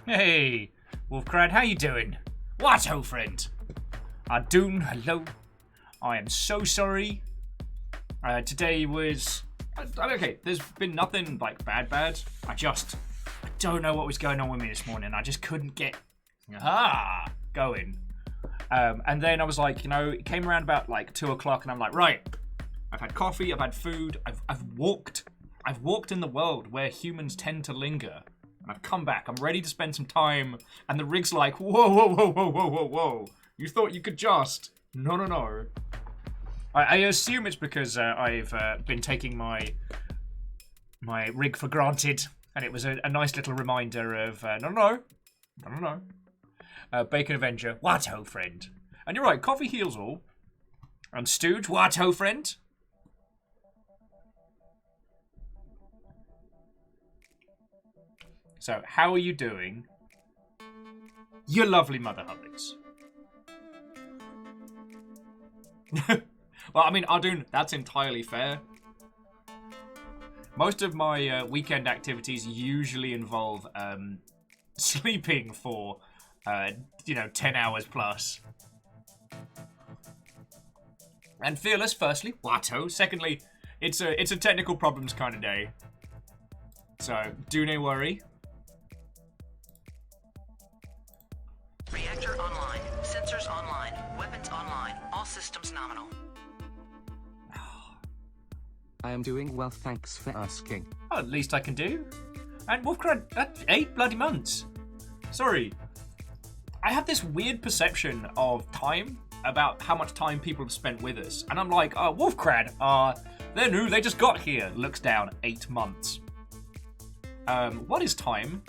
Hey, Wolfcrad, how you doing? What, ho, friend? Adun, hello. I am so sorry. Today was... Okay, there's been nothing, like, bad. I don't know what was going on with me this morning. I just couldn't get... going. And then I was like, it came around about, like, 2 o'clock, and I'm like, right. I've had coffee, I've had food, I've walked. I've walked in the world where humans tend to linger. And I've come back. I'm ready to spend some time. And the rig's like, whoa. You thought you could just. No. I assume it's because I've been taking my rig for granted. And it was a nice little reminder of, no. Bacon Avenger, what ho, friend. And you're right, coffee heals all. And Stooge, what ho, friend. So, how are you doing? You lovely mother hubbins. Well, I mean, Ardun, that's entirely fair. Most of my weekend activities usually involve sleeping for, 10 hours plus. And Fearless, firstly, Watto. Secondly, it's a technical problems kind of day. So, do no worry. Reactor online. Sensors online. Weapons online. All systems nominal. I am doing well, thanks for asking. Oh, at least I can do. And Wolfcrad, that's 8 bloody months. Sorry. I have this weird perception of time, about how much time people have spent with us. And I'm like, Wolfcrad, they're new, they just got here. Looks down, 8 months. What is time?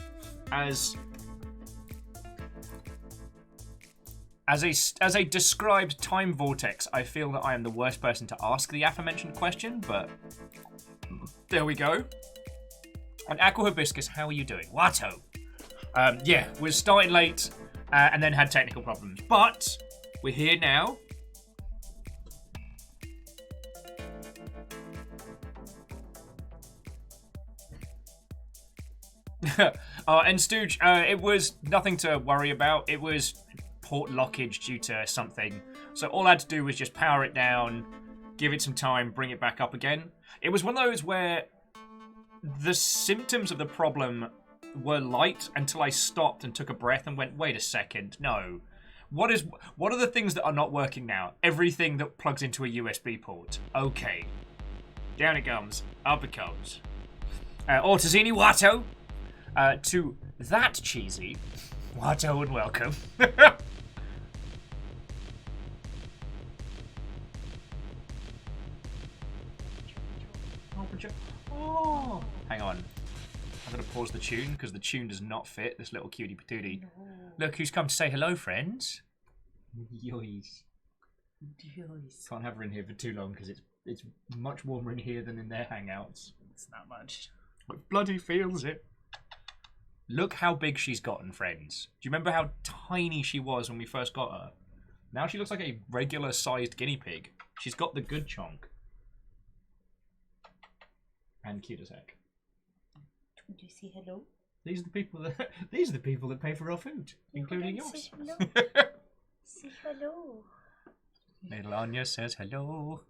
As a described time vortex, I feel that I am the worst person to ask the aforementioned question, but there we go. And Aqua Hibiscus, how are you doing? Watto. Yeah, we're starting late and then had technical problems, but we're here now. And Stooge, it was nothing to worry about. It was port lockage due to something. So all I had to do was just power it down, give it some time, bring it back up again. It was one of those where the symptoms of the problem were light until I stopped and took a breath and went, wait a second, no. What are the things that are not working now? Everything that plugs into a USB port. Okay. Down it comes. Up it comes. Ortazini Watto. To that cheesy, Watto and welcome. Oh, hang on. I'm going to pause the tune because the tune does not fit this little cutie patootie. No. Look who's come to say hello, friends. Yois. Can't have her in here for too long because it's much warmer in here than in their hangouts. It's not much. It bloody feels it. Look how big she's gotten, friends. Do you remember how tiny she was when we first got her? Now she looks like a regular-sized guinea pig. She's got the good chonk. And cute as heck. Would you say hello? These are the people that pay for our food, including yours. Say hello. Say hello. Little Anya says hello.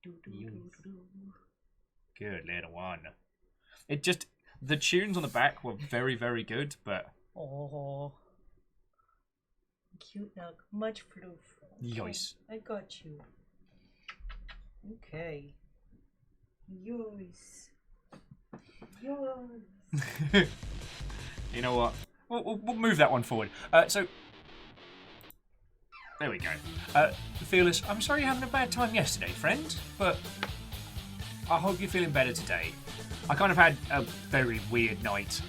Do, do, do, do. Good little one. The tunes on the back were very, very good, but... Oh. Cute dog. Much proof. Yois. I got you. Okay. Yois. Yois. You know what? We'll move that one forward. So... There we go. Fearless, I'm sorry you're having a bad time yesterday, friend, but I hope you're feeling better today. I kind of had a very weird night,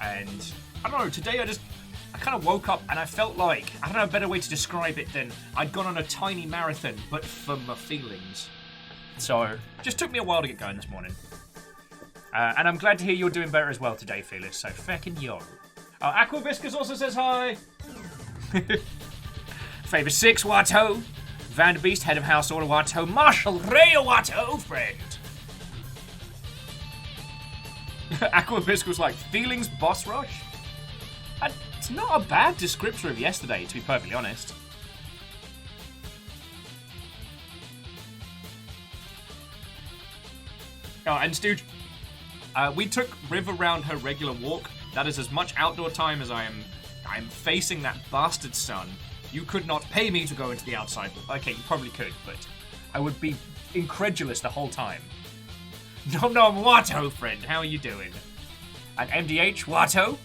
and I don't know, today I kind of woke up and I felt like, I don't know a better way to describe it than I'd gone on a tiny marathon, but for my feelings. So, just took me a while to get going this morning. And I'm glad to hear you're doing better as well today, Fearless, so feckin' yo. Aqua Viscus also says hi. Favor 6, Watto. Vanderbeest, head of house order, Watto. Marshall Ray, Watto, friend. Aqua Viscus like, feelings boss rush? It's not a bad descriptor of yesterday, to be perfectly honest. Oh, and Stooge, we took Riv around her regular walk. That is as much outdoor time as I am facing that bastard sun. You could not pay me to go into the outside. Okay, you probably could, but I would be incredulous the whole time. Nom nom Watto, friend, how are you doing? And MDH, Watto?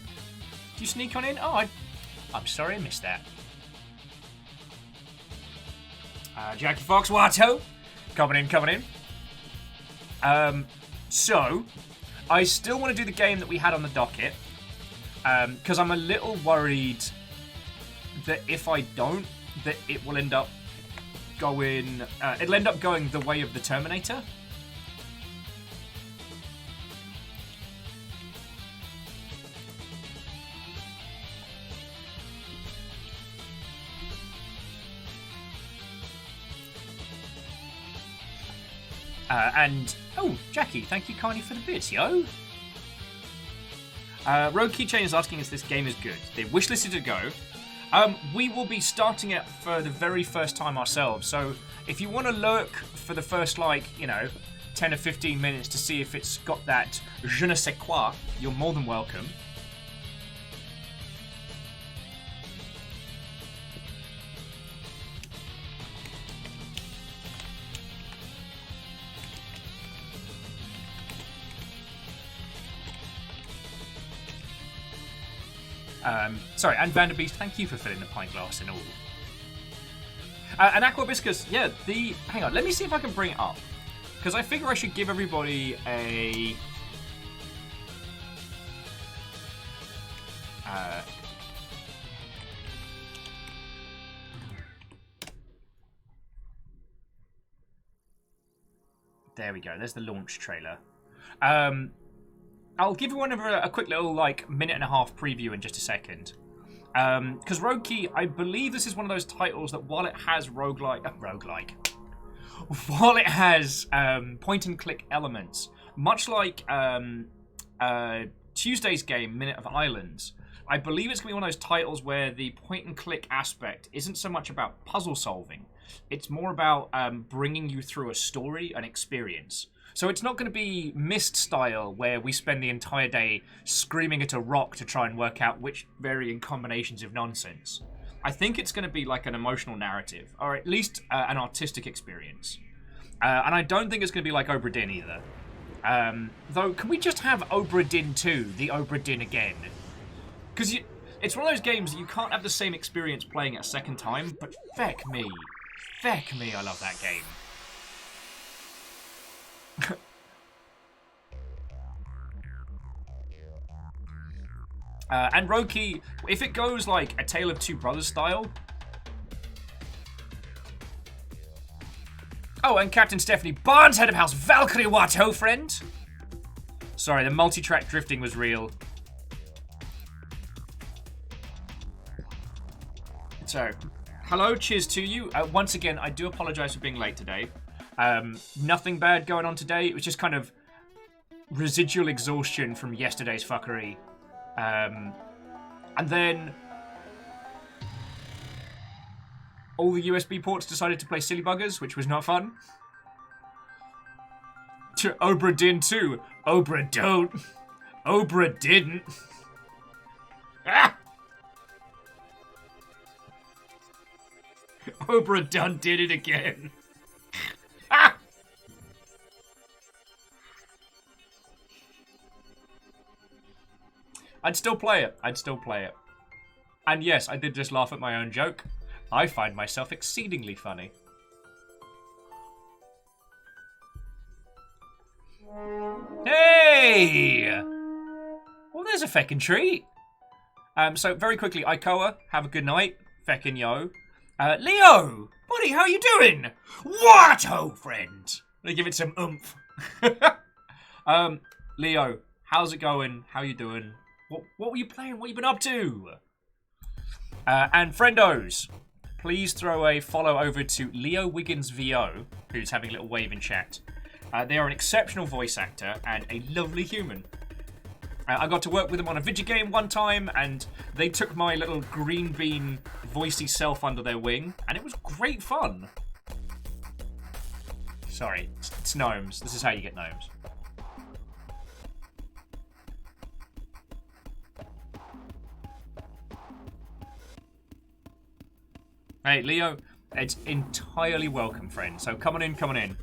Did you sneak on in? Oh, I'm sorry I missed that. Jackie Fox, Watto? Coming in. So, I still want to do the game that we had on the docket, because I'm a little worried that if I don't, that it will end up going, it'll end up going the way of the Terminator. Oh, Jackie, thank you kindly for the bits, yo. Rogue Keychain is asking if this game is good. They wishlisted to go. We will be starting it for the very first time ourselves, so if you want to lurk for the first, 10 or 15 minutes to see if it's got that je ne sais quoi, you're more than welcome. Sorry, and Vanderbeest, thank you for filling the pint glass and all. And Aquabiscus, yeah, hang on, let me see if I can bring it up. Because I figure I should give everybody a... There we go, there's the launch trailer. I'll give everyone a quick little, minute and a half preview in just a second. Because Rogue Key, I believe this is one of those titles that while it has roguelike, while it has point-and-click elements, much like Tuesday's game, Minute of Islands, I believe it's going to be one of those titles where the point-and-click aspect isn't so much about puzzle solving. It's more about bringing you through a story, an experience. So it's not going to be Myst style, where we spend the entire day screaming at a rock to try and work out which varying combinations of nonsense. I think it's going to be like an emotional narrative, or at least an artistic experience. And I don't think it's going to be like Obra Dinn either. Though, can we just have Obra Dinn 2, the Obra Dinn again? Because it's one of those games that you can't have the same experience playing it a second time, but feck me, I love that game. And Rogue Key, if it goes like a Tale of Two Brothers style. Oh, and Captain Stephanie Barnes, head of house, Valkyrie Watto, friend. Sorry, the multi-track drifting was real. So, hello, cheers to you. Once again, I do apologize for being late today. Nothing bad going on today. It was just kind of residual exhaustion from yesterday's fuckery. And then all the USB ports decided to play silly buggers, which was not fun. To Obra Dinn 2. Obra don't. Obra didn't. Ah! Obra done did it again. Ah! I'd still play it. And yes, I did just laugh at my own joke. I find myself exceedingly funny. Hey! Well, there's a feckin' treat. So, very quickly, Ikoa, have a good night. Feckin' yo. Leo! Buddy, how you doing? Watto, friend! Let me give it some oomph. Leo, how's it going? How you doing? What were you playing? What you been up to? And friendos, please throw a follow over to Leo Wiggins VO, who's having a little wave in chat. They are an exceptional voice actor and a lovely human. I got to work with them on a video game one time, and they took my little green bean voicey self under their wing, and it was great fun. Sorry, it's gnomes. This is how you get gnomes. Hey, Leo, it's entirely welcome, friend. So come on in, come on in.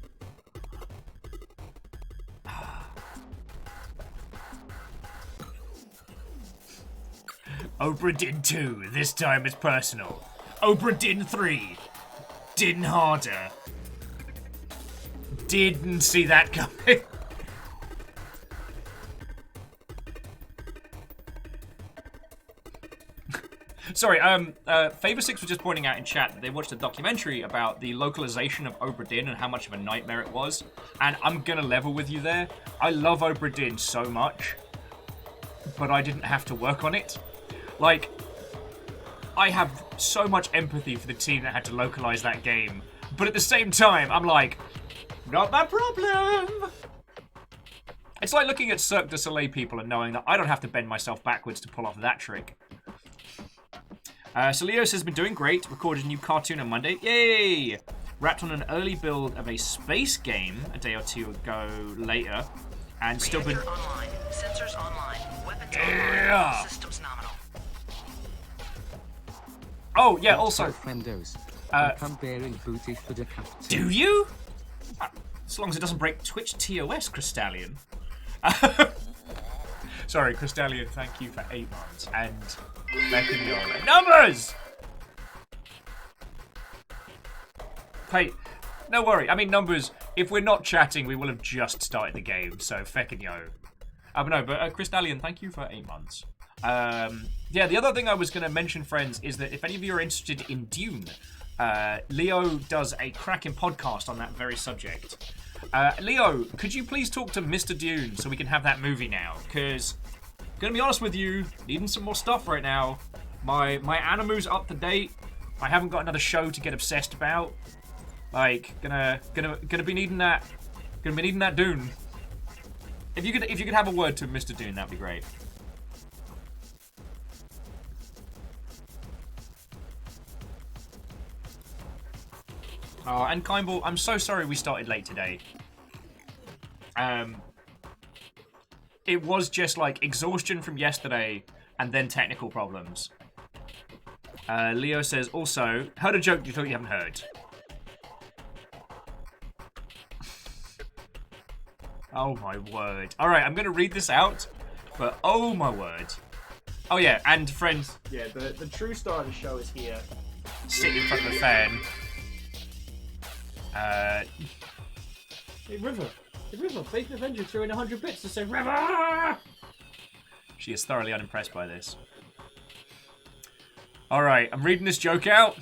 Oprah did 2. This time it's personal. Oprah did 3. Didn't harder. Didn't see that coming. Sorry, Favor6 was just pointing out in chat that they watched a documentary about the localization of Obra Dinn and how much of a nightmare it was. And I'm gonna level with you there. I love Obra Dinn so much, but I didn't have to work on it. Like, I have so much empathy for the team that had to localize that game, but at the same time, I'm like, not my problem. It's like looking at Cirque du Soleil people and knowing that I don't have to bend myself backwards to pull off that trick. So Leos has been doing great, recorded a new cartoon on Monday. Yay! Wrapped on an early build of a space game a day or two ago later, and still been... Reactor online. Sensors online. Weapons Yeah. online. Systems nominal. Oh, yeah, also... Friendos. Come bearing booty for the captain. Do you? As long as it doesn't break Twitch TOS, Crystallion. Sorry, Crystallion, thank you for 8 months. And back in your numbers! Hey, no worry. I mean, numbers, if we're not chatting, we will have just started the game, so feckin' yo. But no, Crystallion, thank you for 8 months. Yeah, the other thing I was going to mention, friends, is that if any of you are interested in Dune, Leo does a cracking podcast on that very subject. Leo, could you please talk to Mr. Dune so we can have that movie now? Because, gonna be honest with you, needing some more stuff right now. My animu's up to date. I haven't got another show to get obsessed about. Like, gonna be needing that. Gonna be needing that Dune. If you could have a word to Mr. Dune, that'd be great. Oh, and Kimball, I'm so sorry we started late today. It was just like exhaustion from yesterday and then technical problems. Leo says, also, heard a joke you thought you haven't heard. Oh my word. Alright, I'm going to read this out, but oh my word. Oh yeah, and friends. Yeah, the true star of the show is here. Sitting in front of the fan. Hey, River. Hey, River, Faith and Avenger threw in 100 bits to say River! She is thoroughly unimpressed by this. Alright, I'm reading this joke out,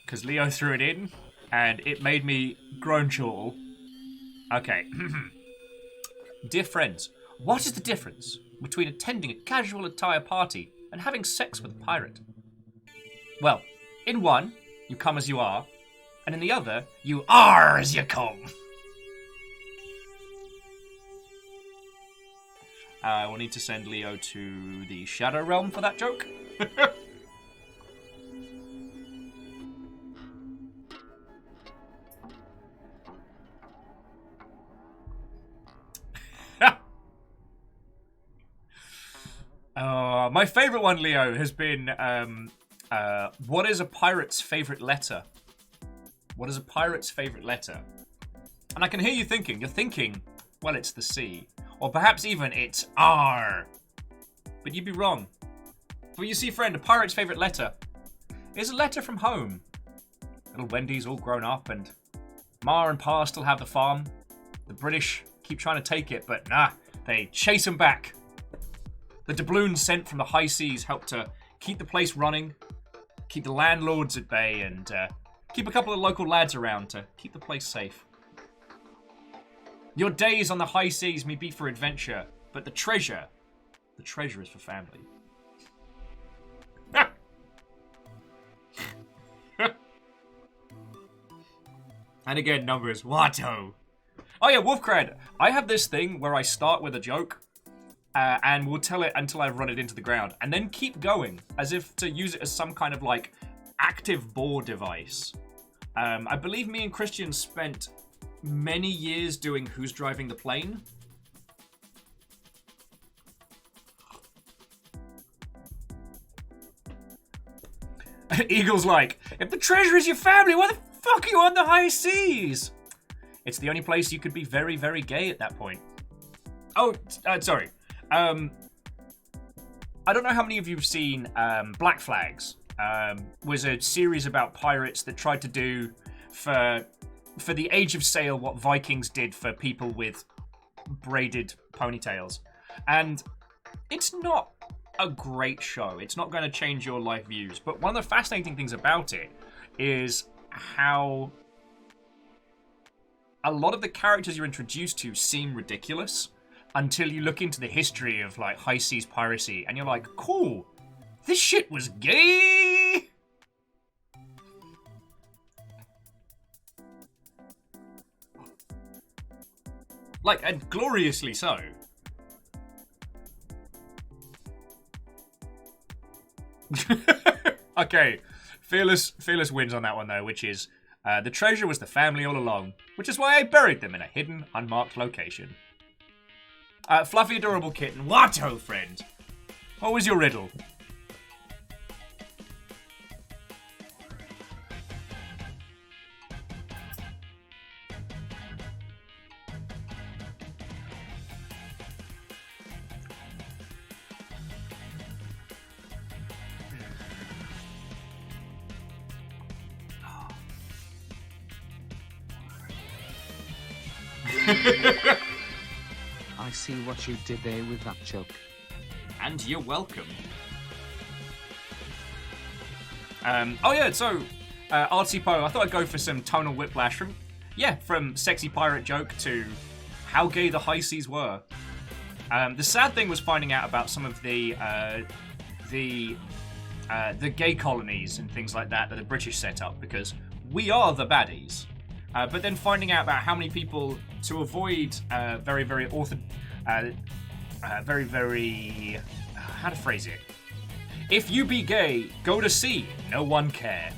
because Leo threw it in, and it made me groan chortle. Okay. Dear friends, what is the difference between attending a casual attire party and having sex with a pirate? Well, in one, you come as you are, and in the other, you are as you come. We'll need to send Leo to the Shadow Realm for that joke. My favourite one, Leo, has been, what is a pirate's favourite letter? What is a pirate's favourite letter? And I can hear you thinking. You're thinking, well, it's the C. Or perhaps even it's R. But you'd be wrong. For you see, friend, a pirate's favourite letter is a letter from home. Little Wendy's all grown up and Ma and Pa still have the farm. The British keep trying to take it, but nah, they chase them back. The doubloons sent from the high seas help to keep the place running, keep the landlords at bay, and keep a couple of local lads around to keep the place safe. Your days on the high seas may be for adventure, but the treasure is for family. And again, numbers. Watto. Oh yeah, Wolfcred. I have this thing where I start with a joke, and we'll tell it until I've run it into the ground, and then keep going, as if to use it as some kind of, like, active bore device. I believe me and Christian spent many years doing Who's Driving the Plane. Eagle's like, if the treasure is your family, why the fuck are you on the high seas? It's the only place you could be very, very gay at that point. Oh, sorry. I don't know how many of you have seen Black Flags. Was a series about pirates that tried to do for the Age of Sail what Vikings did for people with braided ponytails. And it's not a great show. It's not going to change your life views. But one of the fascinating things about it is how a lot of the characters you're introduced to seem ridiculous until you look into the history of, like, high seas piracy, and you're like, cool, this shit was gay! Like, and gloriously so. Okay, Fearless wins on that one, though, which is, the treasure was the family all along, which is why I buried them in a hidden, unmarked location. Fluffy adorable kitten, Watto friend, what was your riddle? I see what you did there with that joke. And you're welcome. Oh yeah, so Artsy Poe, I thought I'd go for some tonal whiplash from sexy pirate joke to how gay the high seas were. The sad thing was finding out about some of the gay colonies and things like that the British set up, because we are the baddies. But then finding out about how many people, to avoid how to phrase it? If you be gay, go to sea, no one care.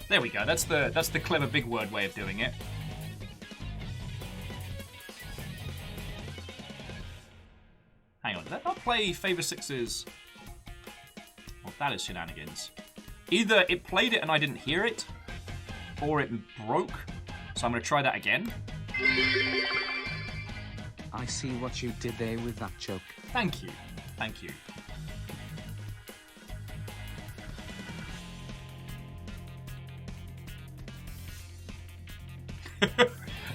There we go. That's the clever big word way of doing it. Hang on, did that not play Favor Six's? Well, that is shenanigans. Either it played it and I didn't hear it, or it broke. So I'm going to try that again. I see what you did there with that joke. Thank you. Thank you.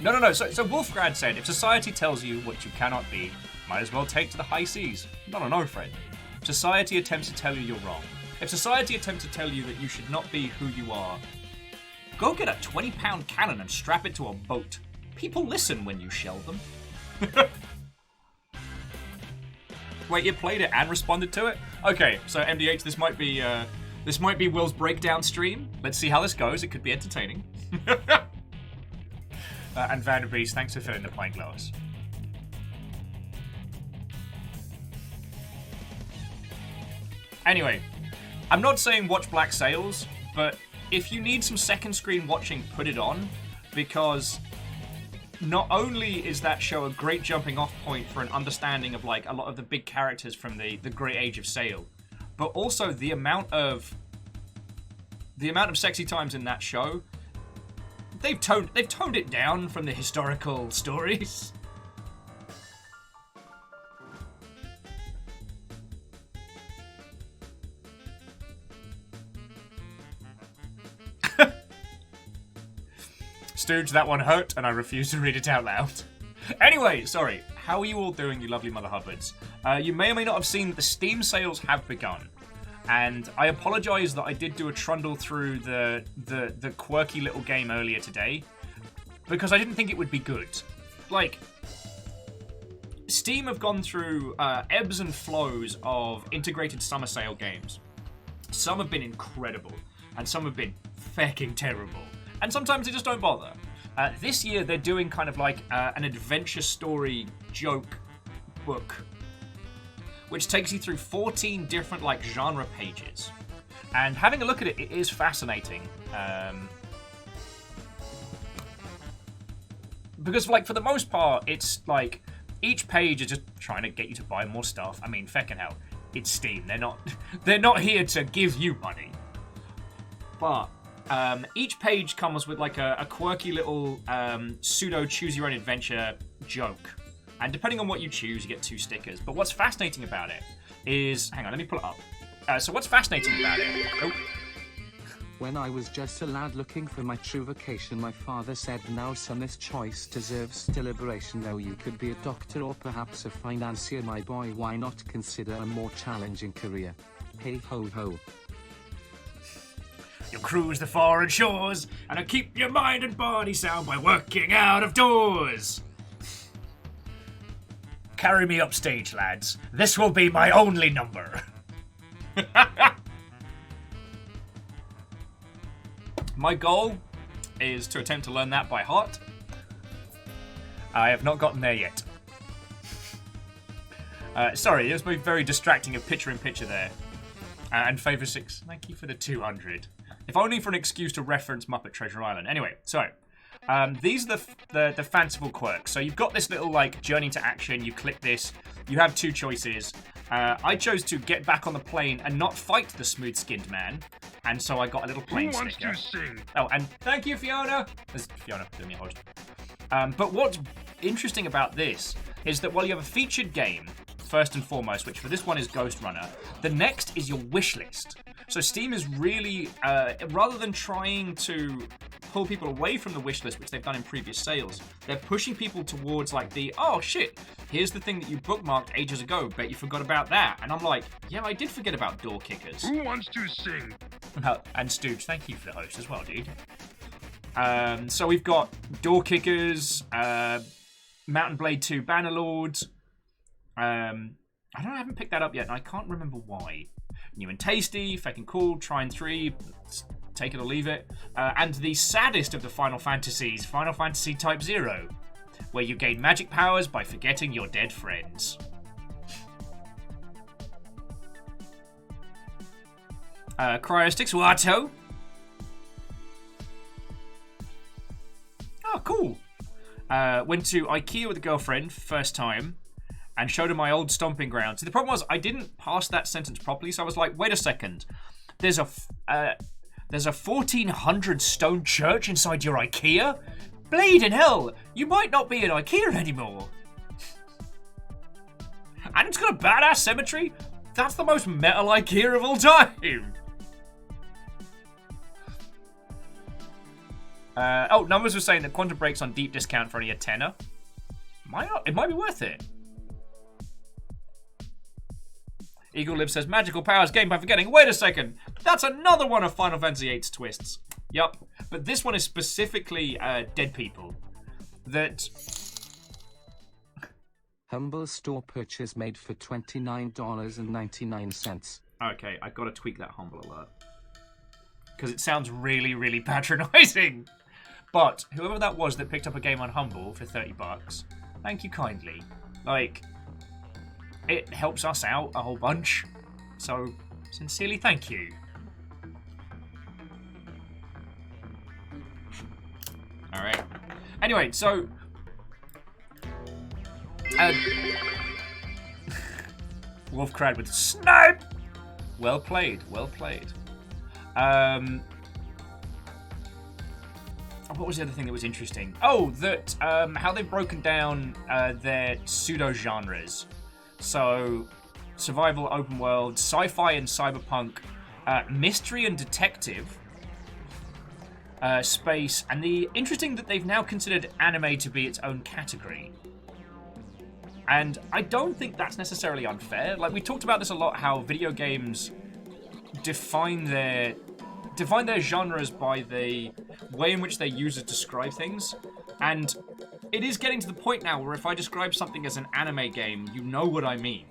No. So Wolfgrad said, if society tells you what you cannot be, might as well take to the high seas. No, friend. If society attempts to tell you you're wrong, if society attempts to tell you that you should not be who you are, go get a 20-pound cannon and strap it to a boat. People listen when you shell them. Wait, you played it and responded to it? Okay, so MDH, this might be Will's breakdown stream. Let's see how this goes. It could be entertaining. And Vanderbeest, thanks for filling the pint glass. Anyway, I'm not saying watch Black Sails, but if you need some second screen watching, put it on, because not only is that show a great jumping off point for an understanding of, like, a lot of the big characters from the Great Age of Sail, but also the amount of sexy times in that show, they've toned it down from the historical stories. Stooge, that one hurt, and I refuse to read it out loud. Anyway, sorry. How are you all doing, you lovely Mother Hubbards? You may or may not have seen the Steam sales have begun. And I apologise that I did do a trundle through the quirky little game earlier today, because I didn't think it would be good. Like, Steam have gone through ebbs and flows of integrated summer sale games. Some have been incredible, and some have been fucking terrible. And sometimes they just don't bother. This year, they're doing kind of like an adventure story joke book which takes you through 14 different like genre pages. And having a look at it, it is fascinating. Because like for the most part, it's like each page is just trying to get you to buy more stuff. I mean, feckin' hell, it's Steam. They're not here to give you money. But each page comes with like a quirky little pseudo choose your own adventure joke. And depending on what you choose, you get 2 stickers. But what's fascinating about it is, hang on, let me pull it up. So what's fascinating about it? Oh. When I was just a lad looking for my true vocation, my father said, now son, this choice deserves deliberation. Now you could be a doctor or perhaps a financier, my boy. Why not consider a more challenging career? Hey ho ho. You'll cruise the foreign shores and keep your mind and body sound by working out of doors. Carry me upstage, lads. This will be my only number. My goal is to attempt to learn that by heart. I have not gotten there yet. Sorry, it was very distracting of picture-in-picture there. And Favor 6, thank you for the 200. If only for an excuse to reference Muppet Treasure Island. Anyway, so these are the fanciful quirks. So you've got this little like journey to action. You click this. You have 2 choices. I chose to get back on the plane and not fight the smooth-skinned man, and so I got a little plane sticker. Who wants to sing? Oh, and thank you, Fiona. This is Fiona doing me a host. But what's interesting about this is that while you have a featured game, first and foremost, which for this one is Ghost Runner, the next is your wish list. So Steam is really, rather than trying to pull people away from the wish list, which they've done in previous sales, they're pushing people towards like the, oh shit, here's the thing that you bookmarked ages ago, bet you forgot about that. And I'm like, yeah, I did forget about door kickers. Who wants to sing? And Stooge, thank you for the host as well, dude. So we've got door kickers, Mountain Blade 2 Bannerlords. I haven't picked that up yet, and I can't remember why. New and tasty, feckin' cool, Trine 3, take it or leave it. And the saddest of the Final Fantasies, Final Fantasy Type 0, where you gain magic powers by forgetting your dead friends. Cryosticks, Watto. Oh, cool. Went to IKEA with a girlfriend, first time, and showed her my old stomping ground. See, the problem was I didn't pass that sentence properly, so I was like, wait a second. There's a 1400 stone church inside your IKEA? Bleeding hell, you might not be in IKEA anymore. And it's got a badass cemetery? That's the most metal IKEA of all time. Numbers were saying that Quantum Break's on deep discount for only a tenner. It might be worth it. Eagle Lib says, magical powers gained by forgetting. Wait a second. That's another one of Final Fantasy VIII's twists. Yup. But this one is specifically dead people. That... Humble store purchase made for $29.99. Okay, I've got to tweak that Humble alert. Because it sounds really, really patronizing. But whoever that was that picked up a game on Humble for $30, thank you kindly. Like... it helps us out a whole bunch. So, sincerely thank you. Alright. Anyway, so... Wolfcrad with snipe! Well played, well played. What was the other thing that was interesting? Oh, that how they've broken down their pseudo-genres. So, survival, open world, sci-fi and cyberpunk, mystery and detective, space, and the interesting that they've now considered anime to be its own category. And I don't think that's necessarily unfair. Like, we talked about this a lot, how video games define their genres by the way in which they use to describe things. And it is getting to the point now where if I describe something as an anime game, you know what I mean.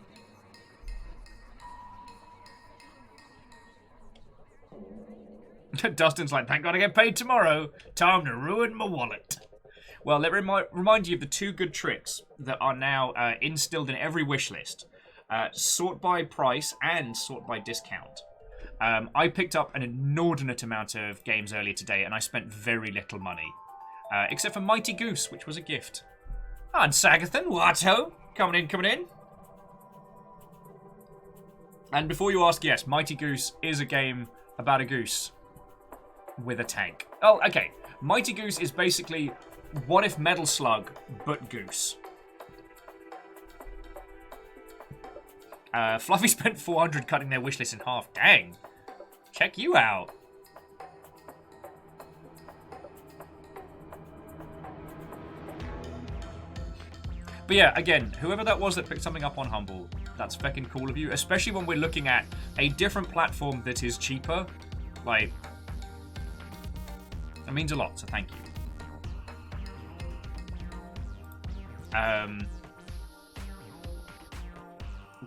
Dustin's like, thank God I get paid tomorrow. Time to ruin my wallet. Well, let me remind you of the 2 good tricks that are now instilled in every wish list. sort by price and sort by discount. I picked up an inordinate amount of games earlier today, and I spent very little money. Except for Mighty Goose, which was a gift. And Sagathan, Watto, coming in. And before you ask, yes, Mighty Goose is a game about a goose with a tank. Oh, okay. Mighty Goose is basically What If Metal Slug, but Goose. Fluffy spent 400 cutting their wishlist in half. Dang. Check you out. But yeah, again, whoever that was that picked something up on Humble, that's feckin' cool of you. Especially when we're looking at a different platform that is cheaper. Like, it means a lot, so thank you.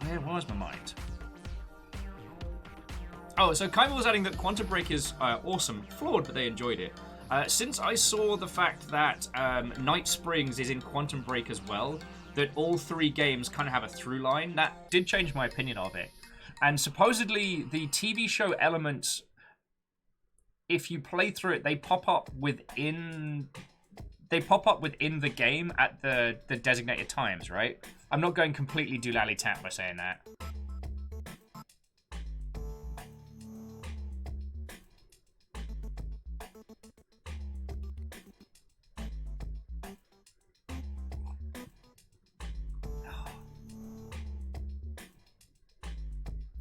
Where was my mind? Oh, so Kaiba was adding that Quantum Break is awesome. Flawed, but they enjoyed it. Since I saw the fact that Night Springs is in Quantum Break as well, that all three games kind of have a through line, that did change my opinion of it. And supposedly the TV show elements, if you play through it, they pop up within the game at the designated times, right? I'm not going completely doolally tap by saying that.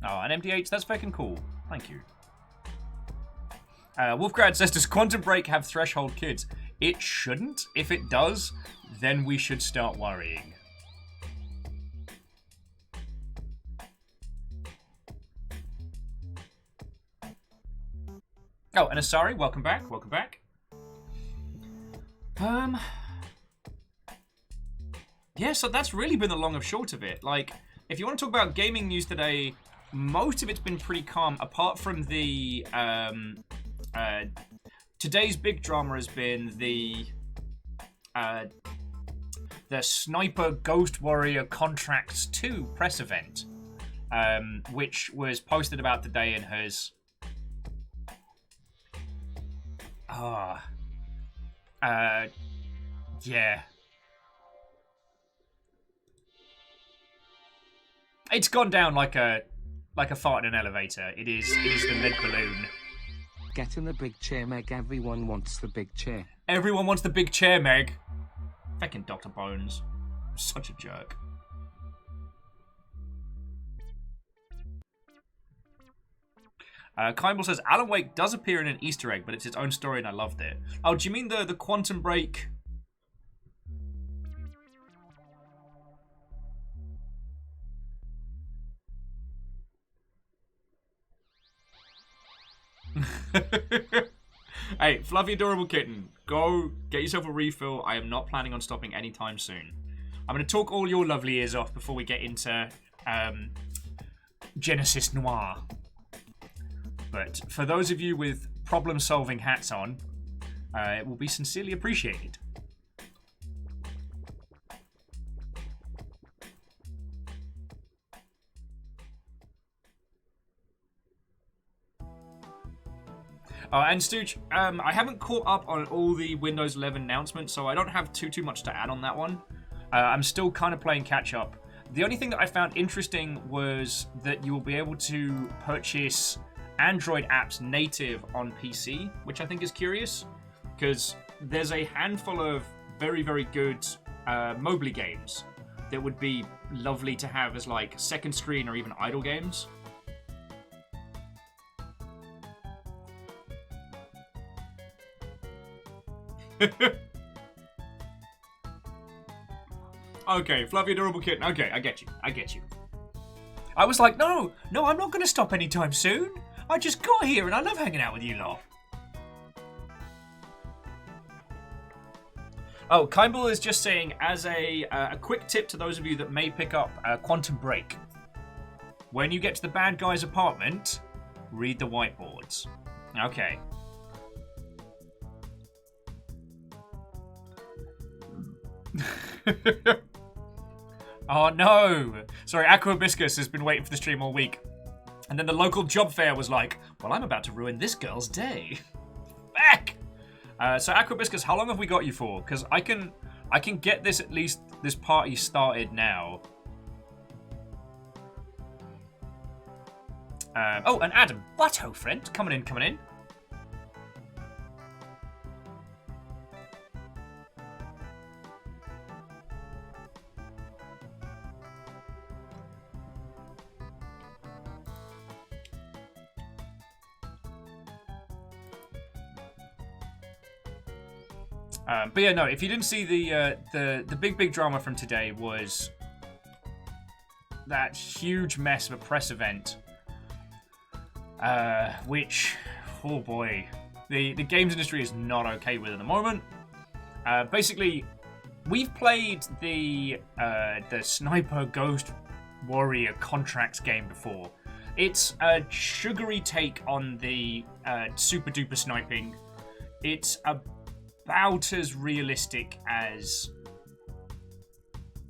Oh, and MDH, that's fucking cool. Thank you. Wolfgrad says, does Quantum Break have threshold kids? It shouldn't. If it does, then we should start worrying. Oh, and Asari, welcome back. Welcome back. Yeah, so that's really been the long and short of it. Like, if you want to talk about gaming news today, most of it's been pretty calm, apart from the today's big drama has been the Sniper Ghost Warrior Contracts 2 press event, which was posted about today and has yeah. It's gone down like a fart in an elevator. It is the lead balloon. Get in the big chair, Meg. Everyone wants the big chair. Everyone wants the big chair, Meg. Fucking Dr. Bones. Such a jerk. Kimball says, Alan Wake does appear in an Easter egg, but it's its own story and I loved it. Oh, do you mean the Quantum Break? Hey, fluffy adorable kitten, go get yourself a refill. I am not planning on stopping anytime soon. I'm going to talk all your lovely ears off before we get into Genesis Noir. But for those of you with problem-solving hats on, it will be sincerely appreciated. And Stooge, I haven't caught up on all the Windows 11 announcements, so I don't have too much to add on that one. I'm still kind of playing catch-up. The only thing that I found interesting was that you will be able to purchase Android apps native on PC, which I think is curious, because there's a handful of very, very good mobile games that would be lovely to have as like second screen or even idle games. Okay, fluffy adorable kitten. Okay, I get you. I was like, no, I'm not going to stop anytime soon. I just got here and I love hanging out with you lot. Oh, Kimball is just saying, as a quick tip to those of you that may pick up Quantum Break. When you get to the bad guy's apartment, read the whiteboards. Okay. Oh no! Sorry, Aquabiscus has been waiting for the stream all week. And then the local job fair was like, well, I'm about to ruin this girl's day. Back! So Aquabiscus, how long have we got you for? Because I can get this, at least this party started now. Oh, and Adam. What, ho, friend? Coming in, coming in. But yeah, no, if you didn't see the big drama from today was that huge mess of a press event, which, oh boy, the games industry is not okay with at the moment. Basically, we've played the Sniper Ghost Warrior Contracts game before. It's a sugary take on the super duper sniping. It's about as realistic as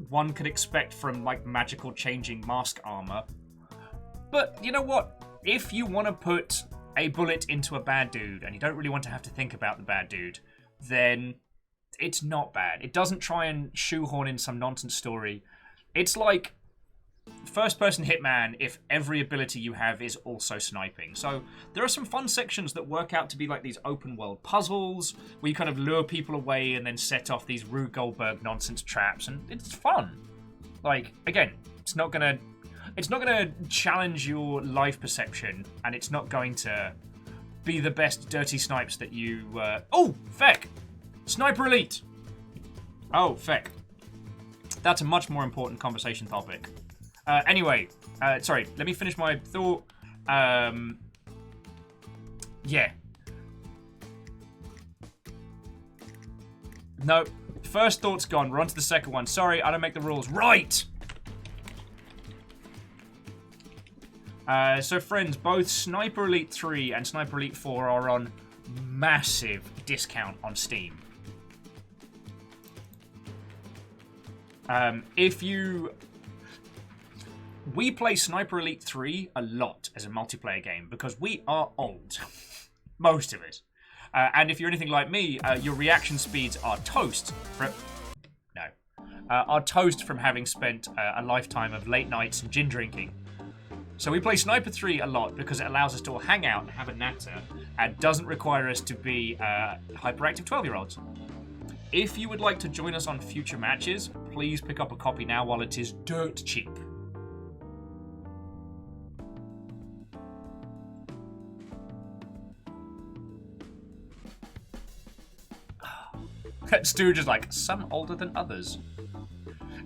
one could expect from like magical changing mask armor. But you know what? If you want to put a bullet into a bad dude and you don't really want to have to think about the bad dude, then it's not bad. It doesn't try and shoehorn in some nonsense story. It's like first-person Hitman if every ability you have is also sniping. So there are some fun sections that work out to be like these open-world puzzles where you kind of lure people away and then set off these Rube Goldberg nonsense traps, and it's fun. Like, again, it's not gonna challenge your life perception, and it's not going to be the best dirty snipes that you... Oh, feck! Sniper Elite! Oh, feck. That's a much more important conversation topic. Anyway, sorry, let me finish my thought. Yeah. No, first thought's gone. We're on to the second one. Sorry, I don't make the rules. Right! So friends, both Sniper Elite 3 and Sniper Elite 4 are on massive discount on Steam. We play Sniper Elite 3 a lot as a multiplayer game because we are old. Most of it. And if you're anything like me, your reaction speeds are toast. Are toast from having spent a lifetime of late nights and gin drinking. So we play Sniper 3 a lot because it allows us to all hang out and have a natter and doesn't require us to be hyperactive 12-year-olds. If you would like to join us on future matches, please pick up a copy now while it is dirt cheap. Stooge is like, some older than others.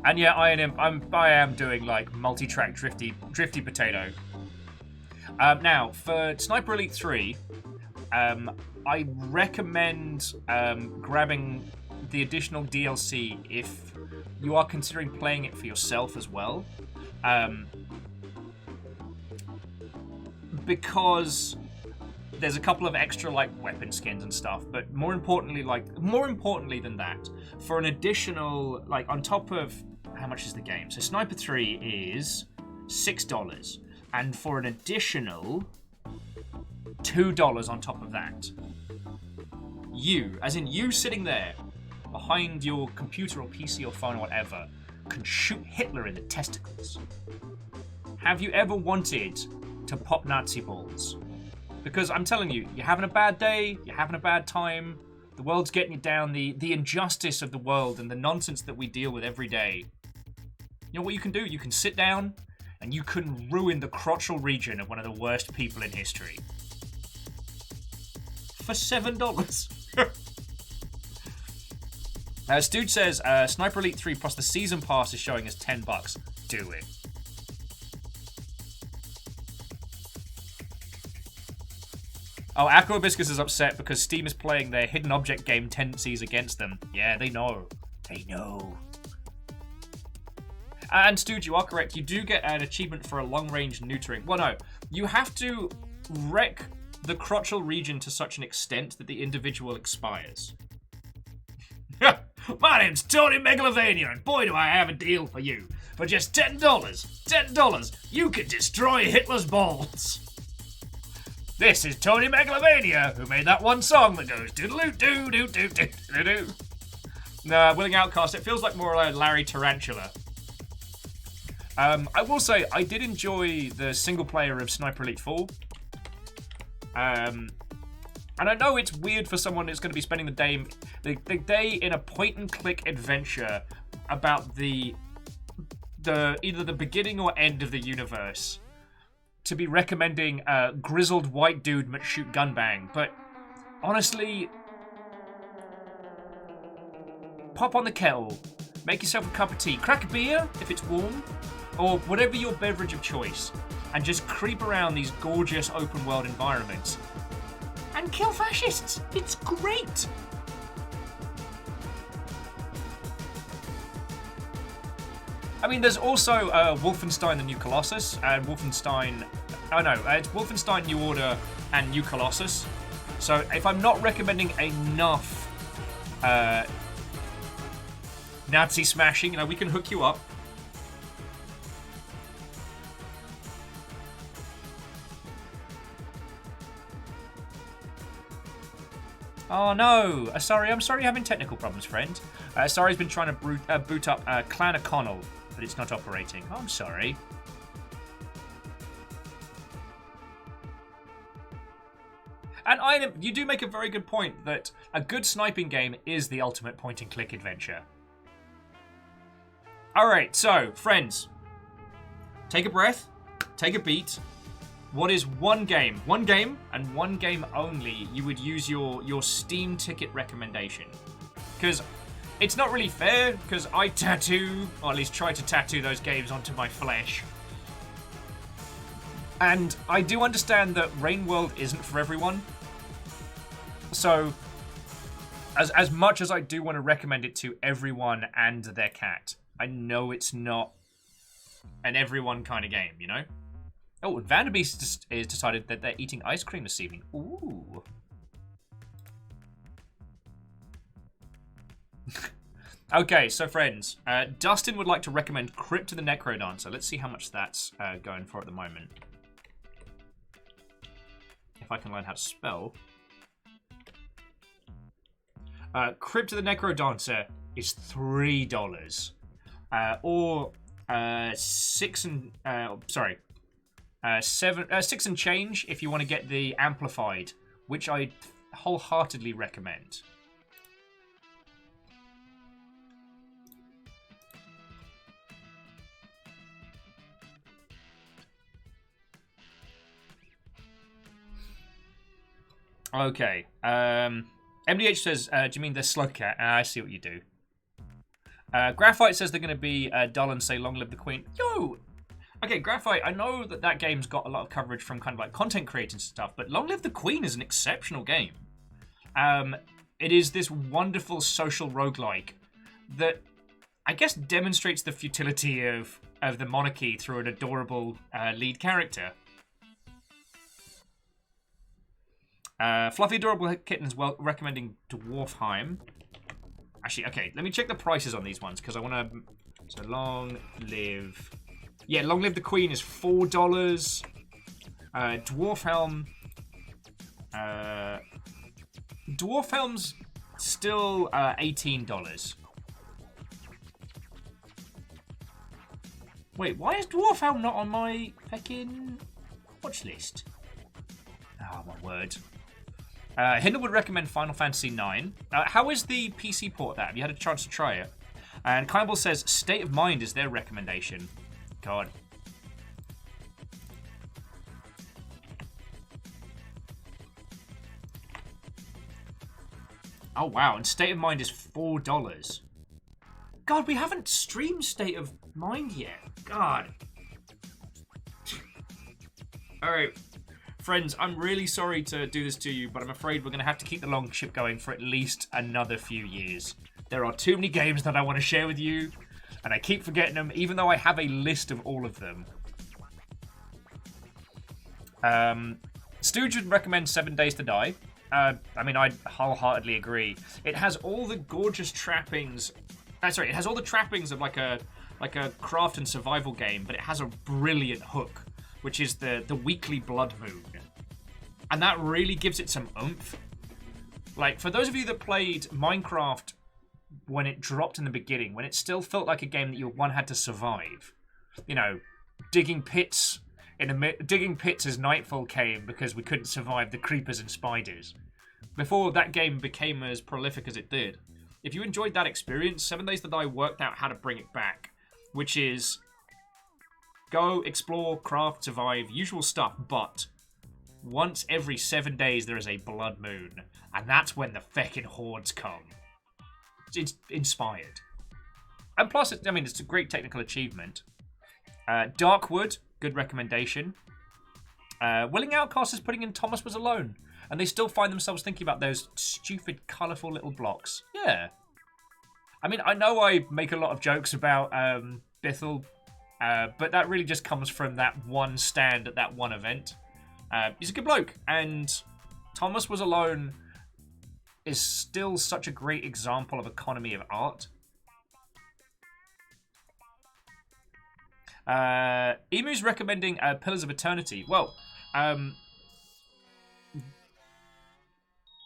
And yeah, I am doing like multi-track drifty potato. Now, for Sniper Elite 3, I recommend grabbing the additional DLC if you are considering playing it for yourself as well. Because there's a couple of extra like weapon skins and stuff, but more importantly than that, for an additional, like, on top of, how much is the game? So Sniper 3 is $6, and for an additional $2 on top of that, you, as in you sitting there behind your computer or PC or phone or whatever, can shoot Hitler in the testicles. Have you ever wanted to pop Nazi balls? Because I'm telling you, you're having a bad day, you're having a bad time, the world's getting you down, the injustice of the world and the nonsense that we deal with every day. You know what you can do? You can sit down and you can ruin the crotchal region of one of the worst people in history. For $7. Stooge says, Sniper Elite 3 plus the Season Pass is showing us $10. Do it. Oh, Aquabiscus is upset because Steam is playing their hidden object game tendencies against them. Yeah, they know. They know. And Stooge, you are correct. You do get an achievement for a long-range neutering. Well, no. You have to wreck the crotchal region to such an extent that the individual expires. My name's Tony Megalovania, and boy do I have a deal for you. For just $10, you can destroy Hitler's balls. This is Tony Megalovania, who made that one song that goes doodaloo-doo-doo-doo-doo-doo. Willing Outcast, it feels like more like Larry Tarantula. I will say, I did enjoy the single player of Sniper Elite 4. And I know it's weird for someone who's going to be spending the day in a point-and-click adventure about either the beginning or end of the universe to be recommending a grizzled white dude that shoot gunbang, but honestly, pop on the kettle, make yourself a cup of tea, crack a beer if it's warm, or whatever your beverage of choice, and just creep around these gorgeous open world environments and kill fascists. It's great. I mean, there's also Wolfenstein: The New Colossus and Wolfenstein. Oh no, it's Wolfenstein: New Order and New Colossus. So if I'm not recommending enough Nazi smashing, we can hook you up. Oh no! I'm sorry you're having technical problems, friend. Sorry's been trying to boot up Clan O'Connell, but it's not operating. Oh, I'm sorry. And you do make a very good point that a good sniping game is the ultimate point-and-click adventure. Alright, so, friends. Take a breath. Take a beat. What is one game, and one game only, you would use your Steam ticket recommendation? Because it's not really fair, because I tattoo, or at least try to tattoo those games onto my flesh. And I do understand that Rain World isn't for everyone. So, as much as I do want to recommend it to everyone and their cat, I know it's not an everyone kind of game, you know? Oh, Vanderbeest has decided that they're eating ice cream this evening. Ooh. Okay, so friends, Dustin would like to recommend Crypt of the Necrodancer. Let's see how much that's going for at the moment. If I can learn how to spell. Crypt of the Necrodancer is $3. Or 6 and change if you want to get the amplified, which I wholeheartedly recommend. Okay. MDH says, do you mean they're Slugcat? I see what you do. Graphite says they're going to be dull and say long live the Queen. Yo! Okay, Graphite, I know that game's got a lot of coverage from kind of like content creators and stuff, but Long Live the Queen is an exceptional game. It is this wonderful social roguelike that I guess demonstrates the futility of the monarchy through an adorable lead character. Fluffy Adorable Kittens recommending Dwarfheim. Actually, okay, let me check the prices on these ones, because I want to... So, Long Live... Yeah, Long Live the Queen is $4. Dwarfhelm... Dwarfhelm's still $18. Wait, why is Dwarfhelm not on my fucking watch list? Oh, my word. Hinder would recommend Final Fantasy IX. How is the PC port of that? Have you had a chance to try it? And Kaimball says State of Mind is their recommendation. God. Oh, wow. And State of Mind is $4. God, we haven't streamed State of Mind yet. God. Alright. Friends, I'm really sorry to do this to you, but I'm afraid we're going to have to keep the long ship going for at least another few years. There are too many games that I want to share with you, and I keep forgetting them, even though I have a list of all of them. Stooge would recommend 7 Days to Die. I mean, I wholeheartedly agree. It has all the gorgeous trappings... Sorry, it has all the trappings of like a like a craft and survival game, but it has a brilliant hook, which is the weekly blood moon. And that really gives it some oomph. Like, for those of you that played Minecraft when it dropped in the beginning, when it still felt like a game that one had to survive, you know, digging pits as nightfall came because we couldn't survive the creepers and spiders. Before that game became as prolific as it did. If you enjoyed that experience, 7 Days to Die worked out how to bring it back, which is go, explore, craft, survive, usual stuff, but once every 7 days there is a blood moon, and that's when the feckin' hordes come. It's inspired. And plus, it's a great technical achievement. Darkwood, good recommendation. Willing Outcast is putting in Thomas Was Alone, and they still find themselves thinking about those stupid, colourful little blocks. Yeah. I mean, I know I make a lot of jokes about Bithell, but that really just comes from that one stand at that one event. He's a good bloke, and Thomas Was Alone is still such a great example of economy of art. Emu's recommending Pillars of Eternity. Well,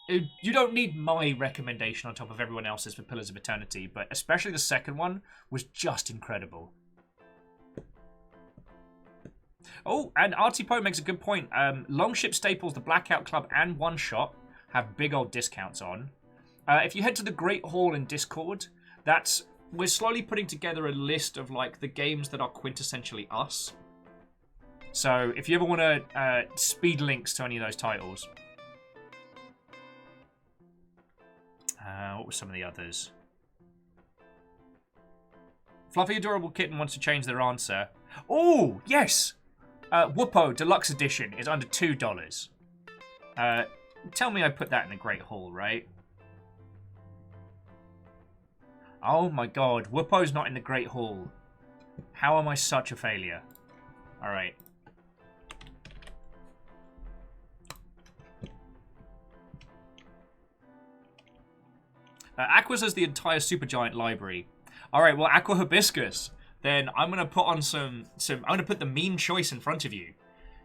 you don't need my recommendation on top of everyone else's for Pillars of Eternity, but especially the second one was just incredible. Oh, and Artie Poe makes a good point. Longship Staples, the Blackout Club, and One Shot have big old discounts on. If you head to the Great Hall in Discord, we're slowly putting together a list of like the games that are quintessentially us. So if you ever want to speed links to any of those titles. What were some of the others? Fluffy Adorable Kitten wants to change their answer. Oh, yes! Whoopo Deluxe Edition is under $2. Tell me I put that in the Great Hall, right? Oh my god, Whoopo's not in the Great Hall. How am I such a failure? Alright. Aqua has the entire Supergiant library. Alright, well, Aqua Hibiscus. Then I'm going to put on I'm going to put the mean choice in front of you.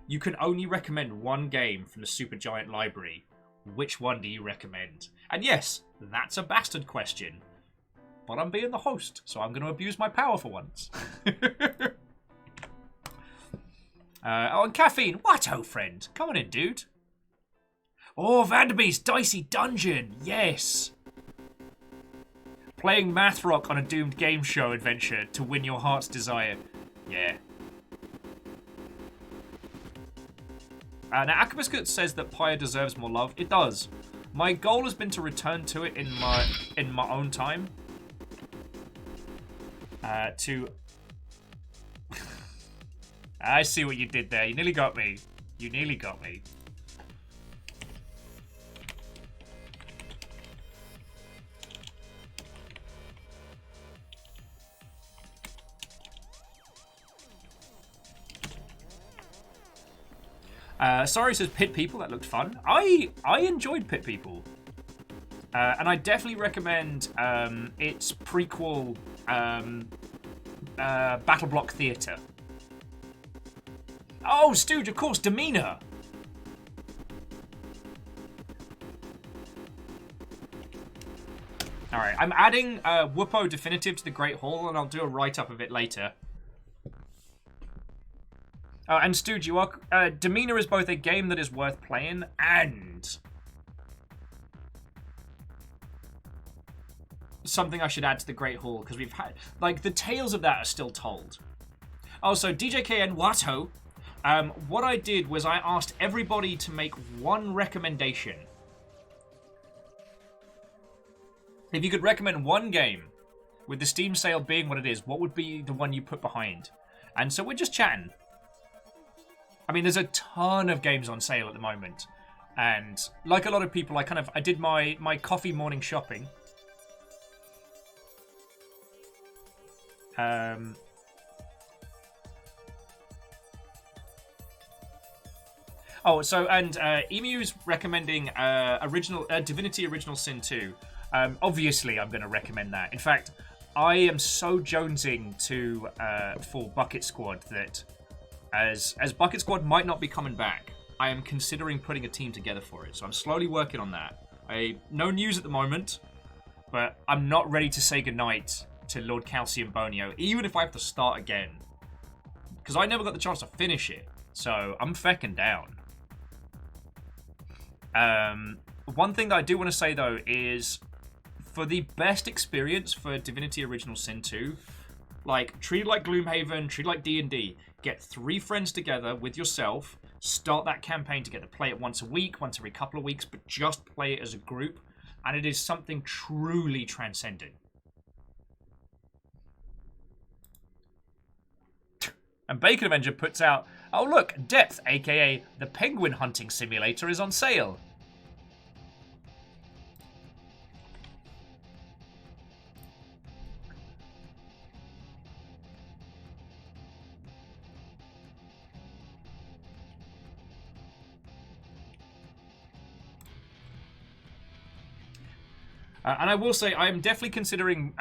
You can only recommend one game from the Supergiant library. Which one do you recommend? And yes, that's a bastard question. But I'm being the host, so I'm going to abuse my power for once. Oh, and Caffeine. What, oh friend? Come on in, dude. Oh, Vanderbeest Dicey Dungeon. Yes. Playing math rock on a doomed game show adventure to win your heart's desire. Yeah. Now, Akabiscut says that Pyre deserves more love. It does. My goal has been to return to it in my own time. I see what you did there. You nearly got me. You nearly got me. Sorry says Pit People. That looked fun. I enjoyed Pit People. And I definitely recommend its prequel, Battle Block Theatre. Oh, Stooge, of course, Demeanor. Alright, I'm adding Whoopo Definitive to the Great Hall, and I'll do a write-up of it later. And Stooge, you are... Demeanor is both a game that is worth playing and... something I should add to the Great Hall, because we've had... like, the tales of that are still told. Also, DJKN Watto, what I did was I asked everybody to make one recommendation. If you could recommend one game, with the Steam sale being what it is, what would be the one you put behind? And so we're just chatting. I mean, there's a ton of games on sale at the moment. And like a lot of people, I did my coffee morning shopping. Emu's recommending Divinity Original Sin 2. Obviously, I'm going to recommend that. In fact, I am so jonesing to for Bucket Squad that as Bucket Squad might not be coming back, I am considering putting a team together for it. So I'm slowly working on that. No news at the moment, but I'm not ready to say goodnight to Lord Calcium Bonio, even if I have to start again. Because I never got the chance to finish it, so I'm fecking down. One thing that I do want to say, though, is for the best experience for Divinity Original Sin 2, like, treat it like Gloomhaven, treat it like D&D. Get 3 friends together with yourself, start that campaign together. Play it once a week, once every couple of weeks, but just play it as a group. And it is something truly transcendent. And Bacon Avenger puts out, oh look, Depth, aka the Penguin Hunting Simulator, is on sale. And I will say, I am definitely considering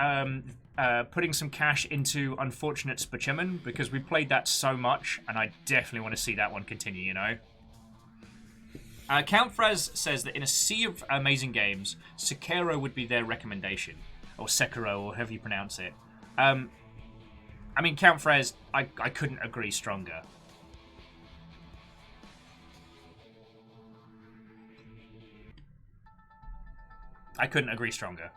putting some cash into Unfortunate Spachemin, because we played that so much, and I definitely want to see that one continue, you know? Count Fraz says that in a sea of amazing games, Sekiro would be their recommendation. Or Sekiro, or however you pronounce it. I mean, Count Fraz, I couldn't agree stronger. I couldn't agree stronger.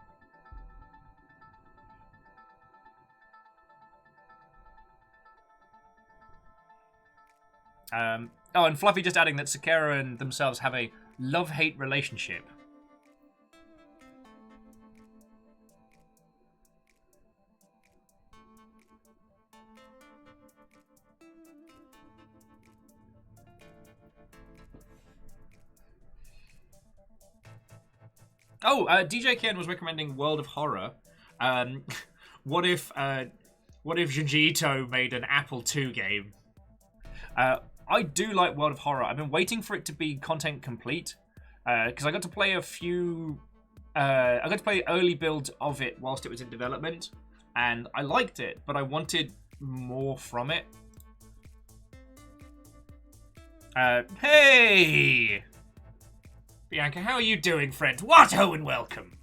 Oh, and Fluffy just adding that Sekiro and themselves have a love-hate relationship. Oh, DJ Ken was recommending World of Horror. What if Junji Ito made an Apple II game? I do like World of Horror. I've been waiting for it to be content complete, because I got to play a few. I got to play early builds of it whilst it was in development, and I liked it, but I wanted more from it. Hey! Bianca, how are you doing, friend? What ho and welcome!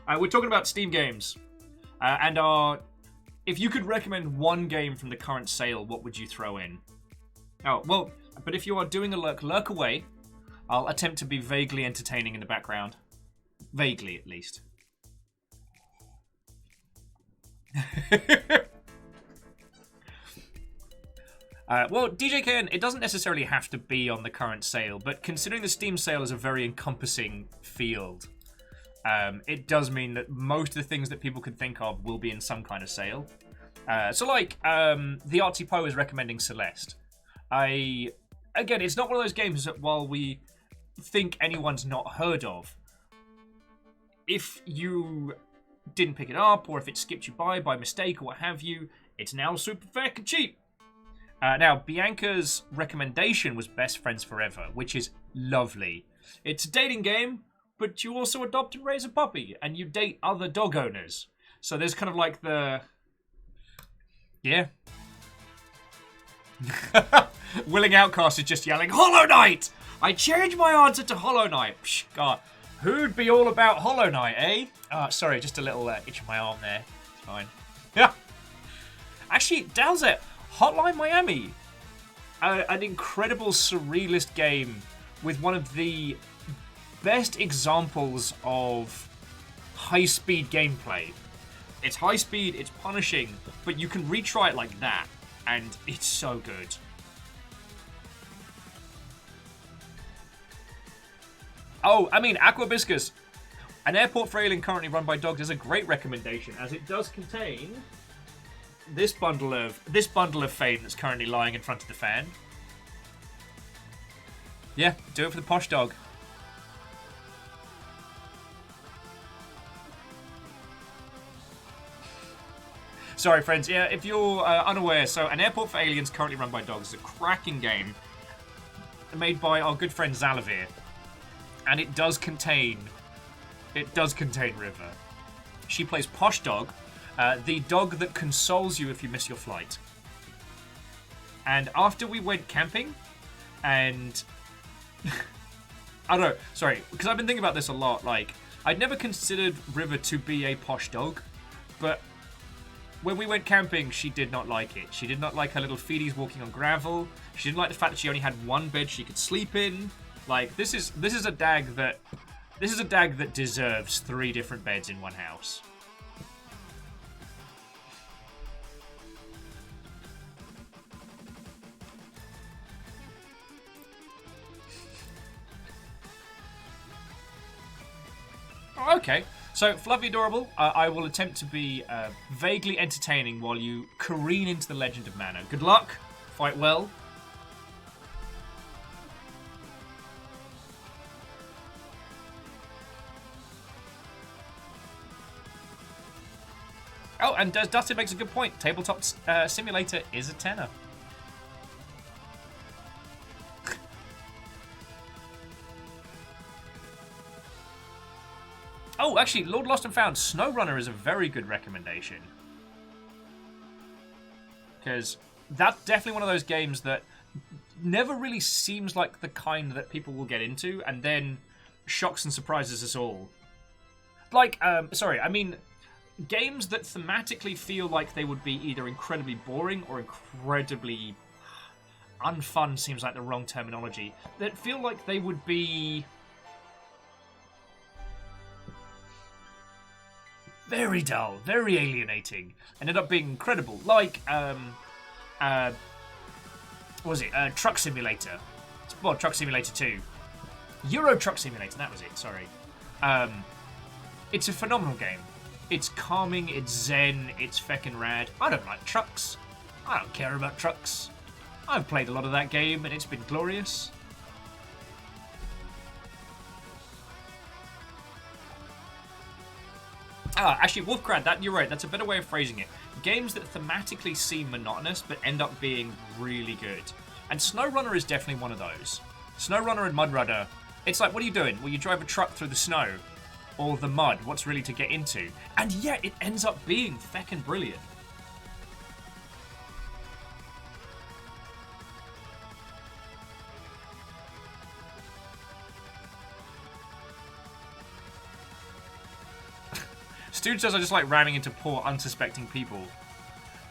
We're talking about Steam games. If you could recommend one game from the current sale, what would you throw in? Oh, well, but if you are doing a lurk away. I'll attempt to be vaguely entertaining in the background. Vaguely, at least. Well, DJ Ken, it doesn't necessarily have to be on the current sale, but considering the Steam sale is a very encompassing field, it does mean that most of the things that people could think of will be in some kind of sale. So, like, the Artsy Poe is recommending Celeste. Again, it's not one of those games that while we think anyone's not heard of, if you didn't pick it up, or if it skipped you by mistake or what have you, it's now super fucking cheap. Now, Bianca's recommendation was Best Friends Forever, which is lovely. It's a dating game, but you also adopt and raise a puppy, and you date other dog owners. So there's kind of like the... Yeah. Willing Outcast is just yelling, Hollow Knight! I changed my answer to Hollow Knight. Psh, God, who'd be all about Hollow Knight, eh? Sorry, just a little itch on my arm there. It's fine. Yeah. Actually, Dowsett, Hotline Miami. An incredible surrealist game with one of the best examples of high-speed gameplay. It's high-speed, it's punishing, but you can retry it like that, and it's so good. Oh, I mean, Aquabiscus. An airport for alien currently run by dogs is a great recommendation, as it does contain this bundle of fame that's currently lying in front of the fan. Yeah, do it for the posh dog. Sorry, friends. Yeah, if you're unaware, so An Airport for Aliens, currently run by dogs, is a cracking game made by our good friend Zalavir, and it does contain River. She plays posh dog, The dog that consoles you if you miss your flight. And after we went camping, and I don't know, sorry, because I've been thinking about this a lot. Like, I'd never considered River to be a posh dog, but when we went camping, she did not like it. She did not like her little feeties walking on gravel. She didn't like the fact that she only had one bed she could sleep in. Like, this is a dag that deserves 3 different beds in one house. Okay, so Fluffy Adorable, I will attempt to be vaguely entertaining while you careen into the Legend of Mana. Good luck, fight well. Oh, and Dustin makes a good point. Tabletop Simulator is a tenner. Oh, actually, Lord Lost and Found, SnowRunner is a very good recommendation. Because that's definitely one of those games that never really seems like the kind that people will get into, and then shocks and surprises us all. Like, games that thematically feel like they would be either incredibly boring or incredibly unfun seems like the wrong terminology. That feel like they would be very dull, very alienating, and end up being incredible. Like, what was it? Truck Simulator. Well, Truck Simulator 2. Euro Truck Simulator, that was it, sorry. It's a phenomenal game. It's calming, it's zen, it's feckin' rad. I don't like trucks. I don't care about trucks. I've played a lot of that game, and it's been glorious. Actually, Wolfcrad, you're right. That's a better way of phrasing it. Games that thematically seem monotonous, but end up being really good. And SnowRunner is definitely one of those. SnowRunner and MudRunner, it's like, what are you doing? Well, you drive a truck through the snow. Or the mud. What's really to get into? And yet, it ends up being feckin' brilliant. Stu says I just like ramming into poor, unsuspecting people.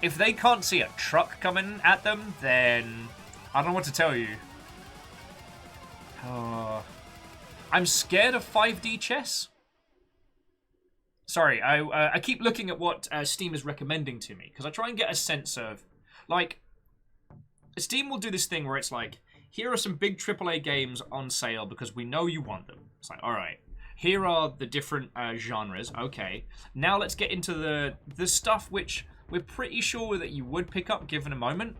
If they can't see a truck coming at them, then I don't know what to tell you. I'm scared of 5D chess. Sorry, I keep looking at what Steam is recommending to me, because I try and get a sense of, like, Steam will do this thing where it's like, here are some big AAA games on sale because we know you want them. It's like, all right. Here are the different genres. Okay. Now let's get into the stuff which we're pretty sure that you would pick up given a moment.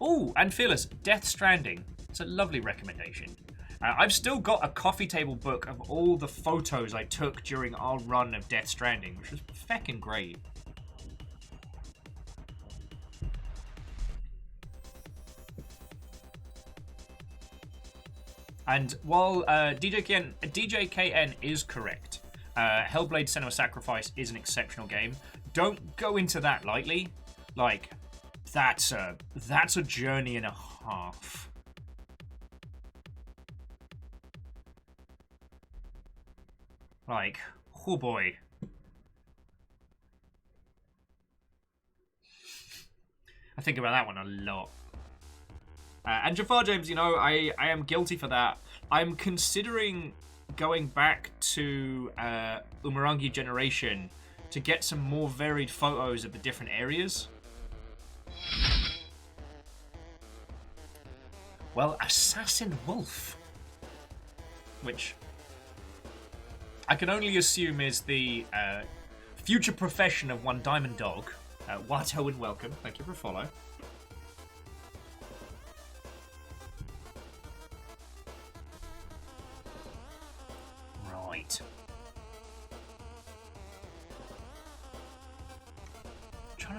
Oh, and Fearless, Death Stranding. It's a lovely recommendation. I've still got a coffee table book of all the photos I took during our run of Death Stranding, which was feckin' great. And while DJKN is correct, Hellblade: Senua's Sacrifice is an exceptional game. Don't go into that lightly. Like, that's a journey and a half. Like, oh boy. I think about that one a lot. And Jafar James, you know, I am guilty for that. I'm considering going back to Umurangi Generation to get some more varied photos of the different areas. Well, Assassin Wolf. Which I can only assume is the future profession of one Diamond Dog. Watto and welcome. Thank you for a follow. Right.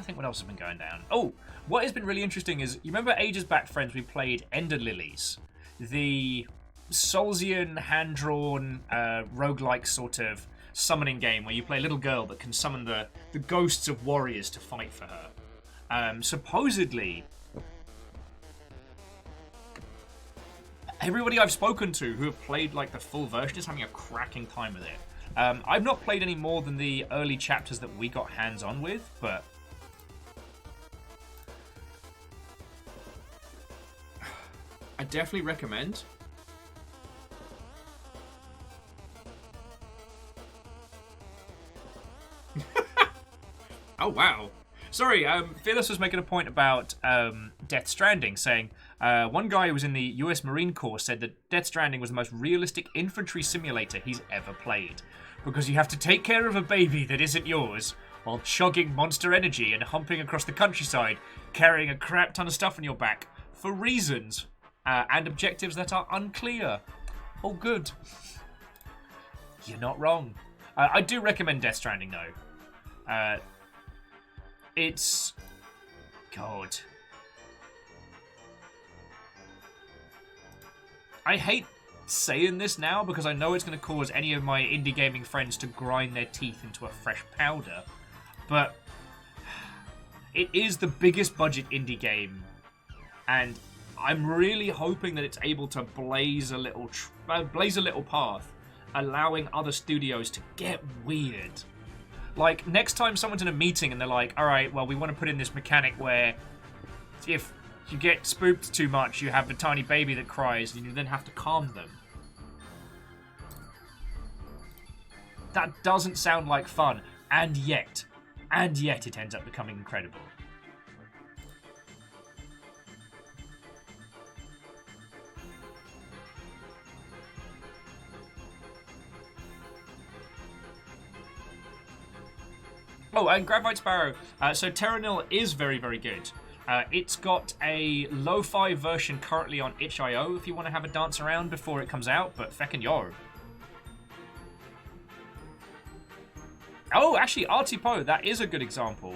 think what else has been going down. Oh, what has been really interesting is, you remember ages back, friends, we played Ender Lilies, the Soulsian hand-drawn roguelike sort of summoning game where you play a little girl that can summon the ghosts of warriors to fight for her. Supposedly, everybody I've spoken to who have played like the full version is having a cracking time with it. I've not played any more than the early chapters that we got hands-on with, but I definitely recommend. Oh, wow. Sorry, Fearless was making a point about Death Stranding, saying one guy who was in the US Marine Corps said that Death Stranding was the most realistic infantry simulator he's ever played, because you have to take care of a baby that isn't yours while chugging Monster Energy and humping across the countryside, carrying a crap ton of stuff on your back for reasons and objectives that are unclear. Oh, good. You're not wrong. I do recommend Death Stranding, though. It's... God. I hate saying this now because I know it's going to cause any of my indie gaming friends to grind their teeth into a fresh powder, but it is the biggest budget indie game, and I'm really hoping that it's able to blaze a little path, allowing other studios to get weird. Like, next time someone's in a meeting and they're like, alright, well, we want to put in this mechanic where if you get spooked too much, you have a tiny baby that cries and you then have to calm them. That doesn't sound like fun, and yet it ends up becoming incredible. Oh, and Graphite Sparrow. So Terranil is very, very good. It's got a lo-fi version currently on itch.io if you want to have a dance around before it comes out, but feckin' yo. Oh, actually, Artipo, that is a good example.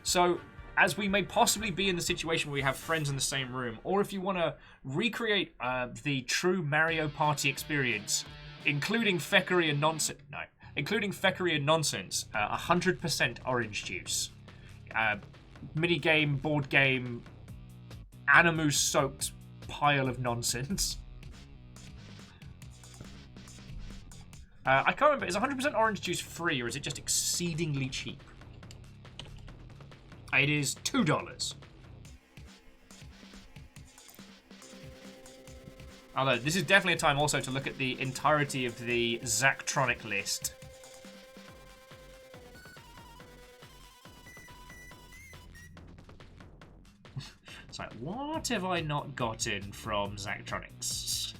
So, as we may possibly be in the situation where we have friends in the same room, or if you want to recreate the true Mario Party experience, including feckery and nonsense... No. Including feckery and nonsense, 100% orange juice. Minigame, board game, Animu-soaked pile of nonsense. I can't remember, is 100% orange juice free or is it just exceedingly cheap? It is $2. Although, this is definitely a time also to look at the entirety of the Zachtronic list. It's like, what have I not gotten from Zachtronics?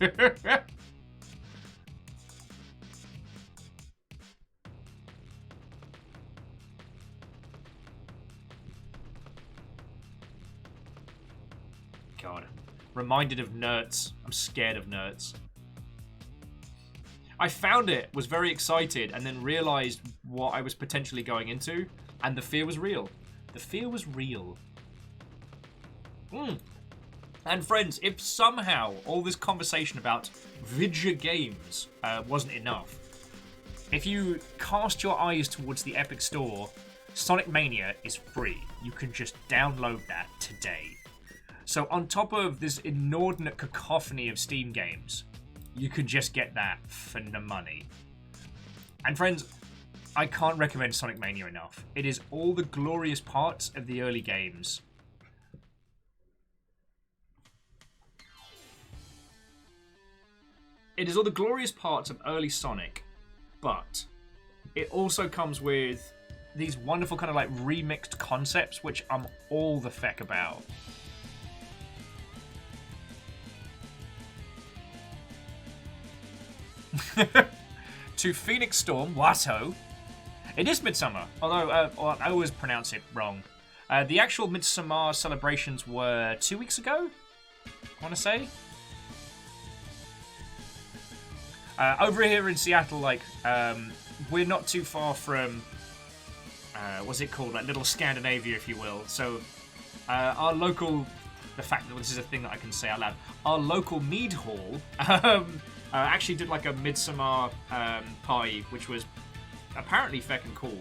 God. Reminded of nerds. I'm scared of nerds. I found it, was very excited, and then realized what I was potentially going into, and the fear was real. The fear was real. And friends, if somehow all this conversation about video games wasn't enough, if you cast your eyes towards the Epic Store, Sonic Mania is free. You can just download that today. So on top of this inordinate cacophony of Steam games, you can just get that for no money. And friends, I can't recommend Sonic Mania enough. It is all the glorious parts of the early games. It is all the glorious parts of early Sonic, but it also comes with these wonderful kind of like remixed concepts, which I'm all the feck about. To Phoenix Storm, Watto. It is Midsummer, although I always pronounce it wrong. The actual Midsummer celebrations were 2 weeks ago, I want to say. Over here in Seattle, like, we're not too far from what's it called? Like little Scandinavia, if you will. So the fact that this is a thing that I can say out loud, our local mead hall actually did like a midsummer party, which was apparently feckin' cool.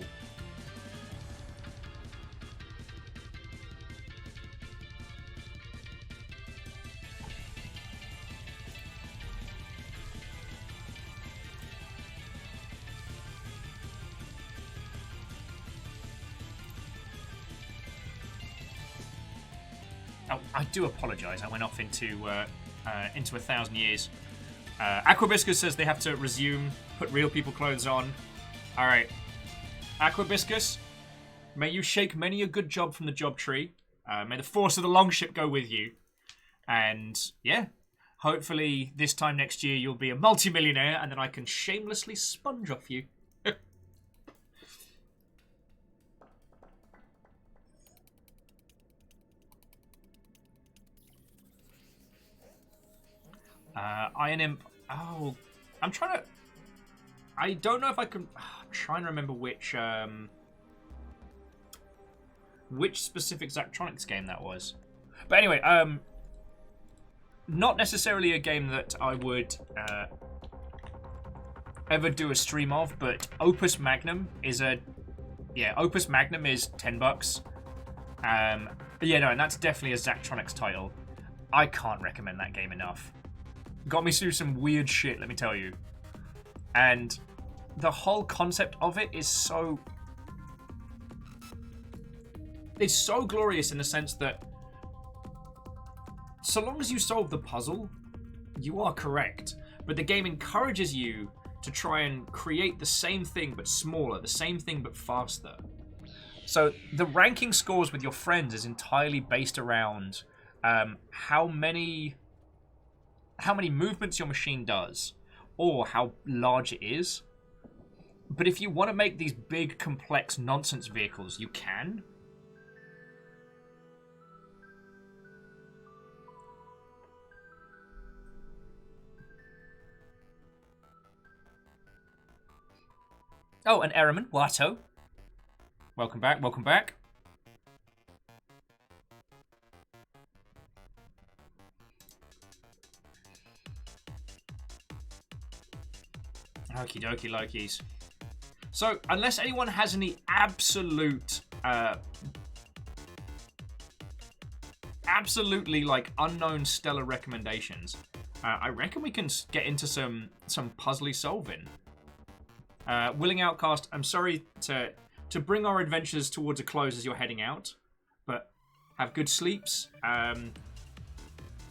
Oh, I do apologise. I went off into 1,000 years. Aquabiscus says they have to resume, put real people clothes on. All right, Aquabiscus, may you shake many a good job from the job tree. May the force of the longship go with you. And yeah, hopefully this time next year you'll be a multimillionaire, and then I can shamelessly sponge off you. Iron Imp. Oh, I'm trying to. I don't know if I can. I'm trying to remember which specific Zachtronics game that was. But anyway, not necessarily a game that I would ever do a stream of, but Opus Magnum is Opus Magnum is $10. Yeah, no, and that's definitely a Zachtronics title. I can't recommend that game enough. Got me through some weird shit, let me tell you. And the whole concept of it is so... It's so glorious in the sense that so long as you solve the puzzle, you are correct. But the game encourages you to try and create the same thing but smaller, the same thing but faster. So the ranking scores with your friends is entirely based around how many movements your machine does, or how large it is. But if you want to make these big, complex nonsense vehicles, you can. Oh, and Ehrman, Watto. Welcome back, welcome back. Okie dokie Lokies. So, unless anyone has any absolutely like unknown stellar recommendations, I reckon we can get into some puzzly solving. Willing Outcast, I'm sorry to bring our adventures towards a close as you're heading out, but have good sleeps.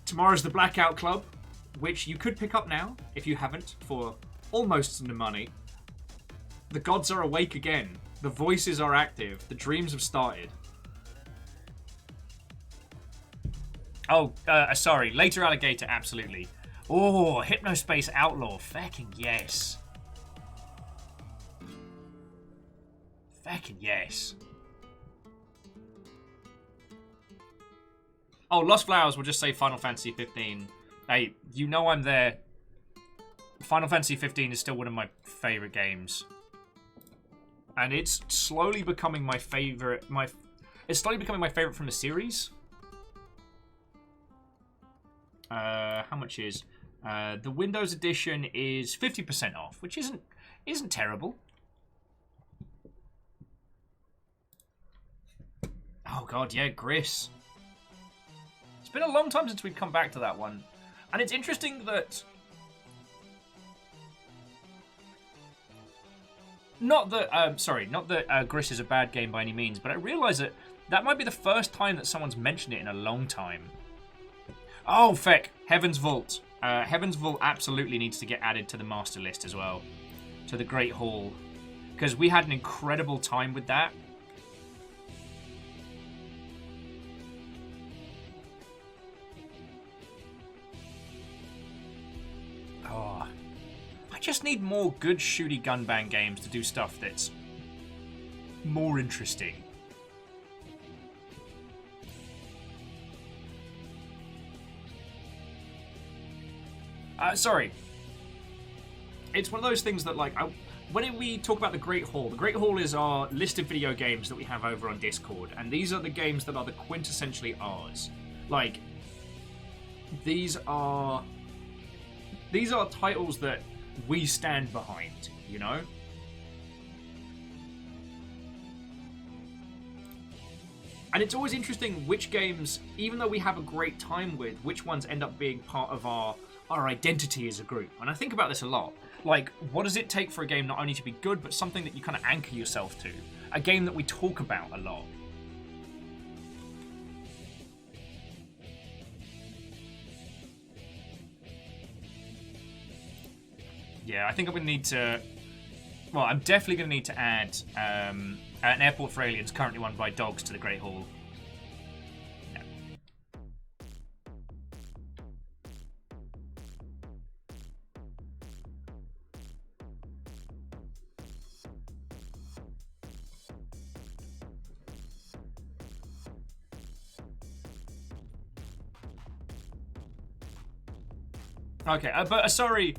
Tomorrow's the Blackout Club, which you could pick up now if you haven't for almost no money. The gods are awake again. The voices are active. The dreams have started. Oh, sorry. Later Alligator, absolutely. Oh, Hypnospace Outlaw. Fucking yes. Fucking yes. Oh, Lost Flowers will just say Final Fantasy 15. Hey, you know I'm there. Final Fantasy 15 is still one of my favorite games. And it's slowly becoming my favorite. It's slowly becoming my favorite from the series. How much is the Windows edition? Is 50% off, which isn't terrible. Oh god, yeah, Gris. It's been a long time since we've come back to that one, and it's interesting that. Not that Gris is a bad game by any means, but I realise that might be the first time that someone's mentioned it in a long time. Oh, feck. Heaven's Vault. Heaven's Vault absolutely needs to get added to the master list as well. To the Great Hall. Because we had an incredible time with that. Oh. I just need more good shooty gunbang games to do stuff that's more interesting. Sorry. It's one of those things that, like, when we talk about the Great Hall is our list of video games that we have over on Discord, and these are the games that are the quintessentially ours. Like, these are titles that we stand behind, you know? And it's always interesting which games, even though we have a great time with, which ones end up being part of our identity as a group. And I think about this a lot. Like, what does it take for a game not only to be good, but something that you kind of anchor yourself to? A game that we talk about a lot. Yeah, I think I'm going to need to... Well, I'm definitely going to need to add an airport for aliens currently run by dogs to the Great Hall. Yeah. Okay, but sorry...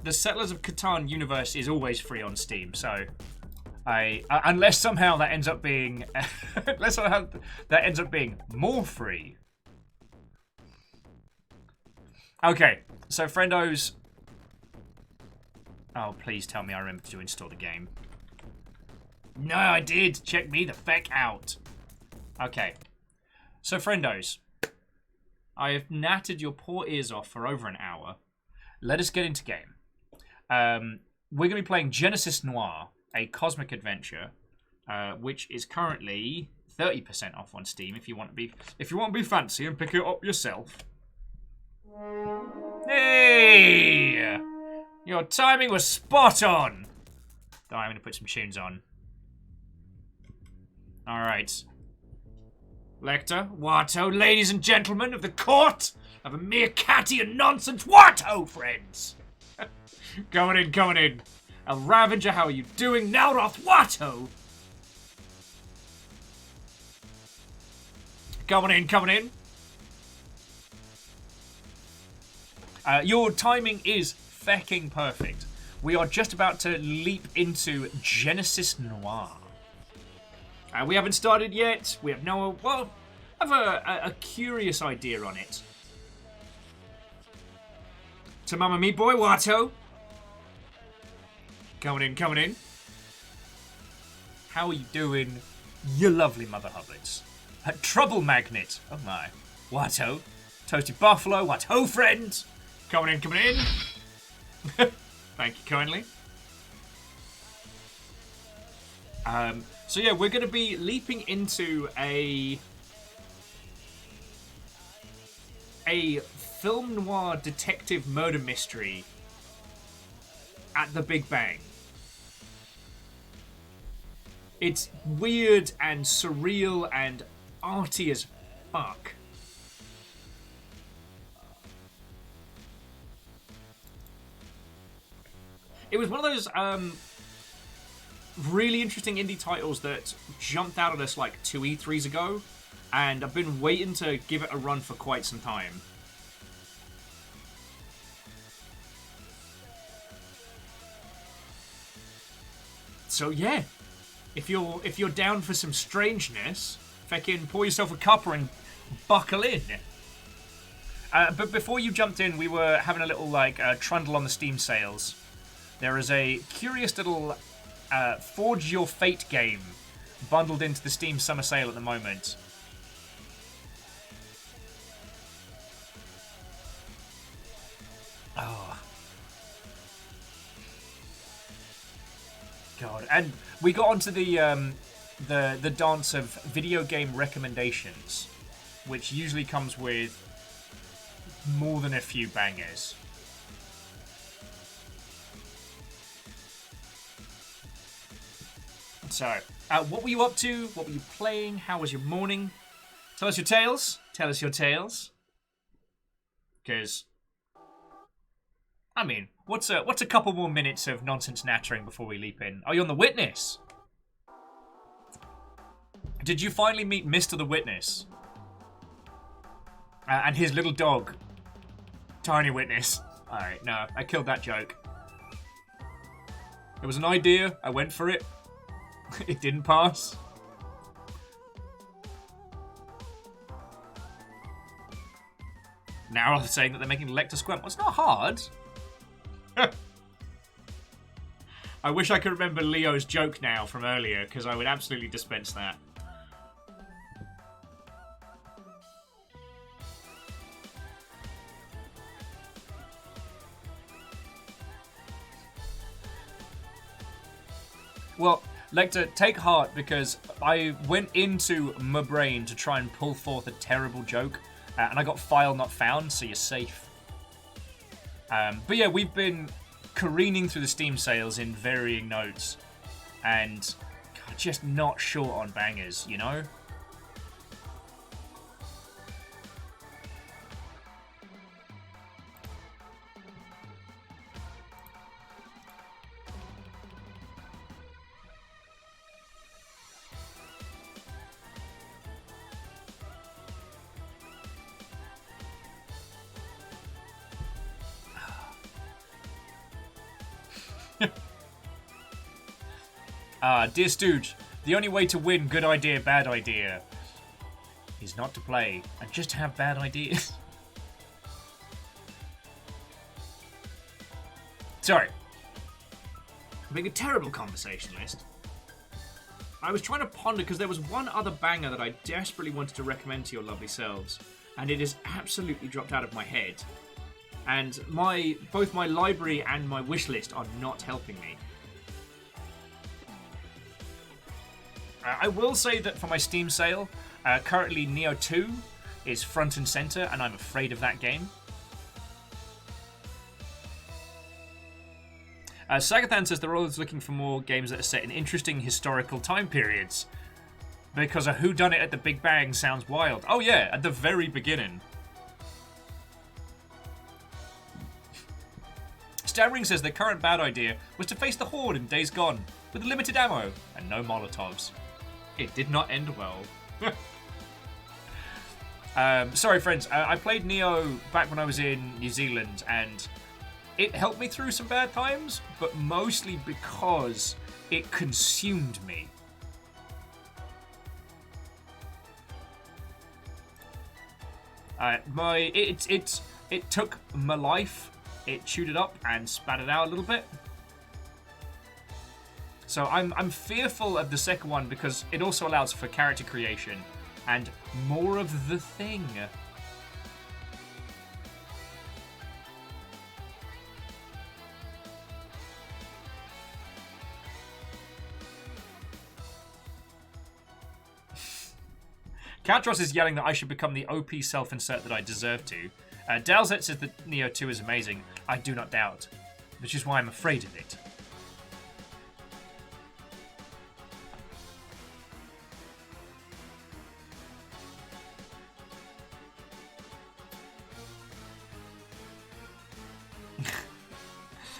the Settlers of Catan universe is always free on Steam, so unless somehow that ends up being more free. Okay, so friendos. Oh, please tell me I remember to install the game. No, I did. Check me the feck out. Okay, so friendos, I have natted your poor ears off for over an hour. Let us get into game. We're going to be playing Genesis Noir, a cosmic adventure, which is currently 30% off on Steam. If you want to be fancy and pick it up yourself. Hey, your timing was spot on. Oh, I'm going to put some tunes on. All right, Lecter, Watto, ladies and gentlemen of the court of a mere catty and nonsense Watto, friends. Going in. El Ravager, how are you doing? Nalroth Watto. Coming in. Your timing is fecking perfect. We are just about to leap into Genesis Noir. We haven't started yet. We have have a curious idea on it. To Mama Meat Boy, Watto. Coming in. How are you doing, you lovely mother hobbits? Trouble Magnet. Oh my. Watto. Toasted Buffalo. Watto, friend. Coming in. Thank you kindly. So yeah, we're going to be leaping into a film noir detective murder mystery at the Big Bang. It's weird and surreal and arty as fuck. It was one of those really interesting indie titles that jumped out at us like 2 E3s ago, and I've been waiting to give it a run for quite some time. So yeah, if you're down for some strangeness, feckin' pour yourself a cuppa and buckle in. But before you jumped in, we were having a little trundle on the Steam sales. There is a curious little Forge Your Fate game bundled into the Steam summer sale at the moment. Oh. God. And we got onto the dance of video game recommendations, which usually comes with more than a few bangers. So, what were you up to? What were you playing? How was your morning? Tell us your tales. Tell us your tales. Because, I mean, what's a couple more minutes of nonsense nattering before we leap in? Are you on the Witness? Did you finally meet Mr. the Witness? And his little dog, Tiny Witness. Alright, no, I killed that joke. It was an idea. I went for it. It didn't pass. Now they're saying that they're making Lecter squirm. Well, it's not hard. I wish I could remember Leo's joke now from earlier, because I would absolutely dispense that. Well, Lecter, take heart, because I went into my brain to try and pull forth a terrible joke, and I got file not found, so you're safe. But yeah, we've been careening through the Steam sales in varying notes, and God, just not short on bangers, you know? Dear Stooge, the only way to win good idea, bad idea is not to play and just have bad ideas. Sorry. I'm being a terrible conversationalist. I was trying to ponder because there was one other banger that I desperately wanted to recommend to your lovely selves, and it has absolutely dropped out of my head. And both my library and my wishlist are not helping me. I will say that for my Steam sale, currently Neo 2 is front and center, and I'm afraid of that game. Sagathan says they're always looking for more games that are set in interesting historical time periods. Because a whodunit at the Big Bang sounds wild. Oh yeah, at the very beginning. Stammering says their current bad idea was to face the Horde in Days Gone, with limited ammo and no Molotovs. It did not end well. Sorry, friends. I played Neo back when I was in New Zealand, and it helped me through some bad times, but mostly because it consumed me. It took my life, it chewed it up and spat it out a little bit. So I'm fearful of the second one because it also allows for character creation and more of the thing. Catros is yelling that I should become the OP self-insert that I deserve to. Dalzet says that Neo 2 is amazing. I do not doubt, which is why I'm afraid of it.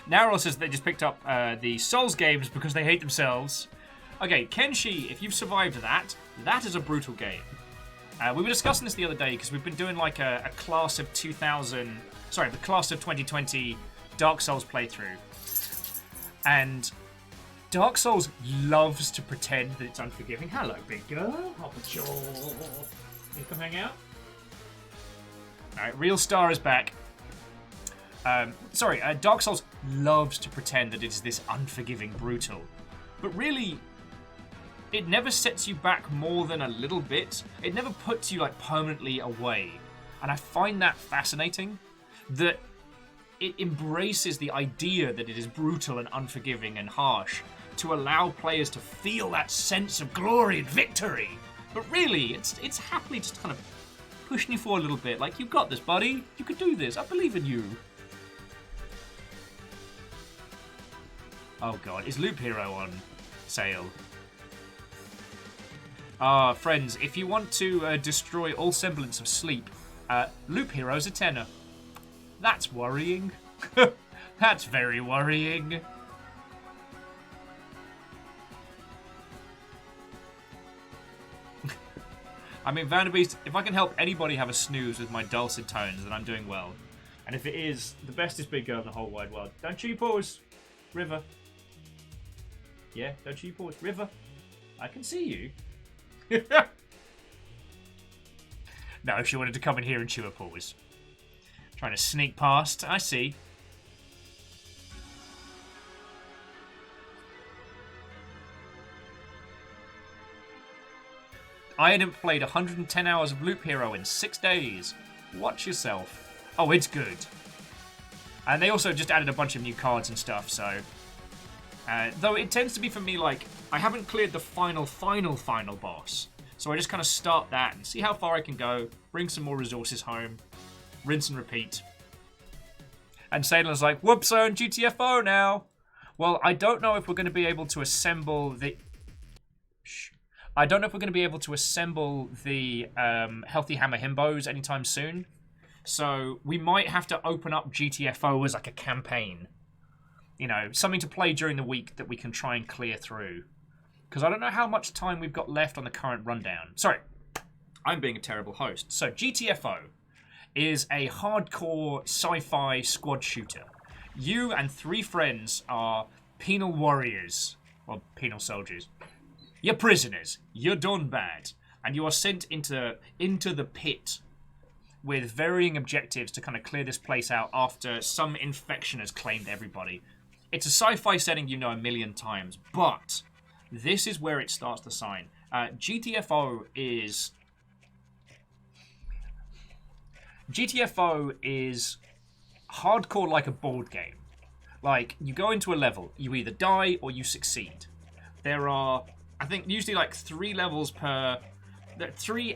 Narrow says they just picked up the Souls games because they hate themselves. Okay, Kenshi, if you've survived that, that is a brutal game. We were discussing this the other day because we've been doing like a class of 2020 Dark Souls playthrough. And Dark Souls loves to pretend that it's unforgiving. Hello, big girl. Oh, sure. You come hang out? Alright, Real Star is back. Dark Souls loves to pretend that it is this unforgiving brutal. But really, it never sets you back more than a little bit. It never puts you like permanently away. And I find that fascinating, that it embraces the idea that it is brutal and unforgiving and harsh to allow players to feel that sense of glory and victory. But really, it's happily just kind of pushing you forward a little bit. Like, you've got this, buddy. You can do this. I believe in you. Oh god, is Loop Hero on sale? Friends, if you want to destroy all semblance of sleep, Loop Hero's a tenner. That's worrying. That's very worrying. I mean, Vanderbeest, if I can help anybody have a snooze with my dulcet tones, then I'm doing well. And if it is the bestest big girl in the whole wide world, don't chew your paws, River. Yeah, don't chew your paws. River, I can see you. No, she wanted to come in here and chew her paws. Trying to sneak past. I see. I hadn't played 110 hours of Loop Hero in 6 days. Watch yourself. Oh, it's good. And they also just added a bunch of new cards and stuff, so... though it tends to be for me, like, I haven't cleared the final boss. So I just kind of start that and see how far I can go, bring some more resources home, rinse and repeat. And Sailor's like, whoops, on GTFO now. Well, I don't know if we're going to be able to assemble the... I don't know if we're going to be able to assemble the Healthy Hammer Himbos anytime soon. So we might have to open up GTFO as like a campaign. You know, something to play during the week that we can try and clear through. Because I don't know how much time we've got left on the current rundown. Sorry, I'm being a terrible host. So GTFO is a hardcore sci-fi squad shooter. You and 3 friends are penal warriors, or penal soldiers. You're prisoners. You're done bad. And you are sent into the pit with varying objectives to kind of clear this place out after some infection has claimed everybody. It's a sci-fi setting you know a million times, but this is where it starts to shine. GTFO is hardcore like a board game. Like, you go into a level, you either die or you succeed. There are, I think, usually like 3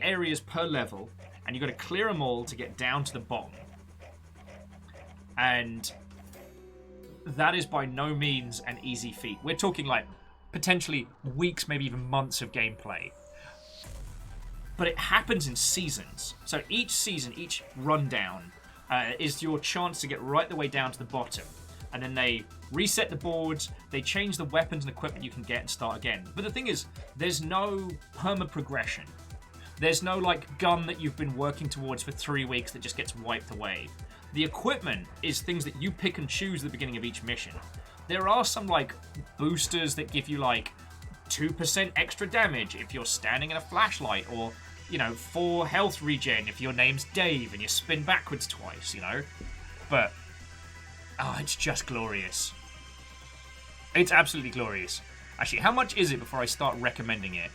areas per level, and you've got to clear them all to get down to the bottom. And that is by no means an easy feat. We're talking like potentially weeks, maybe even months of gameplay. But it happens in seasons. So each season, each rundown, is your chance to get right the way down to the bottom. And then they reset the boards, they change the weapons and equipment you can get and start again. But the thing is, there's no perma-progression. There's no, like, gun that you've been working towards for 3 weeks that just gets wiped away. The equipment is things that you pick and choose at the beginning of each mission. There are some, like, boosters that give you, like, 2% extra damage if you're standing in a flashlight, or, you know, 4 health regen if your name's Dave and you spin backwards twice, you know? But, oh, it's just glorious. It's absolutely glorious. Actually, how much is it before I start recommending it?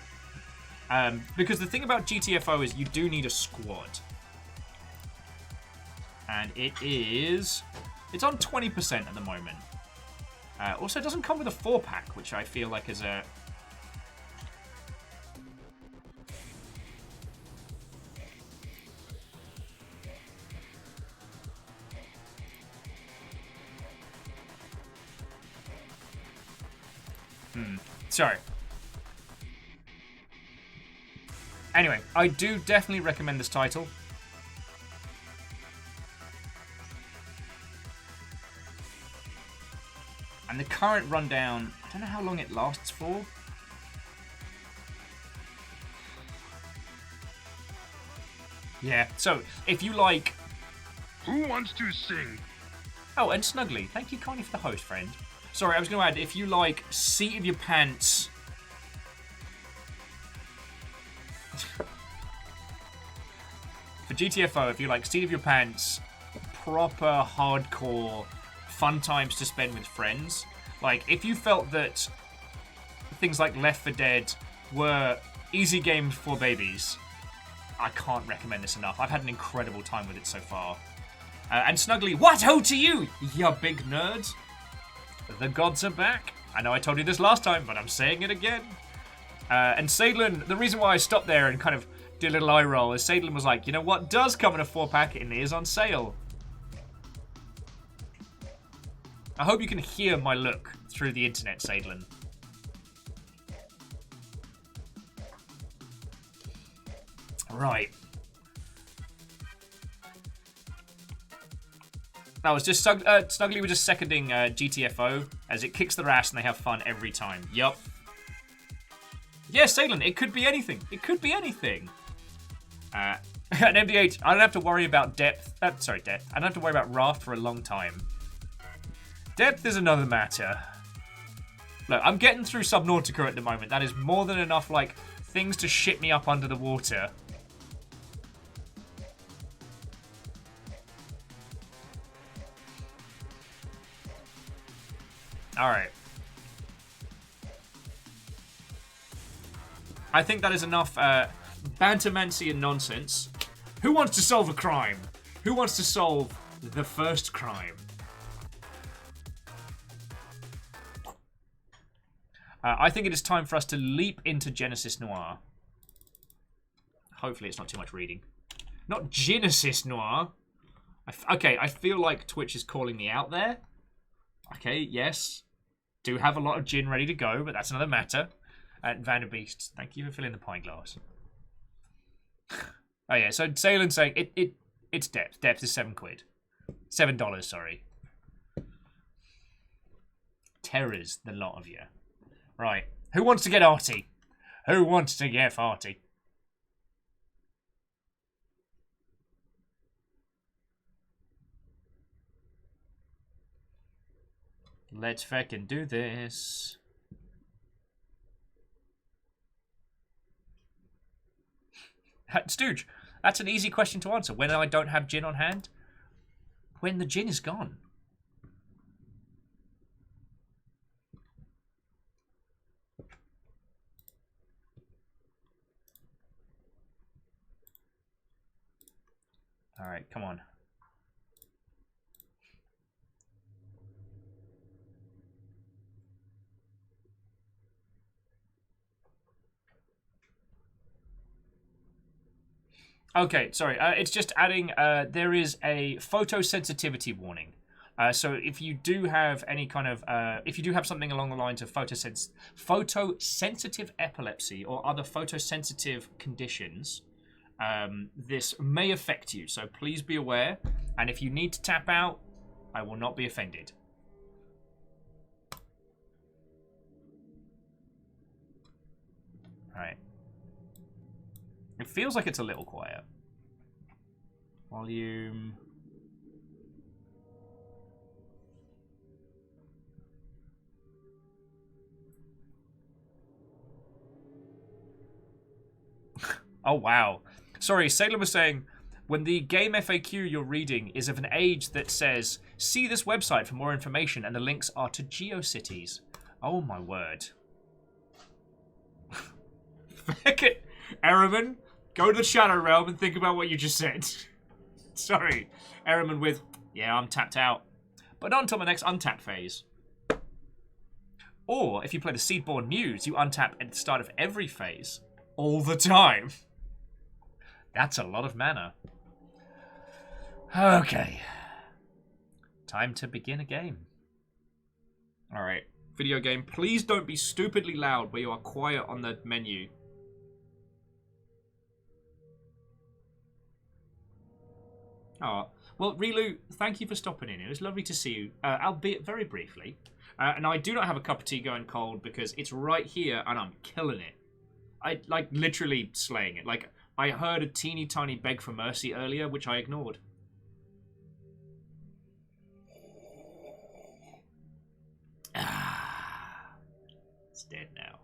Because the thing about GTFO is you do need a squad. And it's on 20% at the moment. Also, it doesn't come with a 4-pack, which I feel like is a... Sorry. Anyway, I do definitely recommend this title. And the current rundown, I don't know how long it lasts for. Yeah, so if you like... Who wants to sing? Oh, and Snuggly, thank you kindly for the host, friend. Sorry, I was going to add, if you like seat of your pants... For GTFO, if you like seat of your pants, proper hardcore fun times to spend with friends. Like, if you felt that things like Left 4 Dead were easy games for babies, I can't recommend this enough. I've had an incredible time with it so far. And Snuggly, what ho to you, you big nerd? The gods are back. I know I told you this last time, but I'm saying it again. And Sadlin, the reason why I stopped there and kind of did a little eye roll is Sadlin was like, you know what does come in a 4-pack and is on sale? I hope you can hear my look through the internet, Sadlin. Right. That was just Snuggly was just seconding GTFO as it kicks their ass and they have fun every time. Yup. Yeah, Salem, it could be anything. It could be anything. And MDH, I don't have to worry about depth. Depth. I don't have to worry about raft for a long time. Depth is another matter. Look, I'm getting through Subnautica at the moment. That is more than enough, like, things to shit me up under the water. Alright. I think that is enough bantermancy and nonsense. Who wants to solve a crime? Who wants to solve the first crime? I think it is time for us to leap into Genesis Noir. Hopefully it's not too much reading. Not Genesis Noir. Okay, I feel like Twitch is calling me out there. Okay, yes. Do have a lot of gin ready to go, but that's another matter. Vanderbeest, thank you for filling the pint glass. Oh yeah, so Salen's saying it's depth. Depth is £7. $7, sorry. Terrors, the lot of you. Right. Who wants to get arty? Who wants to get farty? Let's feckin' do this. Stooge, that's an easy question to answer. When I don't have gin on hand? When the gin is gone. Alright, come on. Okay, sorry. It's just adding, there is a photosensitivity warning. So if you do have any kind of, if you do have something along the lines of photosensitive epilepsy or other photosensitive conditions, this may affect you. So please be aware. And if you need to tap out, I will not be offended. All right. It feels like it's a little quiet. Volume. Oh, wow. Sorry, Salem was saying, when the game FAQ you're reading is of an age that says, see this website for more information, and the links are to GeoCities. Oh, my word. Feck it, Araman. Go to the Shadow Realm and think about what you just said. Sorry, Araman with, yeah, I'm tapped out. But on to the next untap phase. Or, if you play the Seedborn Muse, you untap at the start of every phase. All the time. That's a lot of mana. Okay. Time to begin a game. Alright, video game. Please don't be stupidly loud where you are quiet on the menu. Oh, well, Rilu, thank you for stopping in. It was lovely to see you, albeit very briefly. And I do not have a cup of tea going cold because it's right here and I'm killing it. I, like, literally slaying it. Like, I heard a teeny tiny beg for mercy earlier, which I ignored. Ah, it's dead now.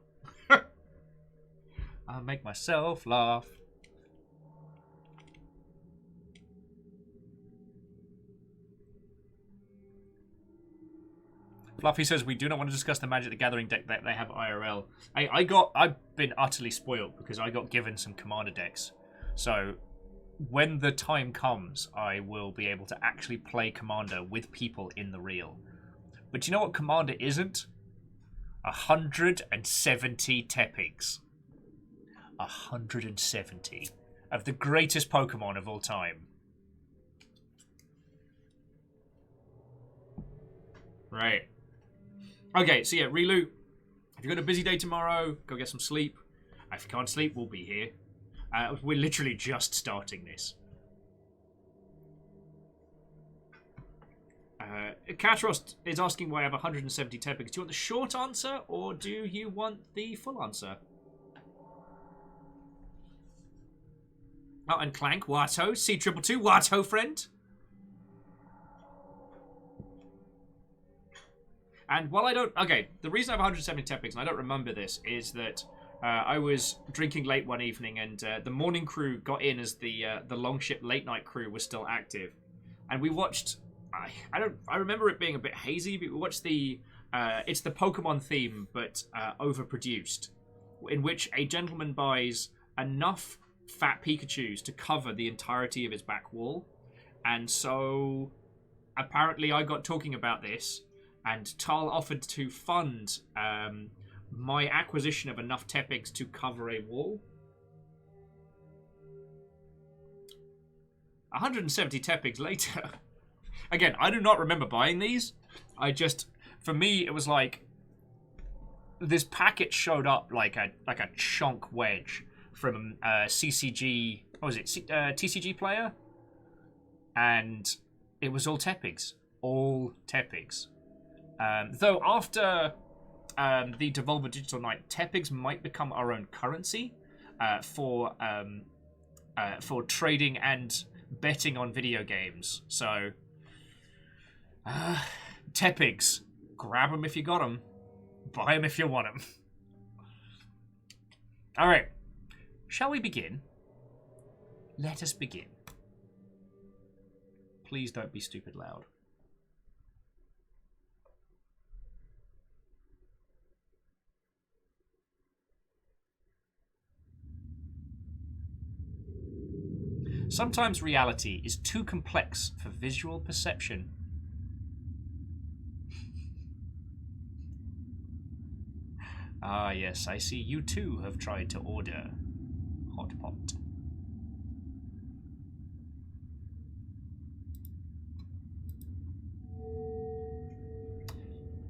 I'll make myself laugh. Fluffy says we do not want to discuss the Magic the Gathering deck that they have IRL. I've been utterly spoiled because I got given some Commander decks. So when the time comes, I will be able to actually play Commander with people in the real. But you know what Commander isn't? 170 Tepigs. 170 of the greatest Pokemon of all time. Right. Okay, so yeah, Rilu, if you've got a busy day tomorrow, go get some sleep. If you can't sleep, we'll be here. We're literally just starting this. Catros is asking why I have 170 Tepics. Do you want the short answer, or do you want the full answer? Oh, and Clank, Watto, C222, Watto friend. And while I don't... Okay, the reason I have 170 Tepics, and I don't remember this, is that I was drinking late one evening, and the morning crew got in as the Longship late night crew was still active. And we watched... I remember it being a bit hazy, but we watched the... it's the Pokemon theme, but overproduced, in which a gentleman buys enough fat Pikachus to cover the entirety of his back wall. And so apparently I got talking about this, and Tal offered to fund my acquisition of enough Tepics to cover a wall. 170 Tepics later. Again, I do not remember buying these. For me, it was like this packet showed up like a chunk wedge from CCG. What was it? TCG player, and it was all Tepics, Though after the Devolver Digital Night, Tepics might become our own currency for trading and betting on video games. So, Tepics. Grab them if you got them. Buy them if you want them. All right. Shall we begin? Let us begin. Please don't be stupid loud. Sometimes reality is too complex for visual perception. Ah, yes, I see you too have tried to order hot pot.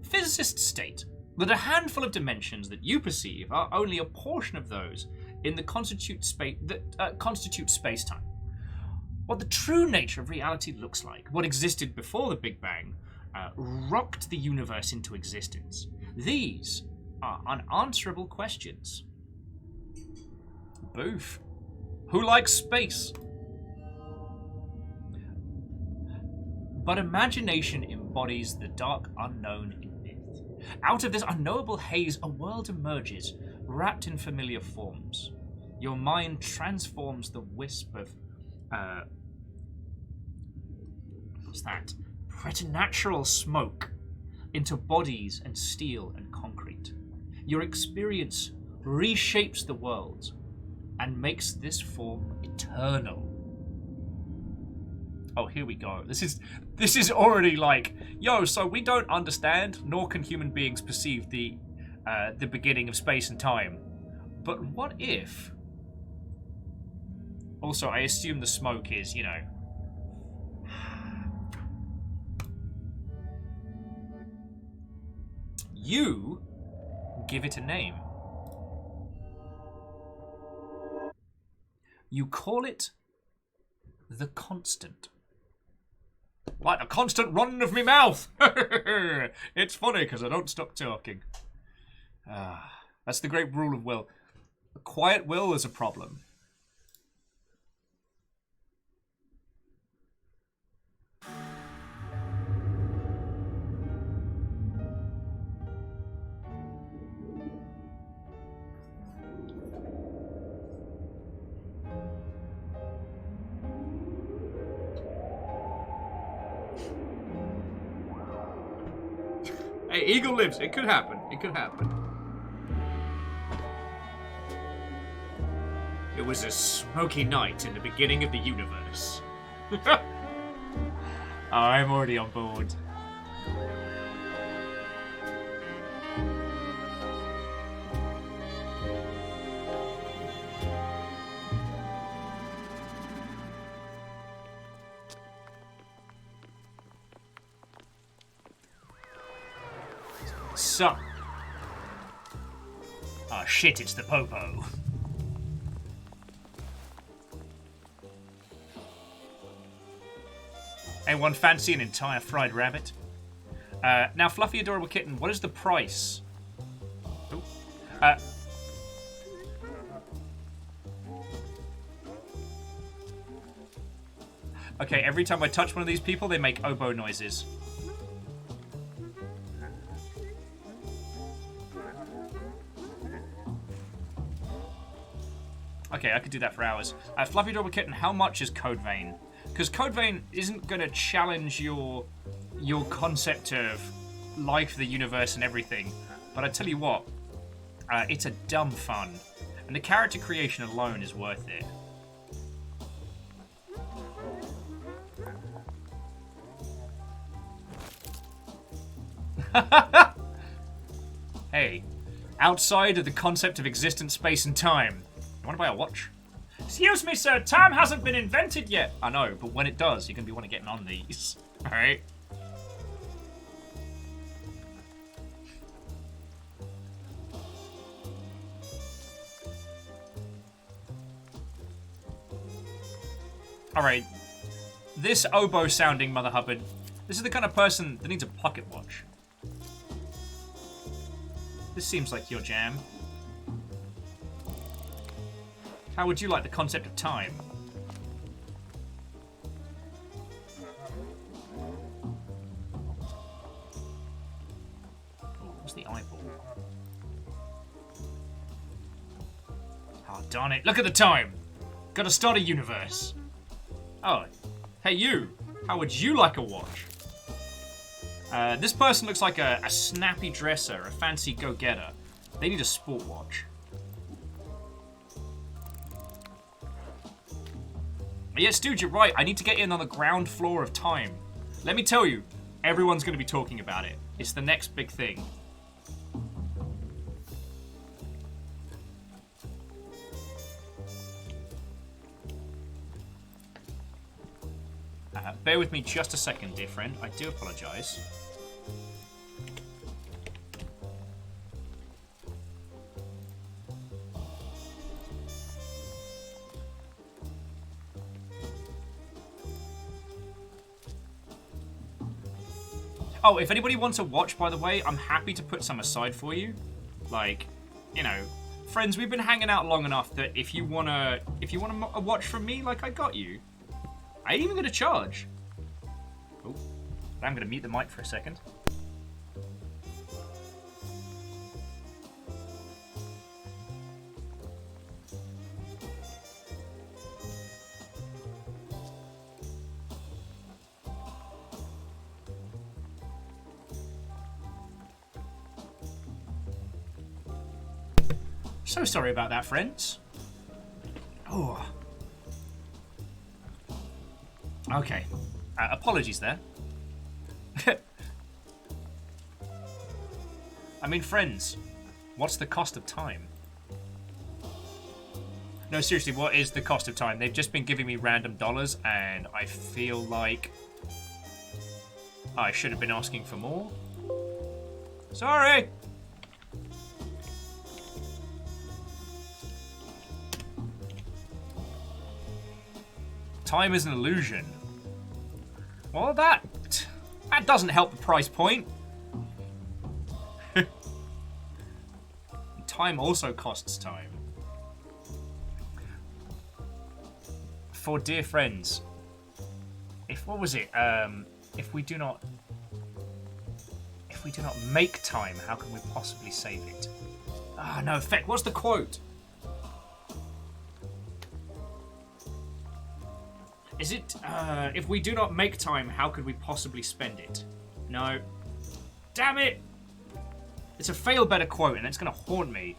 Physicists state that a handful of dimensions that you perceive are only a portion of those in the constitute space-time. What the true nature of reality looks like, what existed before the Big Bang, rocked the universe into existence. These are unanswerable questions. Boof. Who likes space? But imagination embodies the dark unknown in myth. Out of this unknowable haze, a world emerges, wrapped in familiar forms. Your mind transforms the wisp of what's that? Preternatural smoke into bodies and steel and concrete. Your experience reshapes the world and makes this form eternal. Oh, here we go. This is already like, yo, so we don't understand, nor can human beings perceive the beginning of space and time. But what if? Also, I assume the smoke is, you know. You give it a name. You call it the constant. Like the constant running of me mouth. It's funny because I don't stop talking. That's the great rule of will. A quiet will is a problem. Hey, Eagle lives. It could happen. It could happen. It was a smoky night in the beginning of the universe. I'm already on board. So. Ah, shit, it's the Popo. Anyone fancy an entire fried rabbit? Now, Fluffy Adorable Kitten, what is the price? Ooh. Okay, every time I touch one of these people, they make oboe noises. Okay, I could do that for hours. Fluffy Double Kitten, how much is Code Vein? Because Code Vein isn't going to challenge your concept of life, the universe, and everything. But I tell you what, it's a dumb fun. And the character creation alone is worth it. Hey, outside of the concept of existence, space, and time, you want to buy a watch? Excuse me, sir, time hasn't been invented yet. I know, but when it does, you're going to be wanting getting on these. Alright? Alright. This oboe-sounding Mother Hubbard, this is the kind of person that needs a pocket watch. This seems like your jam. How would you like the concept of time? Oh, what's the eyeball? Oh, darn it. Look at the time! Gotta start a universe. Oh, hey you! How would you like a watch? This person looks like a snappy dresser, a fancy go-getter. They need a sport watch. Yes, dude, you're right. I need to get in on the ground floor of time. Let me tell you, everyone's going to be talking about it. It's the next big thing. Bear with me just a second, dear friend. I do apologize. Oh, if anybody wants a watch, by the way, I'm happy to put some aside for you. Like, you know, friends, we've been hanging out long enough that if you want a watch from me, like, I got you. I ain't even gonna charge. Oh, I'm gonna mute the mic for a second. So sorry about that, friends. Oh. Okay. Apologies there. I mean, friends, what's the cost of time? No, seriously, what is the cost of time? They've just been giving me random dollars, and I feel like I should have been asking for more. Sorry! Time is an illusion. Well, that doesn't help the price point. Time also costs time. For dear friends, what was it? If we do not make time, how can we possibly save it? Ah, no, Feck, what's the quote? Is it, if we do not make time, how could we possibly spend it? No. Damn it! It's a fail better quote, and it's gonna haunt me.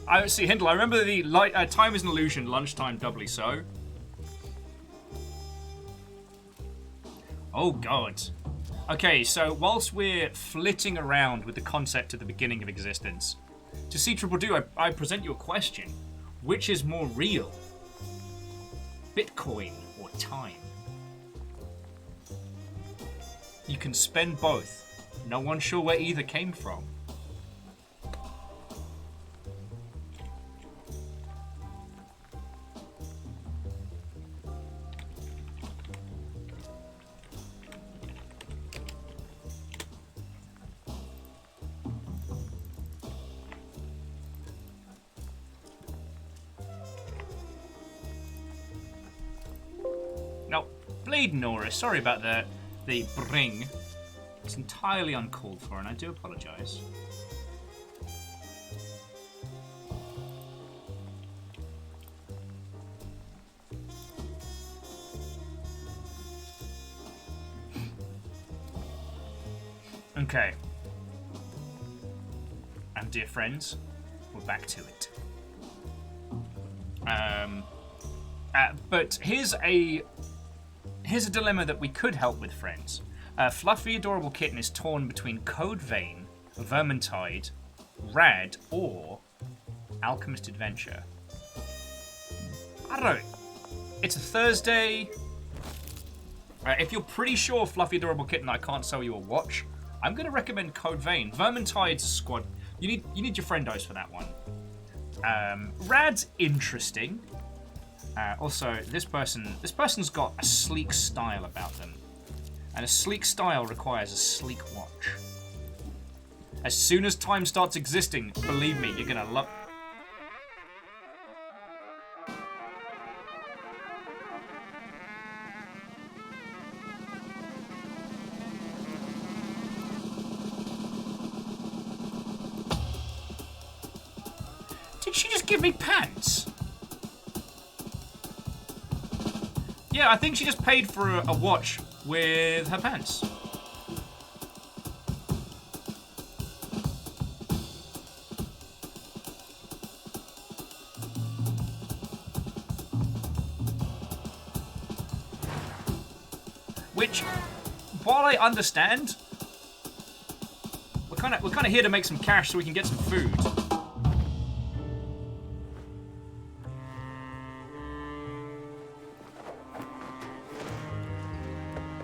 I see, Hindle. I remember the time is an illusion, lunchtime doubly so. Oh god. Okay, so whilst we're flitting around with the concept of the beginning of existence, to see Triple Do, I present you a question: which is more real, Bitcoin or time? You can spend both. No one's sure where either came from. Bleed Nora. Sorry about the bring. It's entirely uncalled for, and I do apologise. Okay. And dear friends, we're back to it. But here's a dilemma that we could help with, friends. Fluffy Adorable Kitten is torn between Code Vein, Vermintide, Rad, or Alchemist Adventure. I don't know. It's a Thursday. If you're pretty sure, Fluffy Adorable Kitten, I can't sell you a watch, I'm going to recommend Code Vein. Vermintide's squad. You need your friendos for that one. Rad's interesting. Also, this person's got a sleek style about them. And a sleek style requires a sleek watch. As soon as time starts existing, believe me, you're gonna love... Did she just give me pants? Yeah, I think she just paid for a watch with her pants. Which, while I understand, we're kind of here to make some cash so we can get some food.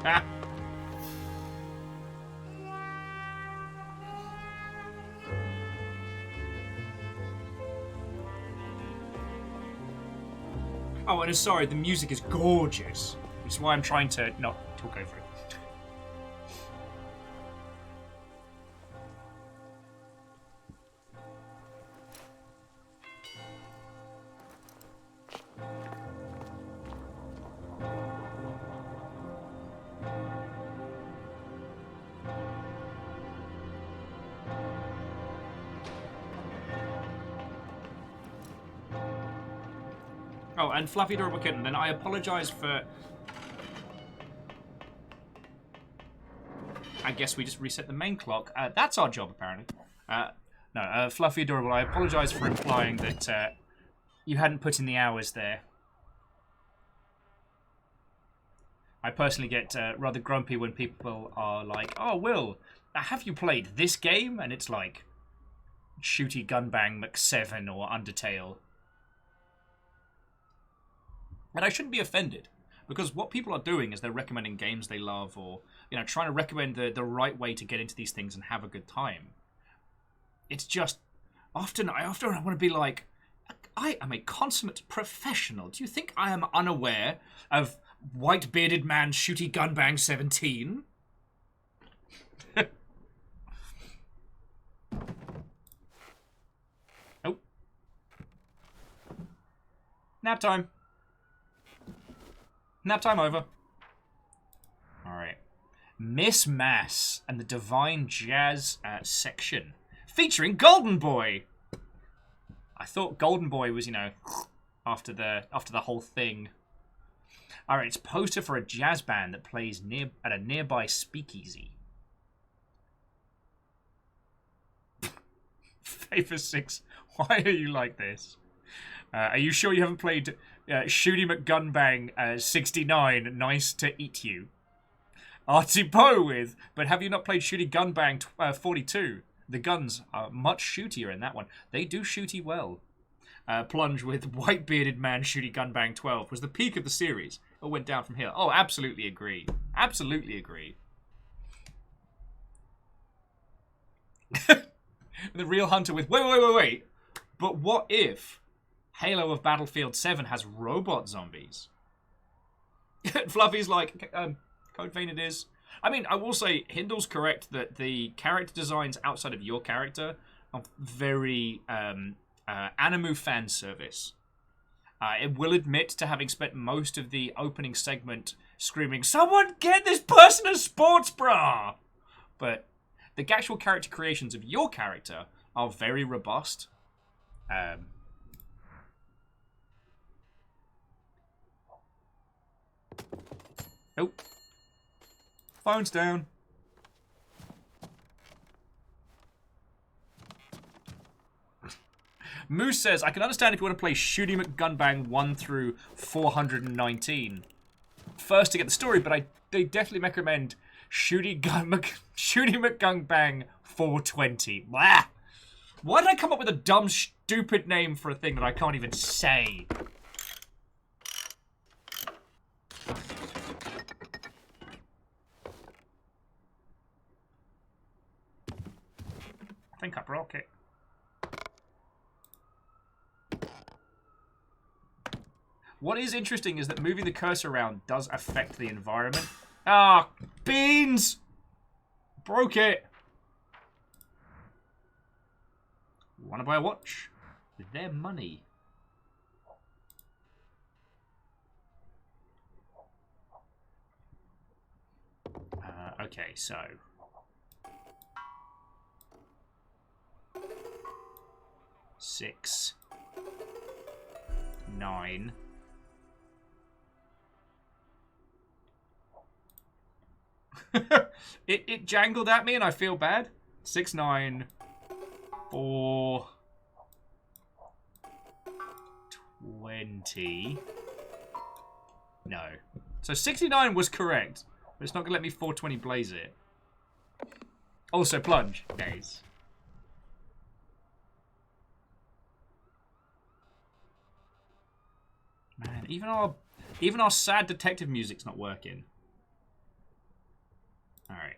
Ah. Oh, and sorry, the music is gorgeous. Which is why I'm trying to not talk over it. Oh, and Fluffy Adorable Kitten, then I apologise for... I guess we just reset the main clock. That's our job, apparently. No, Fluffy Adorable, I apologise for implying that you hadn't put in the hours there. I personally get rather grumpy when people are like, oh, Will, have you played this game? And it's like Shooty Gunbang Mc7 or Undertale. And I shouldn't be offended, because what people are doing is they're recommending games they love, or trying to recommend the right way to get into these things and have a good time. It's just often I want to be like, I am a consummate professional. Do you think I am unaware of White Bearded Man Shooty Gunbang 17? Oh, nap time. Nap time over. Alright. Miss Mass and the Divine Jazz section. Featuring Golden Boy! I thought Golden Boy was, after the whole thing. Alright, it's a poster for a jazz band that plays at a nearby speakeasy. Favor 6, why are you like this? Are you sure you haven't played Shooty McGunbang 69, Nice to Eat You? Artie Poe with, but have you not played Shooty Gunbang 42? The guns are much shootier in that one. They do shooty well. Plunge with White Bearded Man Shooty Gunbang 12 was the peak of the series. It went down from here. Oh, absolutely agree. Absolutely agree. The Real Hunter with, wait. But what if Halo of Battlefield 7 has robot zombies? Fluffy's like, Code Vein it is. I mean, I will say, Hindle's correct that the character designs outside of your character are very Animu fan service. I will admit to having spent most of the opening segment screaming, "Someone get this person a sports bra!" But the actual character creations of your character are very robust. Oh. Phone's down. Moose says, I can understand if you want to play Shooty McGunbang 1 through 419. First to get the story, but they definitely recommend Shooty McGunbang 420. Blah! Why did I come up with a dumb, stupid name for a thing that I can't even say? I think I broke it. What is interesting is that moving the cursor around does affect the environment. Ah, beans! Broke it. Wanna buy a watch? With their money. Okay, so... Six. 9. it jangled at me and I feel bad. 6, 9, 4, 20. No. So 69 was correct, but it's not gonna let me 420 blaze it. Also plunge. Nice. Man, even our sad detective music's not working. All right.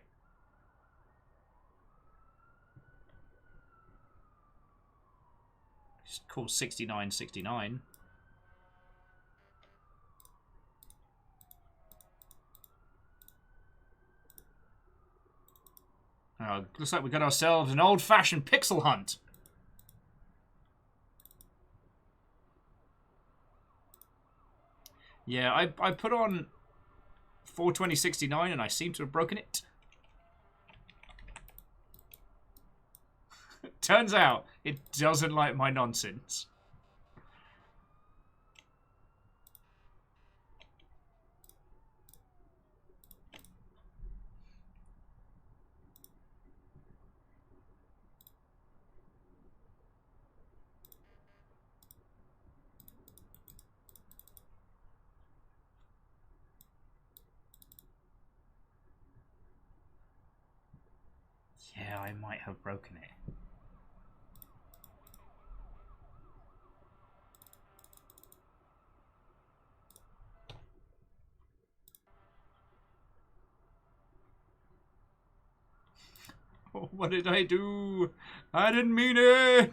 Just call 6969. Looks like we got ourselves an old-fashioned pixel hunt. Yeah, I put on 42069 and I seem to have broken it. Turns out it doesn't like my nonsense. Yeah, I might have broken it. Oh, what did I do? I didn't mean it!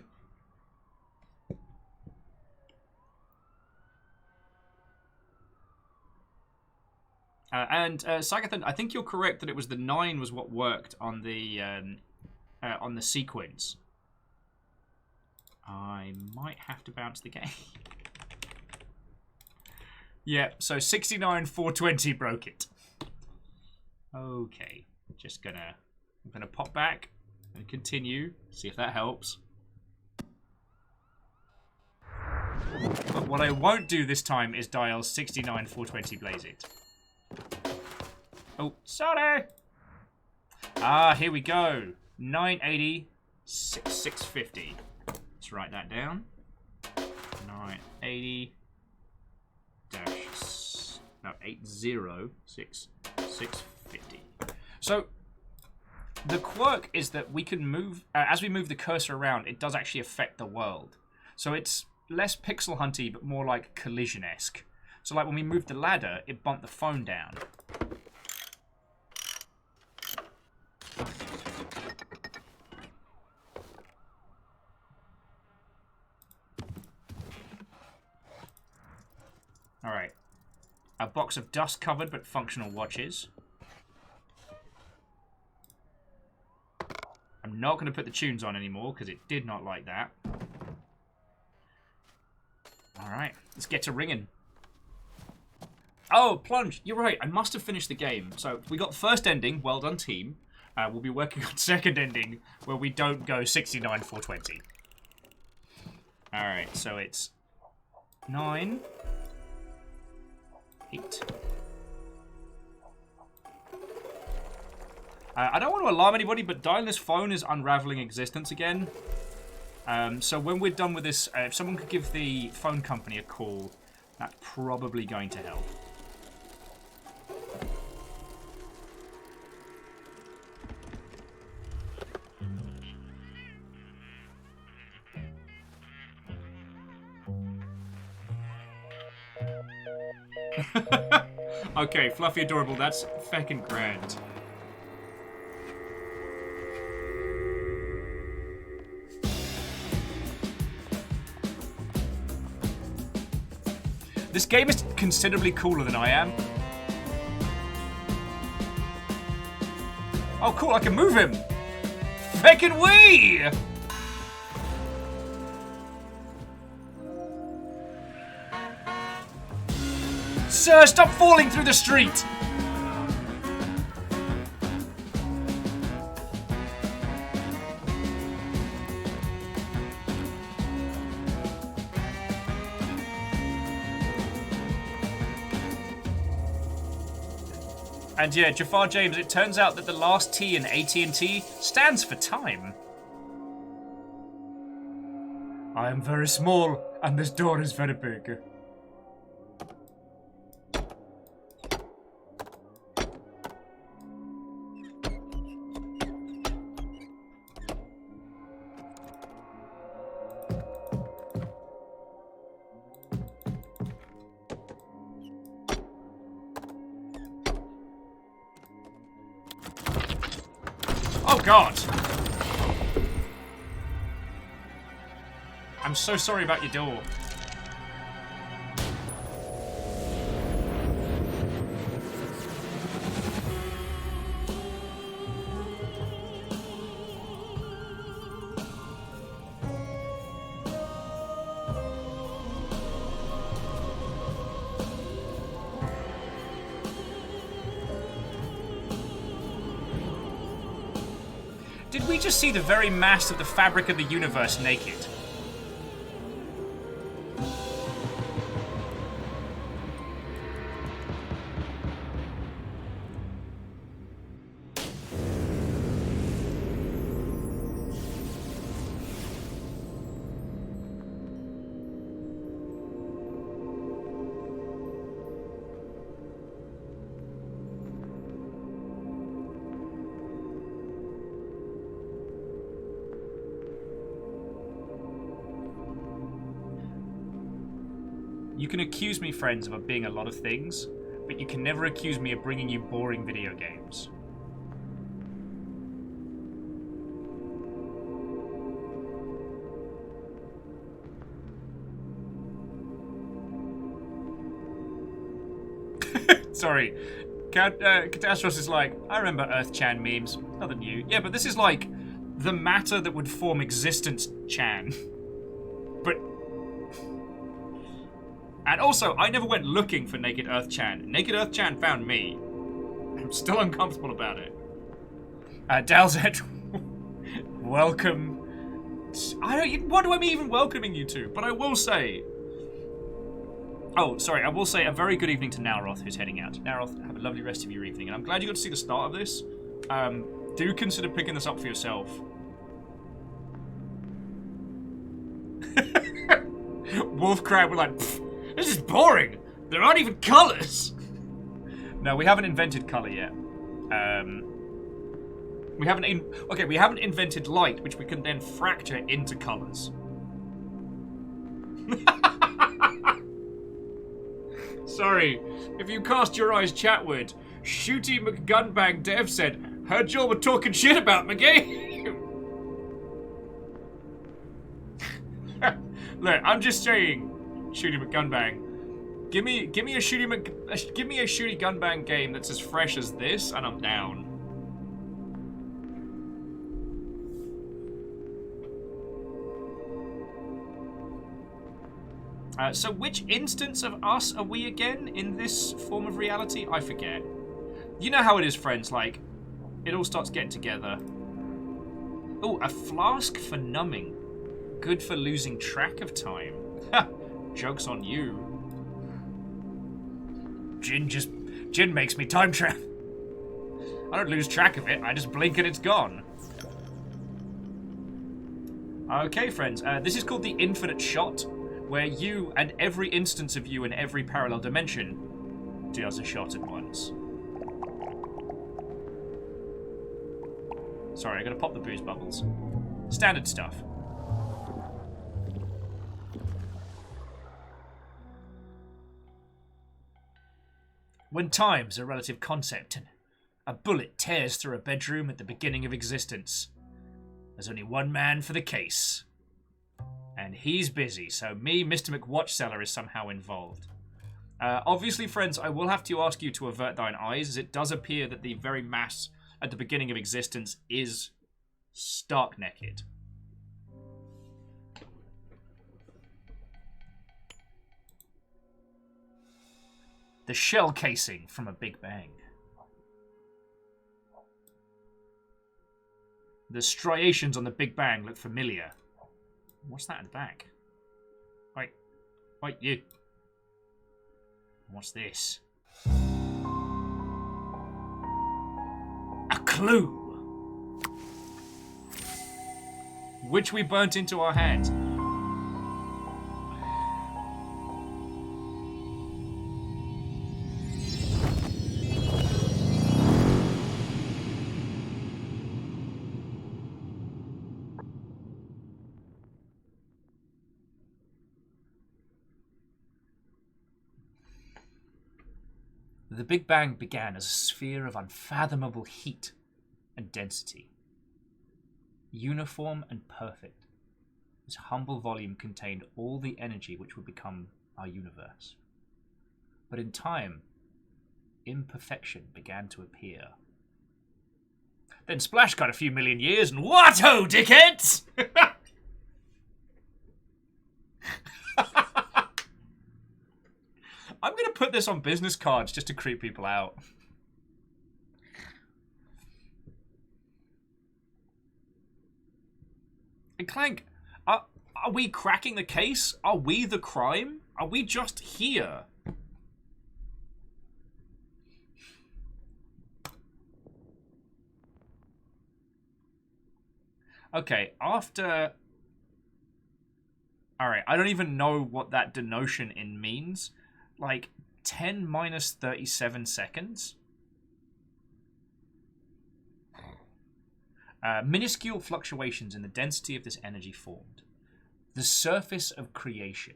Sagathan, I think you're correct that it was the 9 was what worked on the sequence. I might have to bounce the game. Yeah, so 69 420 broke it. Okay, I'm gonna pop back and continue, see if that helps. But what I won't do this time is dial 69 420 blaze it. Oh, sorry. Ah, here we go. 980 650. Let's write that down. 980 dash no 80650. So the quirk is that we can move as we move the cursor around. It does actually affect the world. So it's less pixel hunty, but more like collision-esque. So like when we moved the ladder, it bumped the phone down. Alright. A box of dust-covered but functional watches. I'm not going to put the tunes on anymore because it did not like that. Alright, let's get to ringing. Oh, Plunge, you're right. I must have finished the game. So we got first ending. Well done, team. We'll be working on second ending where we don't go 69 420. Alright, so it's 9, 8. I don't want to alarm anybody, but dialing this phone is unraveling existence again. So when we're done with this, if someone could give the phone company a call, that's probably going to help. Okay, Fluffy Adorable, that's feckin' grand. This game is considerably cooler than I am. Oh, cool, I can move him! Feckin' wee! Sir, stop falling through the street! And yeah, Jafar James, it turns out that the last T in AT&T stands for time. I am very small, and this door is very big. Oh God! I'm so sorry about your door. Did we just see the very mass of the fabric of the universe naked? You can accuse me, friends, of being a lot of things, but you can never accuse me of bringing you boring video games. Sorry. Catastrophe is like, I remember Earth-chan memes. Nothing new. Yeah, but this is like the matter that would form existence-chan. But... And also, I never went looking for Naked Earth-chan. Naked Earth-chan found me. I'm still uncomfortable about it. Dalzet, welcome. What am I even welcoming you to? But I will say... Oh, sorry, I will say a very good evening to Nalroth, who's heading out. Nalroth, have a lovely rest of your evening, and I'm glad you got to see the start of this. Do consider picking this up for yourself. Wolfcrab were like, this is boring! There aren't even colours! No, we haven't invented colour yet. We haven't invented light, which we can then fracture into colours. Sorry, if you cast your eyes chatward, Shooty McGunbang Dev said, heard y'all were talking shit about my game. Look, I'm just saying, Shooty McGunbang, give me a Shooty Gunbang game that's as fresh as this, and I'm down. So which instance of us are we again in this form of reality? I forget. You know how it is, friends, like, it all starts getting together. Oh, a flask for numbing. Good for losing track of time. Ha! Joke's on you. Gin makes me time travel. I don't lose track of it, I just blink and it's gone. Okay, friends, this is called the Infinite Shot, where you and every instance of you in every parallel dimension deals a shot at once. Sorry, I gotta pop the booze bubbles. Standard stuff. When time's a relative concept and a bullet tears through a bedroom at the beginning of existence, there's only one man for the case. And he's busy, so me, Mr. McWatchseller, is somehow involved. Obviously, friends, I will have to ask you to avert thine eyes, as it does appear that the very mass at the beginning of existence is stark naked. The shell casing from a Big Bang. The striations on the Big Bang look familiar. What's that at the back? Wait, you. What's this? A clue! Which we burnt into our hands. The Big Bang began as a sphere of unfathomable heat and density. Uniform and perfect, its humble volume contained all the energy which would become our universe. But in time, imperfection began to appear. Then Splash got a few million years and what-ho, dickheads! I'm going to put this on business cards just to creep people out. And Clank, are we cracking the case? Are we the crime? Are we just here? Okay, after... Alright, I don't even know what that denotion in means. Like, 10 minus 37 seconds? Minuscule fluctuations in the density of this energy formed. The surface of creation,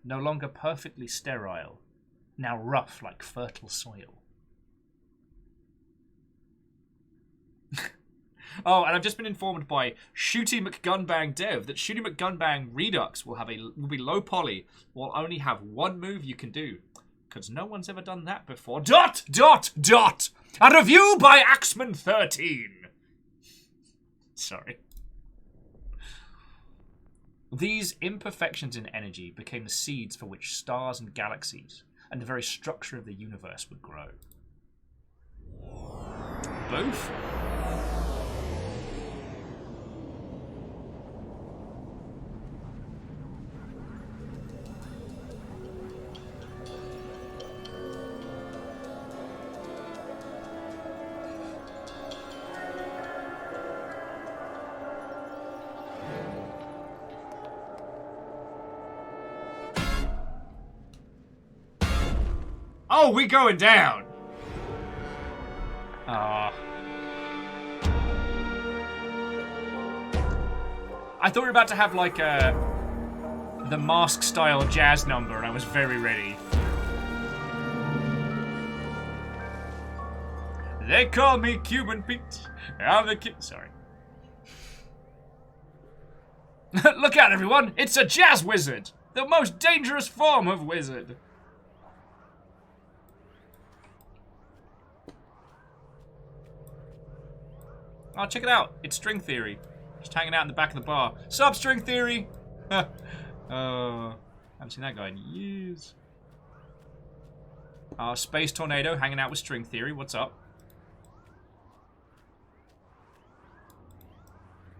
no longer perfectly sterile, now rough like fertile soil. Oh, and I've just been informed by Shooty McGunbang Dev that Shooty McGunbang Redux will be low poly, will only have one move you can do. Because no one's ever done that before. ... A review by Axeman13! Sorry. These imperfections in energy became the seeds for which stars and galaxies and the very structure of the universe would grow. Both? Oh, we going down! Ah. I thought we were about to have like the Mask style jazz number, and I was very ready. They call me Cuban Pete. I'm the kid. Sorry. Look out, everyone! It's a jazz wizard! The most dangerous form of wizard! Oh, check it out. It's String Theory. Just hanging out in the back of the bar. Sup, String Theory? Haven't seen that guy in years. Space Tornado hanging out with String Theory. What's up?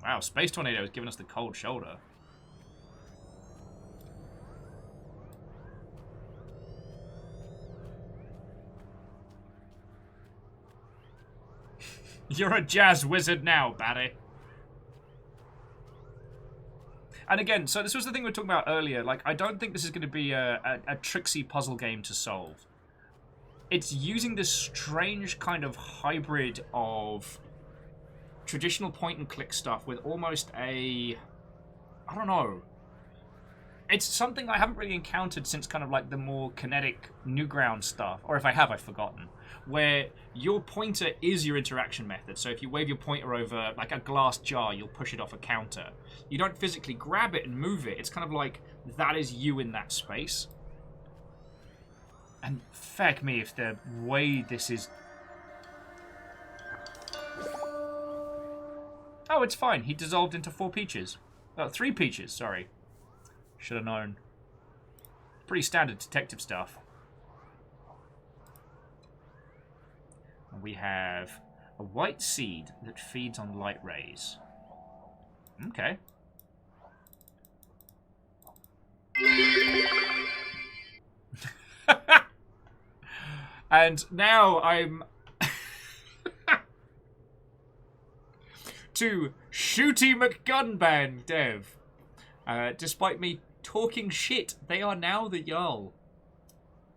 Wow, Space Tornado has given us the cold shoulder. You're a jazz wizard now, Barry. And again, so this was the thing we were talking about earlier. Like, I don't think this is going to be a tricksy puzzle game to solve. It's using this strange kind of hybrid of traditional point-and-click stuff with almost a... I don't know. It's something I haven't really encountered since kind of like the more kinetic Newground stuff. Or if I have, I've forgotten. Where your pointer is your interaction method. So if you wave your pointer over like a glass jar, you'll push it off a counter. You don't physically grab it and move it. It's kind of like that is you in that space. And feck me if the way this is... Oh, it's fine. He dissolved into 4 peaches. 3 peaches, sorry. Should have known. Pretty standard detective stuff. And we have a white seed that feeds on light rays. Okay. And now I'm... to Shooty McGunbang Dev. Despite me talking shit, they are now the Jarl.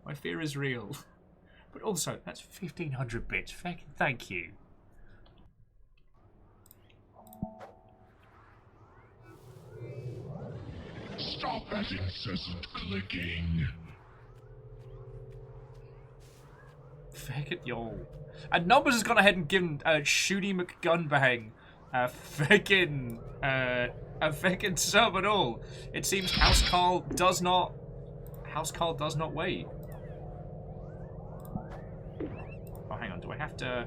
My fear is real. But also, that's 1500 bits. Thank you. Stop that incessant clicking. Feck it, y'all. And Numbers has gone ahead and given Shooty McGunbang a feckin' sub and all. It seems House Carl does not wait. Oh, hang on. Do I have to?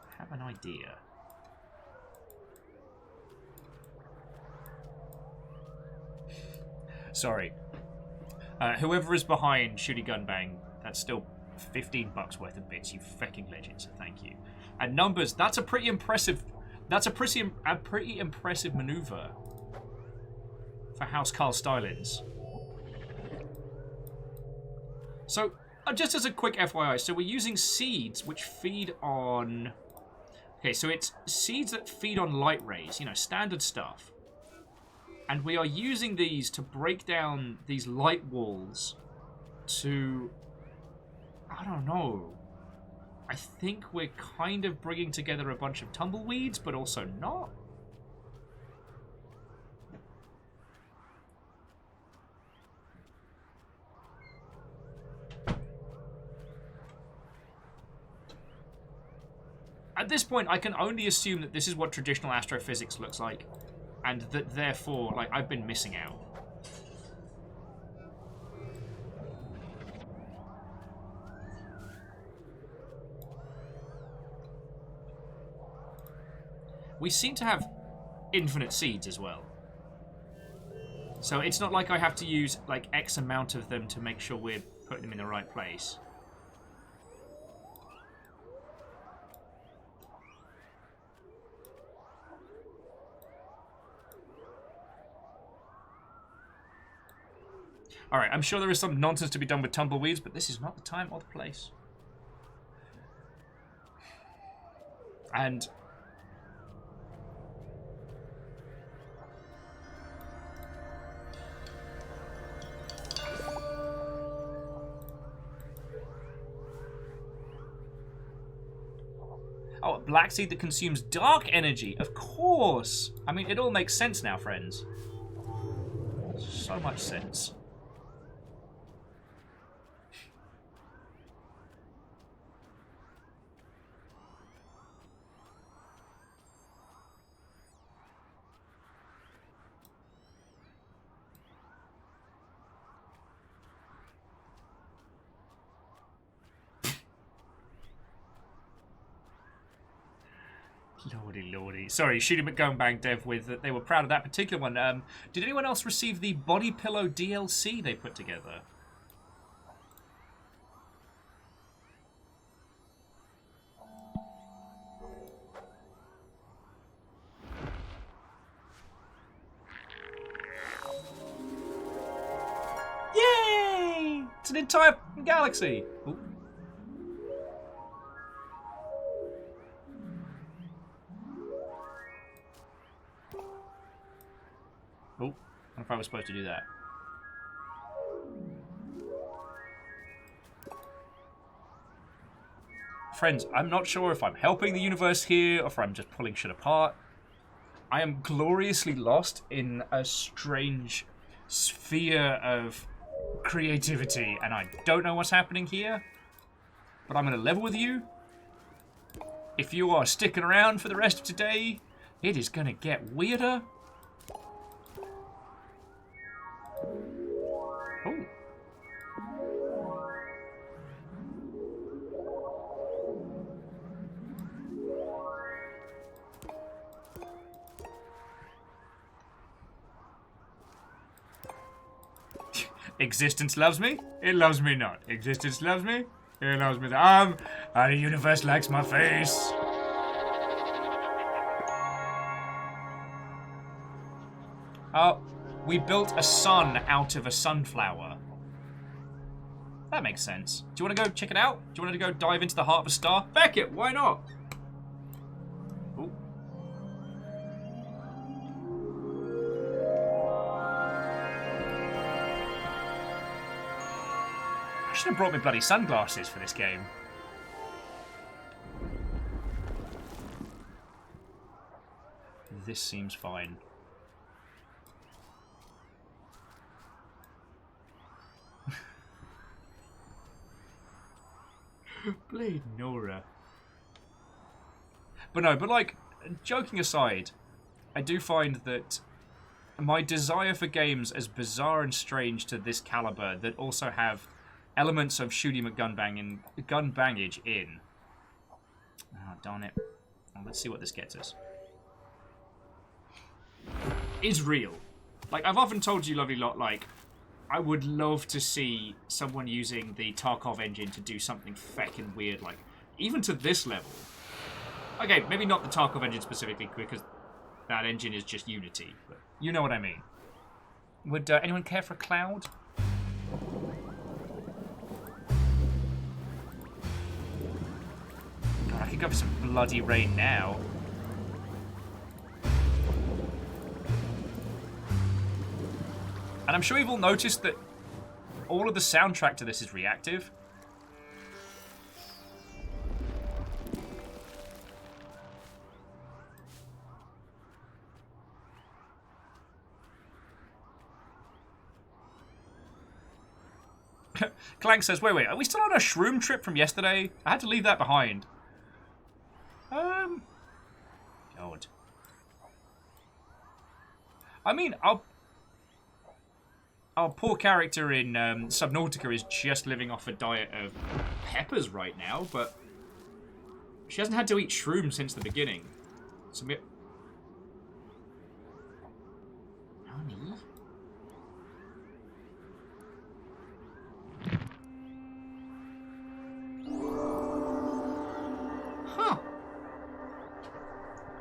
I have an idea. Sorry. Whoever is behind Shooty Gunbang, that's still 15 bucks worth of bits, you fecking legend, so thank you. And Numbers, that's a pretty impressive maneuver for House Carl Stylins. So, just as a quick FYI, so we're using seeds which feed on... Okay, so it's seeds that feed on light rays, you know, standard stuff. And we are using these to break down these light walls to... I don't know. I think we're kind of bringing together a bunch of tumbleweeds, but also not. At this point, I can only assume that this is what traditional astrophysics looks like. And that, therefore, like, I've been missing out. We seem to have infinite seeds as well. So it's not like I have to use, like, X amount of them to make sure we're putting them in the right place. Alright, I'm sure there is some nonsense to be done with tumbleweeds, but this is not the time or the place. And... oh, a black seed that consumes dark energy. Of course! I mean, it all makes sense now, friends. So much sense. Lordy, lordy. Sorry, Shooting McGonbang dev with that they were proud of that particular one. Did anyone else receive the Body Pillow DLC they put together? Yay! It's an entire galaxy. Ooh. Oh, I don't know if I was supposed to do that. Friends, I'm not sure if I'm helping the universe here or if I'm just pulling shit apart. I am gloriously lost in a strange sphere of creativity, and I don't know what's happening here, but I'm going to level with you. If you are sticking around for the rest of today, it is going to get weirder. Oh. Existence loves me, it loves me not. Existence loves me, it loves me not. The universe likes my face. Oh, we built a sun out of a sunflower. That makes sense. Do you want to go check it out? Do you want to go dive into the heart of a star? Beckett, why not? Ooh. I should have brought me bloody sunglasses for this game. This seems fine. Blade Nora. But no, but like, joking aside, I do find that my desire for games as bizarre and strange to this caliber that also have elements of shooty gun bangage in. Oh, darn it. Well, let's see what this gets us. Is real. Like, I've often told you, lovely lot, like, I would love to see someone using the Tarkov engine to do something feckin' weird, like, even to this level. Okay, maybe not the Tarkov engine specifically, because that engine is just Unity, but you know what I mean. Would anyone care for a cloud? God, I could go for some bloody rain now. And I'm sure you've all noticed that all of the soundtrack to this is reactive. Clank says, wait, are we still on a shroom trip from yesterday? I had to leave that behind. God. I mean, our poor character in Subnautica is just living off a diet of peppers right now, but she hasn't had to eat shrooms since the beginning. So Honey? Huh.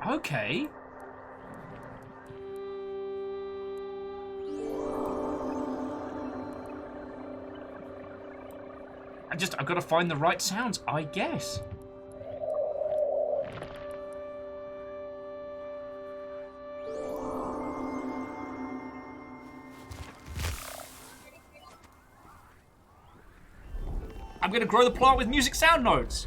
Okay. I've got to find the right sounds, I guess. I'm going to grow the plant with music sound notes.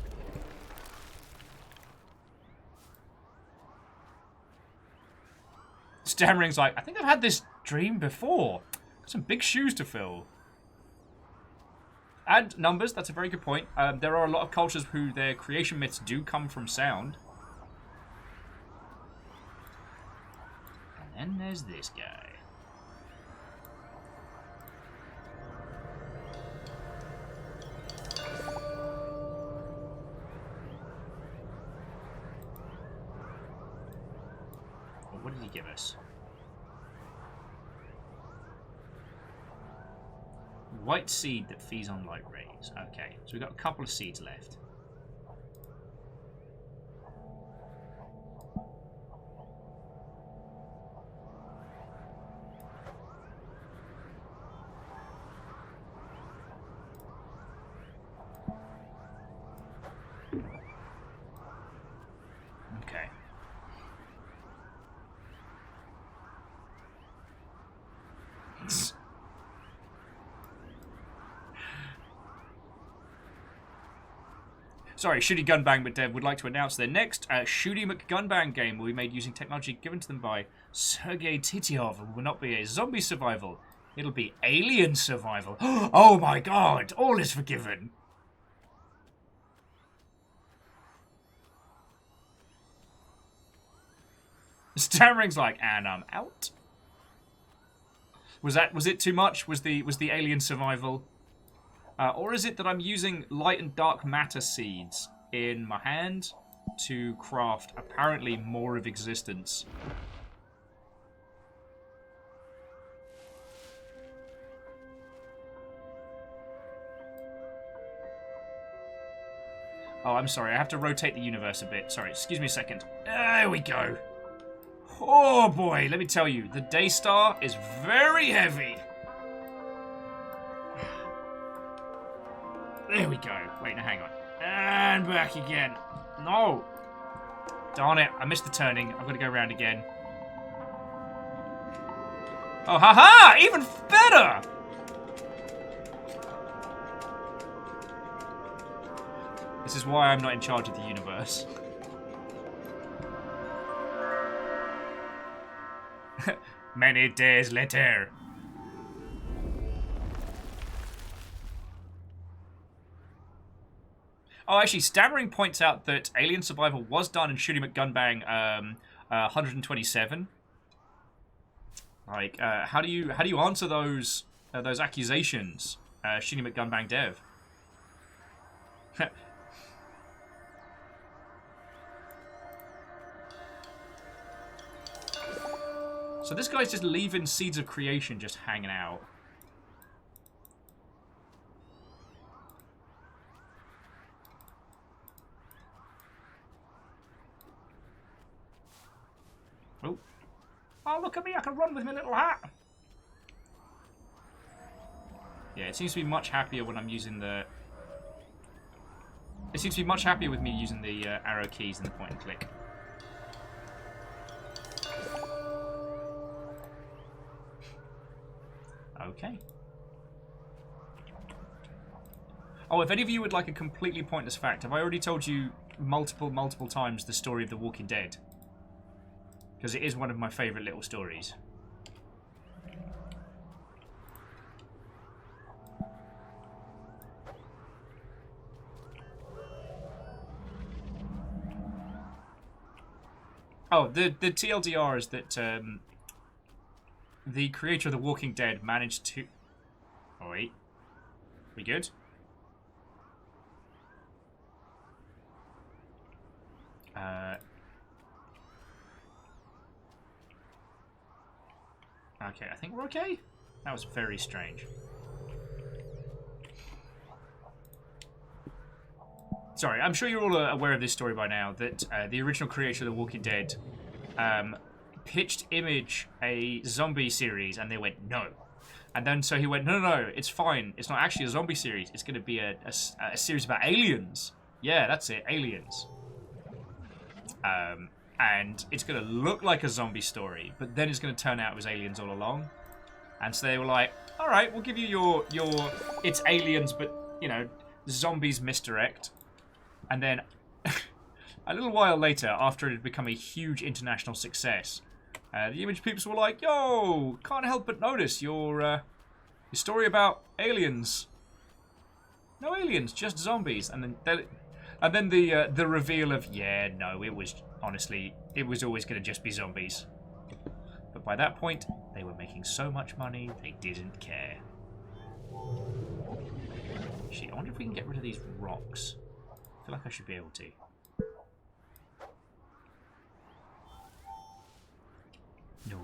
Stammering's like, I think I've had this dream before. Got some big shoes to fill. And numbers, that's a very good point. There are a lot of cultures who their creation myths do come from sound. And then there's this guy. give us? White seed that feeds on light rays. Okay, so we've got a couple of seeds left. Okay. Sorry, Shooty Gunbang but Dev would like to announce their next Shooty McGunbang game will be made using technology given to them by Sergei Tityov and will not be a zombie survival. It'll be alien survival. Oh my god, all is forgiven. Stammering's like, and I'm out. Was it too much? Was the alien survival? Or is it that I'm using light and dark matter seeds in my hand to craft apparently more of existence? Oh, I'm sorry. I have to rotate the universe a bit. Sorry, excuse me a second. There we go. Oh boy, let me tell you, the Daystar is very heavy. There we go. Wait, now hang on. And back again. No. Darn it, I missed the turning. I've got to go around again. Oh, haha! Even better! This is why I'm not in charge of the universe. Many days later. Oh, actually, Stammering points out that Alien Survival was done in Shooty McGunbang 127. Like, how do you answer those accusations, Shooty McGunbang dev? So this guy's just leaving Seeds of Creation just hanging out. Oh. Oh, look at me, I can run with my little hat. Yeah, it seems to be much happier when I'm using the... It seems to be much happier with me using the arrow keys than the point and click. Okay. Oh, if any of you would like a completely pointless fact, have I already told you multiple times the story of The Walking Dead? Because it is one of my favourite little stories. Oh, the TLDR is that the creator of The Walking Dead managed to... Oh, wait. We good? Okay, I think we're okay. That was very strange. Sorry, I'm sure you're all aware of this story by now, that the original creator of The Walking Dead pitched Image a zombie series, and they went, no. And then so he went, no, it's fine. It's not actually a zombie series. It's going to be a series about aliens. Yeah, that's it, aliens. And it's going to look like a zombie story, but then it's going to turn out it was aliens all along. And so they were like, all right, we'll give you your it's aliens, but, you know, zombies misdirect. And then a little while later, after it had become a huge international success, the Image people were like, yo, can't help but notice your story about aliens. No aliens, just zombies. And then the reveal of, yeah, no, it was, honestly, it was always going to just be zombies. But by that point, they were making so much money, they didn't care. Actually, I wonder if we can get rid of these rocks. I feel like I should be able to. No.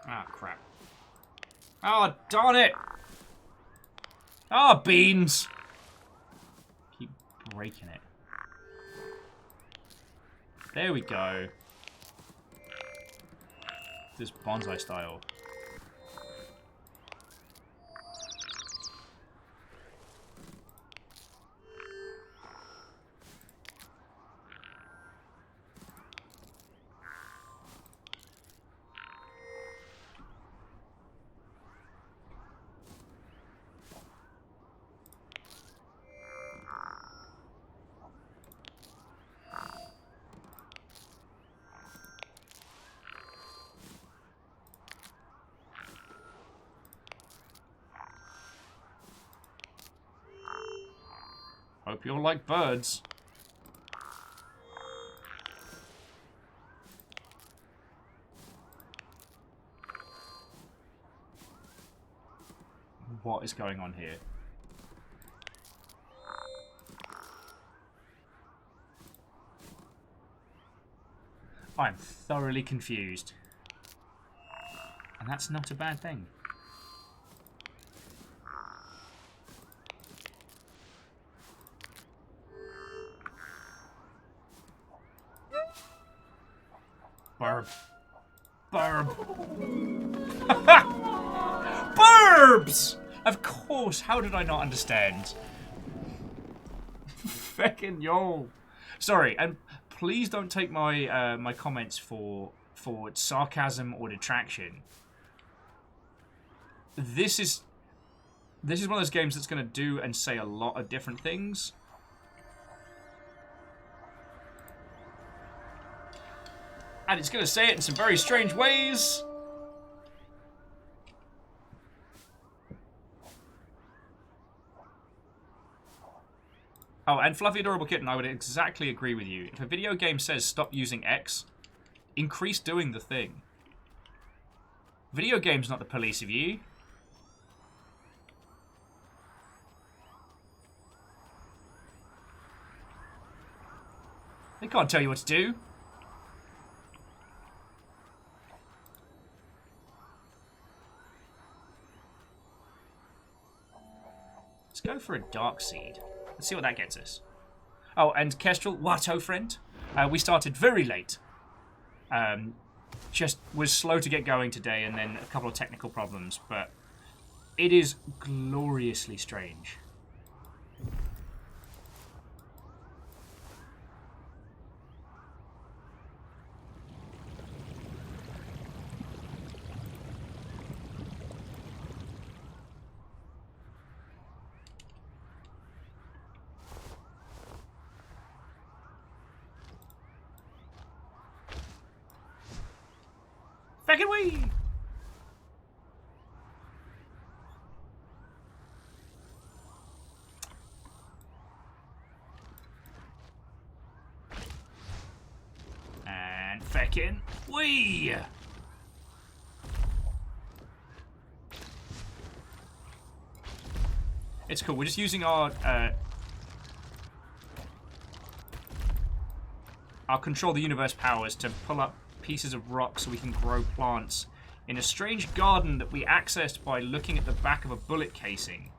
Ah, crap. Oh, darn it! Ah, beans! Keep breaking it. There we go. This bonsai style. Hope you all like birds. What is going on here? I'm thoroughly confused. And that's not a bad thing. Burb. Burb. Burbs! Of course, how did I not understand? Feckin' yo. Sorry, and please don't take my my comments for sarcasm or detraction. This is one of those games that's going to do and say a lot of different things. And it's going to say it in some very strange ways. Oh, and Fluffy Adorable Kitten, I would exactly agree with you. If a video game says stop using X, increase doing the thing. Video game's not the police of you. They can't tell you what to do. Let's go for a Dark Seed. Let's see what that gets us. Oh, and Kestrel, Watto friend. We started very late. Just was slow to get going today and then a couple of technical problems, but it is gloriously strange. Back away! And feckin' wee! It's cool. We're just using our control the universe powers to pull up pieces of rock so we can grow plants in a strange garden that we accessed by looking at the back of a bullet casing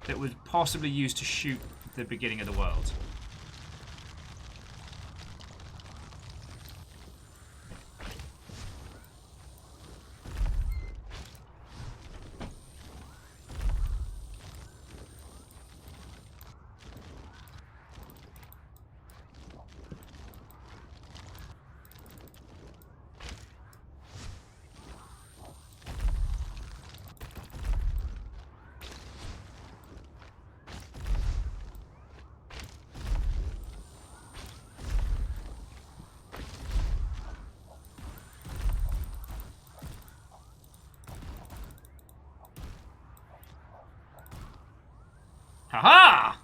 that was possibly used to shoot the beginning of the world. Haha!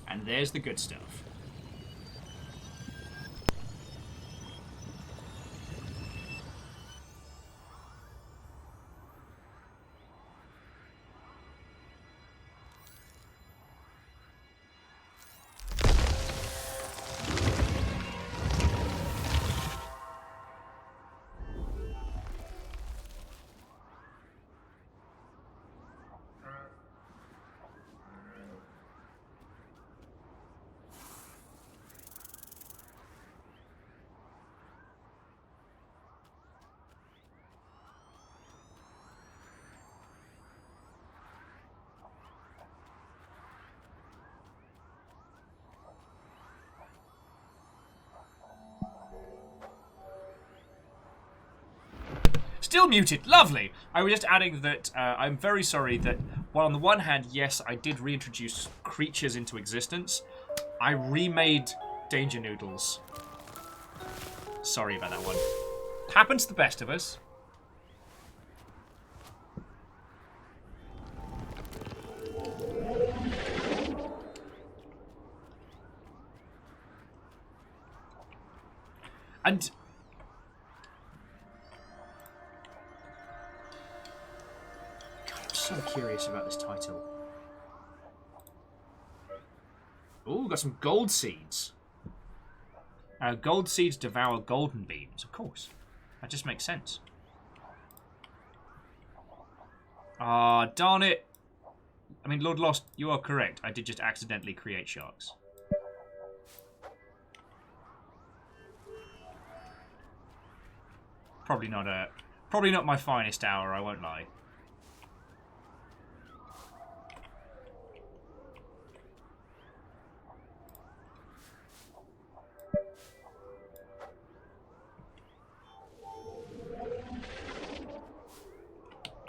And there's the good stuff. still muted. Lovely. I was just adding that I'm very sorry that, while on the one hand, yes, I did reintroduce creatures into existence, I remade Danger Noodles. Sorry about that one. Happens to the best of us. And God, I'm so curious about this title. Oh, got some gold seeds. Gold seeds devour golden beams, of course. That just makes sense. Ah, darn it. I mean, Lord Lost, you are correct. I did just accidentally create sharks. Probably not my finest hour, I won't lie.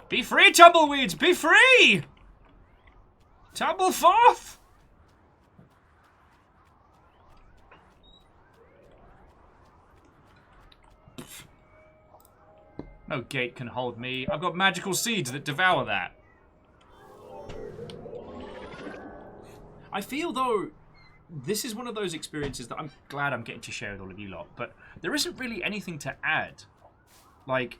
Be free, tumbleweeds! Be free! Tumble forth! No gate can hold me. I've got magical seeds that devour that. I feel, though, this is one of those experiences that I'm glad I'm getting to share with all of you lot, but there isn't really anything to add. Like,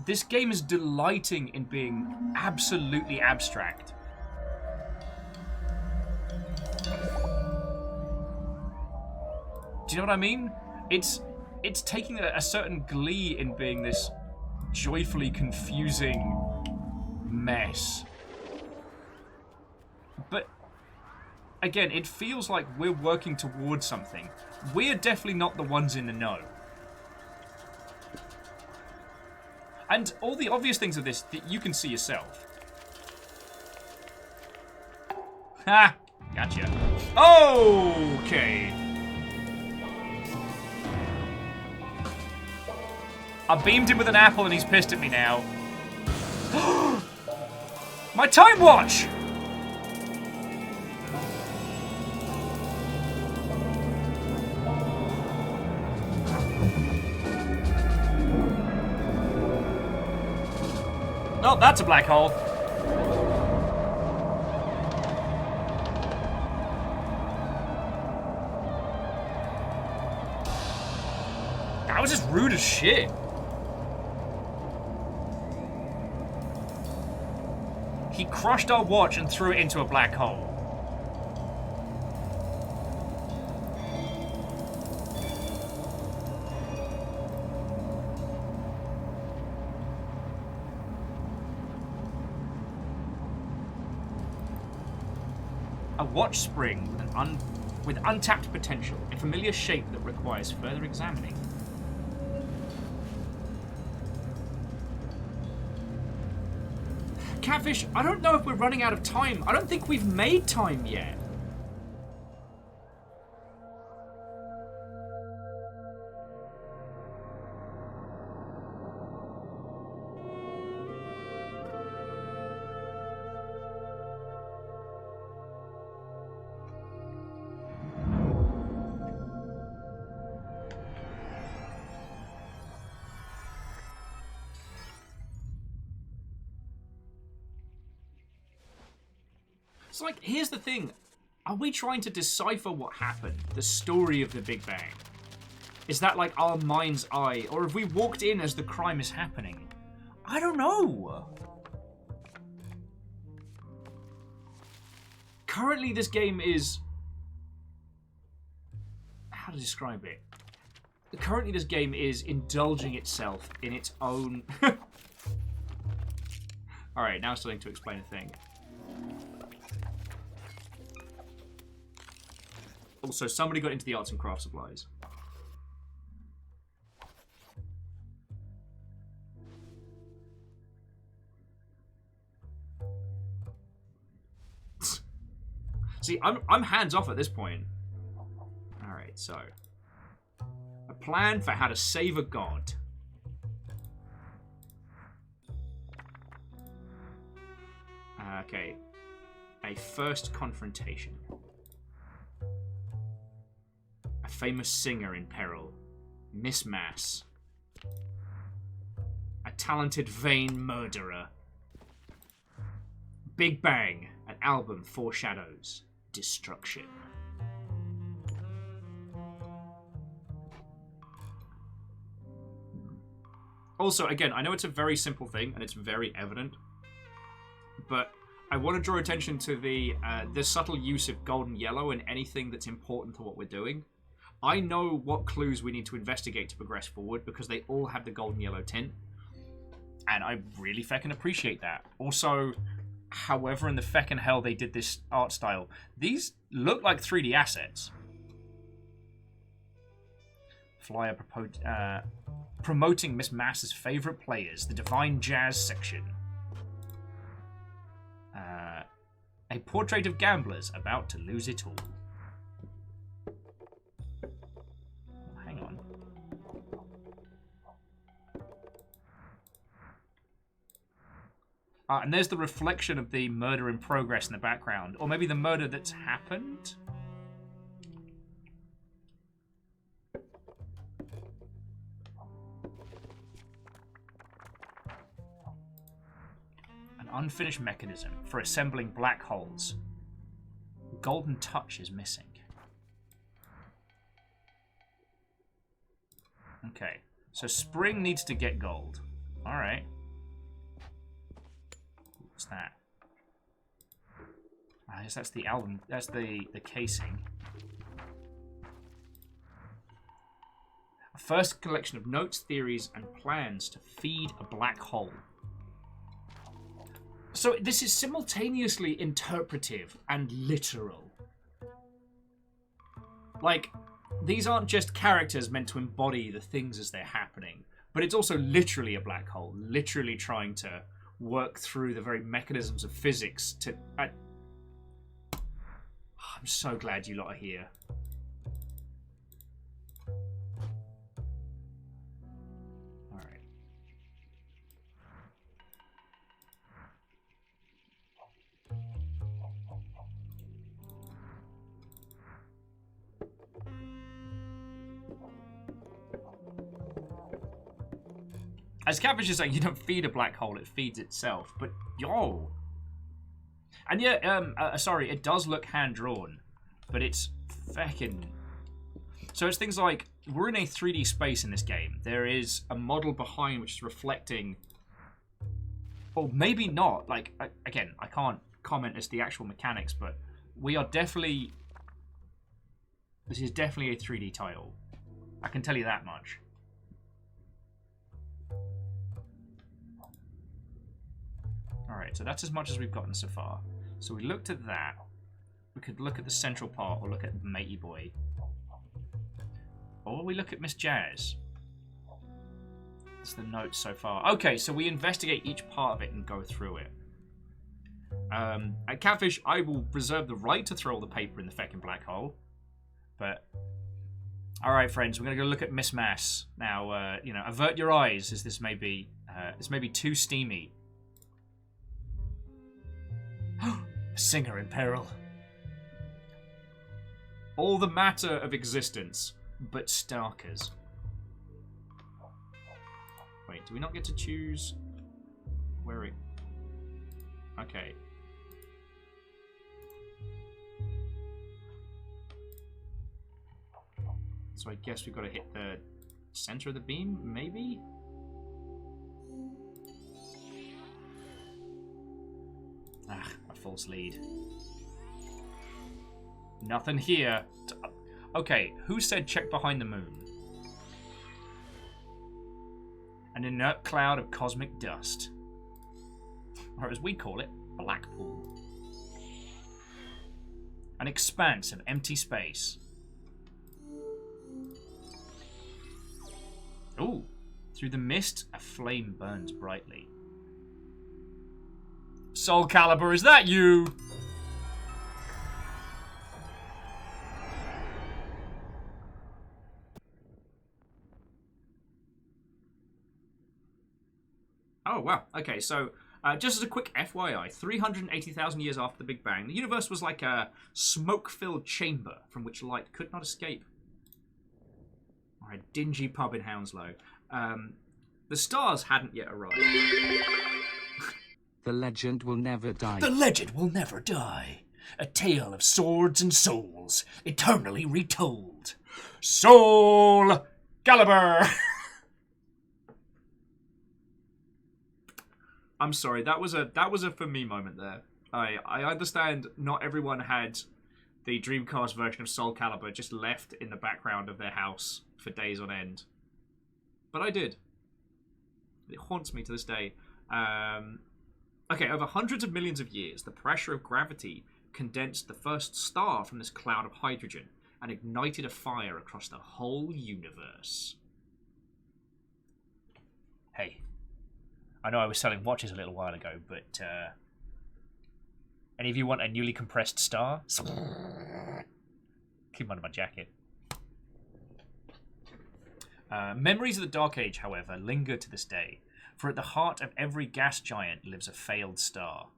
this game is delighting in being absolutely abstract. Do you know what I mean? It's taking a certain glee in being this joyfully confusing mess. But again, it feels like we're working towards something. We're definitely not the ones in the know. And all the obvious things of this that you can see yourself. Ha! Gotcha. Okay. I beamed him with an apple and he's pissed at me now. My time watch! Oh, that's a black hole. That was just rude as shit. He crushed our watch and threw it into a black hole. A watch spring with untapped potential, a familiar shape that requires further examining. Catfish, I don't know if we're running out of time. I don't think we've made time yet. It's like, here's the thing. Are we trying to decipher what happened? The story of the Big Bang? Is that like our mind's eye? Or have we walked in as the crime is happening? I don't know. Currently, this game is... How to describe it? Currently, this game is indulging itself in its own... Alright, now starting to explain a thing. Also, somebody got into the arts and crafts supplies. See, I'm hands off at this point. Alright, so. A plan for how to save a god. Okay. A first confrontation. A famous singer in peril. Miss Mass. A talented vain murderer. Big Bang. An album foreshadows destruction. Also, again, I know it's a very simple thing and it's very evident, but I want to draw attention to the subtle use of gold and yellow in anything that's important to what we're doing. I know what clues we need to investigate to progress forward because they all have the gold and yellow tint, and I really feckin' appreciate that. Also, however in the feckin' hell they did this art style, these look like 3D assets. Flyer promoting Miss Mass's favorite players, the Divine Jazz section. A portrait of gamblers about to lose it all. Hang on. And there's the reflection of the murder in progress in the background. Or maybe the murder that's happened? Unfinished mechanism for assembling black holes. Golden touch is missing. Okay, so Spring needs to get gold. Alright. What's that? I guess that's the album. That's the casing. A first collection of notes, theories, and plans to feed a black hole. So this is simultaneously interpretive and literal. Like, these aren't just characters meant to embody the things as they're happening, but it's also literally a black hole, literally trying to work through the very mechanisms of physics to... I'm so glad you lot are here. As Cabbage is saying, you don't feed a black hole, it feeds itself. But, yo! And yeah, sorry, it does look hand-drawn. But it's feckin'... So it's things like, we're in a 3D space in this game. There is a model behind which is reflecting... Or maybe not. Like, again, I can't comment as the actual mechanics, but we are definitely... This is definitely a 3D title. I can tell you that much. Alright, so that's as much as we've gotten so far. So we looked at that. We could look at the central part or look at Matey Boy. Or we look at Miss Jazz. That's the notes so far. Okay, so we investigate each part of it and go through it. At Catfish, I will reserve the right to throw all the paper in the feckin' black hole. But... Alright, friends, we're going to go look at Miss Mass. Now, you know, avert your eyes as this may be too steamy. A singer in peril. All the matter of existence, but starkers. Wait, do we not get to choose where we... Okay. So I guess we've got to hit the center of the beam, maybe? Ah, a false lead. Nothing here. Okay, who said check behind the moon? An inert cloud of cosmic dust. Or as we call it, Blackpool. An expanse of empty space. Ooh, through the mist, a flame burns brightly. Soul Calibur, is that you? Oh, wow. Okay, so Just as a quick FYI, 380,000 years after the Big Bang, the universe was like a smoke-filled chamber from which light could not escape. Or a dingy pub in Hounslow. The stars hadn't yet arrived. The legend will never die. The legend will never die. A tale of swords and souls, eternally retold. Soul Calibur! I'm sorry, that was a for me moment there. I understand not everyone had the Dreamcast version of Soul Calibur just left in the background of their house for days on end. But I did. It haunts me to this day. Okay, over hundreds of millions of years, the pressure of gravity condensed the first star from this cloud of hydrogen and ignited a fire across the whole universe. Hey, I know I was selling watches a little while ago, but any of you want a newly compressed star? Keep them under my jacket. Memories of the Dark Age, however, linger to this day, for at the heart of every gas giant lives a failed star.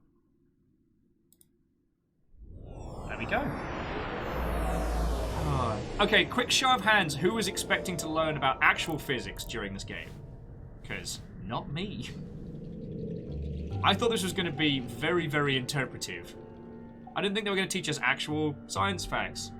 There we go. Okay, quick show of hands. Who was expecting to learn about actual physics during this game? Because not me. I thought this was going to be very, very interpretive. I didn't think they were going to teach us actual science facts.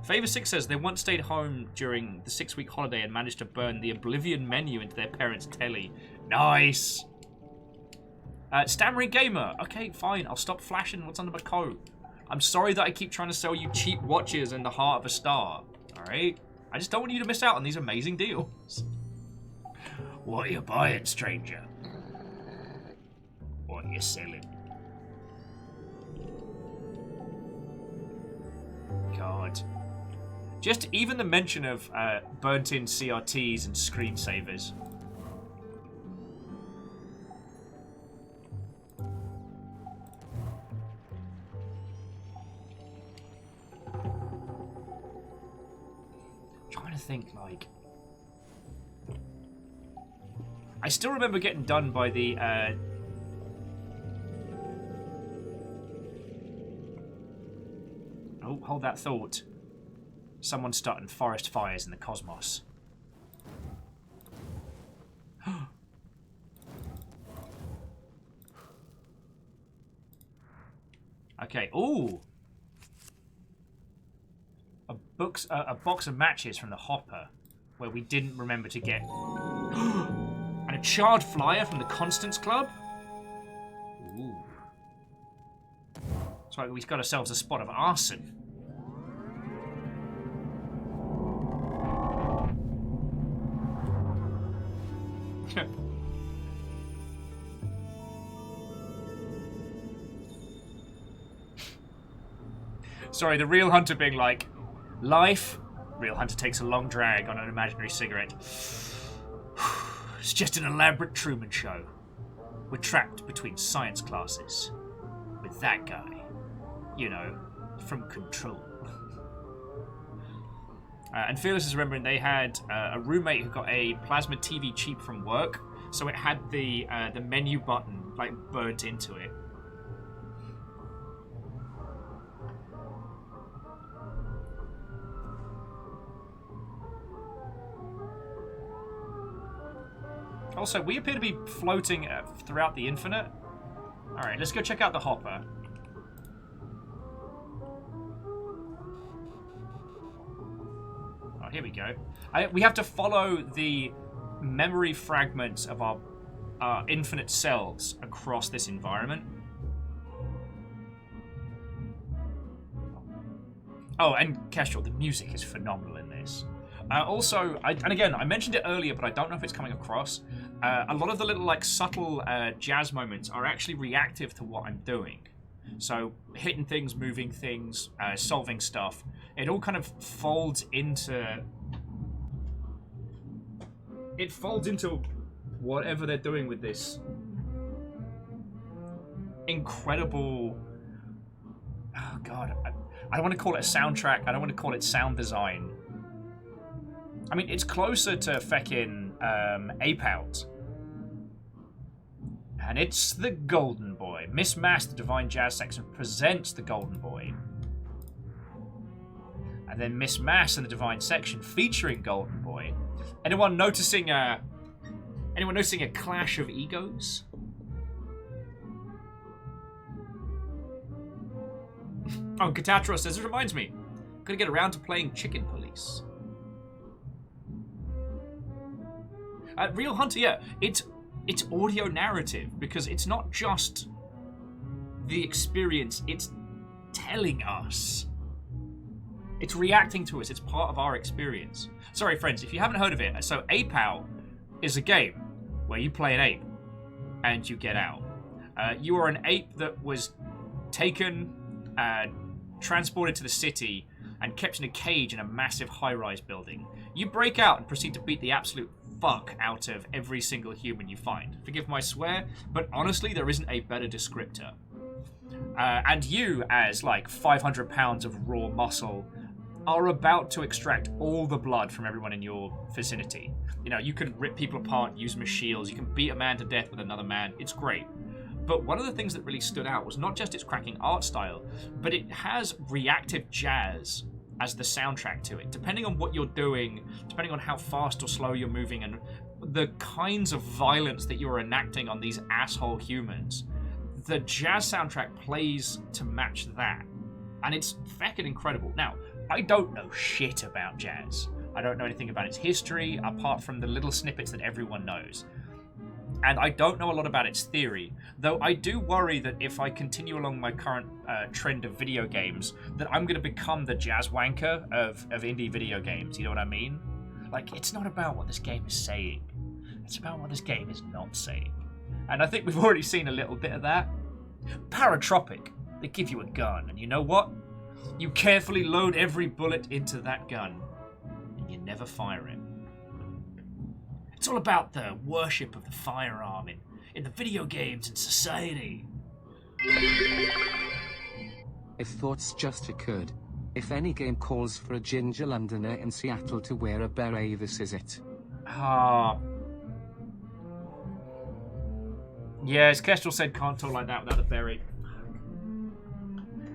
Favor6 says they once stayed home during the 6-week holiday and managed to burn the Oblivion menu into their parents' telly. Nice! Stammering Gamer. Okay, fine. I'll stop flashing what's under my coat. I'm sorry that I keep trying to sell you cheap watches in the heart of a star. Alright? I just don't want you to miss out on these amazing deals. What are you buying, stranger? What are you selling? God. Just even the mention of burnt-in CRTs and screensavers. Trying to think, like... I still remember getting done by the... Oh, hold that thought. Someone's starting forest fires in the cosmos. Okay, ooh! A box of matches from the hopper, where we didn't remember to get... And a charred flyer from the Constance Club? Ooh. That's right, we've got ourselves a spot of arson. Sorry, the real Hunter being like, life? Real Hunter takes a long drag on an imaginary cigarette. It's just an elaborate Truman show. We're trapped between science classes. With that guy. You know, from Control. And Fearless is remembering they had a roommate who got a plasma TV cheap from work, so it had the menu button like burnt into it. Also, we appear to be floating throughout the infinite. Alright, let's go check out the hopper. Oh, here we go. We have to follow the memory fragments of our infinite selves across this environment. Oh, and Kestrel, the music is phenomenal in this. Also, and again, I mentioned it earlier, but I don't know if it's coming across. A lot of the little, like, subtle jazz moments are actually reactive to what I'm doing. So, hitting things, moving things, solving stuff. It all kind of folds into... It folds into whatever they're doing with this incredible... Oh, God. I don't want to call it a soundtrack. I don't want to call it sound design. I mean, it's closer to feckin' Ape Out. And it's the Golden Boy. Miss Mass, the Divine Jazz Section, presents the Golden Boy. And then Miss Mass and the Divine Section featuring Golden Boy. Anyone noticing a clash of egos? Oh, Katatro says, it reminds me. Gotta get around to playing Chicken Police. Real Hunter, yeah, it's audio narrative because it's not just the experience, it's telling us. It's reacting to us, it's part of our experience. Sorry, friends, if you haven't heard of it, so Ape Out is a game where you play an ape and you get out. You are an ape that was taken, transported to the city, and kept in a cage in a massive high-rise building. You break out and proceed to beat the absolute fuck out of every single human you find. Forgive my swear, but honestly, there isn't a better descriptor. And you, as like 500 pounds of raw muscle, are about to extract all the blood from everyone in your vicinity. You know, you can rip people apart, use them as shields, you can beat a man to death with another man. It's great. But one of the things that really stood out was not just its cracking art style, but it has reactive jazz as the soundtrack to it. Depending on what you're doing, depending on how fast or slow you're moving, and the kinds of violence that you're enacting on these asshole humans, the jazz soundtrack plays to match that. And it's feckin' incredible. Now, I don't know shit about jazz. I don't know anything about its history, apart from the little snippets that everyone knows. And I don't know a lot about its theory, though I do worry that if I continue along my current trend of video games, that I'm going to become the jazz wanker of indie video games, you know what I mean? Like, it's not about what this game is saying, it's about what this game is not saying. And I think we've already seen a little bit of that. Paratropic, they give you a gun, and you know what? You carefully load every bullet into that gun, and you never fire it. It's all about the worship of the firearm in the video games and society. If thoughts just occurred. If any game calls for a ginger Londoner in Seattle to wear a beret, this is it. Ah. Yeah, as Kestrel said, can't talk like that without a beret.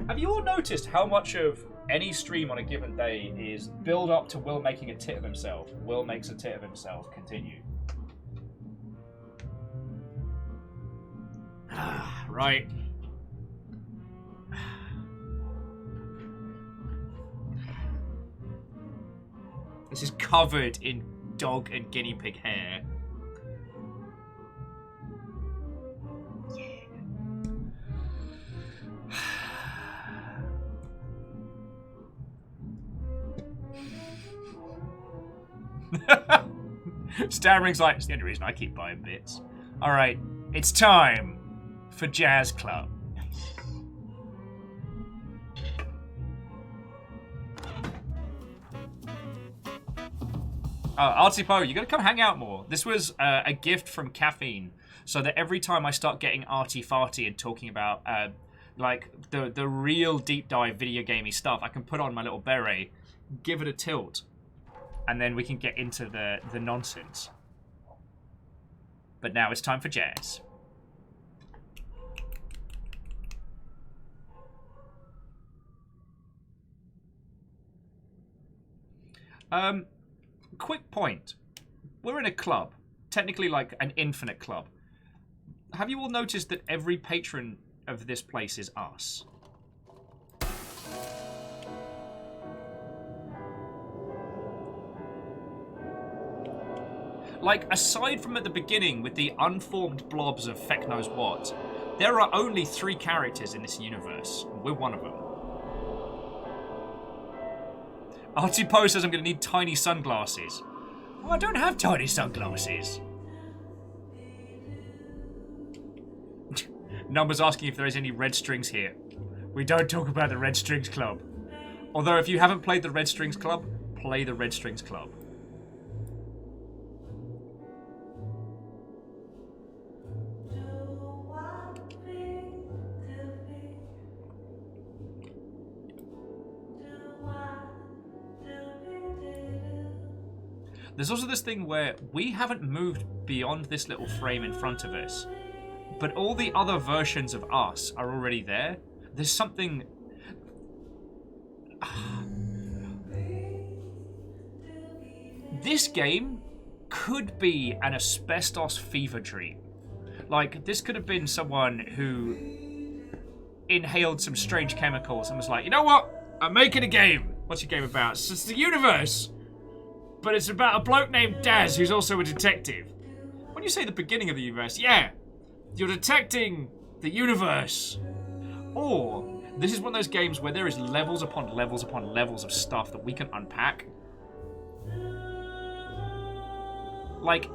Have you all noticed how much of any stream on a given day is build up to Will making a tit of himself? Will makes a tit of himself. Continue. Right. This is covered in dog and guinea pig hair. Stammering's like, it's the only reason I keep buying bits. Alright, it's time for Jazz Club. Artsy Poe, you gotta come hang out more. This was a gift from Caffeine, so that every time I start getting arty-farty and talking about like the real deep dive video gamey stuff, I can put on my little beret, give it a tilt, and then we can get into the nonsense. But now it's time for jazz. Quick point. We're in a club. Technically like an infinite club. Have you all noticed that every patron of this place is us? Like, aside from at the beginning with the unformed blobs of feck knows what, there are only 3 characters in this universe. We're one of them. Artie Poe says I'm going to need tiny sunglasses. Oh, I don't have tiny sunglasses. Numbers asking if there is any red strings here. We don't talk about the Red Strings Club. Although if you haven't played the Red Strings Club, play the Red Strings Club. There's also this thing where we haven't moved beyond this little frame in front of us, but all the other versions of us are already there. There's something... This game could be an asbestos fever dream. Like, this could have been someone who inhaled some strange chemicals and was like, you know what? I'm making a game. What's your game about? It's the universe. But it's about a bloke named Daz who's also a detective. When you say the beginning of the universe, yeah. You're detecting the universe. Or, this is one of those games where there is levels upon levels upon levels of stuff that we can unpack. Like,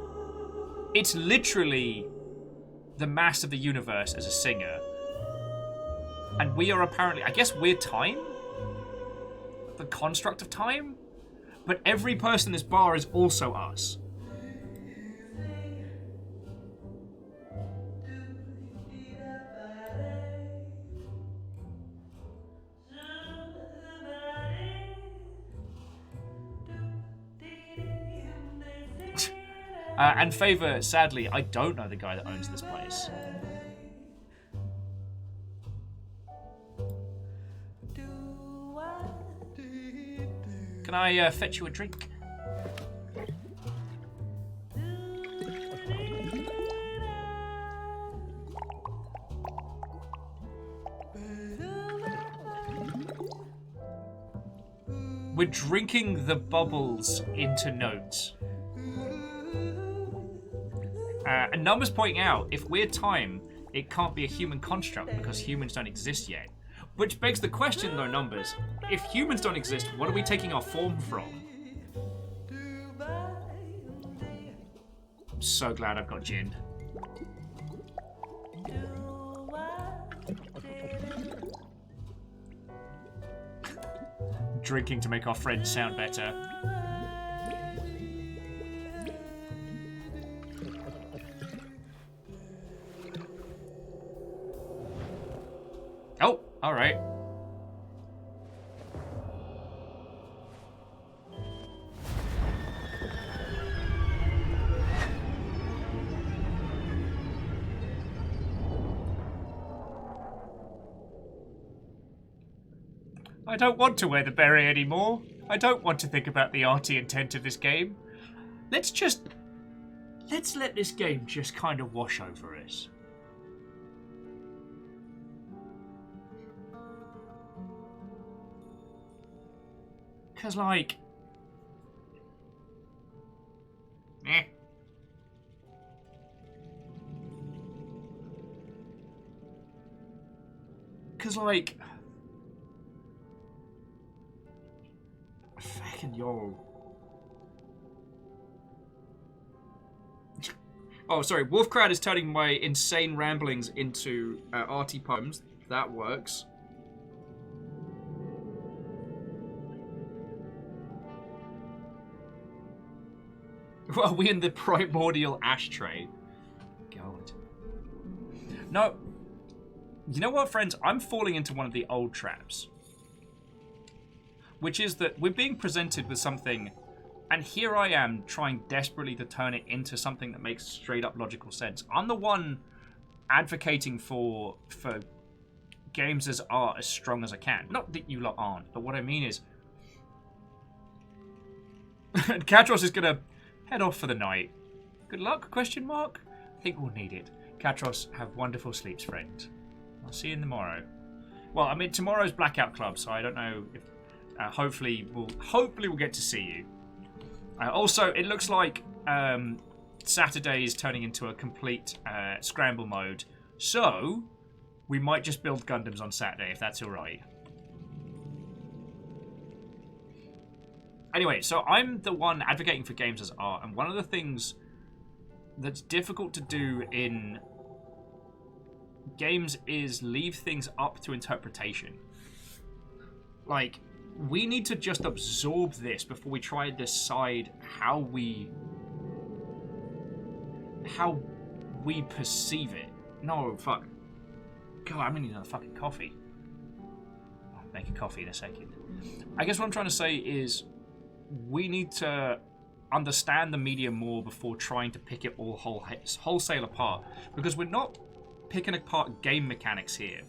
it's literally the mass of the universe as a singer. And we are apparently, I guess we're time? The construct of time? But every person in this bar is also us. And Favor, sadly, I don't know the guy that owns this place. Can I fetch you a drink? We're drinking the bubbles into notes. And Numbers pointing out, if we're time, it can't be a human construct because humans don't exist yet. Which begs the question, though, Numbers. If humans don't exist, what are we taking our form from? I'm so glad I've got gin. Drinking to make our friends sound better. Oh, alright. I don't want to wear the beret anymore. I don't want to think about the arty intent of this game. Let's let this game just kind of wash over us. Because, like... Eh. Because, like... Fucking yo. Oh, sorry. Wolfcrad is turning my insane ramblings into arty poems. That works. Well, we in the primordial ashtray. God. No. You know what, friends? I'm falling into one of the old traps. Which is that we're being presented with something, and here I am trying desperately to turn it into something that makes straight up logical sense. I'm the one advocating for games as art as strong as I can. Not that you lot aren't, but what I mean is... Katros is gonna head off for the night. Good luck, question mark? I think we'll need it. Katros, have wonderful sleeps, friend. I'll see you tomorrow. Well, I mean, tomorrow's Blackout Club, so I don't know if... hopefully we'll get to see you. Also, it looks like Saturday is turning into a complete scramble mode, so we might just build Gundams on Saturday if that's all right. Anyway, so I'm the one advocating for games as art, and one of the things that's difficult to do in games is leave things up to interpretation. Like, we need to just absorb this before we try to decide how we perceive it. No, fuck. God, I'm gonna need another fucking coffee. I'll make a coffee in a second. I guess what I'm trying to say is we need to understand the media more before trying to pick it all wholesale apart. Because we're not picking apart game mechanics here.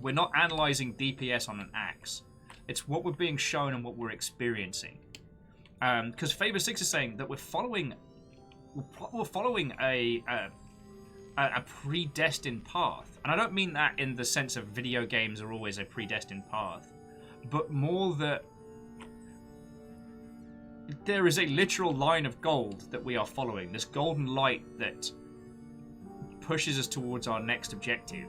We're not analyzing DPS on an axe. It's what we're being shown and what we're experiencing. Because Favor 6 is saying that we're following a predestined path. And I don't mean that in the sense of video games are always a predestined path, but more that there is a literal line of gold that we are following. This golden light that pushes us towards our next objective.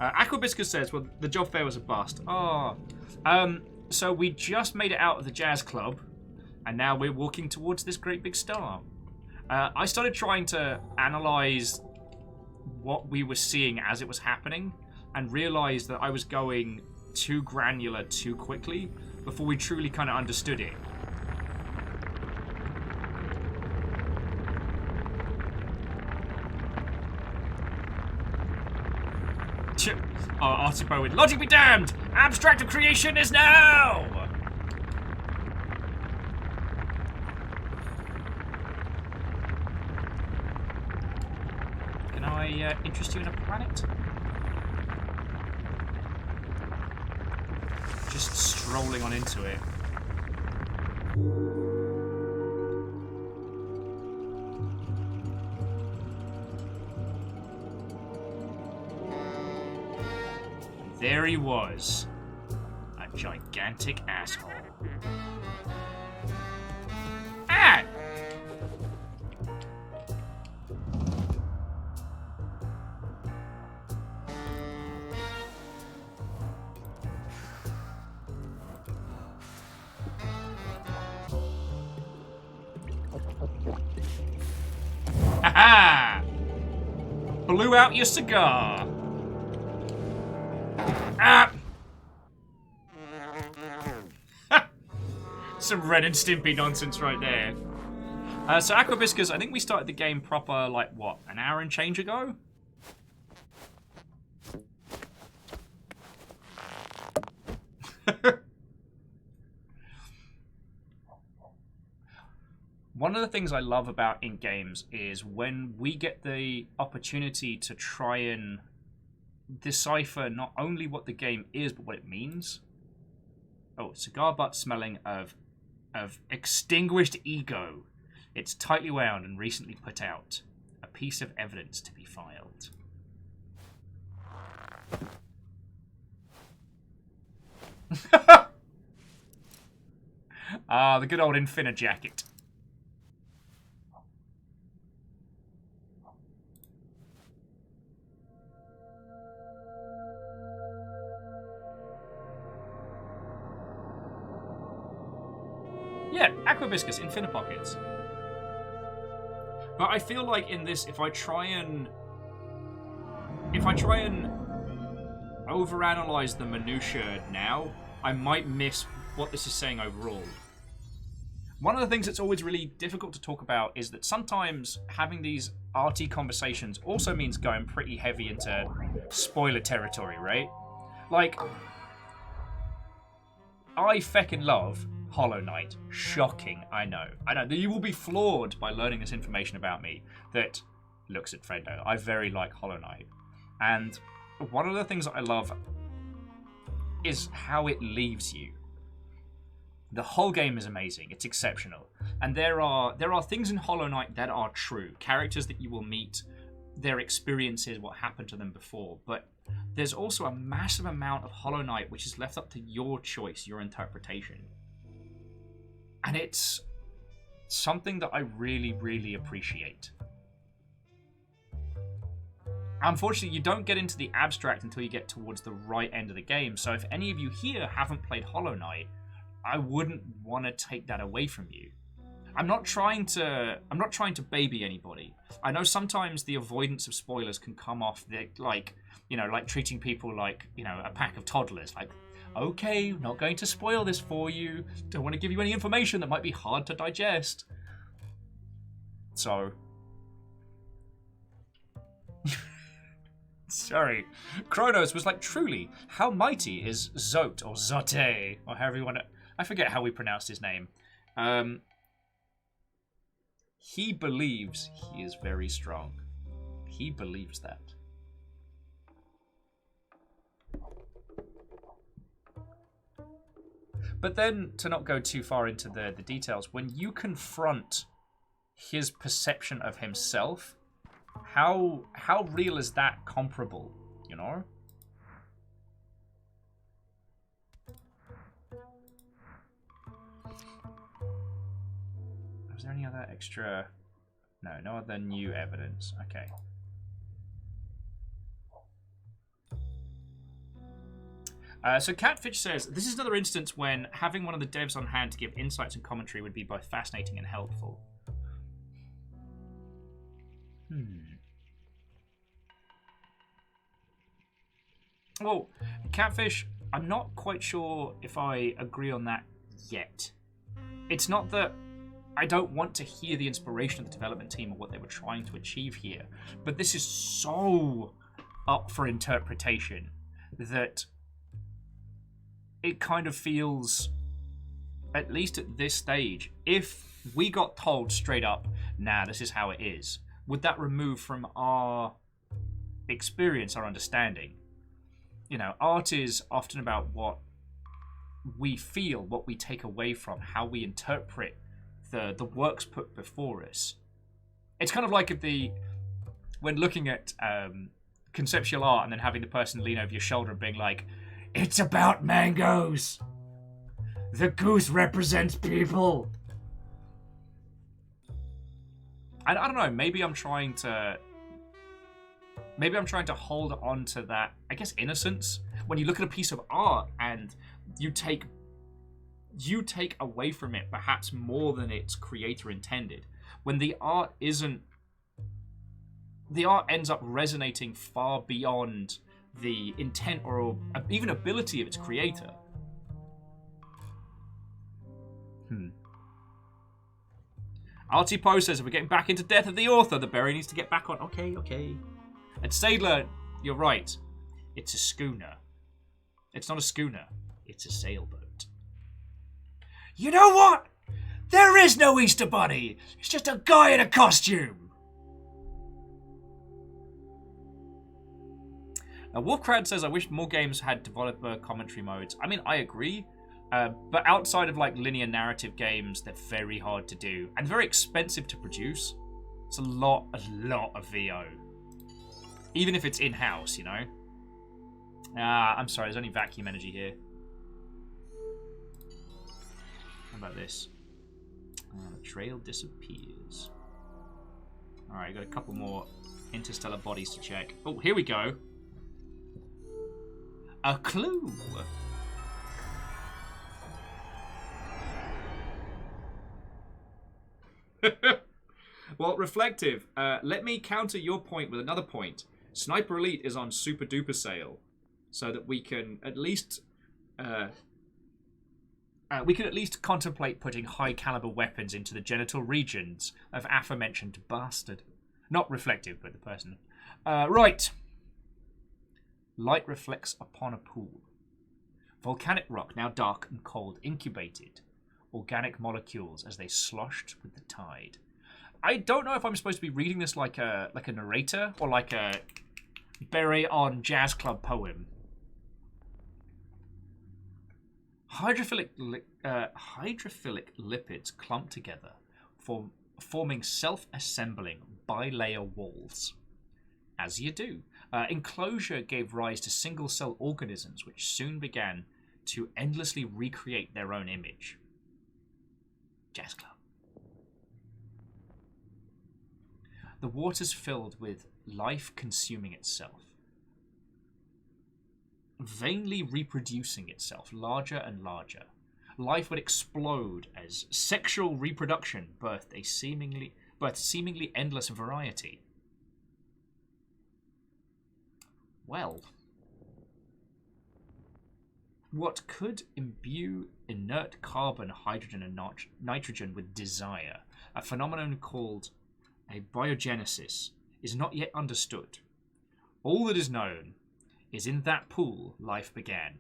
Aquabiscus says, well, the job fair was a bust. Oh. So we just made it out of the jazz club, and now we're walking towards this great big star. I started trying to analyze what we were seeing as it was happening, and realized that I was going too granular too quickly before we truly kind of understood it. Artibo with logic be damned! Abstract of creation is now! Can I interest you in a planet? Just strolling on into it. There he was. A gigantic asshole. Ah! Ha-ha! Blew out your cigar. Ah! Some Ren and Stimpy nonsense right there. So Aquabiscus, I think we started the game proper, like, what, an hour and change ago? One of the things I love about in games is when we get the opportunity to try and decipher not only what the game is, but what it means. Oh, cigar butt smelling of extinguished ego. It's tightly wound and recently put out. A piece of evidence to be filed. Ah, the good old Infinite jacket. Yeah, Aquabiscus, Infinite Pockets. But I feel like in this, if I try and overanalyze the minutiae now, I might miss what this is saying overall. One of the things that's always really difficult to talk about is that sometimes having these arty conversations also means going pretty heavy into spoiler territory, right? Like, I feckin' love Hollow Knight. Shocking, I know. I know that you will be floored by learning this information about me that looks at Frendo. I very like Hollow Knight. And one of the things that I love is how it leaves you. The whole game is amazing. It's exceptional. And there are things in Hollow Knight that are true. Characters that you will meet, their experiences, what happened to them before. But there's also a massive amount of Hollow Knight which is left up to your choice, your interpretation. And it's something that I really, really appreciate. Unfortunately, you don't get into the abstract until you get towards the right end of the game. So if any of you here haven't played Hollow Knight, I wouldn't want to take that away from you. I'm not trying to baby anybody. I know sometimes the avoidance of spoilers can come off like treating people like, a pack of toddlers. Like, okay, not going to spoil this for you. Don't want to give you any information that might be hard to digest. So Sorry. Kronos was like, truly, how mighty is Zot, or Zote, or however you want to... I forget how we pronounced his name. He believes he is very strong. He believes that. But then, to not go too far into the details, when you confront his perception of himself, how real is that comparable, you know? Was there any other extra... No other new evidence. Okay. So Catfish says, this is another instance when having one of the devs on hand to give insights and commentary would be both fascinating and helpful. Well, Catfish, I'm not quite sure if I agree on that yet. It's not that I don't want to hear the inspiration of the development team or what they were trying to achieve here, but this is so up for interpretation that it kind of feels, at least at this stage, if we got told straight up, nah, this is how it is, would that remove from our experience, our understanding? You know, art is often about what we feel, what we take away from, how we interpret the works put before us. It's kind of like when looking at conceptual art and then having the person lean over your shoulder and being like, it's about mangoes. The goose represents people. I don't know, maybe I'm trying to hold on to that, I guess, innocence. When you look at a piece of art and you take away from it perhaps more than its creator intended. When the art ends up resonating far beyond the intent or even ability of its creator. Artie Poe says, if we're getting back into Death of the Author, the Berry needs to get back on. Okay. And Sadler, you're right. It's a schooner. It's not a schooner. It's a sailboat. You know what? There is no Easter Bunny. It's just a guy in a costume. Now, Wolfcrad says, I wish more games had developer commentary modes. I mean, I agree. But outside of like linear narrative games, they're very hard to do and very expensive to produce. It's a lot of VO. Even if it's in-house, you know? I'm sorry, there's only vacuum energy here. How about this? The trail disappears. Alright, got a couple more interstellar bodies to check. Oh, here we go. A clue. Well, Reflective, let me counter your point with another point. Sniper Elite is on super duper sale, so that we can at least contemplate putting high caliber weapons into the genital regions of aforementioned bastard. Not Reflective, but the person. Right. Light reflects upon a pool. Volcanic rock, now dark and cold, incubated organic molecules as they sloshed with the tide. I don't know if I'm supposed to be reading this like a narrator or like a Berry on Jazz Club poem. Hydrophilic lipids clump together, forming self-assembling bilayer walls. As you do. Enclosure gave rise to single-cell organisms which soon began to endlessly recreate their own image. Jazz Club. The waters filled with life consuming itself, vainly reproducing itself, larger and larger. Life would explode as sexual reproduction birthed seemingly endless variety. Well, what could imbue inert carbon, hydrogen, and nitrogen with desire, a phenomenon called a biogenesis, is not yet understood. All that is known is in that pool life began.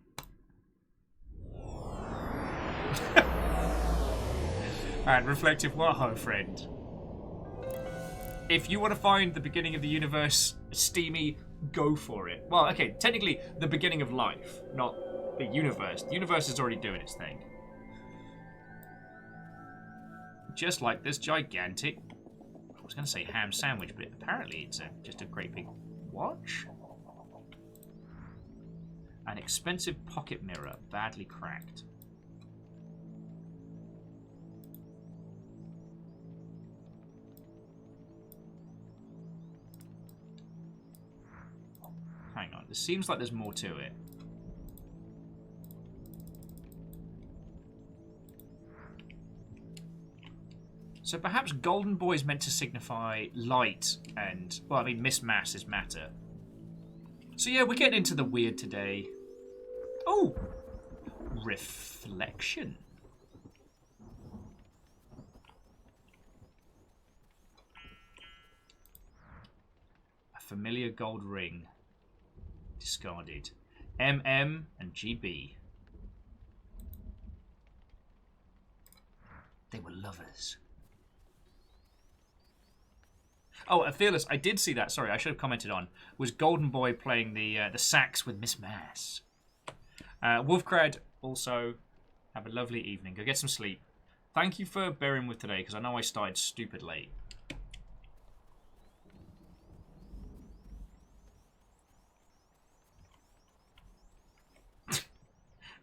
And reflective Wahoo friend. If you want to find the beginning of the universe steamy, go for it. Well, okay, technically the beginning of life, not the universe. The universe is already doing its thing. Just like this gigantic, I was going to say ham sandwich, but apparently it's just a great big watch. An expensive pocket mirror, badly cracked. Hang on, it seems like there's more to it. So perhaps Golden Boy is meant to signify light and, well, I mean, Miss Mass is matter. So yeah, we're getting into the weird today. Oh! Reflection. A familiar gold ring. Discarded. MM and GB. They were lovers. Oh, Fearless, I did see that. Sorry, I should have commented on. Was Golden Boy playing the sax with Miss Mass. Wolfcrad, also, have a lovely evening. Go get some sleep. Thank you for bearing with today, because I know I started stupid late.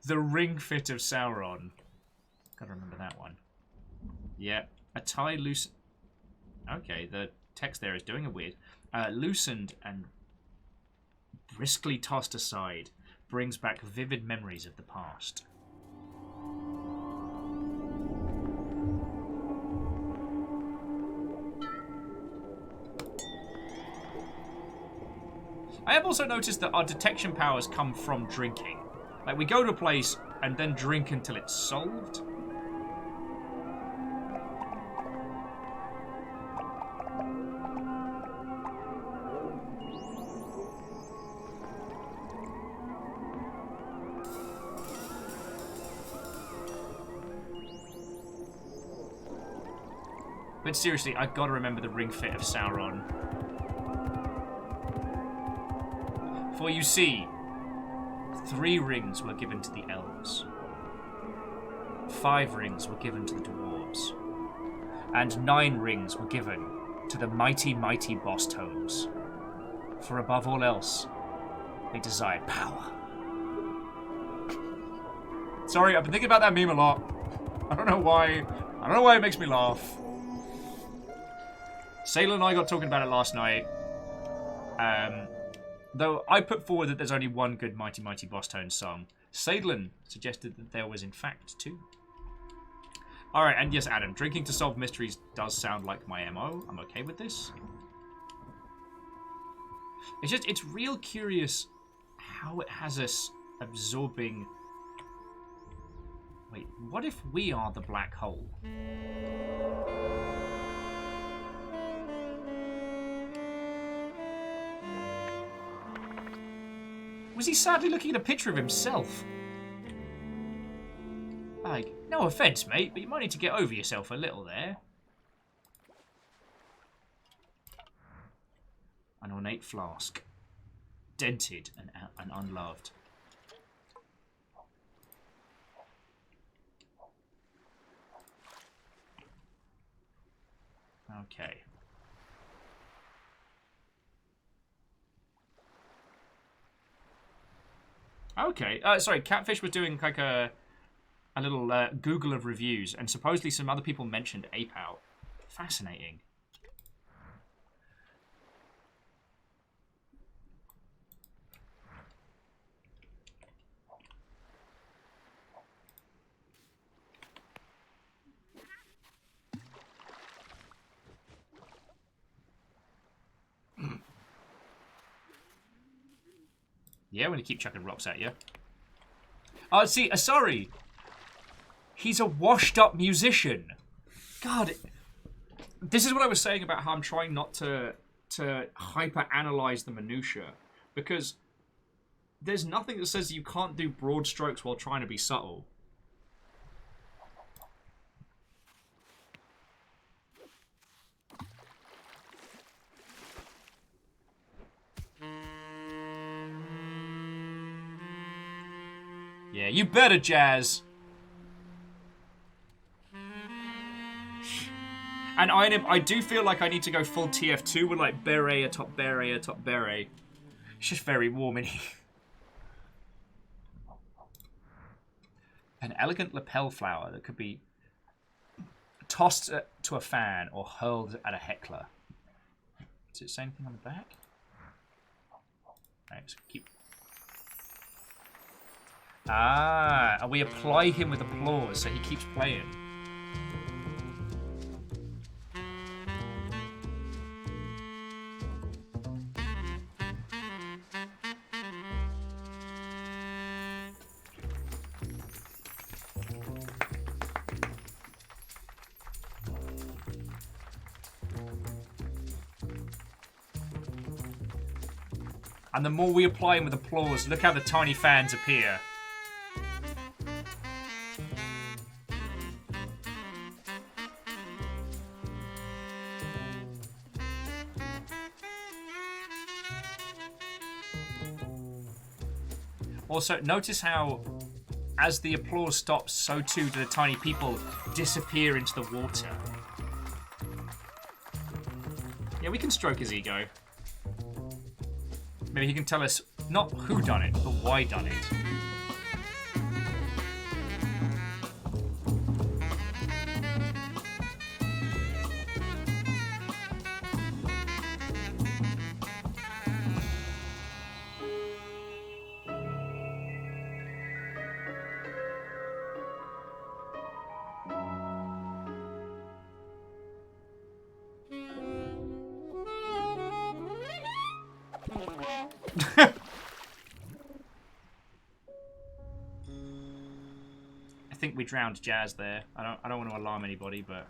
The Ring Fit of Sauron. Gotta remember that one. Yeah. A tie loose... Okay, the text there is doing a weird. Loosened and briskly tossed aside brings back vivid memories of the past. I have also noticed that our detection powers come from drinking. Like, we go to a place and then drink until it's solved. But seriously, I've got to remember the Ring Fit of Sauron. For you see, 3 rings were given to the elves. 5 rings were given to the dwarves. And 9 rings were given to the mighty, mighty boss tomes. For above all else, they desired power. Sorry, I've been thinking about that meme a lot. I don't know why. I don't know why it makes me laugh. Sailor and I got talking about it last night. Though I put forward that there's only one good Mighty Mighty Boss Tone song. Sadlin suggested that there was in fact 2. Alright, and yes, Adam, drinking to solve mysteries does sound like my MO. I'm okay with this. It's just, it's real curious how it has us absorbing... Wait, what if we are the black hole? Was he sadly looking at a picture of himself? Like, no offence, mate, but you might need to get over yourself a little there. An ornate flask. Dented and unloved. Okay. Okay. Sorry, Catfish was doing like a little Google of reviews, and supposedly some other people mentioned Ape Out. Fascinating. Yeah, when you keep chucking rocks at you. Oh, see, Asari. He's a washed-up musician. God, this is what I was saying about how I'm trying not to hyper-analyze the minutiae. because there's nothing that says you can't do broad strokes while trying to be subtle. Yeah, you better, Jazz. And I do feel like I need to go full TF2 with like beret atop beret atop beret. It's just very warm in here. An elegant lapel flower that could be tossed to a fan or hurled at a heckler. Does it say anything on the back? Alright, let's keep... Ah, and we apply him with applause so he keeps playing. And the more we apply him with applause, look how the tiny fans appear. Also, notice how, as the applause stops, so too do the tiny people disappear into the water. Yeah, we can stroke his ego. Maybe he can tell us not who done it, but why done it. I think we drowned Jazz there. I don't want to alarm anybody, but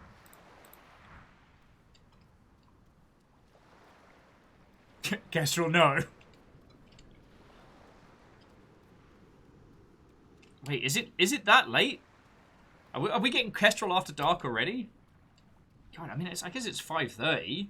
Kestrel, no. Wait, is it that late? Are we getting Kestrel after dark already? God, I mean, I guess it's 5:30.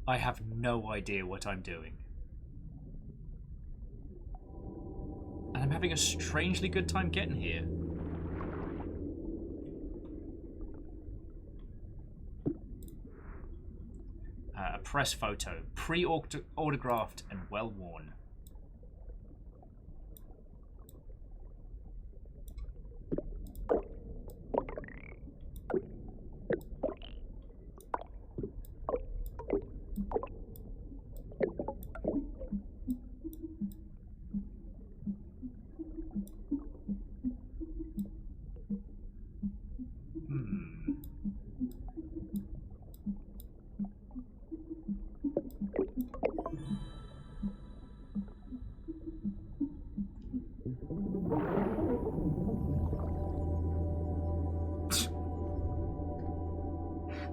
I have no idea what I'm doing. And I'm having a strangely good time getting here. A press photo. Pre-autographed and well worn.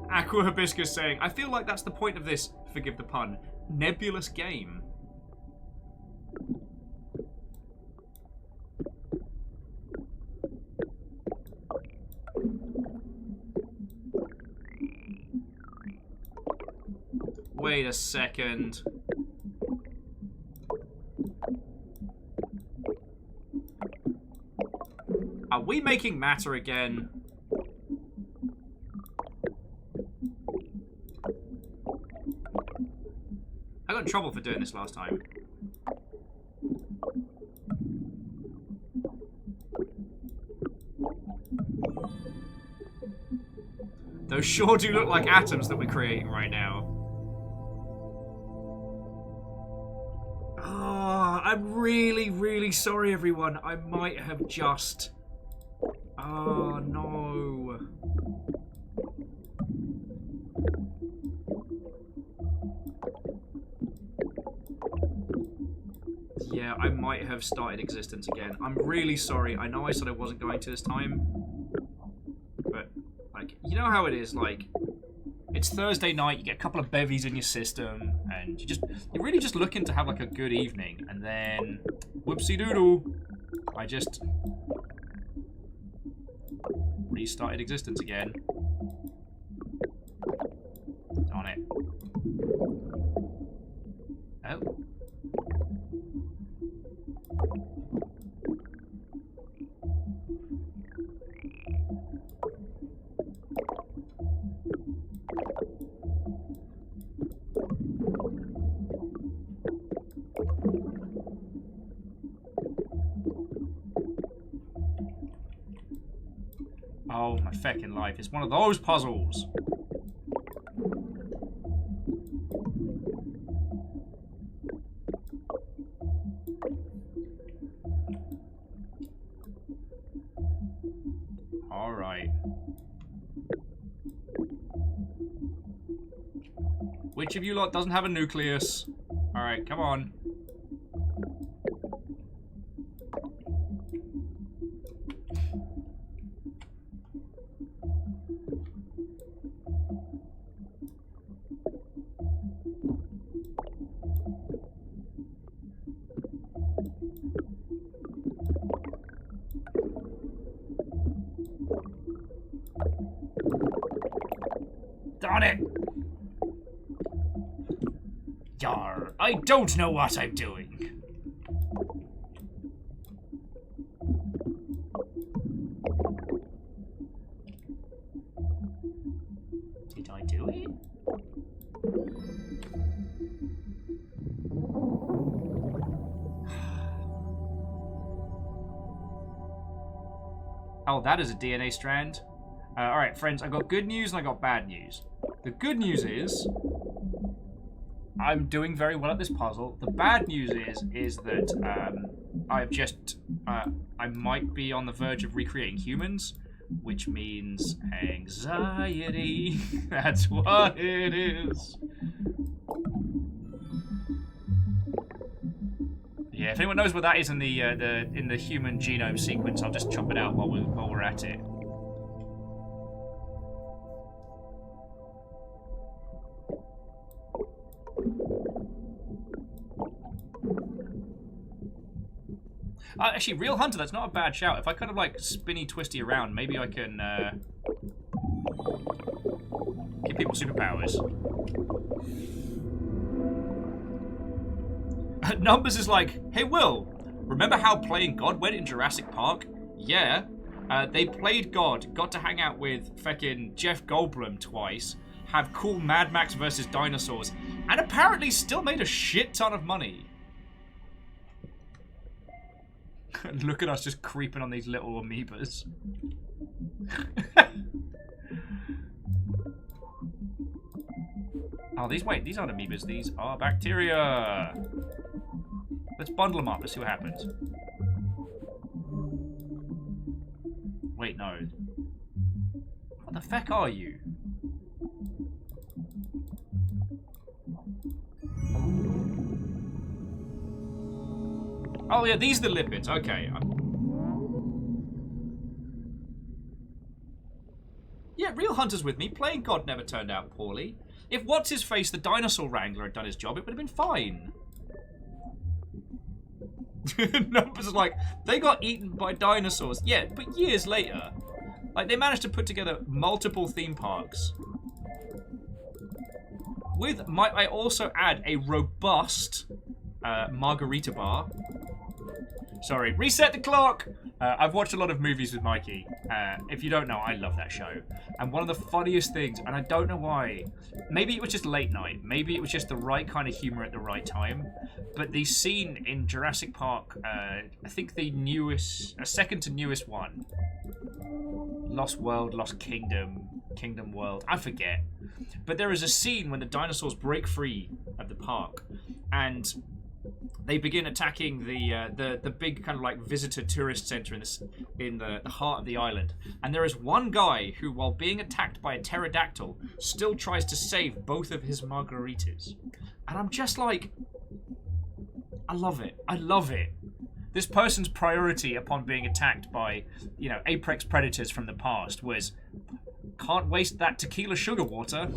Aqua Hibiscus saying, I feel like that's the point of this, forgive the pun, nebulous game. Wait a second. Are we making matter again? I got in trouble for doing this last time. Those sure do look like atoms that we're creating right now. Oh, I'm really really sorry, everyone. I might have just... Oh, no. Yeah, I might have started existence again. I'm really sorry. I know I said I wasn't going to this time. But, like, you know how it is, like... It's Thursday night, you get a couple of bevies in your system, and you're really just looking to have, like, a good evening. And then, whoopsie-doodle, I just... restarted existence again. Darn it. Oh. Oh, my feckin' life. It's one of those puzzles. Alright. Which of you lot doesn't have a nucleus? Alright, come on. Darn it! Yar, I don't know what I'm doing. Did I do it? Oh, that is a DNA strand. Alright, friends, I got good news and I got bad news. The good news is I'm doing very well at this puzzle. The bad news is that I've just I might be on the verge of recreating humans, which means anxiety. That's what it is. Yeah, if anyone knows what that is in the human genome sequence, I'll just chop it out while we're at it. Actually, Real Hunter, that's not a bad shout. If I kind of like spinny twisty around, maybe I can give people superpowers. Numbers is like, hey Will, remember how playing God went in Jurassic Park? Yeah. They played God, got to hang out with feckin' Jeff Goldblum twice, have cool Mad Max versus dinosaurs, and apparently still made a shit ton of money. Look at us just creeping on these little amoebas. Oh, these aren't amoebas, these are bacteria. Let's bundle them up, let's see what happens. Wait, no. What the feck are you? Oh yeah, these are the lipids. Okay. Yeah, Real Hunter's with me. Playing God never turned out poorly. If What's-His-Face, the dinosaur wrangler, had done his job, it would have been fine. Numbers like, they got eaten by dinosaurs. Yeah, but years later. Like, they managed to put together multiple theme parks. With, might I also add, a robust margarita bar. Sorry, reset the clock! I've watched a lot of movies with Mikey. If you don't know, I love that show. And one of the funniest things, and I don't know why, maybe it was just late night, maybe it was just the right kind of humor at the right time, but the scene in Jurassic Park, I think the newest, second to newest one, Lost World, Lost Kingdom, Kingdom World, I forget. But there is a scene when the dinosaurs break free of the park, and they begin attacking the big kind of like visitor tourist center in the heart of the island. And there is one guy who, while being attacked by a pterodactyl, still tries to save both of his margaritas. And I'm just like, I love it. I love it. This person's priority upon being attacked by, you know, apex predators from the past was, can't waste that tequila sugar water.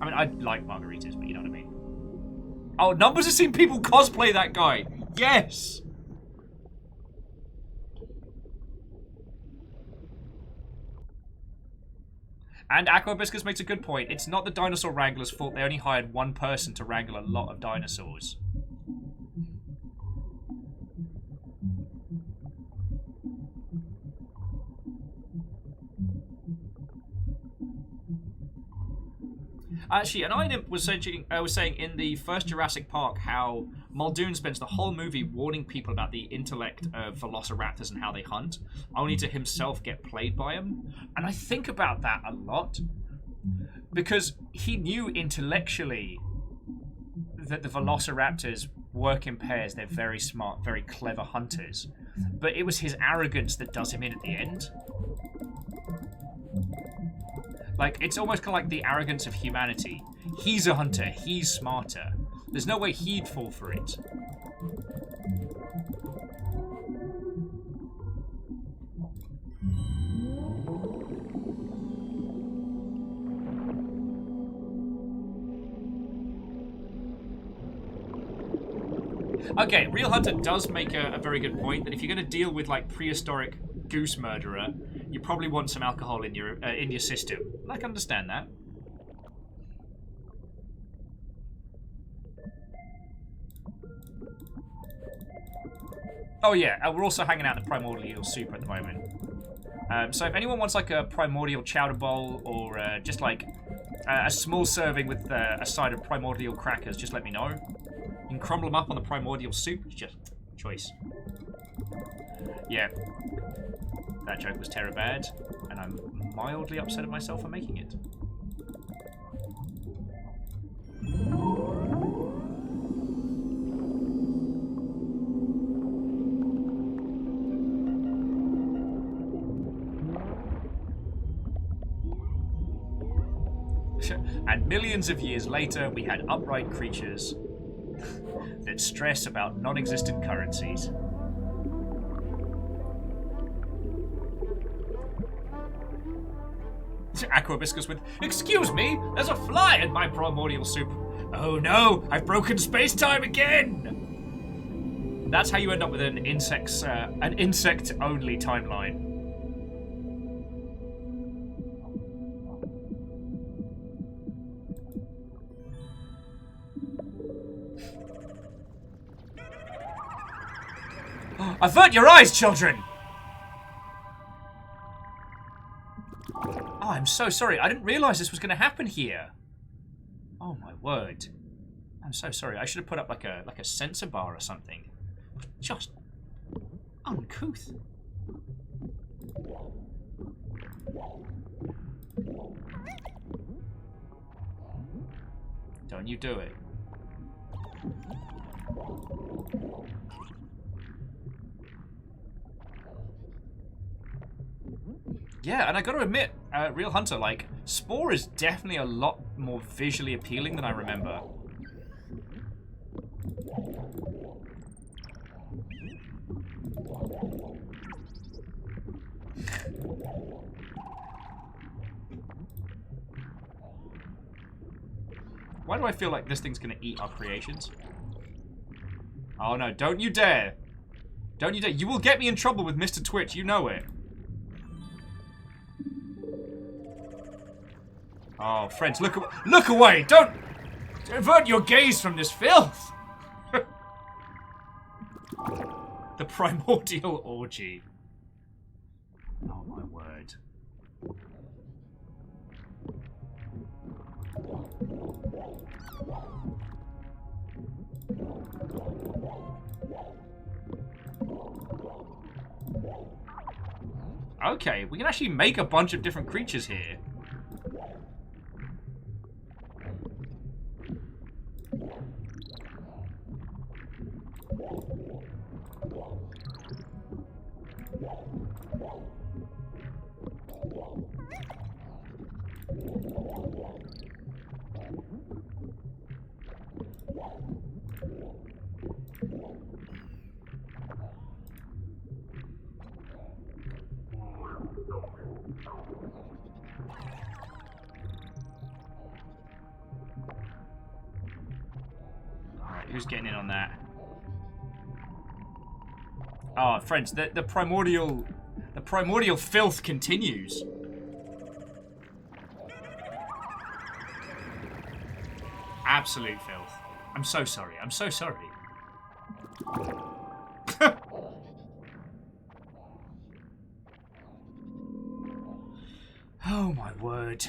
I mean, I like margaritas, but you know what I mean. Oh, Numbers have seen people cosplay that guy. Yes. And Aquabiscus makes a good point. It's not the dinosaur wranglers' fault. They only hired one person to wrangle a lot of dinosaurs. Actually, and I was saying in the first Jurassic Park how Muldoon spends the whole movie warning people about the intellect of velociraptors and how they hunt, only to himself get played by them. And I think about that a lot, because he knew intellectually that the velociraptors work in pairs. They're very smart, very clever hunters. But it was his arrogance that does him in at the end. Like, it's almost kind of like the arrogance of humanity. He's a hunter. He's smarter. There's no way he'd fall for it. Okay, Real Hunter does make a very good point that if you're going to deal with, like, prehistoric goose murderer, you probably want some alcohol in your system. I can understand that. Oh yeah, we're also hanging out in the primordial soup at the moment. So if anyone wants like a primordial chowder bowl or just like a small serving with a side of primordial crackers, just let me know. You can crumble them up on the primordial soup. It's just choice. Yeah. That joke was terrible bad, and I'm mildly upset at myself for making it. And millions of years later, we had upright creatures that stress about non-existent currencies. Aquabiscus with, "Excuse me, there's a fly in my primordial soup. Oh no, I've broken space-time again!" That's how you end up with an insect-only timeline. Avert your eyes, children! Oh, I'm so sorry. I didn't realize this was going to happen here. Oh my word. I'm so sorry. I should have put up like a sensor bar or something. Just uncouth. Don't you do it. Yeah, and I gotta admit, Real Hunter, like, Spore is definitely a lot more visually appealing than I remember. Why do I feel like this thing's gonna eat our creations? Oh no, don't you dare! Don't you dare! You will get me in trouble with Mr. Twitch, you know it. Oh, friends, look away! Don't avert your gaze from this filth! The primordial orgy. Oh my word. Okay, we can actually make a bunch of different creatures here. Alright, who's getting in on that? Oh, friends, the primordial filth continues. Absolute filth. I'm so sorry. I'm so sorry. Oh my word.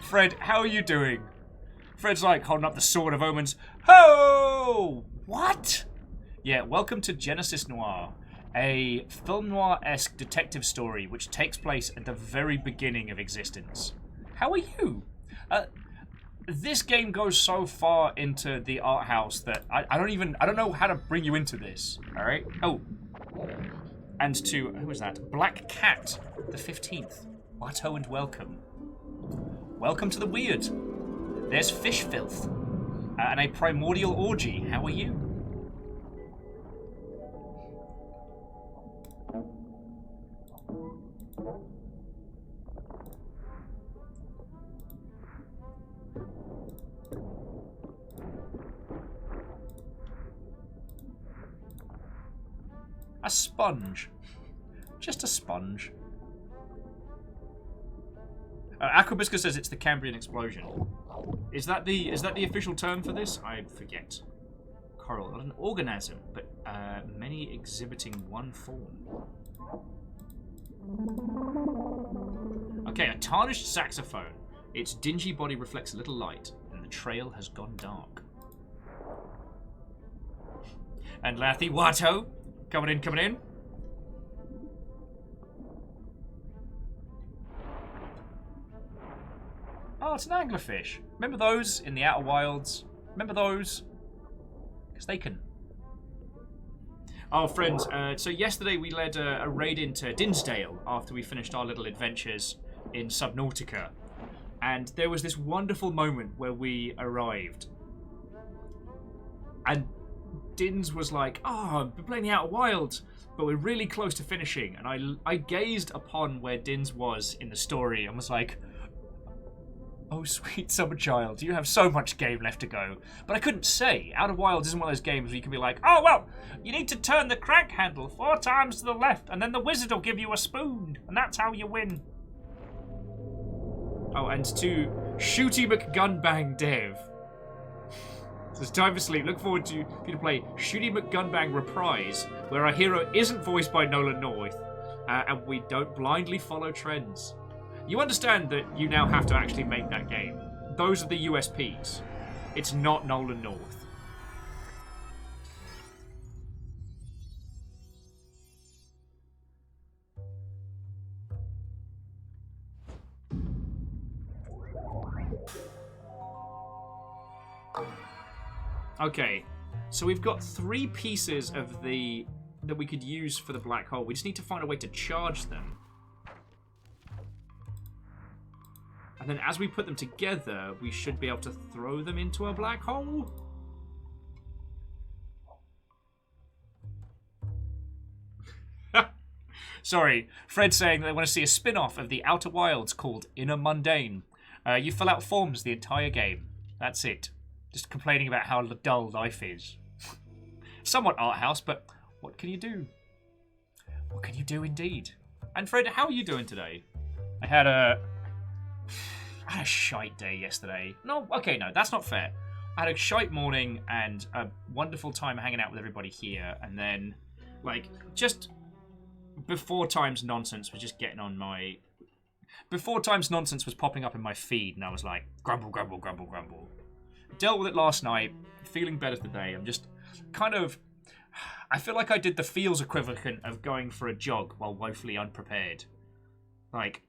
Fred, how are you doing? Fred's like holding up the Sword of Omens. Ho! What? Yeah, welcome to Genesis Noir, a film noir-esque detective story which takes place at the very beginning of existence. How are you? This game goes so far into the art house that I don't know how to bring you into this. All right. Oh, and to who is that? Black Cat, the 15th. Watto and welcome. Welcome to the weird. There's fish filth and a primordial orgy. How are you? A sponge. Just a sponge. Aquabisca says it's the Cambrian explosion. Is that the official term for this? I forget. Coral, not an organism, but many exhibiting one form. Okay, a tarnished saxophone. Its dingy body reflects a little light, and the trail has gone dark. And Lathy Watto, coming in, coming in. Oh, it's an anglerfish. Remember those in the Outer Wilds? Remember those? Because they can. Oh, friends, so yesterday we led a raid into Dinsdale after we finished our little adventures in Subnautica. And there was this wonderful moment where we arrived. And Dins was like, oh, we're playing the Outer Wilds, but we're really close to finishing. And I gazed upon where Dins was in the story and was like, oh, sweet summer child, you have so much game left to go. But I couldn't say. Outer Wilds isn't one of those games where you can be like, oh, well, you need to turn the crank handle 4 times to the left, and then the wizard will give you a spoon, and that's how you win. Oh, and to Shooty McGunbang Dev. So it's time for sleep. Look forward to you to play Shooty McGunbang Reprise, where our hero isn't voiced by Nolan North, and we don't blindly follow trends. You understand that you now have to actually make that game. Those are the USPs. It's not Nolan North. Okay, so we've got 3 pieces of that we could use for the black hole. We just need to find a way to charge them. And then as we put them together, we should be able to throw them into a black hole? Sorry, Fred's saying that they want to see a spin-off of the Outer Wilds called Inner Mundane. You fill out forms the entire game. That's it. Just complaining about how dull life is. Somewhat art house, but what can you do? What can you do indeed? And Fred, how are you doing today? I had a shite day yesterday. No, okay, no, that's not fair. I had a shite morning and a wonderful time hanging out with everybody here, and then, like, just before time's nonsense was just getting on my Before Times Nonsense was popping up in my feed, and I was like, grumble, grumble, grumble, grumble. Dealt with it last night, feeling better today. I'm just kind of... I feel like I did the feels equivalent of going for a jog while woefully unprepared. Like...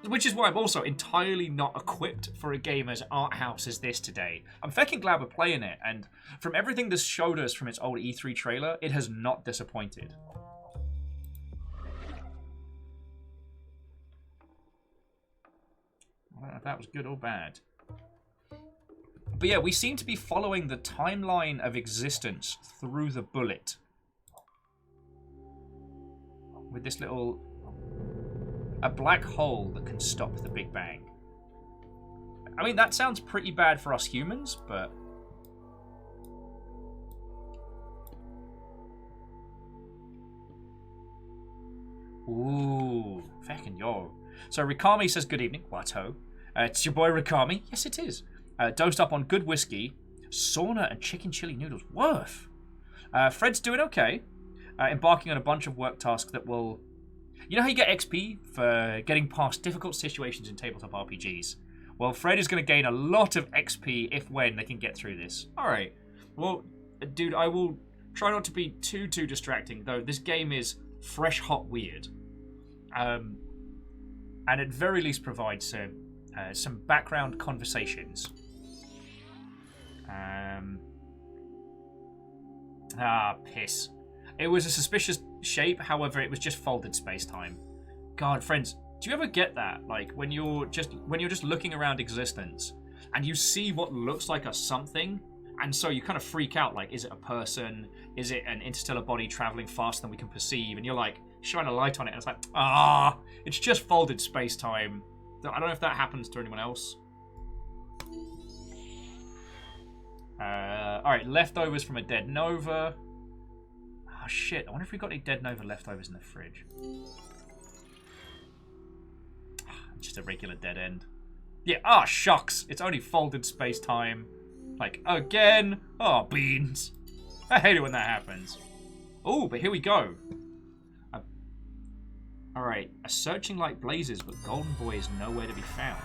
Which is why I'm also entirely not equipped for a game as art house as this today. I'm fucking glad we're playing it, and from everything this showed us from its old E3 trailer, it has not disappointed. I don't know if that was good or bad. But yeah, we seem to be following the timeline of existence through the bullet. With this little... a black hole that can stop the Big Bang. I mean, that sounds pretty bad for us humans, but... Ooh, feckin' yo. So Rikami says, good evening, Wato. It's your boy Rikami. Yes, it is. Dosed up on good whiskey, sauna and chicken chili noodles. Worth. Fred's doing okay. Embarking on a bunch of work tasks that will... You know how you get XP for getting past difficult situations in tabletop RPGs? Well, Fred is going to gain a lot of XP if when they can get through this. Alright. Well, dude, I will try not to be too distracting, though this game is fresh, hot, weird. And at very least provides some background conversations. Piss. It was a suspicious shape, however, it was just folded space-time. God, friends, do you ever get that? Like, when you're just looking around existence, and you see what looks like a something, and so you kind of freak out, like, is it a person? Is it an interstellar body traveling faster than we can perceive? And you're like, shine a light on it, and it's like, it's just folded space-time. I don't know if that happens to anyone else. Alright, leftovers from a dead Nova. Oh shit, I wonder if we got any dead Nova leftovers in the fridge. Just a regular dead end. Yeah, shucks. It's only folded space-time. Like, again? Oh, beans. I hate it when that happens. Oh, but here we go. Alright, a searching light blazes, but Golden Boy is nowhere to be found.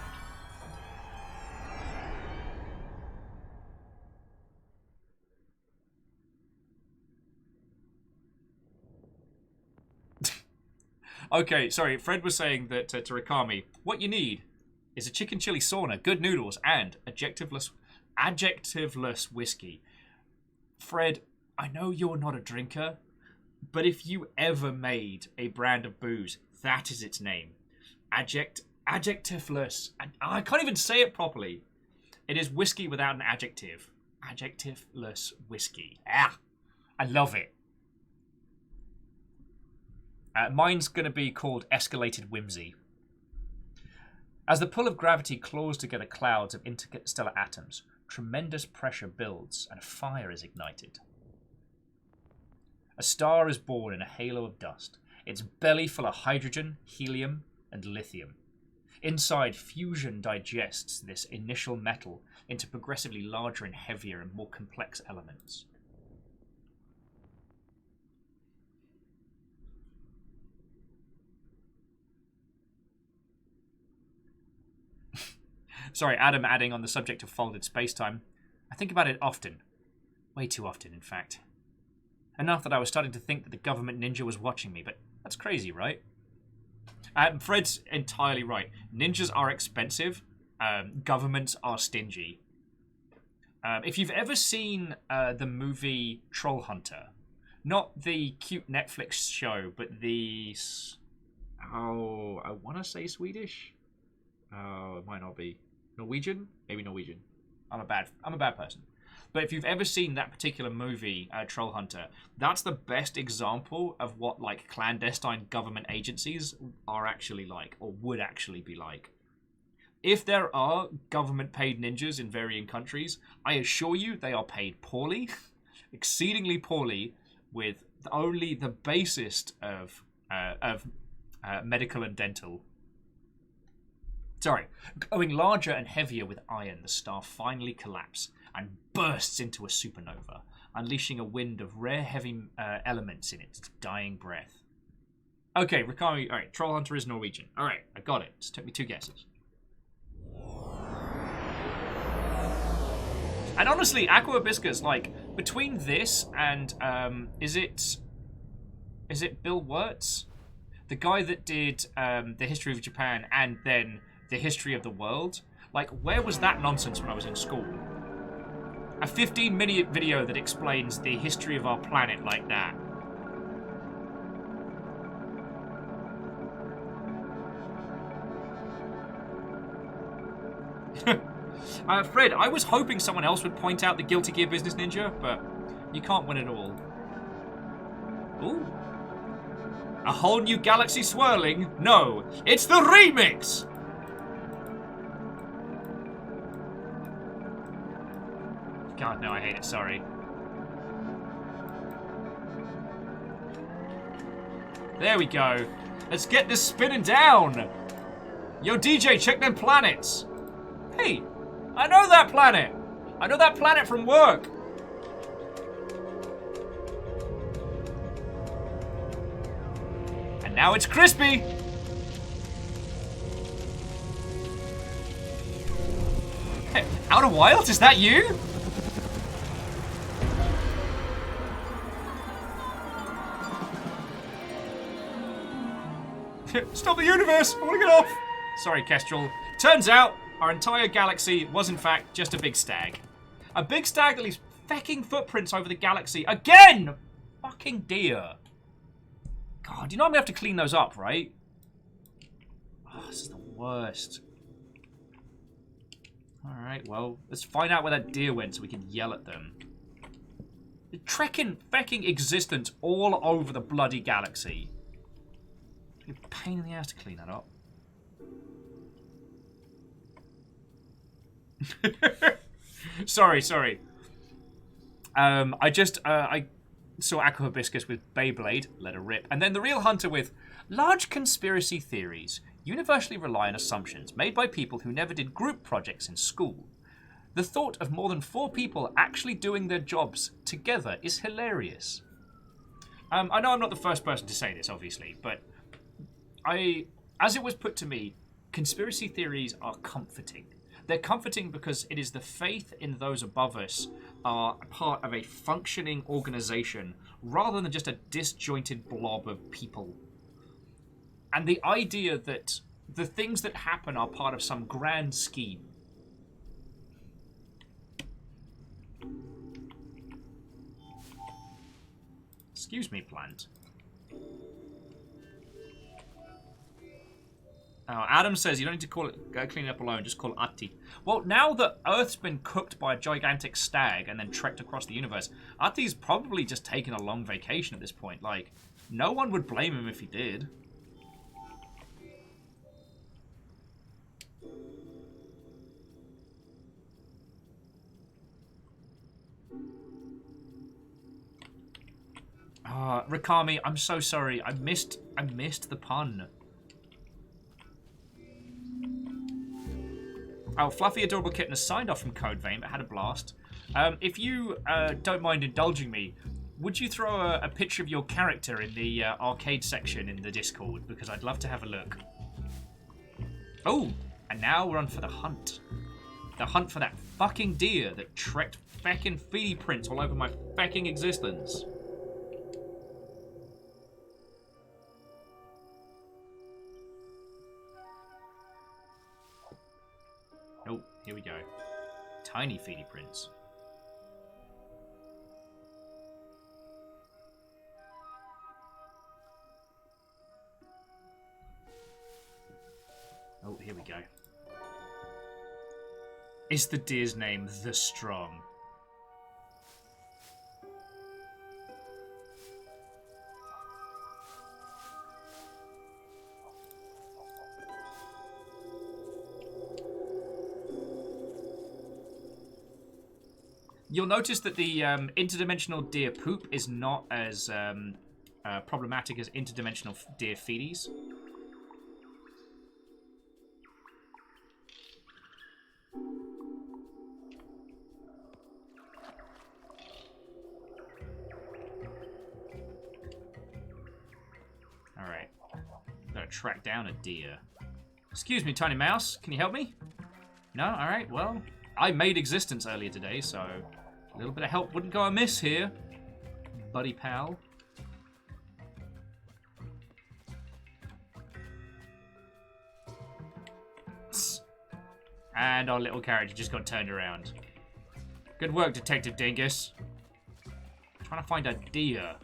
Okay, sorry, Fred was saying that to Rikami, what you need is a chicken chili sauna, good noodles, and adjectiveless whiskey. Fred, I know you're not a drinker, but if you ever made a brand of booze, that is its name. Adjectiveless. I can't even say it properly. It is whiskey without an adjective. Adjectiveless whiskey. I love it. Mine's going to be called Escalated Whimsy. As the pull of gravity claws together clouds of interstellar atoms, tremendous pressure builds and a fire is ignited. A star is born in a halo of dust, its belly full of hydrogen, helium, and lithium. Inside, fusion digests this initial metal into progressively larger and heavier and more complex elements. Sorry, Adam adding on the subject of folded spacetime. I think about it often. Way too often, in fact. Enough that I was starting to think that the government ninja was watching me, but that's crazy, right? Fred's entirely right. Ninjas are expensive. Governments are stingy. If you've ever seen the movie Troll Hunter, not the cute Netflix show, but the... Oh, I want to say Swedish? Oh, it might not be. Norwegian? Maybe Norwegian. I'm a bad person. But if you've ever seen that particular movie, Troll Hunter, that's the best example of what like clandestine government agencies are actually like, or would actually be like. If there are government-paid ninjas in varying countries, I assure you they are paid poorly, exceedingly poorly, with only the basest of medical and dental. Sorry, going larger and heavier with iron, the star finally collapses and bursts into a supernova, unleashing a wind of rare heavy elements in its dying breath. Okay, Rikami. All right, Troll Hunter is Norwegian. All right, I got it. Just took me 2 guesses. And honestly, Aqua Hibiscus, like, between this and, is it Bill Wirtz? The guy that did the history of Japan and then the history of the world? Like, where was that nonsense when I was in school? A 15-minute video that explains the history of our planet like that. Fred, I was hoping someone else would point out the Guilty Gear Business Ninja, but you can't win it all. Ooh. A whole new galaxy swirling? No, it's the remix! God, no, I hate it, sorry. There we go. Let's get this spinning down! Yo, DJ, check them planets! Hey, I know that planet! I know that planet from work! And now it's crispy! Hey, Outer Wilds, is that you? Stop the universe! I want to get off! Sorry, Kestrel. Turns out, our entire galaxy was in fact just a big stag. A big stag that leaves fecking footprints over the galaxy again! Fucking deer. God, you know I'm gonna have to clean those up, right? Oh, this is the worst. Alright, well, let's find out where that deer went so we can yell at them. They're trekking fecking existence all over the bloody galaxy. It's a pain in the ass to clean that up. sorry. I saw Aqua Hibiscus with Beyblade, let her rip, and then the Real Hunter with large conspiracy theories universally rely on assumptions made by people who never did group projects in school. The thought of more than 4 people actually doing their jobs together is hilarious. I know I'm not the first person to say this, obviously, but as it was put to me, conspiracy theories are comforting. They're comforting because it is the faith in those above us are part of a functioning organization rather than just a disjointed blob of people. And the idea that the things that happen are part of some grand scheme. Excuse me, plant. Adam says you don't need to call it clean it up alone, just call it Ati. Well, now that Earth's been cooked by a gigantic stag and then trekked across the universe, Ati's probably just taken a long vacation at this point. Like, no one would blame him if he did. Rikami, I'm so sorry. I missed the pun. Oh, Fluffy Adorable Kitten has signed off from Code Vein, but had a blast. If you don't mind indulging me, would you throw a picture of your character in the arcade section in the Discord? Because I'd love to have a look. Oh, and now we're on for the hunt. The hunt for that fucking deer that trekked feckin' feety prints all over my fecking existence. Oh, here we go. Tiny feety prints. Oh, here we go. Is the deer's name The Strong? You'll notice that the interdimensional deer poop is not as problematic as interdimensional deer feeties. Alright. Gotta track down a deer. Excuse me, tiny mouse. Can you help me? No? Alright, well, I made existence earlier today, so a little bit of help wouldn't go amiss here, buddy pal. And our little character just got turned around. Good work, Detective Dingus. Trying to find a deer.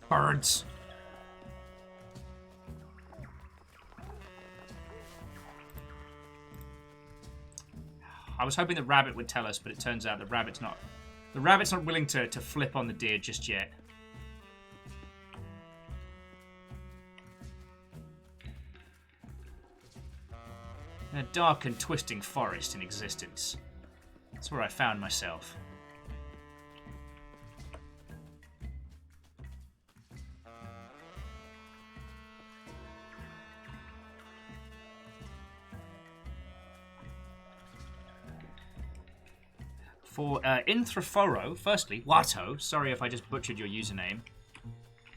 Birds. I was hoping the rabbit would tell us, but it turns out the rabbit's not willing to flip on the deer just yet. In a dark and twisting forest in existence. That's where I found myself. For Inthrophoro, firstly, Watto, sorry if I just butchered your username.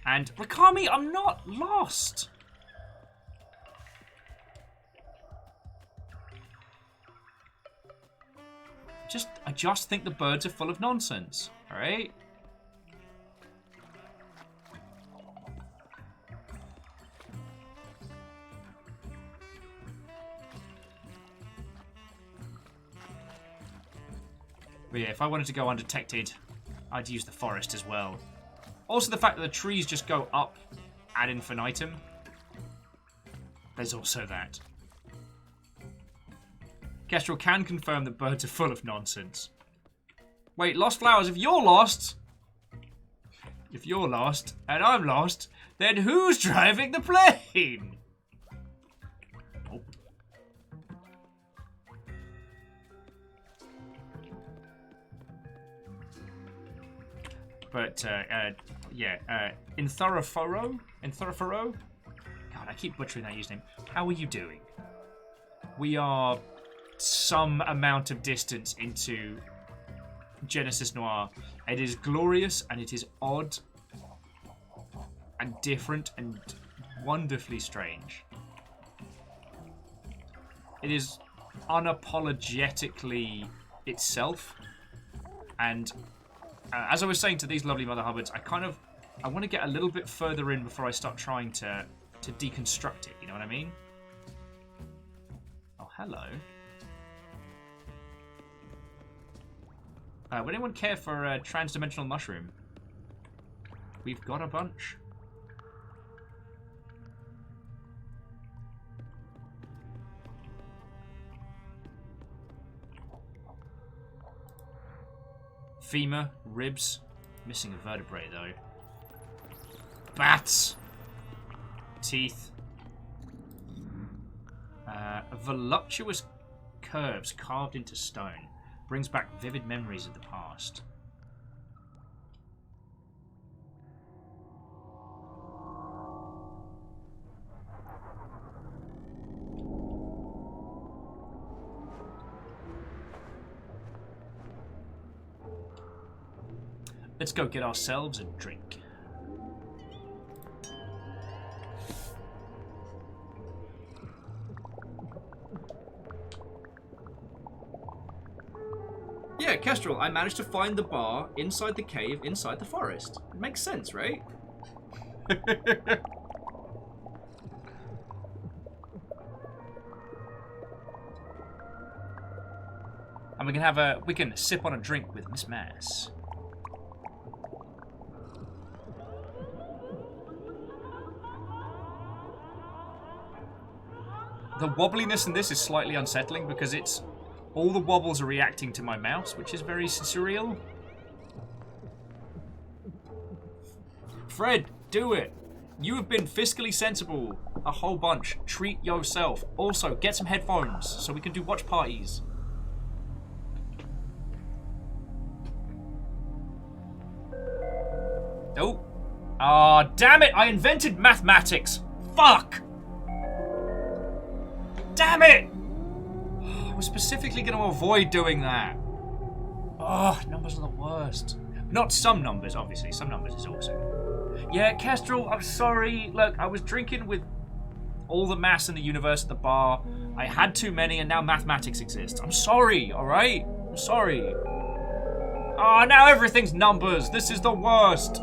And Rakami, I'm not lost! I just think the birds are full of nonsense, alright? But yeah, if I wanted to go undetected, I'd use the forest as well. Also, the fact that the trees just go up ad infinitum. There's also that. Kestrel can confirm that birds are full of nonsense. Wait, Lost Flowers, if you're lost, and I'm lost, then who's driving the plane? Oh. But, yeah, Inthorophoro? God, I keep butchering that username. How are you doing? We are some amount of distance into Genesis Noir. It is glorious, and it is odd, and different, and wonderfully strange. It is unapologetically itself, and as I was saying to these lovely Mother Hubbards, I want to get a little bit further in before I start trying to deconstruct it, you know what I mean? Oh, hello. Would anyone care for a trans-dimensional mushroom? We've got a bunch. Femur, ribs, missing a vertebrae though. Bats, teeth, voluptuous curves carved into stone. Brings back vivid memories of the past. Let's go get ourselves a drink. Yeah, Kestrel, I managed to find the bar inside the cave, inside the forest. It makes sense, right? And we can sip on a drink with Miss Mass. The wobbliness in this is slightly unsettling because all the wobbles are reacting to my mouse, which is very surreal. Fred, do it. You have been fiscally sensible a whole bunch. Treat yourself. Also, get some headphones so we can do watch parties. Oh, Ah, damn it! I invented mathematics! Fuck! Damn it! I was specifically going to avoid doing that. Oh, numbers are the worst. Not some numbers, obviously. Some numbers is awesome. Yeah, Kestrel, I'm sorry. Look, I was drinking with all the maths in the universe at the bar. I had too many, and now mathematics exists. I'm sorry, alright? I'm sorry. Ah, now everything's numbers. This is the worst.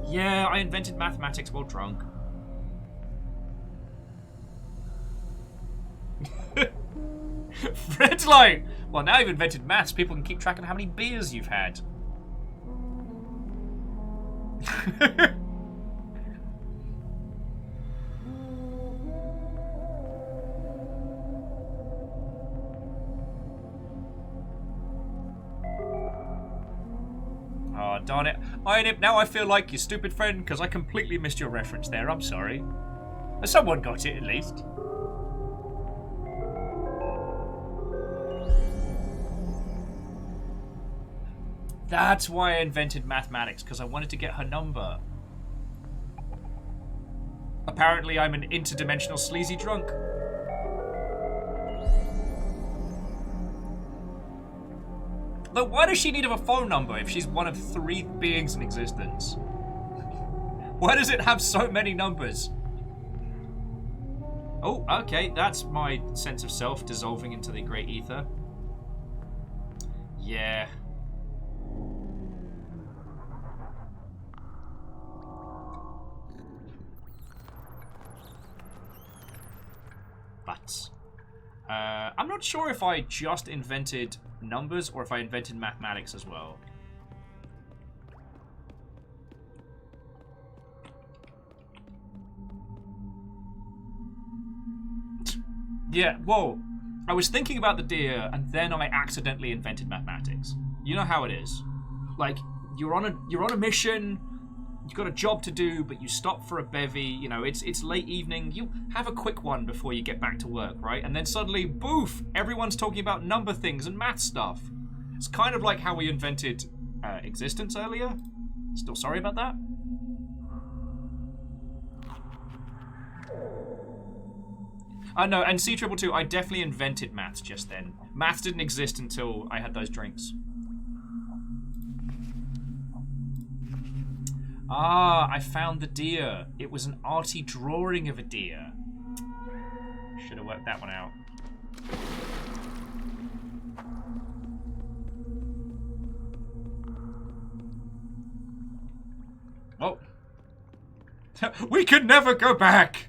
Yeah, I invented mathematics while drunk. Fredline! Well, now you've invented maths, people can keep track of how many beers you've had. Oh, darn it. Now I feel like your stupid friend because I completely missed your reference there. I'm sorry. Someone got it, at least. That's why I invented mathematics, because I wanted to get her number. Apparently, I'm an interdimensional sleazy drunk. But why does she need a phone number if she's one of 3 beings in existence? Why does it have so many numbers? Oh, okay, that's my sense of self dissolving into the great ether. Yeah. But I'm not sure if I just invented numbers or if I invented mathematics as well. Yeah, whoa. I was thinking about the deer and then I accidentally invented mathematics. You know how it is. Like, you're on a mission, you've got a job to do, but you stop for a bevy, you know, it's late evening, you have a quick one before you get back to work, right? And then suddenly, boof, everyone's talking about number things and math stuff. It's kind of like how we invented existence earlier. Still sorry about that. No, and C222, I definitely invented maths just then. Maths didn't exist until I had those drinks. Ah, I found the deer. It was an arty drawing of a deer. Should have worked that one out. Oh. We could never go back!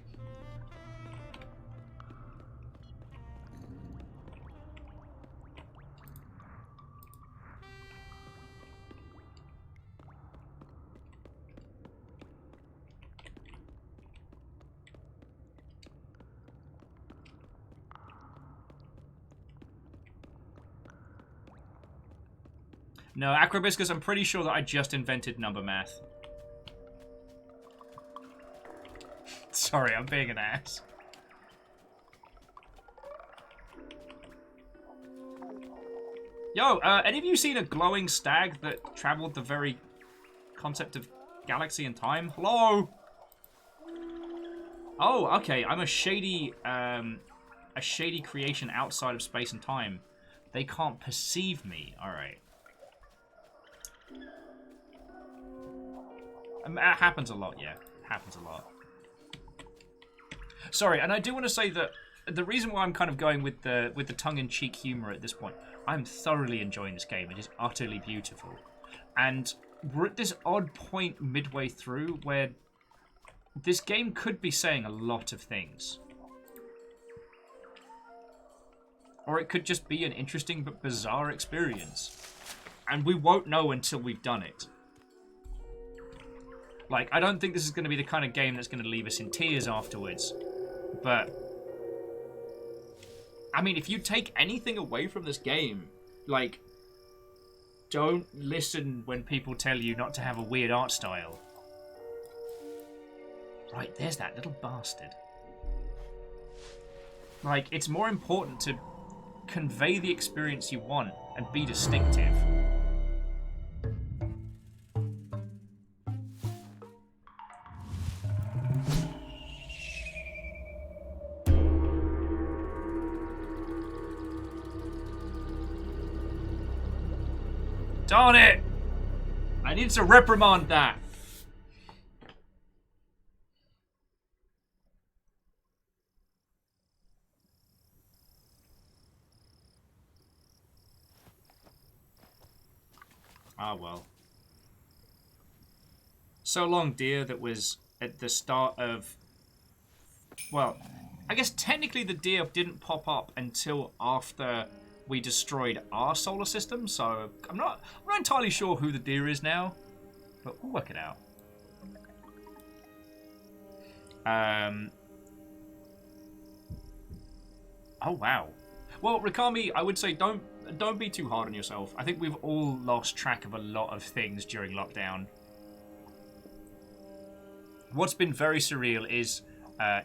No, Acrobiscus, I'm pretty sure that I just invented number math. Sorry, I'm being an ass. Yo, any of you seen a glowing stag that traveled the very concept of galaxy and time? Hello? Oh, okay, I'm a shady creation outside of space and time. They can't perceive me. Alright. That happens a lot, yeah. It happens a lot. Sorry, and I do want to say that the reason why I'm kind of going with the tongue-in-cheek humor at this point, I'm thoroughly enjoying this game. It is utterly beautiful. And we're at this odd point midway through where this game could be saying a lot of things. Or it could just be an interesting but bizarre experience. And we won't know until we've done it. Like, I don't think this is going to be the kind of game that's going to leave us in tears afterwards. But, I mean, if you take anything away from this game, like, don't listen when people tell you not to have a weird art style. Right, there's that little bastard. Like, it's more important to convey the experience you want and be distinctive. Darn it! I need to reprimand that. Ah, well. So long, deer, that was at the start of... Well, I guess technically the deer didn't pop up until after we destroyed our solar system, so I'm not entirely sure who the deer is now, but we'll work it out. Oh, wow. Well, Rikami, I would say don't be too hard on yourself. I think we've all lost track of a lot of things during lockdown. What's been very surreal is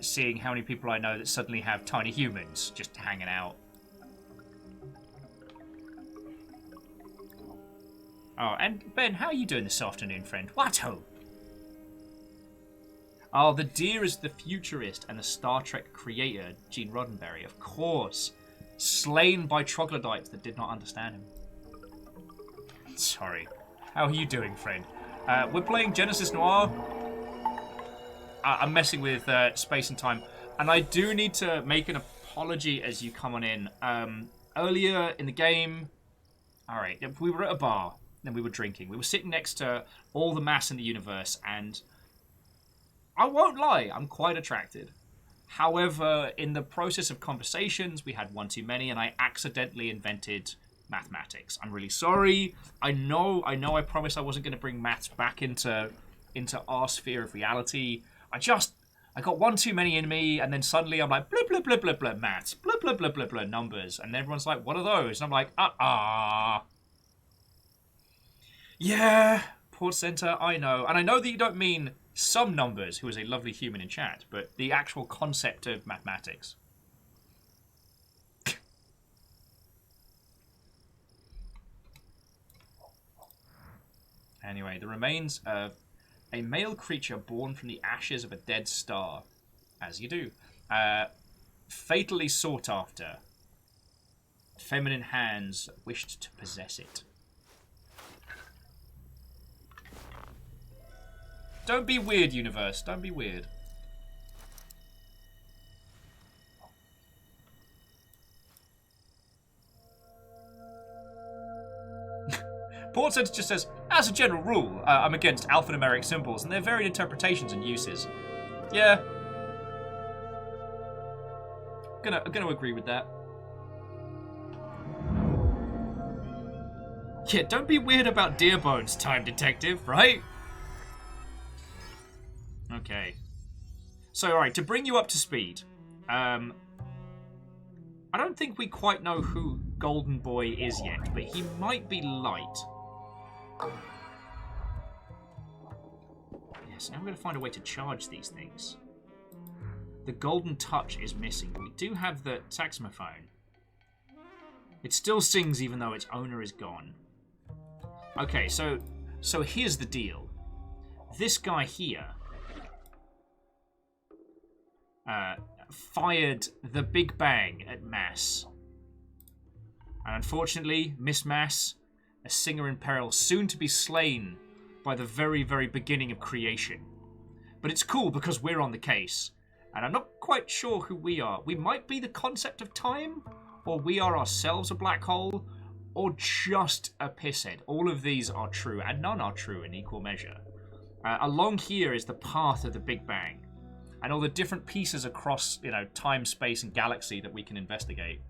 seeing how many people I know that suddenly have tiny humans just hanging out. Oh, and Ben, how are you doing this afternoon, friend? What ho? Oh, the deer is the futurist and the Star Trek creator, Gene Roddenberry, of course. Slain by troglodytes that did not understand him. Sorry. How are you doing, friend? We're playing Genesis Noir. I'm messing with space and time. And I do need to make an apology as you come on in. Earlier in the game... Alright, we were at a bar. And we were drinking. We were sitting next to all the mass in the universe. And I won't lie, I'm quite attracted. However, in the process of conversations, we had one too many, and I accidentally invented mathematics. I'm really sorry. I know. I promised I wasn't going to bring maths back into our sphere of reality. I got one too many in me, and then suddenly I'm like, blah, blah, blah, blah, blah, maths, blah, blah, blah, blah, blah, numbers. And everyone's like, what are those? And I'm like, yeah, Port Center, I know. And I know that you don't mean some numbers, who is a lovely human in chat, but the actual concept of mathematics. Anyway, the remains of a male creature born from the ashes of a dead star, as you do, fatally sought after. Feminine hands wished to possess it. Don't be weird, universe. Don't be weird. Port Center just says, as a general rule, I'm against alphanumeric symbols and their varied interpretations and uses. Yeah. I'm gonna agree with that. Yeah, don't be weird about deer bones, Time Detective, right? Okay. So, alright, to bring you up to speed, I don't think we quite know who Golden Boy is yet, but he might be light. Yes, now we're going to find a way to charge these things. The golden touch is missing. We do have the saxophone. It still sings even though its owner is gone. Okay, so here's the deal. This guy here fired the Big Bang at Mass. And unfortunately, Miss Mass, a singer in peril, soon to be slain by the very, very beginning of creation. But it's cool because we're on the case. And I'm not quite sure who we are. We might be the concept of time, or we are ourselves a black hole, or just a pisshead. All of these are true, and none are true in equal measure. Along here is the path of the Big Bang. And all the different pieces across, time, space, and galaxy that we can investigate.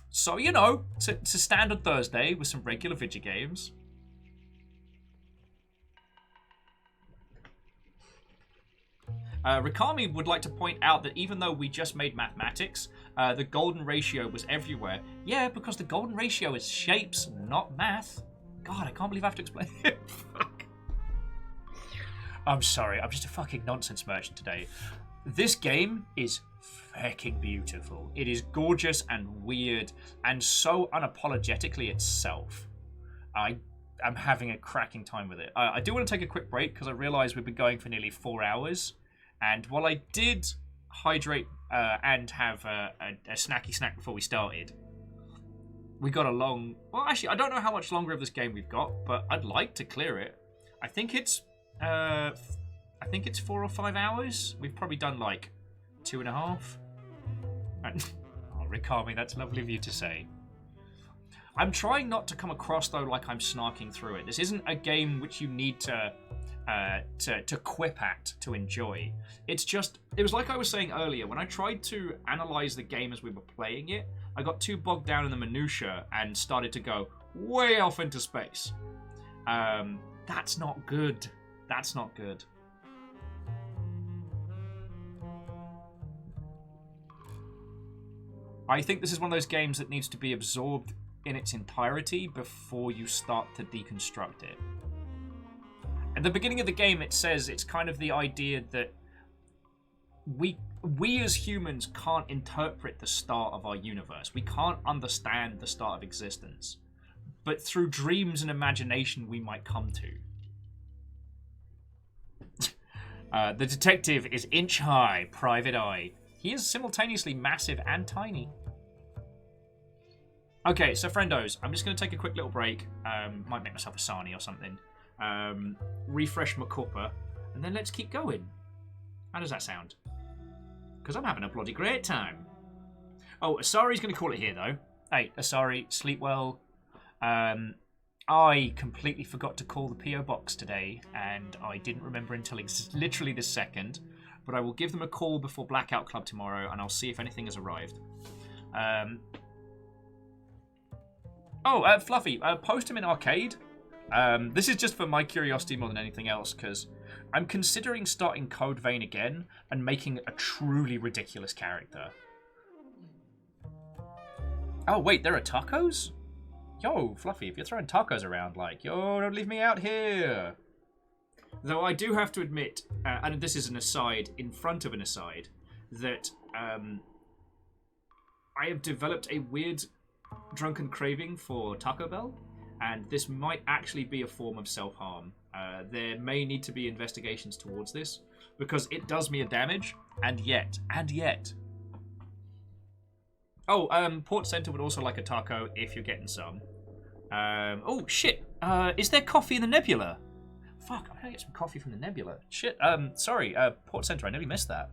So, it's a standard Thursday with some regular video games. Rikami would like to point out that even though we just made mathematics, the golden ratio was everywhere. Yeah, because the golden ratio is shapes, not math. God, I can't believe I have to explain it. Fuck. I'm sorry, I'm just a fucking nonsense merchant today. This game is fucking beautiful. It is gorgeous and weird and so unapologetically itself. I'm having a cracking time with it. I do want to take a quick break because I realise we've been going for nearly 4 hours. And while I did hydrate and have a snacky snack before we started, we got a long... Well, actually, I don't know how much longer of this game we've got, but I'd like to clear it. I think it's 4 or 5 hours. We've probably done like 2.5. Oh, Rick Harvey, that's lovely of you to say. I'm trying not to come across though like I'm snarking through it. This isn't a game which you need to quip at to enjoy. It's just, it was like I was saying earlier, when I tried to analyze the game as we were playing it, I got too bogged down in the minutia and started to go way off into space. That's not good. That's not good. I think this is one of those games that needs to be absorbed in its entirety before you start to deconstruct it. At the beginning of the game, it says it's kind of the idea that we as humans can't interpret the start of our universe. We can't understand the start of existence. But through dreams and imagination, we might come to. The detective is inch high, private eye. He is simultaneously massive and tiny. Okay, so friendos, I'm just going to take a quick little break. Might make myself a sarnie or something. Refresh my cuppa, and then let's keep going. How does that sound? Because I'm having a bloody great time. Oh, Asari's going to call it here, though. Hey, Asari, sleep well. I completely forgot to call the P.O. box today, and I didn't remember until literally this second. But I will give them a call before Blackout Club tomorrow, and I'll see if anything has arrived. Fluffy, post him in arcade. This is just for my curiosity more than anything else, because I'm considering starting Code Vein again and making a truly ridiculous character. Oh, wait, there are tacos? Yo, Fluffy, if you're throwing tacos around, like, yo, don't leave me out here. Though I do have to admit, and this is an aside in front of an aside, that I have developed a weird drunken craving for Taco Bell, and this might actually be a form of self-harm. There may need to be investigations towards this, because it does me a damage, and yet. Oh, Port Center would also like a taco if you're getting some. Oh, shit. Is there coffee in the Nebula? Fuck, I'm gonna get some coffee from the Nebula. Shit, sorry, Port Center, I nearly missed that.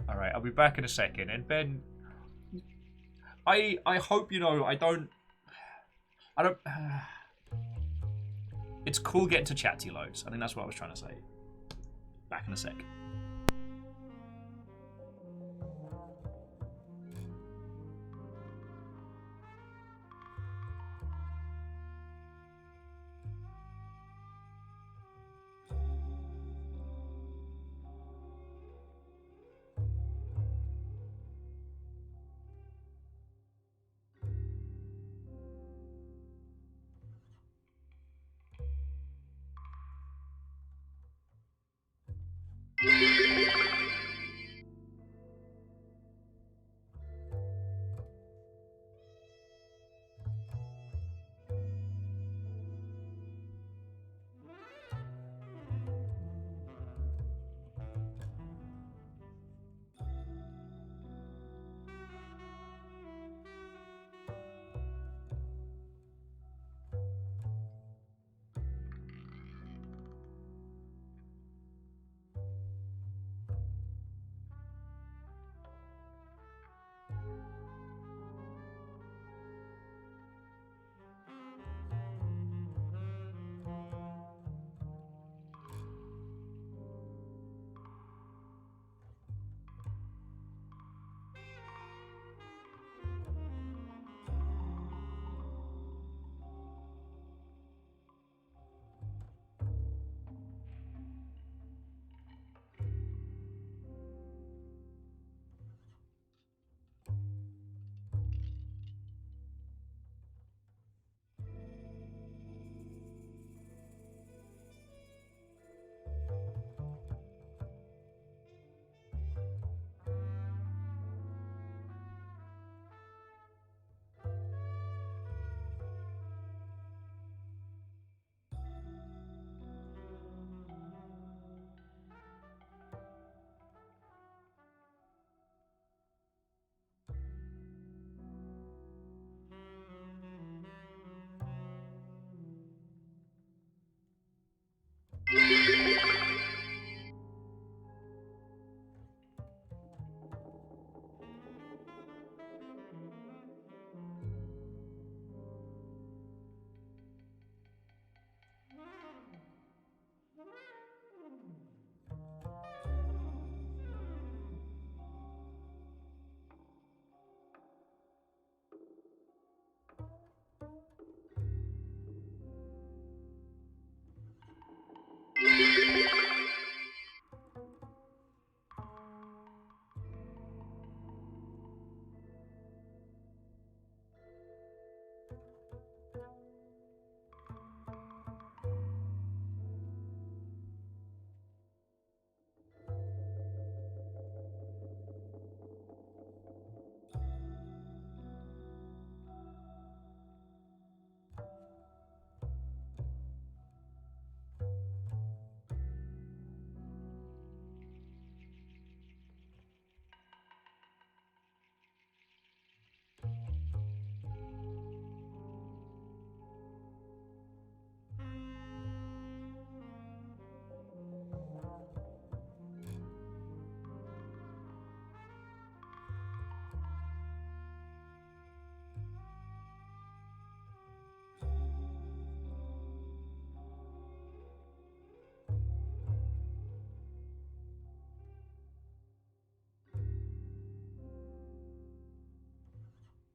Alright, I'll be back in a second. And Ben, I hope you know, I don't... It's cool getting to chat to you loads. I think that's what I was trying to say. Back in a sec.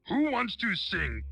Who wants to sing?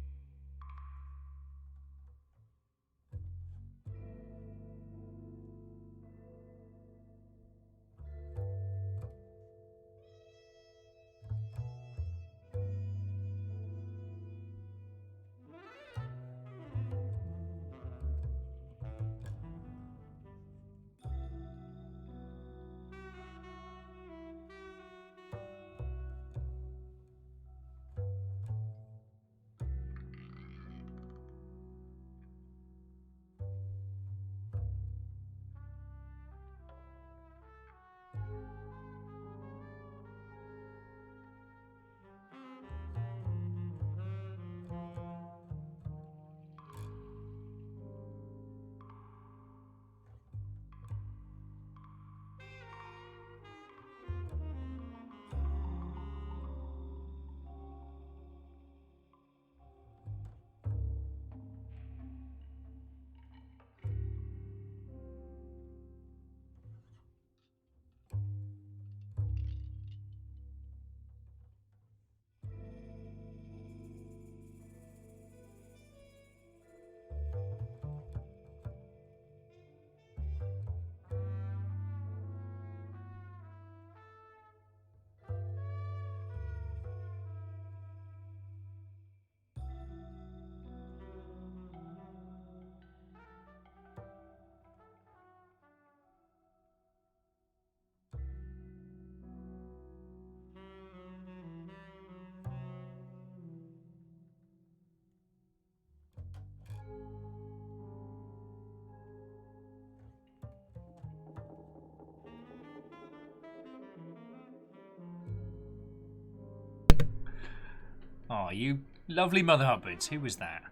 Oh, you lovely Mother Hubbards. Who was that?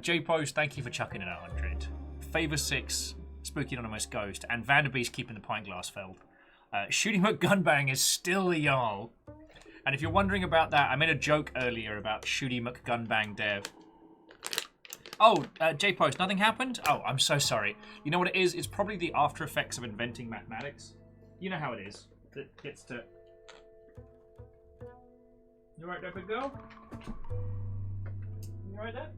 J Post, thank you for chucking in 100. Favor 6, Spooky Anonymous Ghost, and Vanderbeest keeping the pint glass filled. Shooting McGunbang is still the Jarl. And if you're wondering about that, I made a joke earlier about Shooty McGunbang Dev. Oh, J Post, nothing happened? Oh, I'm so sorry. You know what it is? It's probably the after effects of inventing mathematics. You know how it is. It gets to... You right there, big girl? You right there?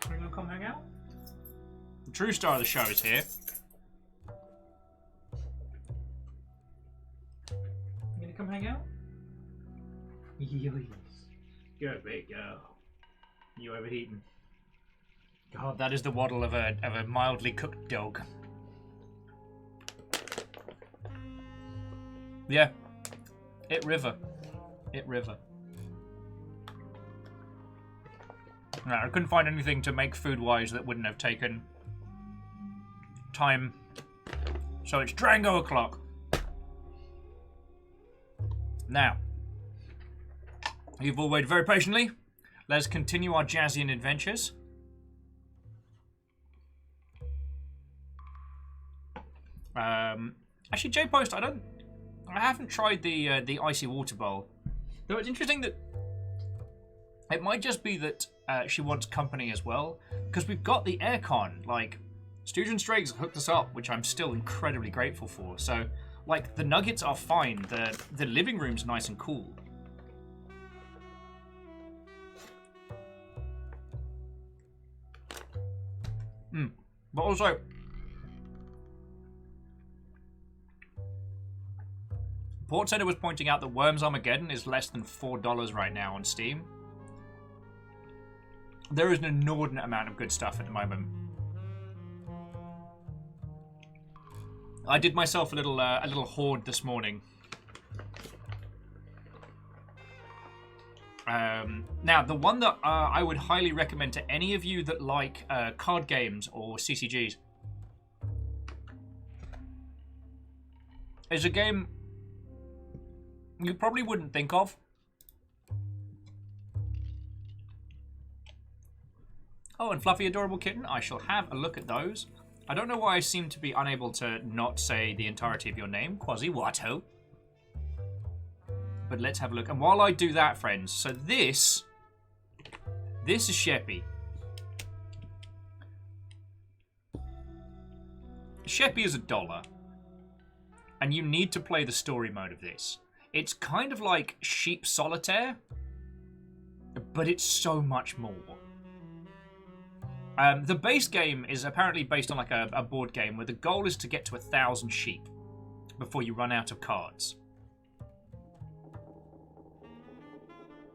Are you gonna come hang out? The true star of the show is here. You gonna come hang out? Yes. Good big girl. You overheating? God, that is the waddle of a mildly cooked dog. Yeah. It river. It river. No, I couldn't find anything to make food-wise that wouldn't have taken time. So it's Drango o'clock. Now, you've all waited very patiently. Let's continue our Jazzian adventures. Actually, J-Post, I haven't tried the icy water bowl. Though it's interesting that it might just be that she wants company as well, because we've got the aircon. Like, Stooge and Strags hooked us up, which I'm still incredibly grateful for. So, like, the nuggets are fine. The living room's nice and cool. But also, Port Center was pointing out that Worms Armageddon is less than $4 right now on Steam. There is an inordinate amount of good stuff at the moment. I did myself a little hoard this morning. Now, the one that I would highly recommend to any of you that like card games or CCGs is a game you probably wouldn't think of. Oh, and Fluffy Adorable Kitten, I shall have a look at those. I don't know why I seem to be unable to not say the entirety of your name, Quasi Watto. But let's have a look. And while I do that, friends, so this is Sheppy. Sheppy is $1. and you need to play the story mode of this. It's kind of like Sheep Solitaire, but it's so much more. The base game is apparently based on like a board game where the goal is to get to 1,000 sheep before you run out of cards.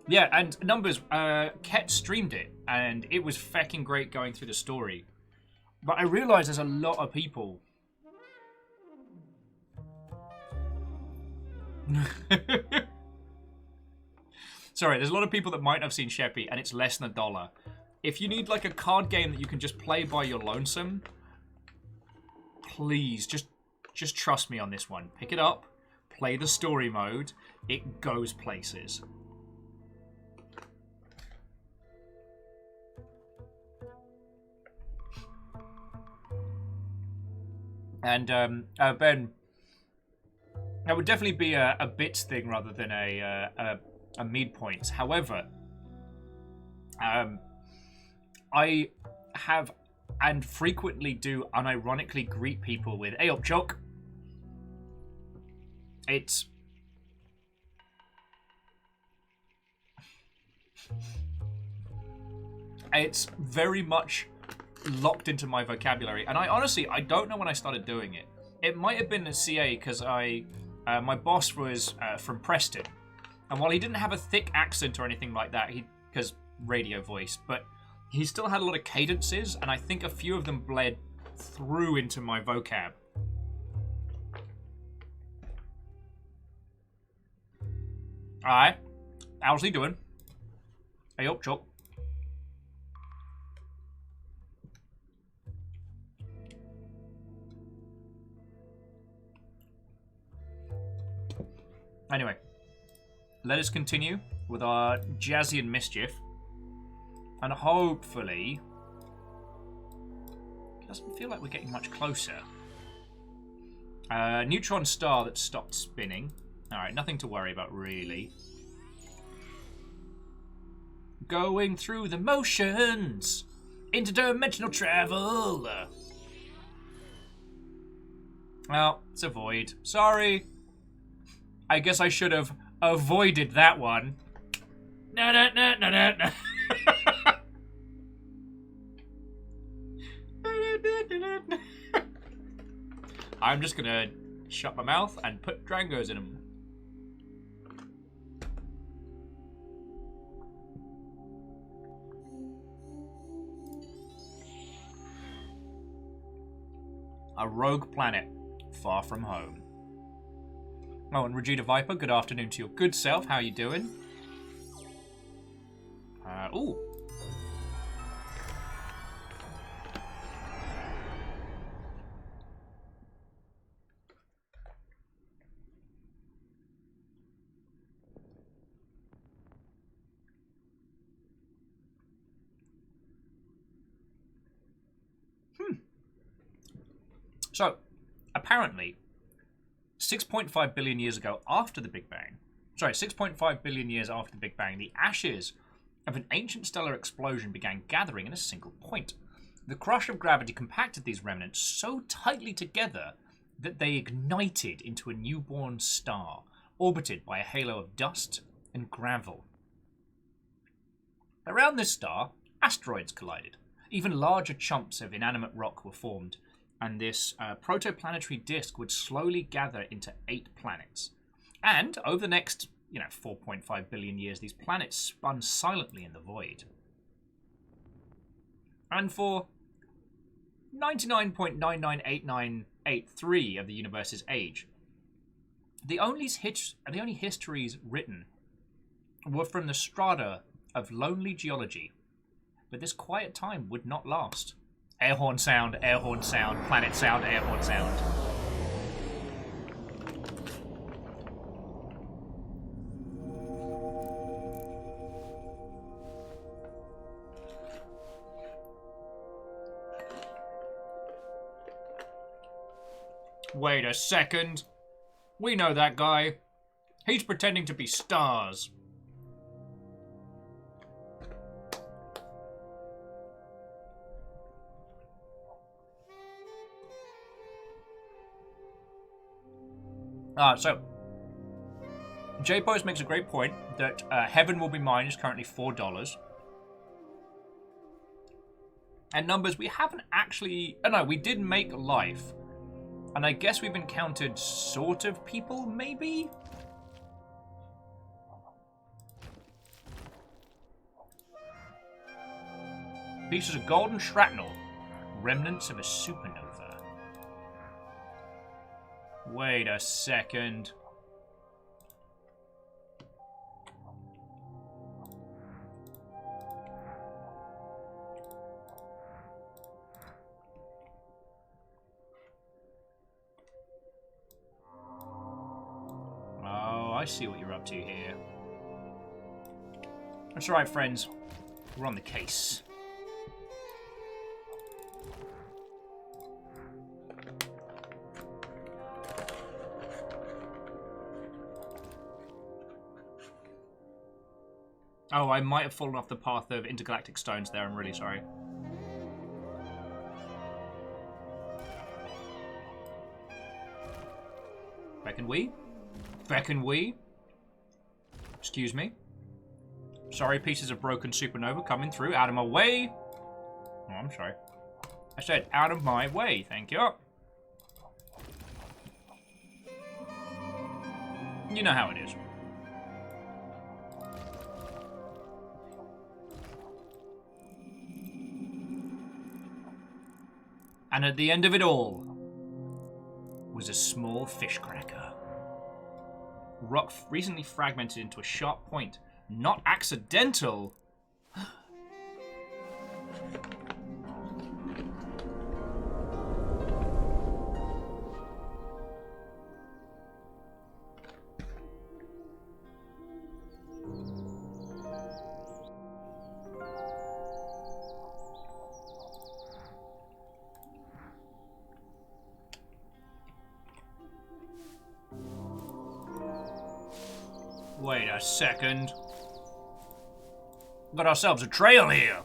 Yeah, and numbers, Ket streamed it, and it was fecking great going through the story. But I realise there's a lot of people. Sorry, there's a lot of people that might have seen Sheppy, and it's less than $1. If you need like a card game that you can just play by your lonesome, please just trust me on this one. Pick it up, play the story mode. It goes places. And Ben, that would definitely be a bits thing rather than a mead points. However, I have and frequently do unironically greet people with "Hey up, Chuck." It's very much locked into my vocabulary, and I honestly don't know when I started doing it. It might have been at CA because my boss was from Preston, and while he didn't have a thick accent or anything like that, because radio voice, but he still had a lot of cadences, and I think a few of them bled through into my vocab. Alright, how's he doing? Hey up, Chuck. Anyway, let us continue with our Jazzy and Mischief. And hopefully, it doesn't feel like we're getting much closer. Neutron star that stopped spinning. Alright, nothing to worry about, really. Going through the motions. Interdimensional travel. Well, it's a void. Sorry. I guess I should have avoided that one. No, no, no, no, no, no. I'm just gonna shut my mouth and put Drangos in them. A rogue planet, far from home. Oh, and Regina Viper, good afternoon to your good self. How you doing? Ooh. So, apparently, 6.5 billion years ago after the Big Bang, 6.5 billion years after the Big Bang, the ashes of an ancient stellar explosion began gathering in a single point. The crush of gravity compacted these remnants so tightly together that they ignited into a newborn star, orbited by a halo of dust and gravel. Around this star, asteroids collided. Even larger chunks of inanimate rock were formed, and this protoplanetary disk would slowly gather into 8 planets. And over the next, 4.5 billion years, these planets spun silently in the void. And for 99.998983 of the universe's age, the only histories written were from the strata of lonely geology. But this quiet time would not last. Air horn sound, planet sound, air horn sound. Wait a second. We know that guy. He's pretending to be stars. So J-Post makes a great point that Heaven Will Be Mine is currently $4. And numbers, we haven't actually... Oh no, we did make Life. And I guess we've encountered sort of people, maybe? Pieces of golden shrapnel. Remnants of a supernova. Wait a second. Oh, I see what you're up to here. That's right, friends. We're on the case. Oh, I might have fallen off the path of intergalactic stones there. I'm really sorry. Beckon we? Beckon we? Excuse me. Sorry, pieces of broken supernova coming through. Out of my way. Oh, I'm sorry. I said out of my way. Thank you. You know how it is. And at the end of it all was a small fish cracker. Rock recently fragmented into a sharp point. Not accidental. Wait a second. Got ourselves a trail here.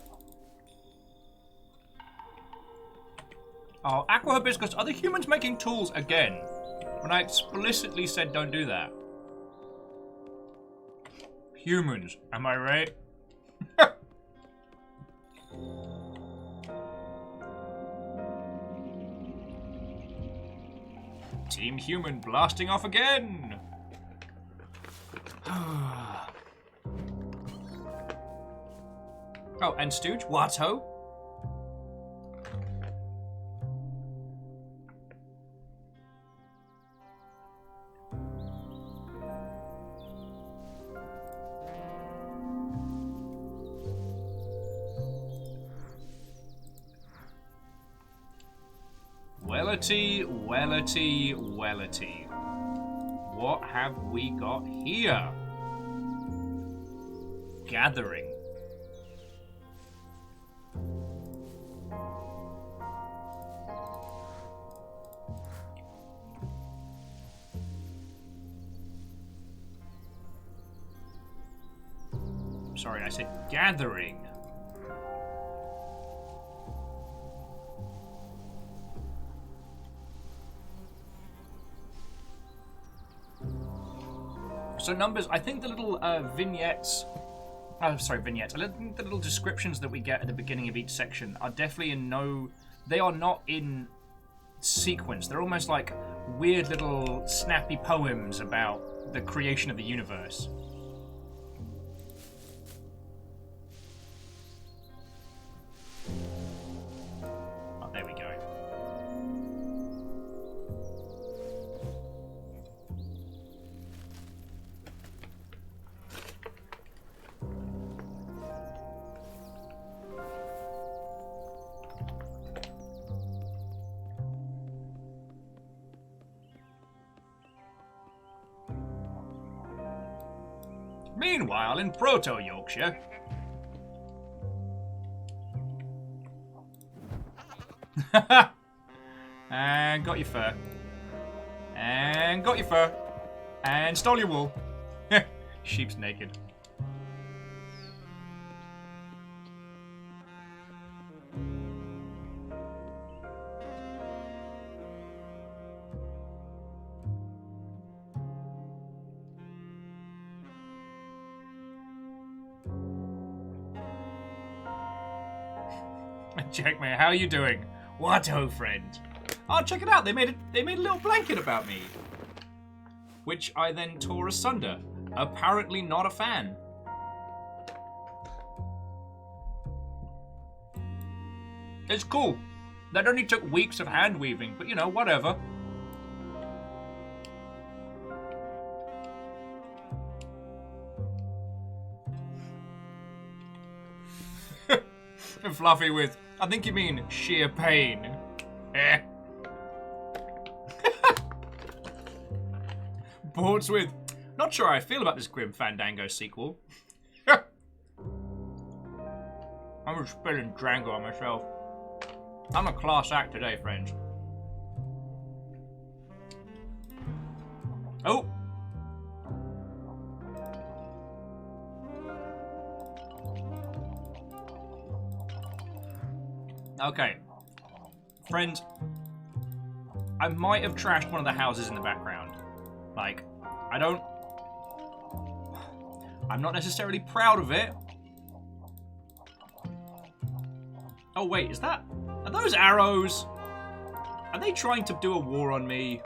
Oh, Aqua Hibiscus, are the humans making tools again? When I explicitly said don't do that. Humans, am I right? Team Human blasting off again. Oh, and Stooge, what ho? Wellity, wellity, wellity. What have we got here? Gathering. Sorry, I said gathering. So numbers, I think the little vignettes, I think the little descriptions that we get at the beginning of each section are definitely they are not in sequence. They're almost like weird little snappy poems about the creation of the universe. Oh, there we go. Meanwhile, in Proto-Yorkshire... And got your fur. And got your fur. And stole your wool. Sheep's naked. Checkmate, how are you doing? What, oh friend? Oh, check it out. They made a little blanket about me, which I then tore asunder. Apparently not a fan. It's cool. That only took weeks of hand weaving, but you know, whatever. Fluffy with, I think you mean sheer pain. Eh. Boards with, not sure how I feel about this Grim Fandango sequel. I'm just spilling Drango on myself. I'm a class act today, friends. Oh! Okay. Friends, I might have trashed one of the houses in the background. Like, I'm not necessarily proud of it. Oh wait, are those arrows? Are they trying to do a war on me?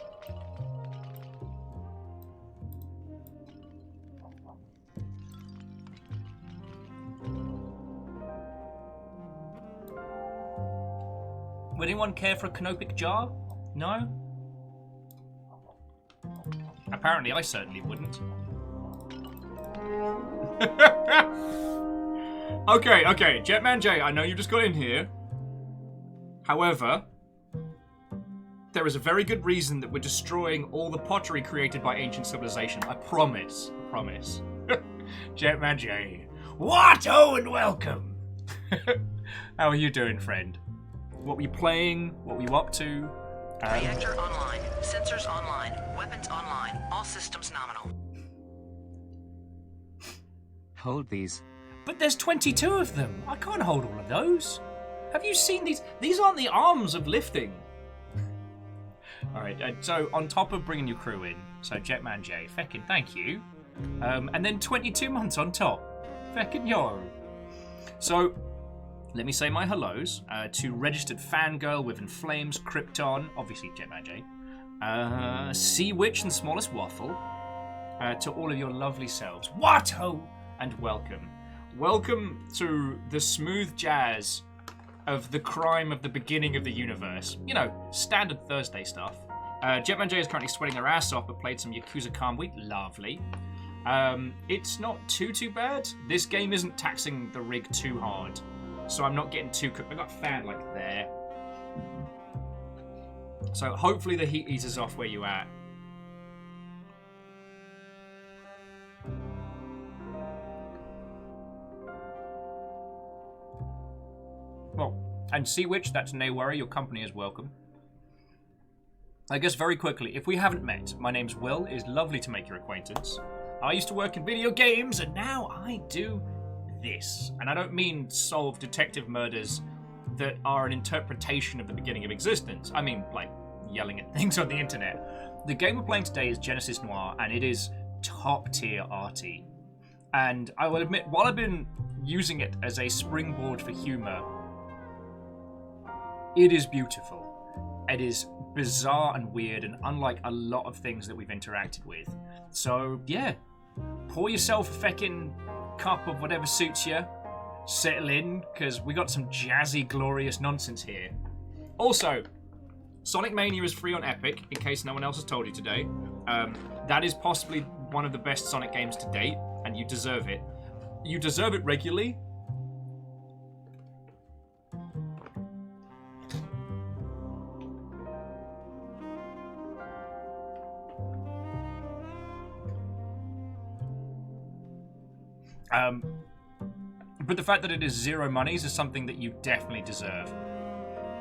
Would anyone care for a canopic jar? No? Apparently I certainly wouldn't. Okay, Jetman J, I know you just got in here. However, there is a very good reason that we're destroying all the pottery created by ancient civilization. I promise. Jetman J. What? Oh, and welcome. How are you doing, friend? What were you playing? What were you up to? Reactor online. Sensors online. Weapons online. All systems nominal. Hold these. But there's 22 of them. I can't hold all of those. Have you seen these? These aren't the arms of lifting. Alright, so on top of bringing your crew in, so Jetman J, feckin' thank you. And then 22 months on top. Feckin' yo. So, let me say my hellos to registered fangirl with Inflames, Krypton, obviously Jetman J, Sea Witch and Smallest Waffle, to all of your lovely selves. What ho! And welcome. Welcome to the smooth jazz of the crime of the beginning of the universe. You know, standard Thursday stuff. Jetman J is currently sweating her ass off, but played some Yakuza Kamui. Lovely. It's not too bad. This game isn't taxing the rig too hard, so I'm not getting too cooked. I got a fan like there. So hopefully the heat eases off where you at. Well, and Sea Witch, that's no worry, your company is welcome. I guess very quickly, if we haven't met, my name's Will. It is lovely to make your acquaintance. I used to work in video games, and now I do this. And I don't mean solve detective murders that are an interpretation of the beginning of existence. I mean, like, yelling at things on the internet. The game we're playing today is Genesis Noir, and it is top-tier arty. And I will admit, while I've been using it as a springboard for humor, it is beautiful. It is bizarre and weird and unlike a lot of things that we've interacted with. So, yeah. Pour yourself a feckin' cup of whatever suits you. Settle in, because we got some jazzy, glorious nonsense here. Also, Sonic Mania is free on Epic, in case no one else has told you today. That is possibly one of the best Sonic games to date, and you deserve it. You deserve it regularly. But the fact that it is zero monies is something that you definitely deserve.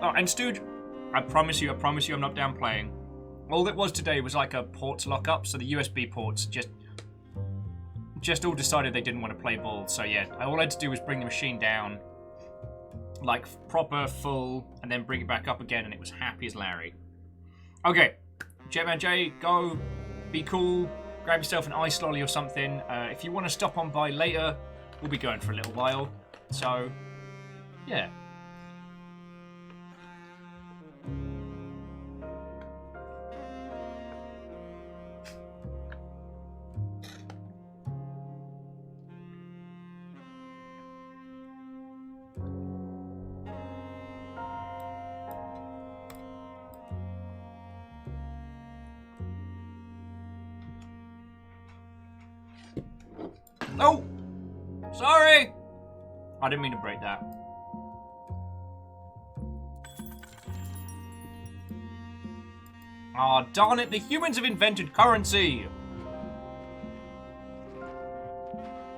Oh, and Stooge, I promise you, I'm not downplaying. All that was today was like a ports lockup, so the USB ports just all decided they didn't want to play ball. So yeah, all I had to do was bring the machine down, like proper full, and then bring it back up again, and it was happy as Larry. Okay, Jetman J, go, be cool, grab yourself an ice lolly or something. If you want to stop on by later, we'll be going for a little while. So, yeah. Oh! Sorry! I didn't mean to break that. Aw, darn it, the humans have invented currency!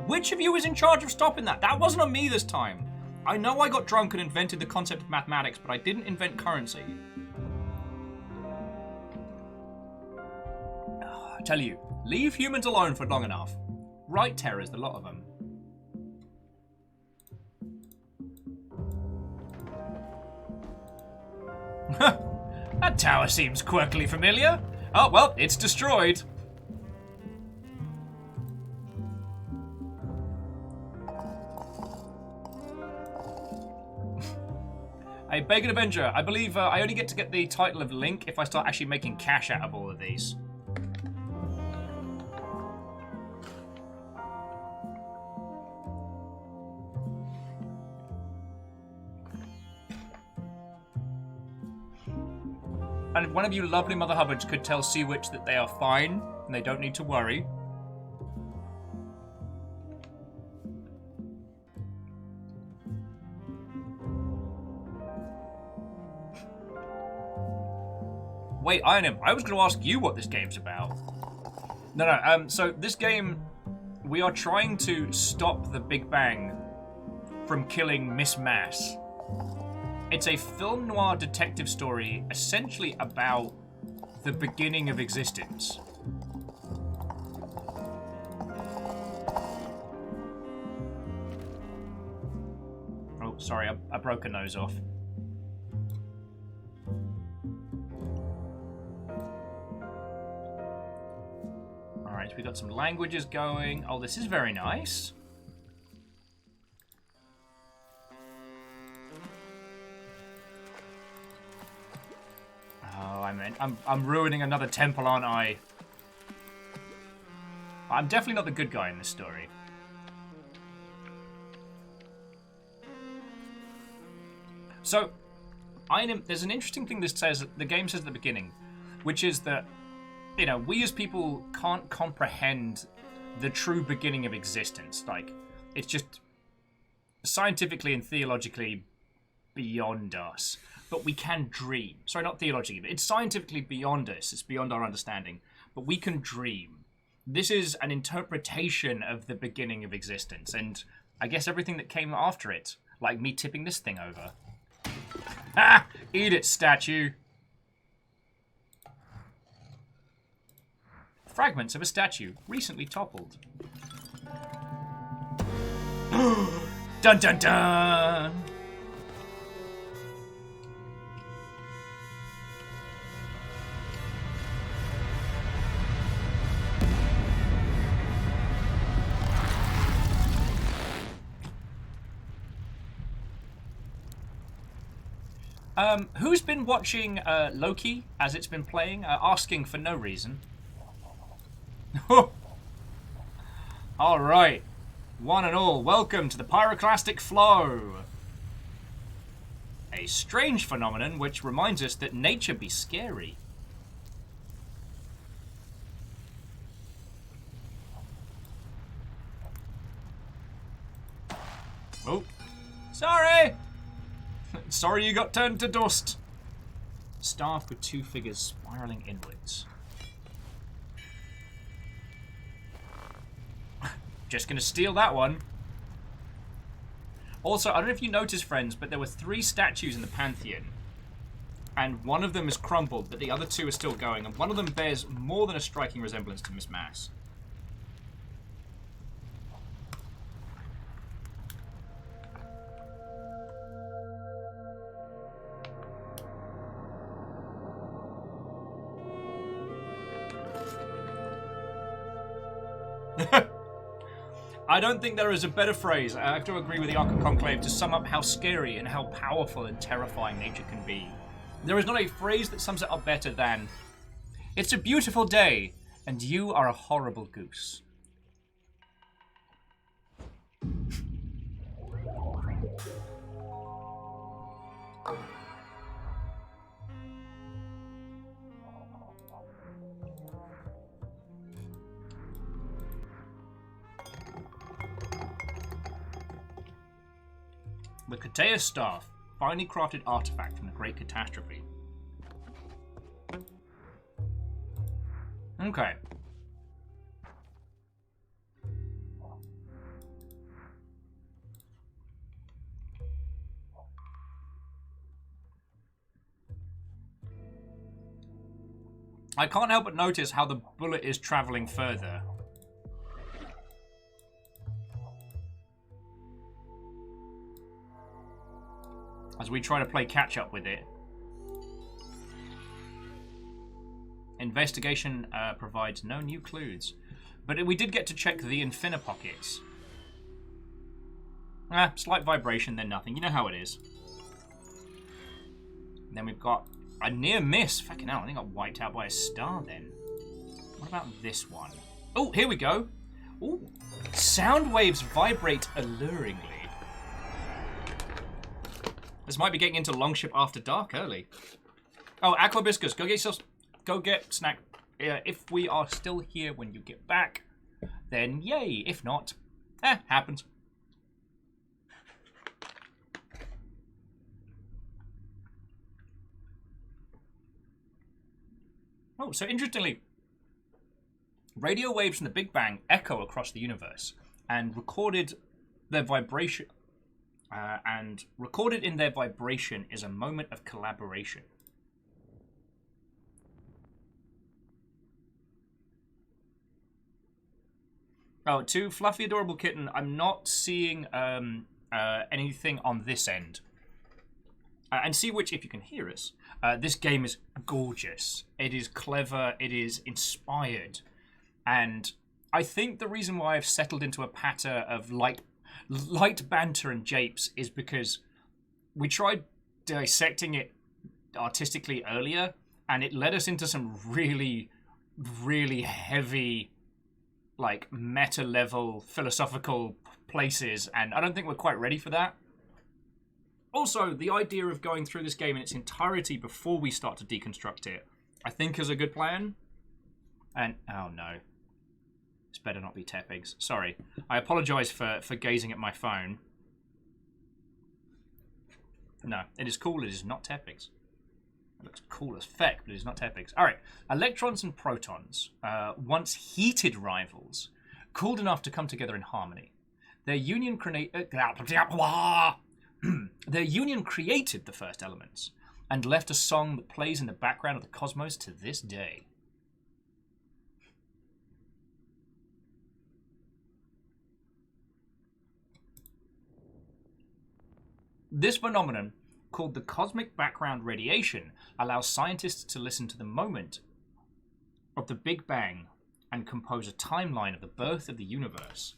Which of you is in charge of stopping that? That wasn't on me this time. I know I got drunk and invented the concept of mathematics, but I didn't invent currency. I tell you, leave humans alone for long enough. Right terrors, the lot of them. That tower seems quirkily familiar. Oh, well, it's destroyed. A Bacon Avenger. I believe I only get to get the title of Link if I start actually making cash out of all of these. And if one of you lovely Mother Hubbards could tell Sea Witch that they are fine and they don't need to worry. Wait, Ironim, I was going to ask you what this game's about. No, so this game, we are trying to stop the Big Bang from killing Miss Mass. It's a film noir detective story essentially about the beginning of existence. Oh, sorry, I broke a nose off. Alright, we got some languages going. Oh, this is very nice. Oh, I'm ruining another temple, aren't I? I'm definitely not the good guy in this story. So, there's an interesting thing the game says at the beginning, which is that, you know, we as people can't comprehend the true beginning of existence. Like, it's just scientifically and theologically beyond us. But we can dream. Sorry, not theologically, but it's scientifically beyond us. It's beyond our understanding. But we can dream. This is an interpretation of the beginning of existence. And I guess everything that came after it. Like me tipping this thing over. Ah! Eat it, statue. Fragments of a statue recently toppled. Dun dun dun! Who's been watching Loki as it's been playing? Asking for no reason. Alright. One and all, welcome to the Pyroclastic Flow. A strange phenomenon which reminds us that nature be scary. Oh. Sorry! Sorry you got turned to dust. Staff with two figures spiraling inwards. Just gonna steal that one. Also, I don't know if you noticed, friends, but there were 3 statues in the Pantheon. And one of them is crumbled, but the other 2 are still going. And one of them bears more than a striking resemblance to Miss Mass. I don't think there is a better phrase, I have to agree with the Ark of Conclave, to sum up how scary and how powerful and terrifying nature can be. There is not a phrase that sums it up better than, "It's a beautiful day, and you are a horrible goose." The Katea Staff, finely crafted artifact from the Great Catastrophe. Okay. I can't help but notice how the bullet is traveling further. As we try to play catch up with it. Investigation provides no new clues. But we did get to check the Infinipockets. Slight vibration, then nothing. You know how it is. Then we've got a near miss. Fucking hell, I think I got wiped out by a star then. What about this one? Oh, here we go. Oh, sound waves vibrate alluringly. This might be getting into Longship After Dark early. Oh, Aquabiscus, go get yourself... Go get snack. If we are still here when you get back, then yay. If not, happens. Oh, so interestingly, radio waves from the Big Bang echo across the universe and recorded their vibration. And recorded in their vibration is a moment of collaboration. Oh, to Fluffy Adorable Kitten, I'm not seeing anything on this end. And see which, if you can hear us, this game is gorgeous. It is clever. It is inspired. And I think the reason why I've settled into a patter of light banter and japes is because we tried dissecting it artistically earlier, and it led us into some really, really heavy, like, meta-level philosophical places, and I don't think we're quite ready for that. Also, the idea of going through this game in its entirety before we start to deconstruct it, I think is a good plan. And, oh no. This better not be Tepigs. Sorry. I apologise for gazing at my phone. No, it is cool, it is not Tepigs. It looks cool as feck, but it is not Tepigs. Alright, electrons and protons, once heated rivals, cooled enough to come together in harmony. Their union created the first elements, and left a song that plays in the background of the cosmos to this day. This phenomenon, called the cosmic background radiation, allows scientists to listen to the moment of the Big Bang and compose a timeline of the birth of the universe.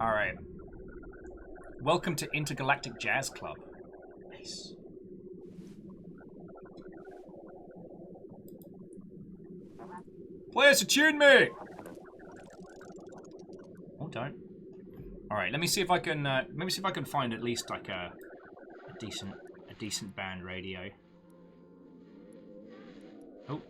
Alright. Welcome to Intergalactic Jazz Club. Nice. Play us a tune, mate! Oh, don't. Alright, let me see if I can maybe see if I can find at least like a decent band radio. Oh.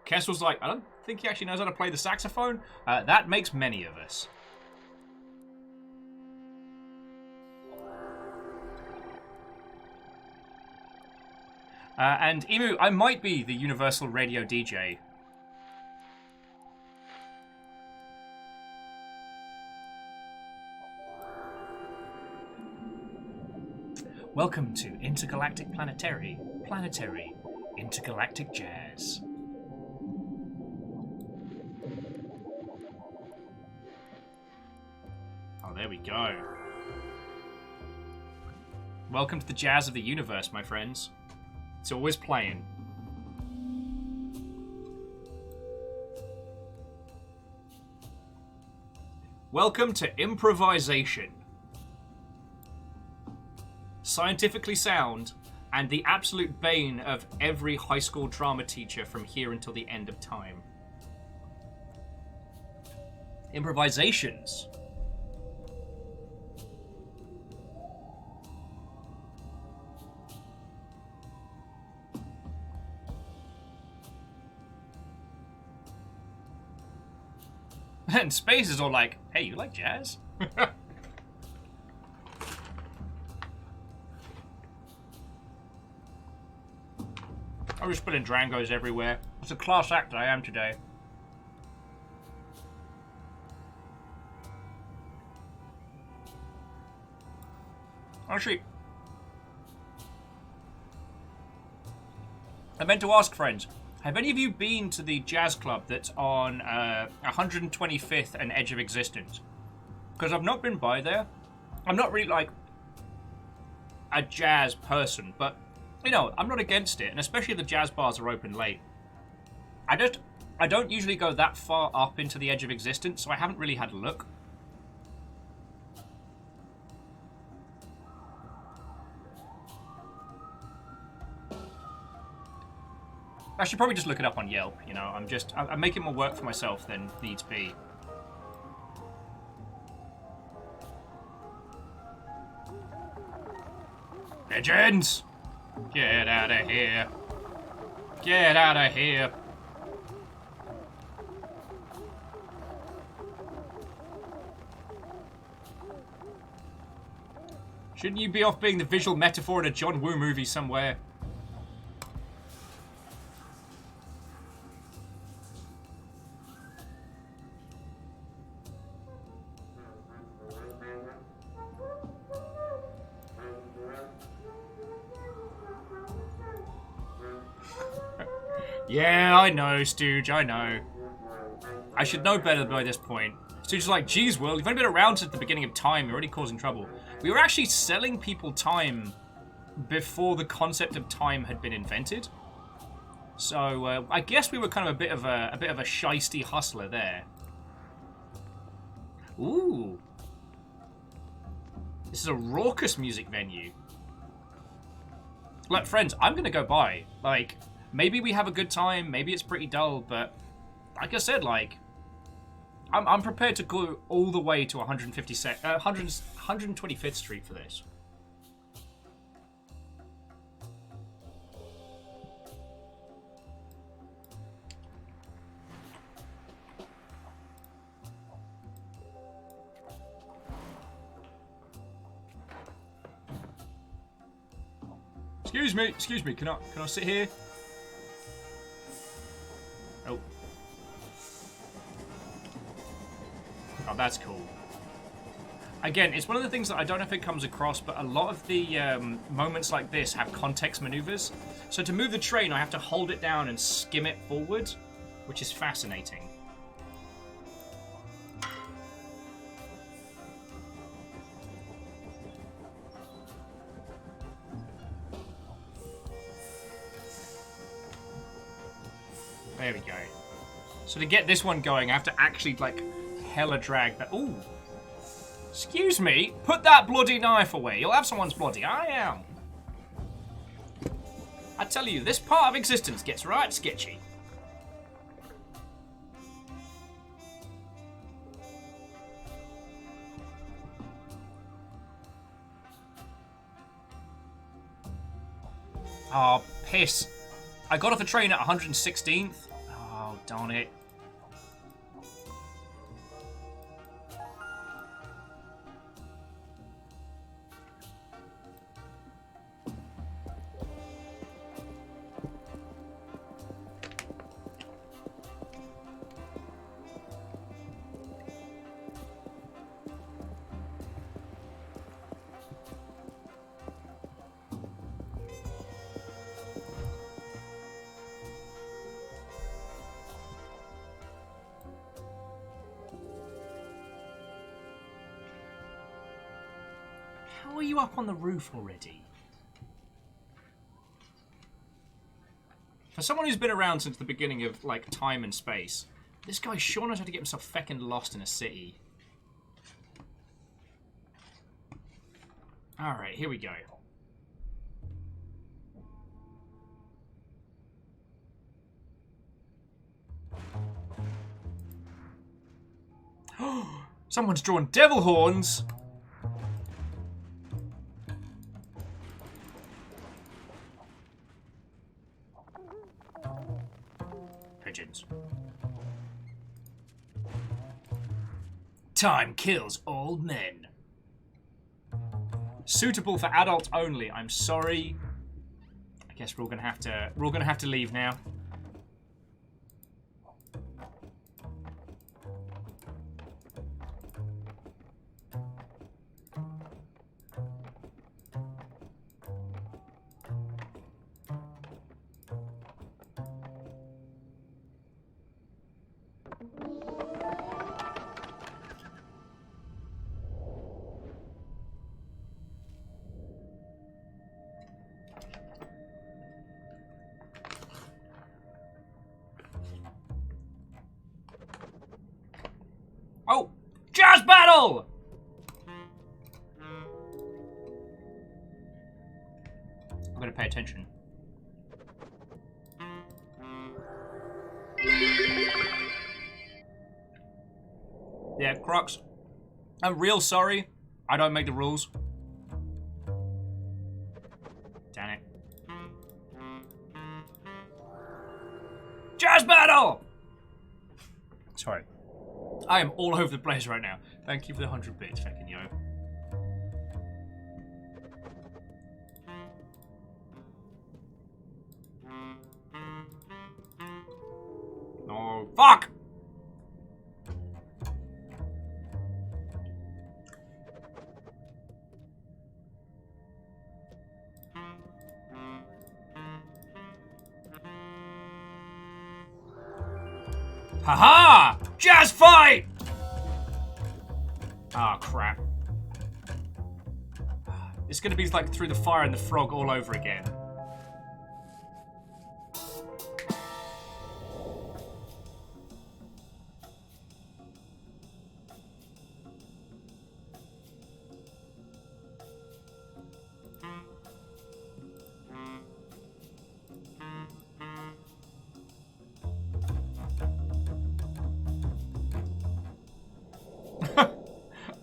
Kessel's like, I don't think he actually knows how to play the saxophone. That makes many of us. And Emu, I might be the universal radio DJ. Welcome to Intergalactic Planetary, Intergalactic Jazz. Oh, there we go. Welcome to the jazz of the universe, my friends. It's always playing. Welcome to improvisation. Scientifically sound and the absolute bane of every high school drama teacher from here until the end of time. Improvisations. And Space is all like, hey, you like jazz? I'm just putting Drangos everywhere. It's a class act I am today. Actually, I meant to ask, friends, have any of you been to the jazz club that's on 125th and Edge of Existence? Because I've not been by there. I'm not really, like, a jazz person, but, you know, I'm not against it, and especially if the jazz bars are open late. I don't usually go that far up into the Edge of Existence, so I haven't really had a look. I should probably just look it up on Yelp, you know. I'm making more work for myself than needs be. Legends! Get out of here. Get out of here. Shouldn't you be off being the visual metaphor in a John Woo movie somewhere? Yeah, I know, Stooge, I know. I should know better by this point. Stooge is like, geez, Will, you've only been around since the beginning of time, you're already causing trouble. We were actually selling people time before the concept of time had been invented. So, I guess we were kind of a bit of a shisty hustler there. Ooh. This is a raucous music venue. Look, friends, I'm gonna go by. Like, maybe we have a good time, maybe it's pretty dull, but like I said, like, I'm prepared to go all the way to 125th Street for this. Excuse me, can I sit here? Oh. Oh, that's cool. Again, it's one of the things that I don't know if it comes across, but a lot of the moments like this have context maneuvers. So to move the train, I have to hold it down and skim it forward, which is fascinating. There we go. So to get this one going, I have to actually, like, hella drag that. Ooh. Excuse me. Put that bloody knife away. You'll have someone's bloody. I am. I tell you, this part of existence gets right sketchy. Oh, piss. I got off the train at 116th. Oh, darn it. How are you up on the roof already? For someone who's been around since the beginning of, like, time and space, this guy sure knows how to get himself feckin' lost in a city. Alright, here we go. Someone's drawn devil horns. Pigeons. Time kills all men. Suitable for adults only. I'm sorry. I guess we're all gonna have to leave now. Oh! Jazz battle! I'm gonna pay attention. Yeah, Crocs. I'm real sorry. I don't make the rules. Damn it. Jazz battle! Sorry. I am all over the place right now. Thank you for the 100 bits, fucking yo. No, fuck! Haha! Jazz fight! Ah, crap. It's gonna be like Through the Fire and the Frog all over again.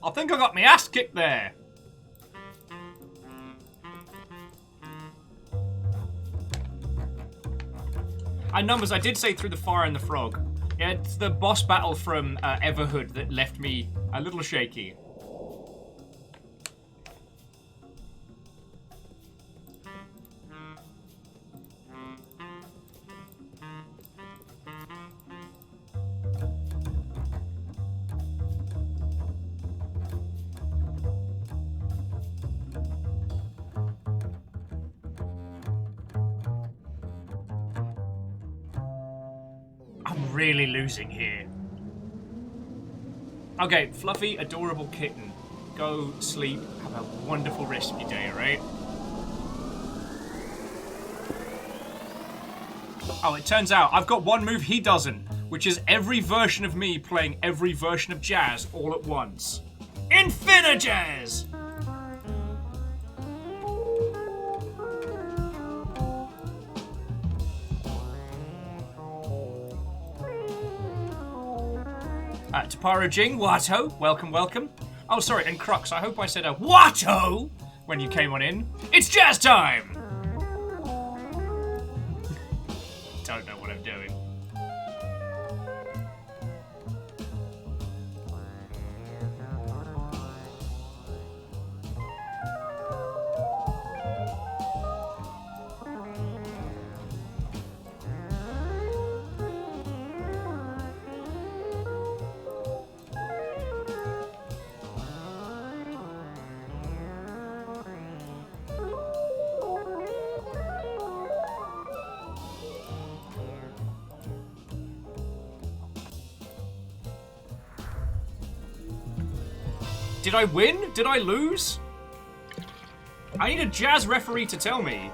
I think I got my ass kicked there. Numbers, I did say Through the Fire and the Frog. Yeah, it's the boss battle from Everhood that left me a little shaky. Really losing here. Okay, fluffy, adorable kitten. Go sleep. Have a wonderful rest of your day, alright? Oh, it turns out I've got one move he doesn't, which is every version of me playing every version of Jazz all at once. Infinijazz! Tapara Jing, Watto, welcome, welcome. Oh, sorry, and Crux, I hope I said a Watto when you came on in. It's Jazz time! Don't know what I'm doing. Did I win? Did I lose? I need a Jazz referee to tell me.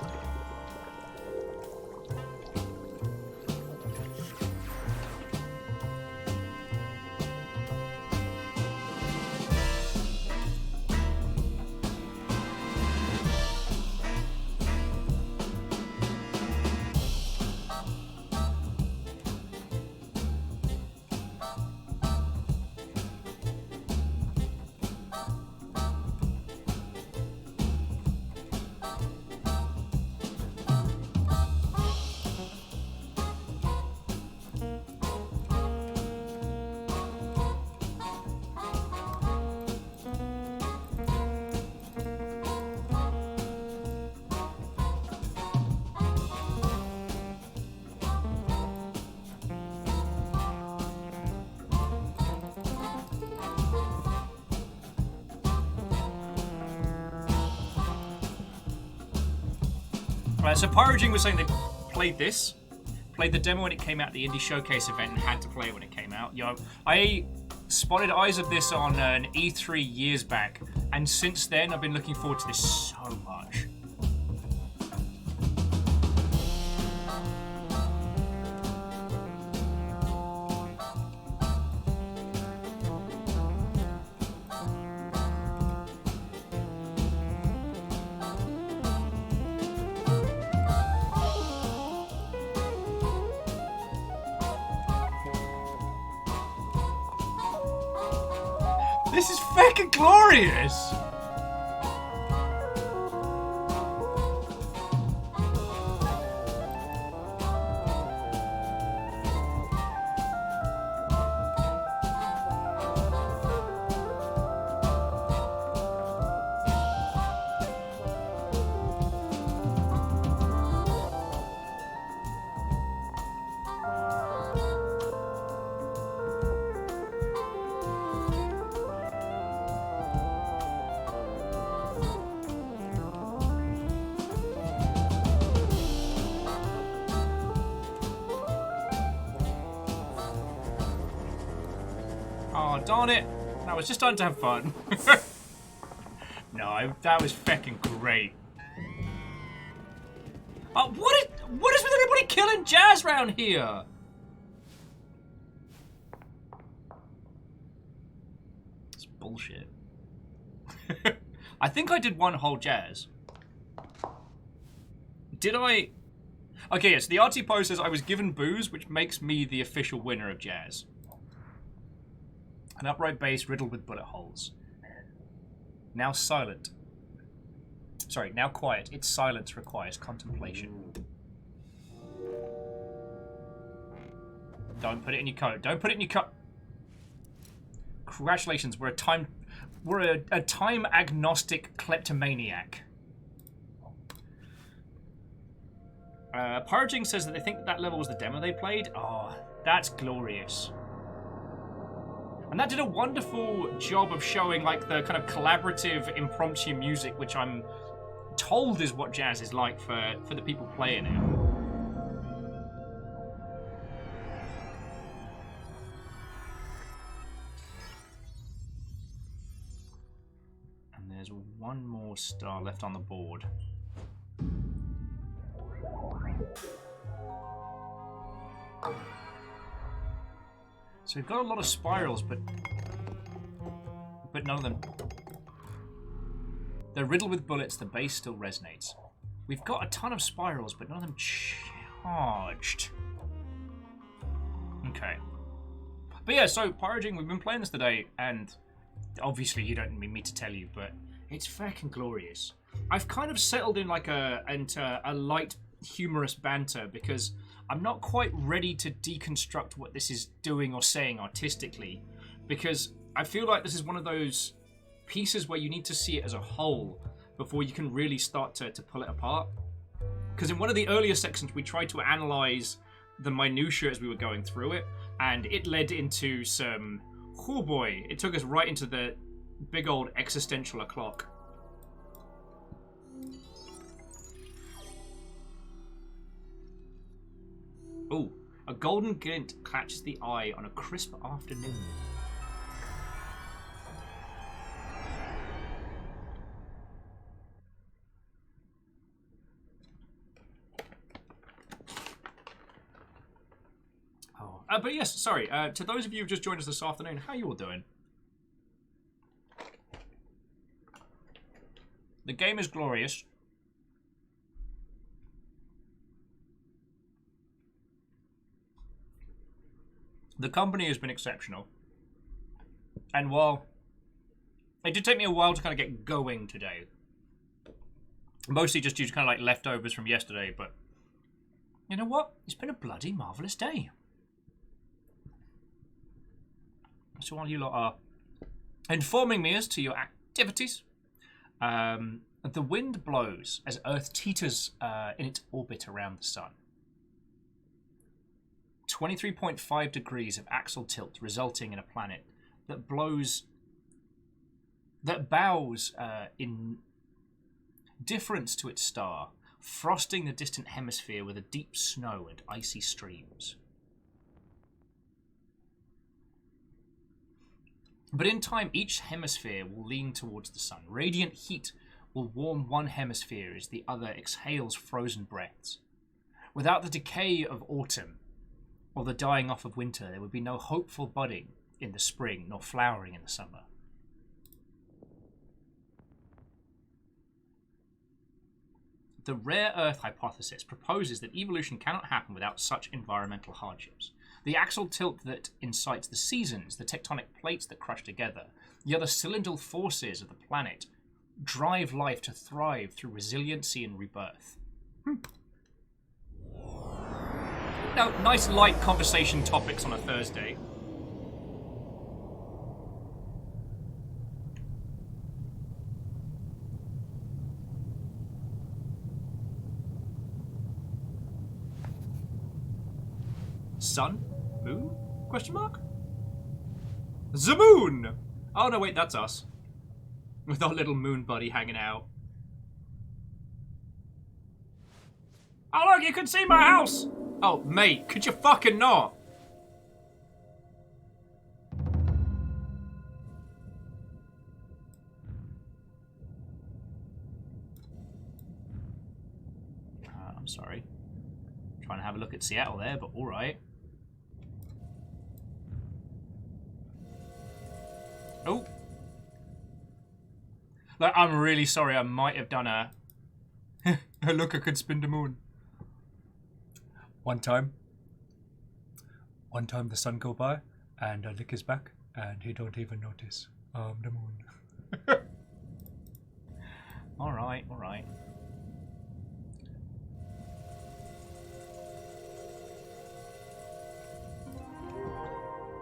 So Pyrogene was saying they played this, played the demo when it came out at the Indie Showcase event, and had to play it when it came out. Yo, I spotted eyes of this on an E3 years back, and since then I've been looking forward to this so much. This is fucking glorious! Oh, darn it. I was just trying to have fun. No, that was fucking great. What is with everybody killing Jazz round here? It's bullshit. I think I did one whole Jazz. Did I? Okay, yes, the RT post says I was given booze, which makes me the official winner of Jazz. An upright bass riddled with bullet holes. Now silent. Sorry, now quiet. Its silence requires contemplation. Don't put it in your coat. Don't put it in your coat. Congratulations, we're a time agnostic kleptomaniac. Purging says that they think that level was the demo they played. Oh, that's glorious. And that did a wonderful job of showing like the kind of collaborative impromptu music, which I'm told is what Jazz is like for the people playing it. And there's one more star left on the board. So we've got a lot of spirals, but none of them. They're riddled with bullets, the bass still resonates. We've got a ton of spirals, but none of them charged. Okay. But yeah, so Pyrogene, we've been playing this today, and obviously you don't need me to tell you, but it's fucking glorious. I've kind of settled in like a light, humorous banter because I'm not quite ready to deconstruct what this is doing or saying artistically, because I feel like this is one of those pieces where you need to see it as a whole before you can really start to pull it apart. Because in one of the earlier sections we tried to analyze the minutiae as we were going through it, and it led into some, oh boy, it took us right into the big old existential o'clock. Oh, a golden glint catches the eye on a crisp afternoon. Oh, but yes, sorry. To those of you who've just joined us this afternoon, how you all doing? The game is glorious. The company has been exceptional. And while it did take me a while to kind of get going today, mostly just due to kind of like leftovers from yesterday, but you know what? It's been a bloody marvellous day. So while you lot are informing me as to your activities, the wind blows as Earth teeters in its orbit around the sun. 23.5 degrees of axial tilt, resulting in a planet that bows in difference to its star, frosting the distant hemisphere with a deep snow and icy streams. But in time, each hemisphere will lean towards the sun. Radiant heat will warm one hemisphere as the other exhales frozen breaths. Without the decay of autumn or the dying off of winter, there would be no hopeful budding in the spring, nor flowering in the summer. The rare Earth hypothesis proposes that evolution cannot happen without such environmental hardships. The axial tilt that incites the seasons, the tectonic plates that crush together, the other cylindrical forces of the planet drive life to thrive through resiliency and rebirth. Now, nice light conversation topics on a Thursday. Sun? Moon? Question mark? The moon! Oh no, wait, that's us. With our little moon buddy hanging out. Oh look, you can see my house! Oh, mate, could you fucking not? I'm sorry. Trying to have a look at Seattle there, but alright. Oh. Like, I'm really sorry, I might have done a... Look, I could spin the moon. One time the sun go by, and I lick his back, and he don't even notice. The moon. Alright, alright.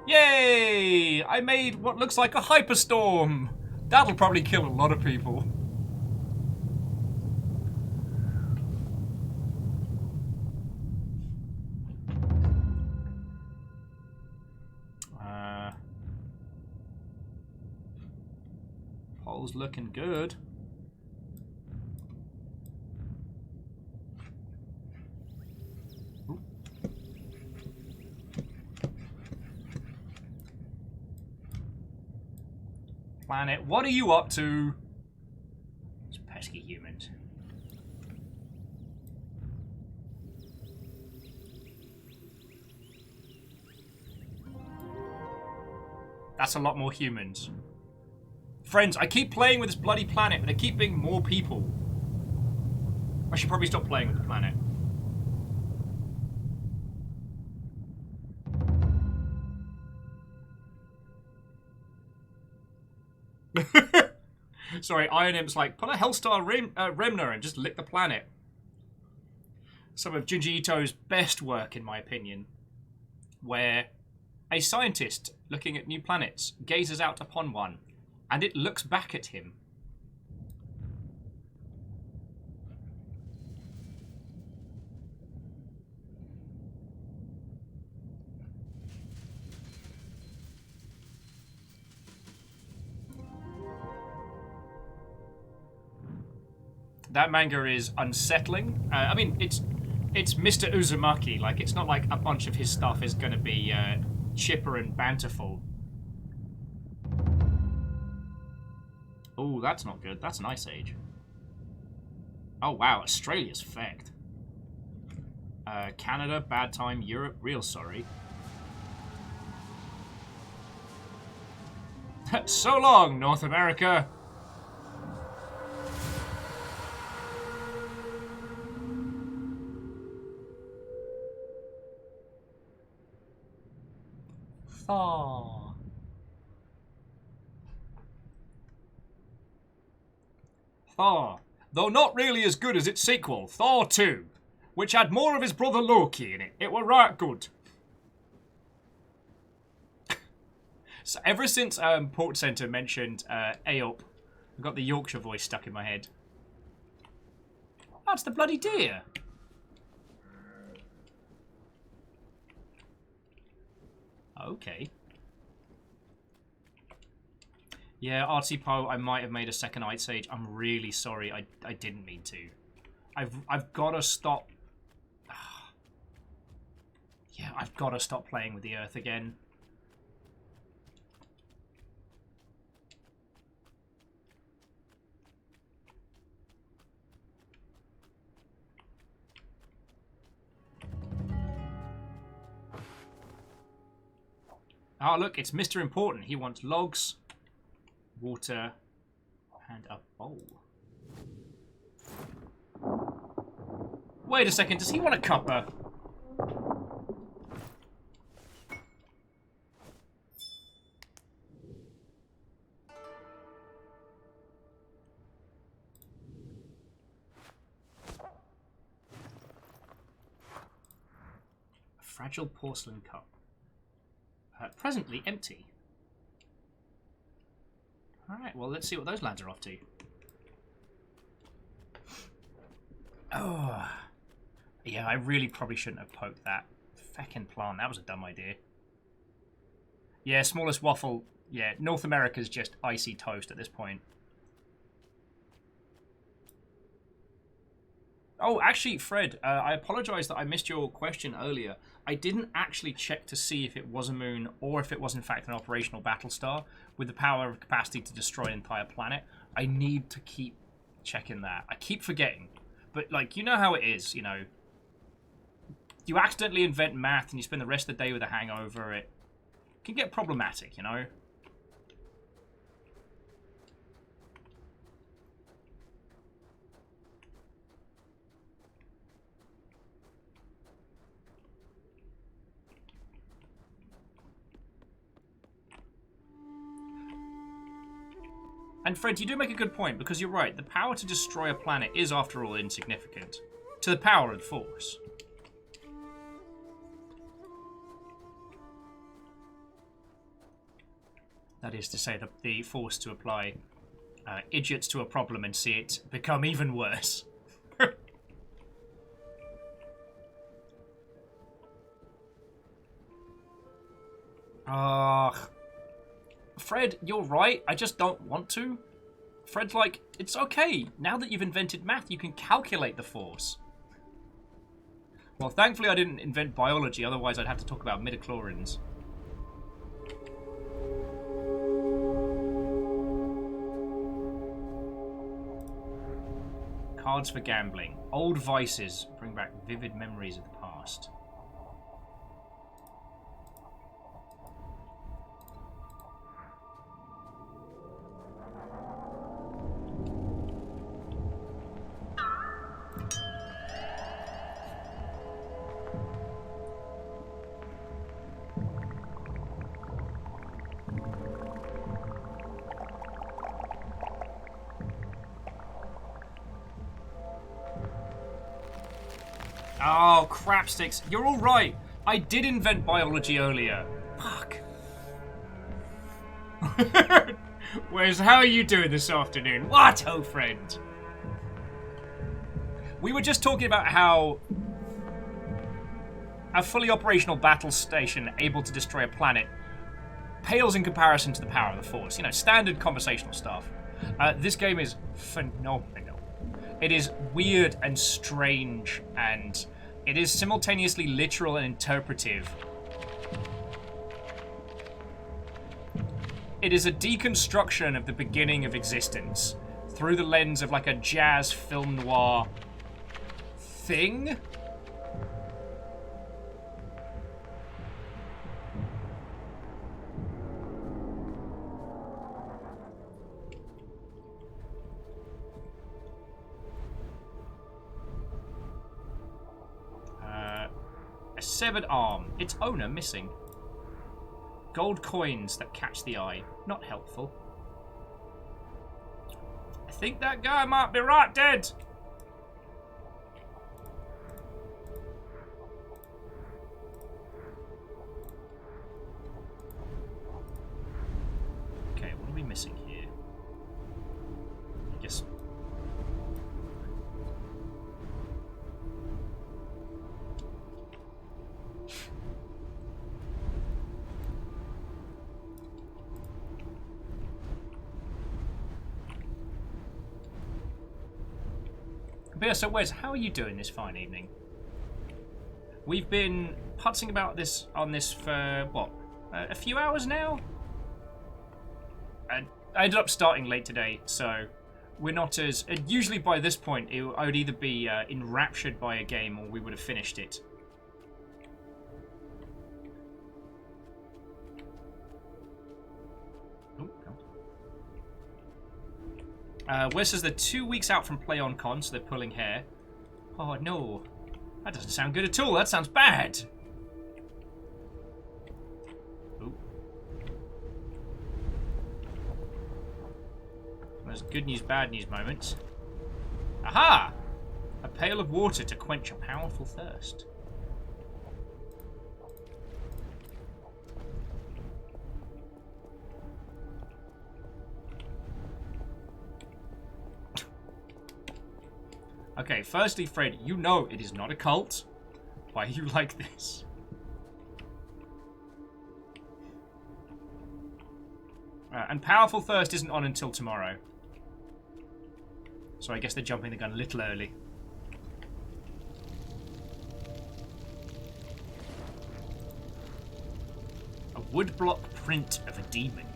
Yay! I made what looks like a hyperstorm! That'll probably kill a lot of people. Pole's looking good. Planet, what are you up to? Those pesky humans. That's a lot more humans. Friends, I keep playing with this bloody planet, but there keep being more people. I should probably stop playing with the planet. Sorry, Iron Imp's like, put a Hellstar Remner and just lick the planet. Some of Junji Ito's best work, in my opinion, where a scientist looking at new planets gazes out upon one, and it looks back at him. That manga is unsettling. I mean, it's Mr. Uzumaki. Like, it's not like a bunch of his stuff is going to be chipper and banterful. Oh, that's not good. That's an Ice Age. Oh, wow. Australia's fecked. Canada, bad time. Europe, real sorry. So long, North America. Thor. Thor. Though not really as good as its sequel, Thor 2, which had more of his brother Loki in it. It were right good. So ever since Port Centre mentioned Aop, I've got the Yorkshire voice stuck in my head. That's the bloody deer. Okay. Yeah, Artsy Poe, I might have made a second Ice Age. I'm really sorry. I didn't mean to. I've got to stop. Yeah, I've got to stop playing with the Earth again. Oh, look, it's Mr. Important. He wants logs, water, and a bowl. Wait a second, does he want a cuppa? A fragile porcelain cup. Presently empty. Alright, well, let's see what those lads are off to. Oh. Yeah, I really probably shouldn't have poked that feckin' plant. That was a dumb idea. Yeah, smallest waffle. Yeah, North America's just icy toast at this point. Oh, actually, Fred, I apologise that I missed your question earlier. I didn't actually check to see if it was a moon or if it was in fact an operational battle star with the power and capacity to destroy an entire planet. I need to keep checking that. I keep forgetting. But, like, you know how it is, you know. You accidentally invent math and you spend the rest of the day with a hangover. It can get problematic, you know. And Fred, you do make a good point, because you're right. The power to destroy a planet is, after all, insignificant to the power and force. That is to say, the force to apply idiots to a problem and see it become even worse. Fred, you're right. I just don't want to. Fred's like, it's okay. Now that you've invented math, you can calculate the force. Well, thankfully I didn't invent biology, otherwise I'd have to talk about midichlorians. Cards for gambling. Old vices bring back vivid memories of the past. Oh, crapsticks. You're all right. I did invent biology earlier. Fuck. Wes, how are you doing this afternoon? What, oh friend? We were just talking about how a fully operational battle station able to destroy a planet pales in comparison to the power of the Force. You know, standard conversational stuff. This game is phenomenal. It is weird and strange, and it is simultaneously literal and interpretive. It is a deconstruction of the beginning of existence through the lens of like a jazz film noir thing. Severed arm. Its owner missing. Gold coins that catch the eye. Not helpful. I think that guy might be right dead. Okay, what are we missing here? I guess... But yeah, so Wes, how are you doing this fine evening? We've been putzing about this on this for, what, a few hours now? I ended up starting late today, so we're not as... usually by this point, I would either be enraptured by a game or we would have finished it. Oh, God. Wes says they're 2 weeks out from Play On Con, so they're pulling hair. Oh, no. That doesn't sound good at all. That sounds bad. Ooh. There's good news, bad news moments. Aha! A pail of water to quench a powerful thirst. Okay, firstly, Fred, you know it is not a cult. Why are you like this? And Powerful Thirst isn't on until tomorrow. So I guess they're jumping the gun a little early. A woodblock print of a demon.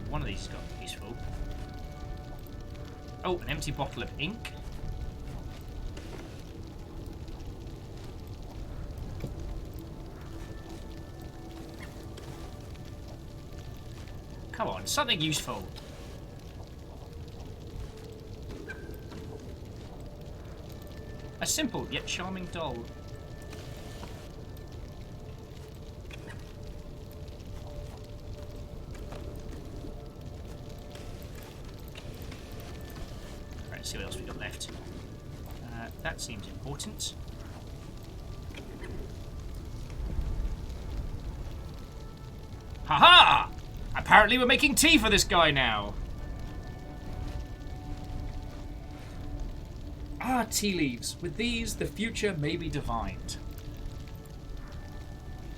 One of these has got to be useful. Oh, an empty bottle of ink. Come on, something useful. A simple yet charming doll. Let's see what else we got left. That seems important. Haha! Apparently we're making tea for this guy now. Ah, tea leaves. With these, the future may be divined.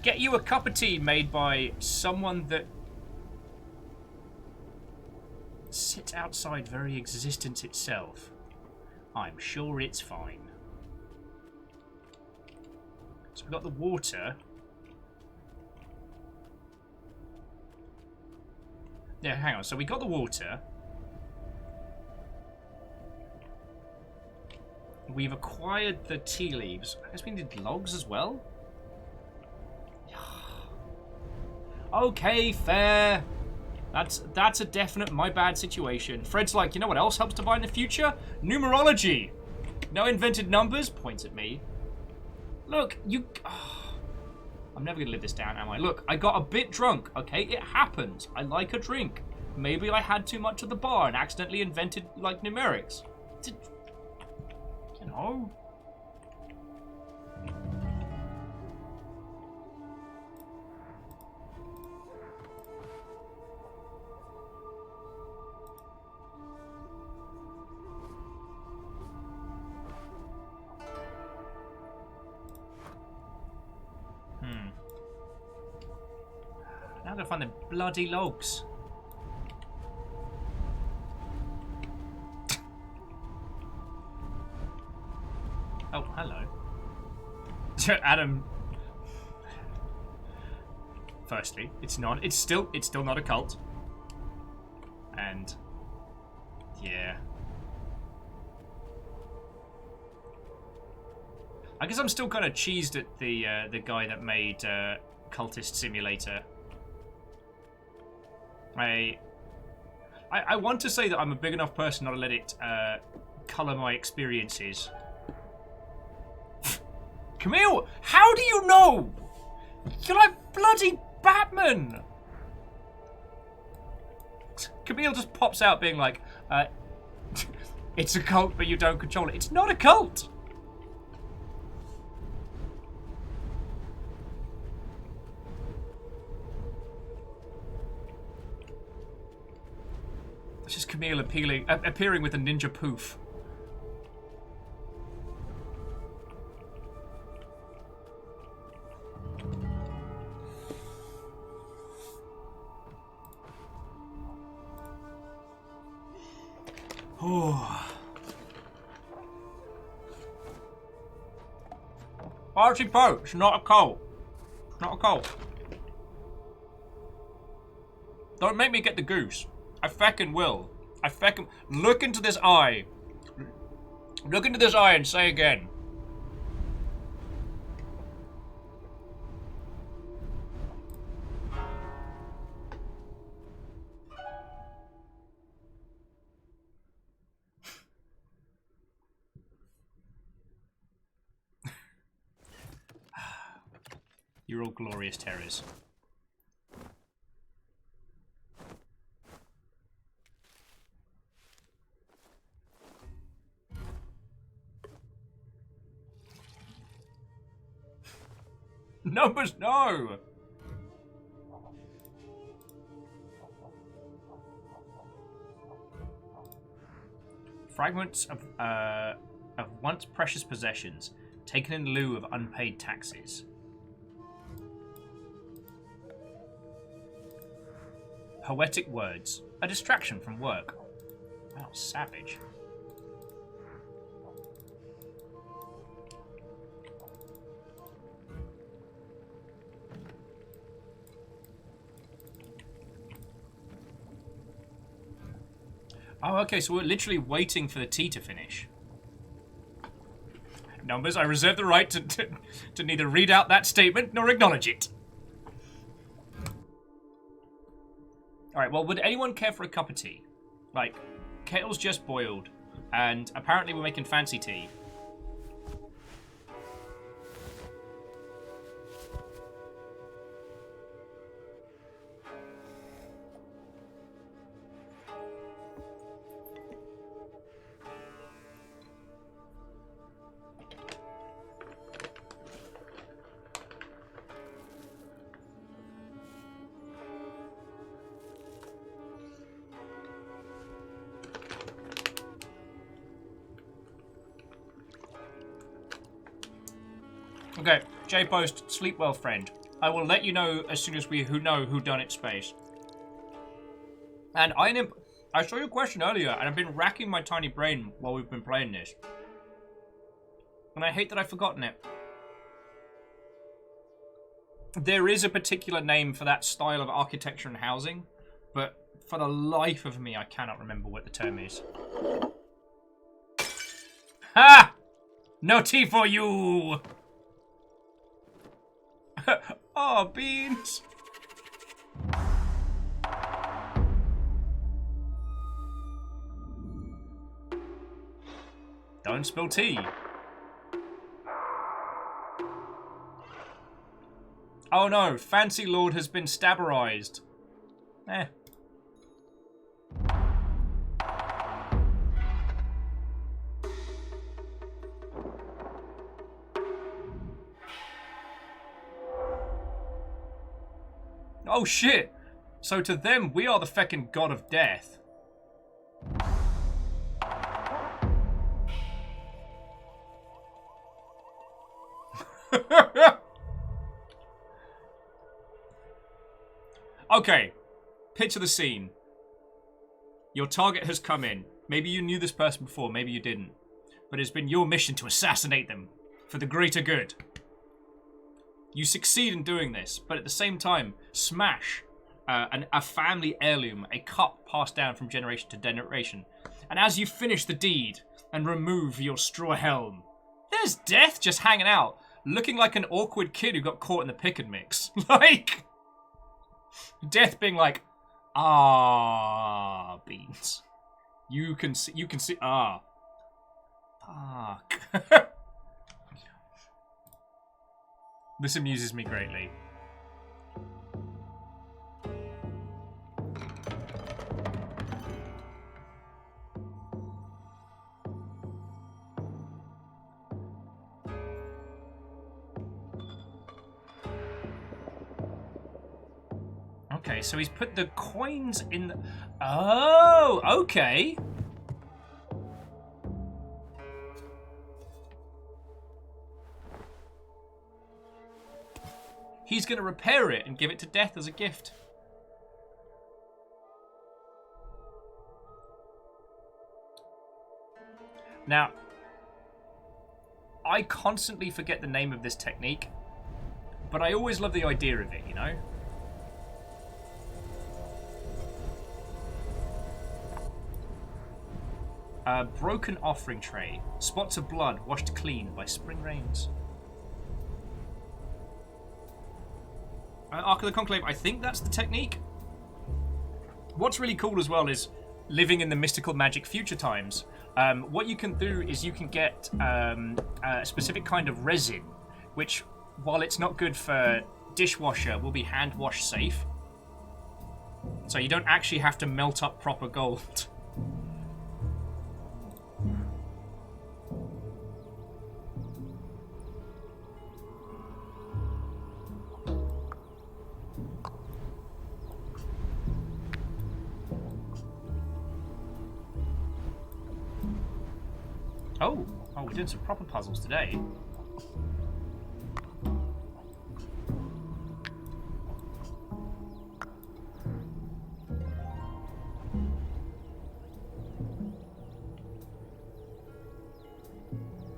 Get you a cup of tea made by someone that sits outside very existence itself. I'm sure it's fine. So we've got the water. Yeah, hang on. So we got the water. We've acquired the tea leaves. I guess we need logs as well. Okay, fair. That's a definite my bad situation. Fred's like, you know what else helps to buy in the future? Numerology. No invented numbers? Points at me. Look, you... Oh, I'm never going to live this down, am I? Look, I got a bit drunk, okay? It happens. I like a drink. Maybe I had too much at the bar and accidentally invented, like, numerics. You know? Now I'm gonna find the bloody logs. Oh, hello. Adam. Firstly, it's still not a cult. And yeah. I guess I'm still kind of cheesed at the guy that made Cultist Simulator. I want to say that I'm a big enough person not to let it colour my experiences. Camille, how do you know? You're like bloody Batman! Camille just pops out being like, it's a cult, but you don't control it. It's not a cult! It's just Camille appearing with a ninja poof. Archie Poe, it's not a cold. Not a cold. Don't make me get the goose. I feckin' will. I feckin' look into this eye. Look into this eye and say again. You're all glorious terrors. Numbers, no! Fragments of once precious possessions, taken in lieu of unpaid taxes. Poetic words, a distraction from work. Wow, savage. Oh, okay, so we're literally waiting for the tea to finish. Numbers, I reserve the right to neither read out that statement nor acknowledge it. Alright, well, would anyone care for a cup of tea? Like, kettle's just boiled, and apparently we're making fancy tea. Okay, J-Post, sleep well, friend. I will let you know as soon as we know who done it, space. And I saw your question earlier, and I've been racking my tiny brain while we've been playing this. And I hate that I've forgotten it. There is a particular name for that style of architecture and housing, but for the life of me, I cannot remember what the term is. Ha! No tea for you! Oh, beans! Don't spill tea. Oh no, Fancy Lord has been stabberized. Eh. Oh shit! So to them, we are the feckin' god of death. Okay, picture the scene. Your target has come in. Maybe you knew this person before, maybe you didn't. But it's been your mission to assassinate them for the greater good. You succeed in doing this, but at the same time, smash a family heirloom, a cup passed down from generation to generation. And as you finish the deed and remove your straw helm, there's Death just hanging out, looking like an awkward kid who got caught in the pick and mix. Like, Death being like, ah, beans. You can see, ah. Fuck. This amuses me greatly. Okay, so he's put the coins in the... Oh, okay. He's going to repair it and give it to Death as a gift. Now, I constantly forget the name of this technique, but I always love the idea of it, you know? A broken offering tray. Spots of blood washed clean by spring rains. Ark of the Conclave, I think that's the technique. What's really cool as well is living in the mystical magic future times. What you can do is you can get a specific kind of resin, which, while it's not good for dishwasher, will be hand wash safe. So you don't actually have to melt up proper gold. Oh, we're doing some proper puzzles today.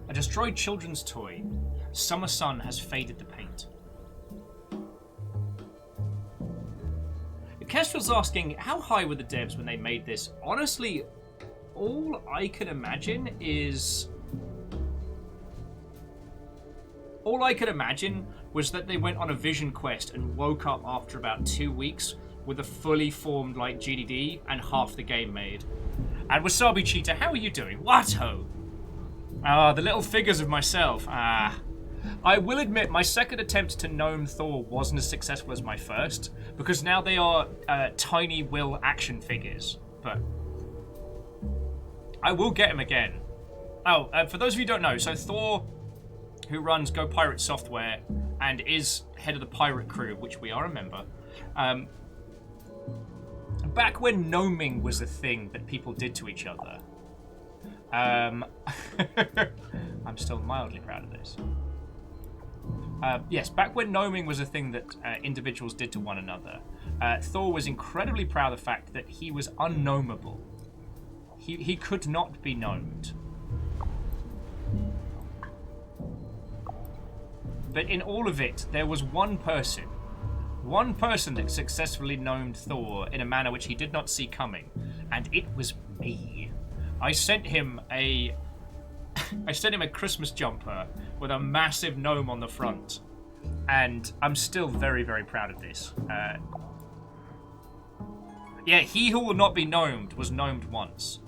A destroyed children's toy. Summer sun has faded the paint. Kestrel's asking, how high were the devs when they made this? Honestly, all I can imagine was that they went on a vision quest and woke up after about 2 weeks with a fully formed like GDD and half the game made. And Wasabi Cheetah, how are you doing? What ho? Ah, the little figures of myself. Ah. I will admit my second attempt to gnome Thor wasn't as successful as my first, because now they are tiny Will action figures. But I will get him again. Oh, for those of you who don't know, so Thor, who runs Go Pirate Software and is head of the pirate crew, which we are a member, back when gnoming was a thing that people did to each other, I'm still mildly proud of this. Yes, back when gnoming was a thing that individuals did to one another, Thor was incredibly proud of the fact that he was unknowable. He could not be gnomed. But in all of it, there was one person that successfully gnomed Thor in a manner which he did not see coming, and it was me. I sent him a Christmas jumper with a massive gnome on the front, and I'm still very, very proud of this. Yeah, he who will not be gnomed was gnomed once.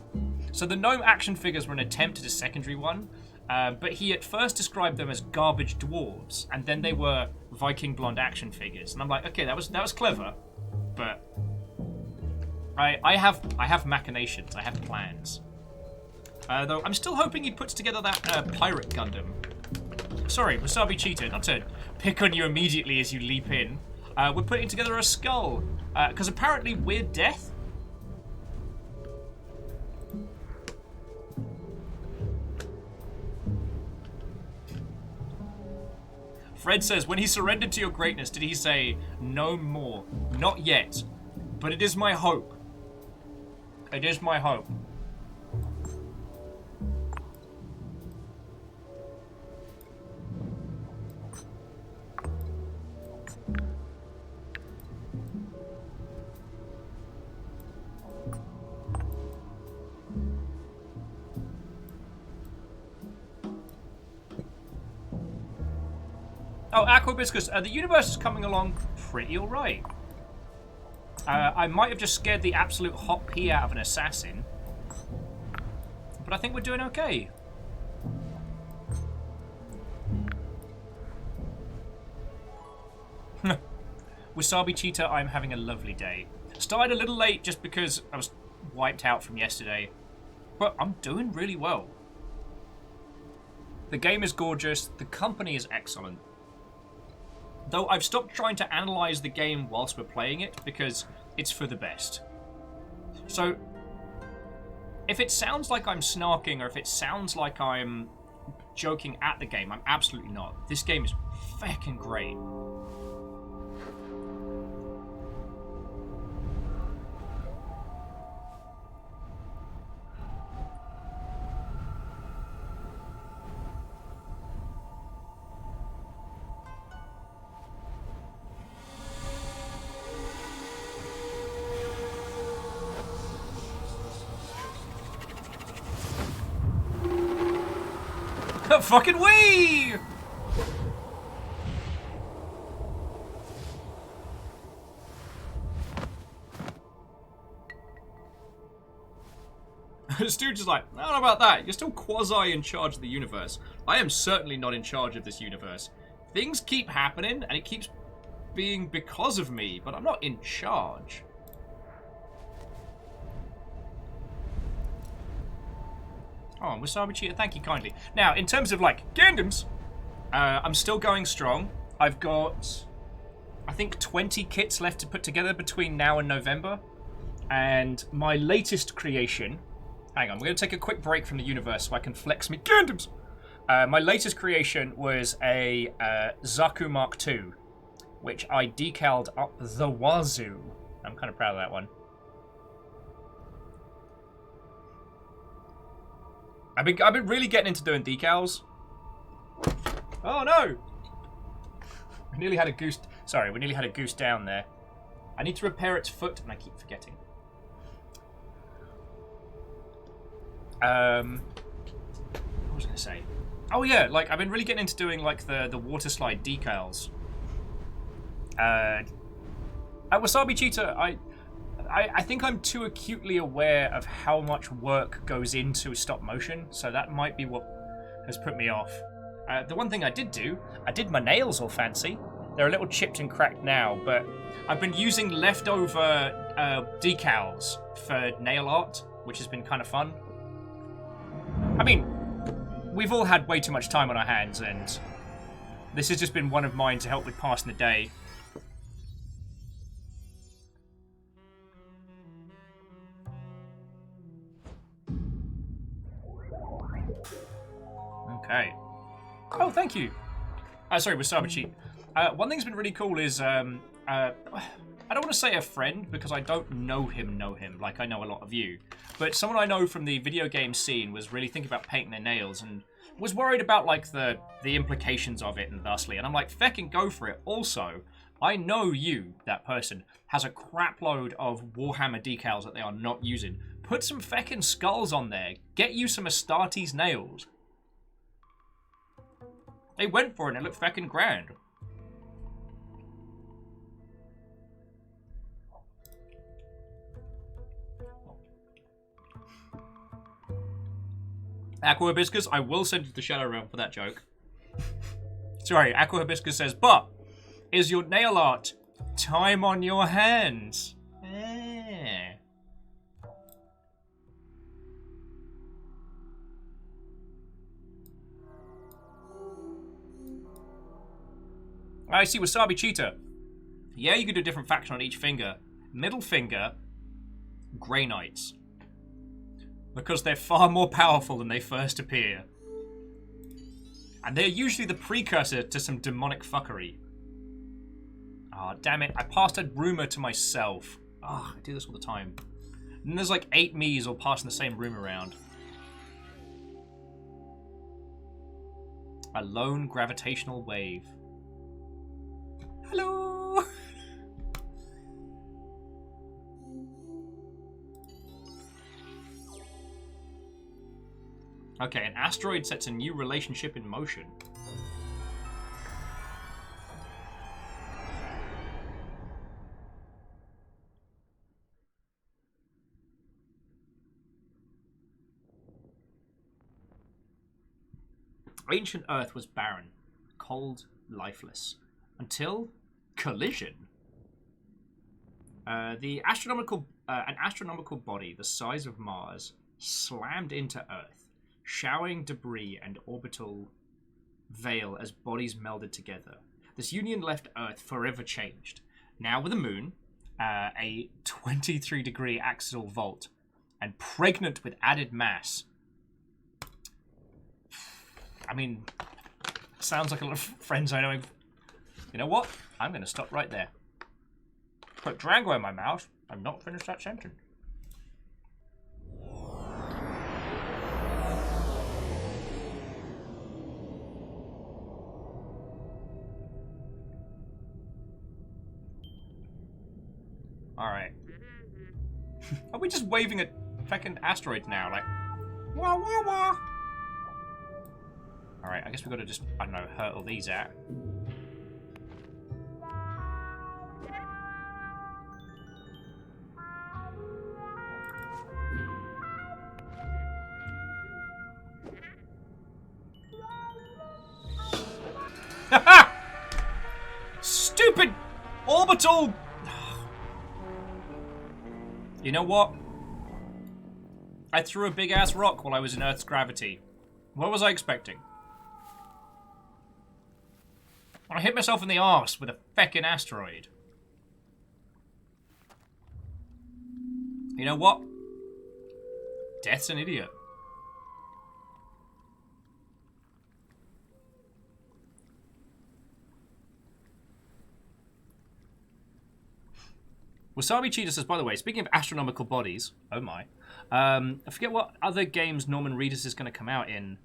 So the gnome action figures were an attempt at a secondary one, but he at first described them as garbage dwarves, and then they were Viking blonde action figures. And I'm like, okay, that was clever, but I have machinations, I have plans. Though I'm still hoping he puts together that pirate Gundam. Sorry, Wasabi Cheetah, not to pick on you immediately as you leap in. We're putting together a skull, because apparently Weird Death. Fred says, when he surrendered to your greatness, did he say, no more? Not yet, but it is my hope. It is my hope. Oh, Aquabiscus, the universe is coming along pretty alright. I might have just scared the absolute hot pee out of an assassin, but I think we're doing okay. Wasabi Cheetah, I'm having a lovely day. Started a little late just because I was wiped out from yesterday, but I'm doing really well. The game is gorgeous, the company is excellent. Though I've stopped trying to analyze the game whilst we're playing it, because it's for the best. So, if it sounds like I'm snarking, or if it sounds like I'm joking at the game, I'm absolutely not. This game is feckin' great. Fucking wee! Stooge is like, I don't know about that. You're still quasi in charge of the universe. I am certainly not in charge of this universe. Things keep happening, and it keeps being because of me, but I'm not in charge. Oh, Wasabi Cheetah, thank you kindly. Now, in terms of, like, Gundams, I'm still going strong. I've got, I think, 20 kits left to put together between now and November. And my latest creation... Hang on, we're going to take a quick break from the universe so I can flex me Gundams. My latest creation was a Zaku Mark II, which I decaled up the wazoo. I'm kind of proud of that one. I've been really getting into doing decals. Oh no! We nearly had a goose. Sorry, we nearly had a goose down there. I need to repair its foot, and I keep forgetting. What was I going to say? Oh yeah, like I've been really getting into doing like the water slide decals. At Wasabi Cheetah, I think I'm too acutely aware of how much work goes into stop motion, so that might be what has put me off. The one thing I did do, I did my nails all fancy. They're a little chipped and cracked now, but I've been using leftover decals for nail art, which has been kind of fun. I mean, we've all had way too much time on our hands, and this has just been one of mine to help with passing the day. Okay. Oh, thank you. Sorry, Wasabi. One thing's been really cool is, I don't want to say a friend, because I don't know him like I know a lot of you. But someone I know from the video game scene was really thinking about painting their nails and was worried about, like, the implications of it and thusly. And I'm like, feckin' go for it. Also, I know you, that person, has a crap load of Warhammer decals that they are not using. Put some feckin' skulls on there. Get you some Astartes nails. They went for it and it looked feckin' grand. Aqua Hibiscus, I will send you the Shadow Realm for that joke. Sorry, Aqua Hibiscus says, but is your nail art time on your hands? I see Wasabi Cheetah. Yeah, you could do a different faction on each finger. Middle finger, Grey Knights. Because they're far more powerful than they first appear. And they're usually the precursor to some demonic fuckery. Ah, oh, damn it. I passed a rumor to myself. Ah, I do this all the time. And there's like 8 me's all passing the same room around. A lone gravitational wave. Hello! Okay, an asteroid sets a new relationship in motion. Ancient Earth was barren, cold, lifeless, until collision. An astronomical body the size of Mars slammed into Earth, showering debris and orbital veil as bodies melded together. This union left Earth forever changed. Now with a moon, a 23-degree axial volt, and pregnant with added mass. I mean, sounds like a lot of friends I know. You know what? I'm going to stop right there. Put Drango in my mouth and not finish that sentence. Alright. Are we just waving at fucking asteroids now? Like, wah wah wah! Alright, I guess we've got to just, I don't know, hurtle these out. Stupid orbital! You know what? I threw a big ass rock while I was in Earth's gravity. What was I expecting? I hit myself in the arse with a feckin' asteroid. You know what? Death's an idiot. Wasabi Cheetah says, by the way, speaking of astronomical bodies, oh my, I forget what other games Norman Reedus is going to come out in.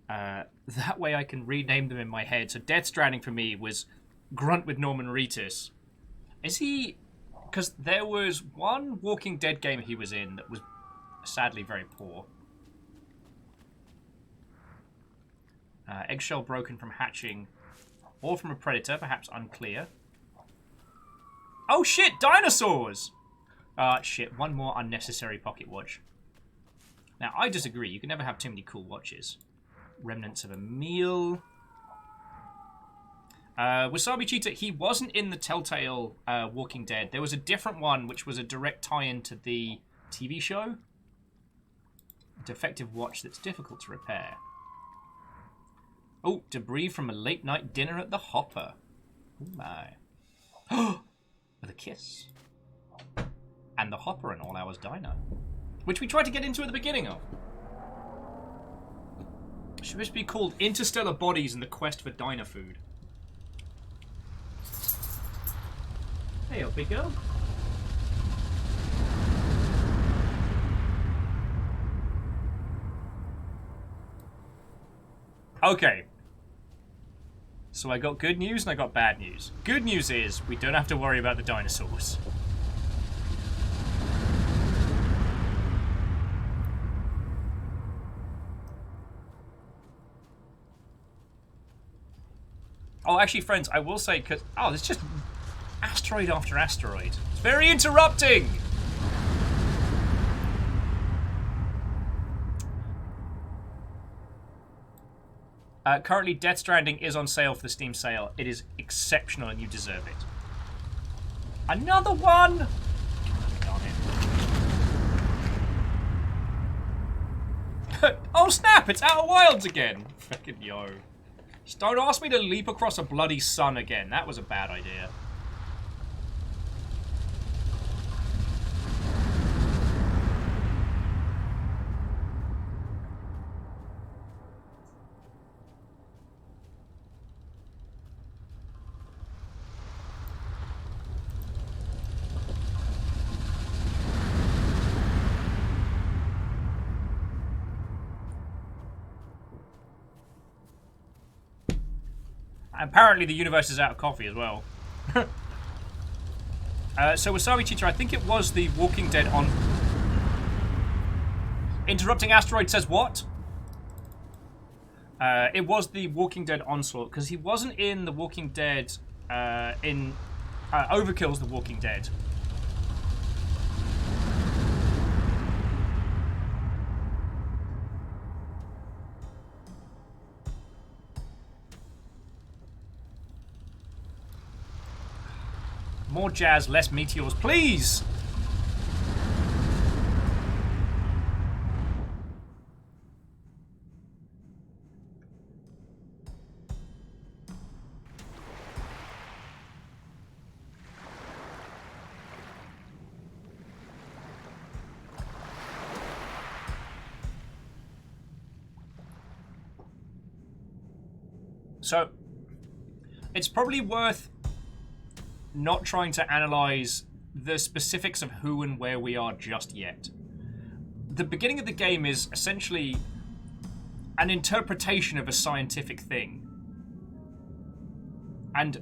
That way I can rename them in my head. So Death Stranding for me was Grunt with Norman Reedus. Is he... Because there was one Walking Dead game he was in that was sadly very poor. Eggshell broken from hatching or from a predator, perhaps unclear. Oh shit, dinosaurs! Shit, one more unnecessary pocket watch. Now, I disagree. You can never have too many cool watches. Remnants of a meal. Wasabi Cheetah, he wasn't in the Telltale Walking Dead. There was a different one, which was a direct tie-in to the TV show. A defective watch that's difficult to repair. Oh, debris from a late-night dinner at the Hopper. Oh my. With a kiss. And the Hopper and All Hours Diner. Which we tried to get into at the beginning of. It should be called Interstellar Bodies and the Quest for Diner Food. Hey, big girl. Okay. So I got good news and I got bad news. Good news is we don't have to worry about the dinosaurs. Oh, actually, friends, I will say, because... Oh, there's just asteroid after asteroid. It's very interrupting! Currently, Death Stranding is on sale for the Steam sale. It is exceptional and you deserve it. Another one! Darn it. Oh snap, it's Outer Wilds again! Fucking yo. Just don't ask me to leap across a bloody sun again. That was a bad idea. Apparently the universe is out of coffee as well. So Wasabi Cheetah, I think it was the Walking Dead on... Interrupting Asteroid says what? It was the Walking Dead Onslaught, because he wasn't in the Walking Dead Overkill's The Walking Dead. More jazz, less meteors, please! So, it's probably worth not trying to analyze the specifics of who and where we are just yet. The beginning of the game is essentially an interpretation of a scientific thing. And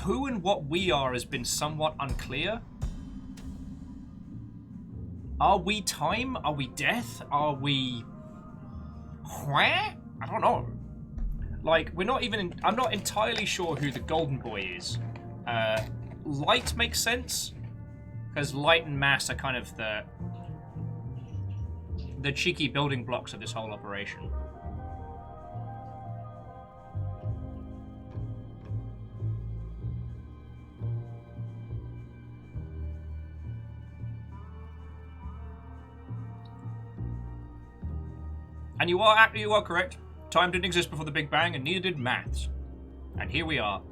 who and what we are has been somewhat unclear. Are we time? Are we death? Are we... Where? I don't know. Like, we're not even... I'm not entirely sure who the golden boy is. Light makes sense. Because light and mass are kind of the cheeky building blocks of this whole operation. And you are correct. Time didn't exist before the Big Bang, and neither did maths. And here we are.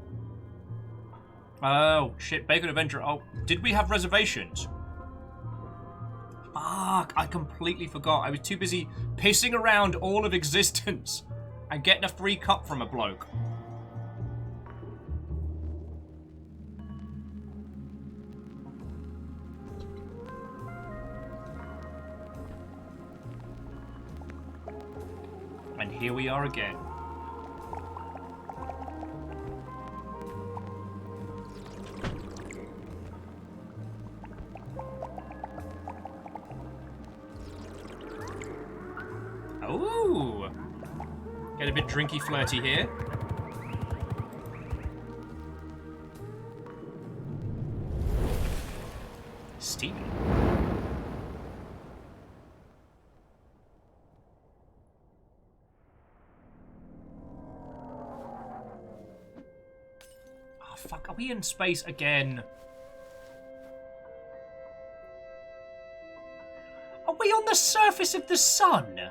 Oh, shit, Bacon Avenger. Oh, did we have reservations? Fuck, I completely forgot. I was too busy pissing around all of existence and getting a free cup from a bloke. And here we are again. Ooh! Get a bit drinky flirty here. Steven. Oh, fuck. Are we in space again? Are we on the surface of the sun?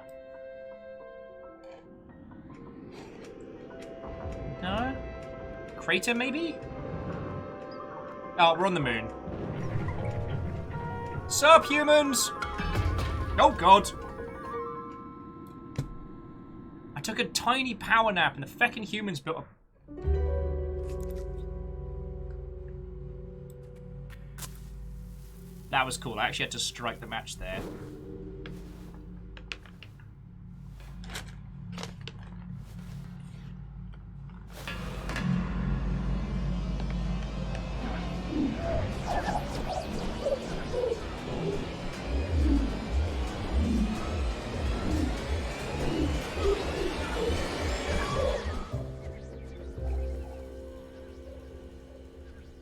No? Crater, maybe? Oh, we're on the moon. Sup, humans? Oh, God. I took a tiny power nap and the feckin' humans built up. That was cool. I actually had to strike the match there.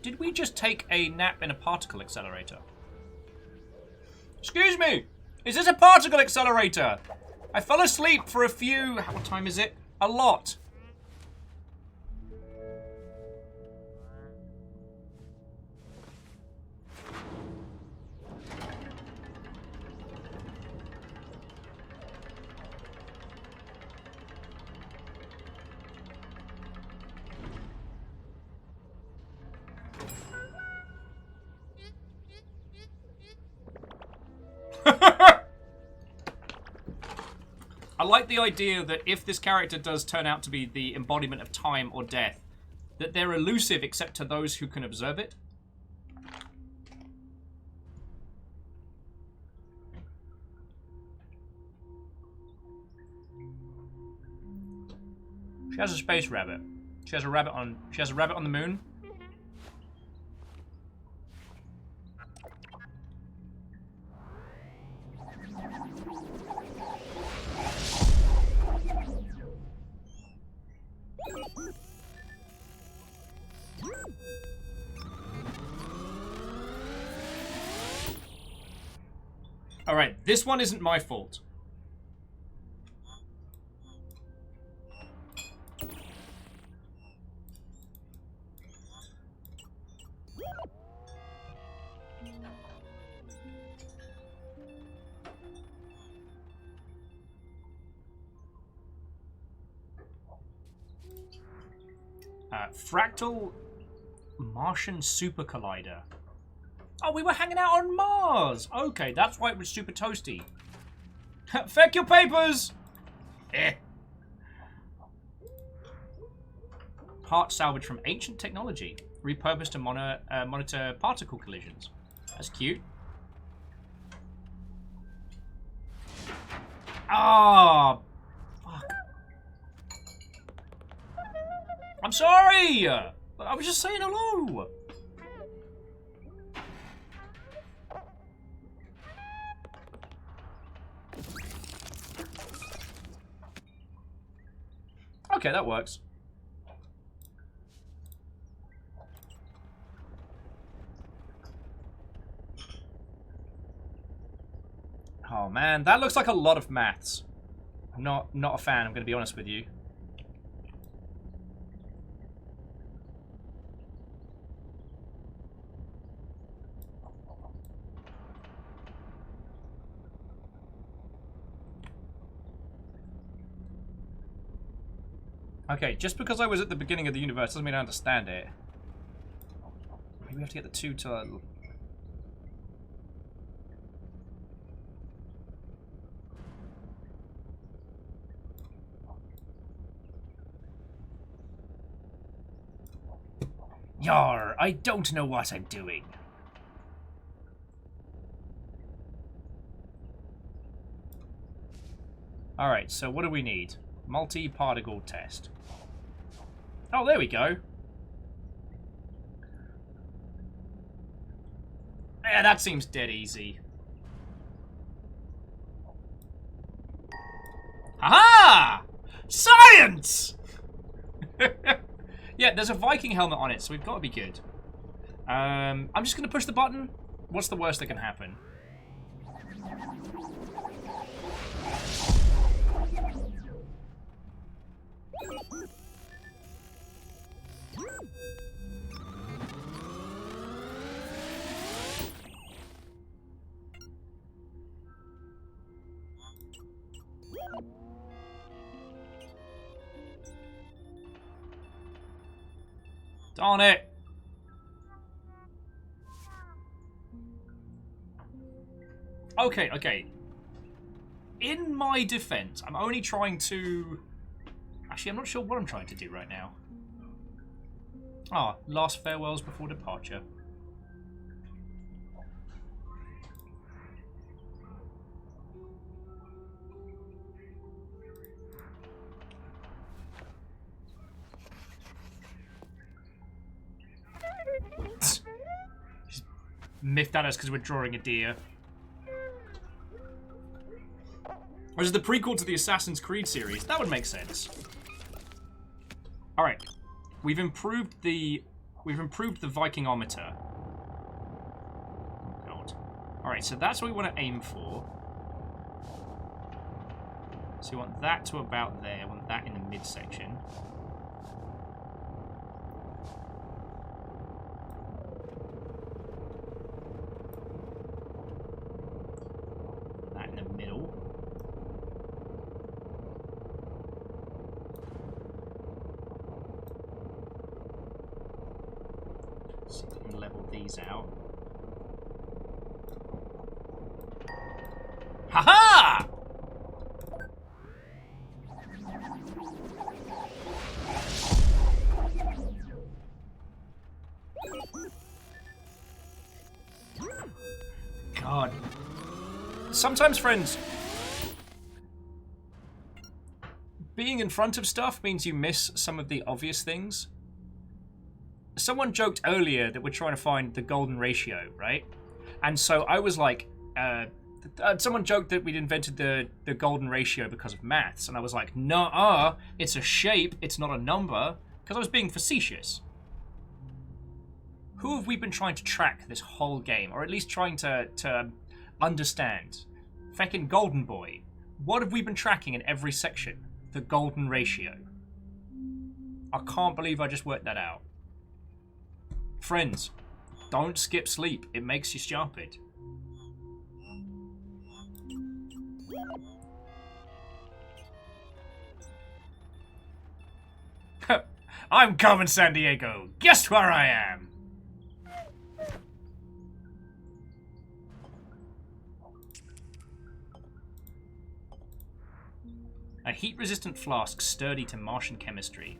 Did we just take a nap in a particle accelerator? Excuse me! Is this a particle accelerator? I fell asleep for a few... What time is it? A lot. I like the idea that if this character does turn out to be the embodiment of time or death, that they're elusive except to those who can observe it. She has a space rabbit. She has a rabbit on the moon. Alright, this one isn't my fault. Fractal Martian Super Collider. Oh, we were hanging out on Mars! Okay, that's why it was super toasty. Feck your papers! Eh. Part salvage from ancient technology. Repurposed to monitor particle collisions. That's cute. Ah, fuck. I'm sorry! I was just saying hello! Okay, that works. Oh man, that looks like a lot of maths. I'm not a fan, I'm going to be honest with you. Okay, just because I was at the beginning of the universe doesn't mean I understand it. Maybe we have to get the 2 to... Yar, I don't know what I'm doing. Alright, so what do we need? Multi-particle test. Oh, there we go. Yeah, that seems dead easy. Aha! Science! Yeah, there's a Viking helmet on it, so we've got to be good. I'm just going to push the button. What's the worst that can happen? Darn it! Okay, okay. In my defense, I'm only trying to... Actually, I'm not sure what I'm trying to do right now. Ah, last farewells before departure. She's miffed at us because we're drawing a deer. Or is it the prequel to the Assassin's Creed series? That would make sense. Alright. We've improved the Vikingometer. Oh god. Alright, so that's what we want to aim for. So we want that to about there. We want that in the midsection. That in the middle. See if we can level these out. Haha! God. Sometimes, friends, being in front of stuff means you miss some of the obvious things. Someone joked earlier that we're trying to find the golden ratio, right? And so I was like, someone joked that we'd invented the golden ratio because of maths. And I was like, nuh-uh, it's a shape, it's not a number. Because I was being facetious. Who have we been trying to track this whole game? Or at least trying to understand? Feckin' Golden Boy. What have we been tracking in every section? The golden ratio. I can't believe I just worked that out. Friends, don't skip sleep. It makes you stupid. I'm coming, San Diego. Guess where I am? A heat-resistant flask sturdy to Martian chemistry.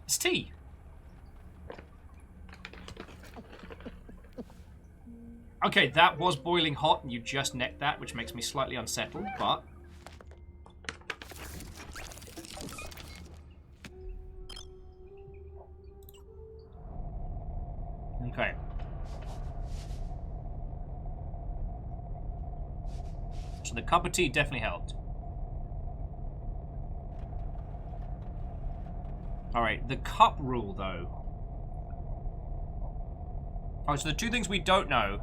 It's tea. Okay, that was boiling hot and you just necked that, which makes me slightly unsettled, but... Okay. So the cup of tea definitely helped. Alright, the cup rule, though. Oh, so the two things we don't know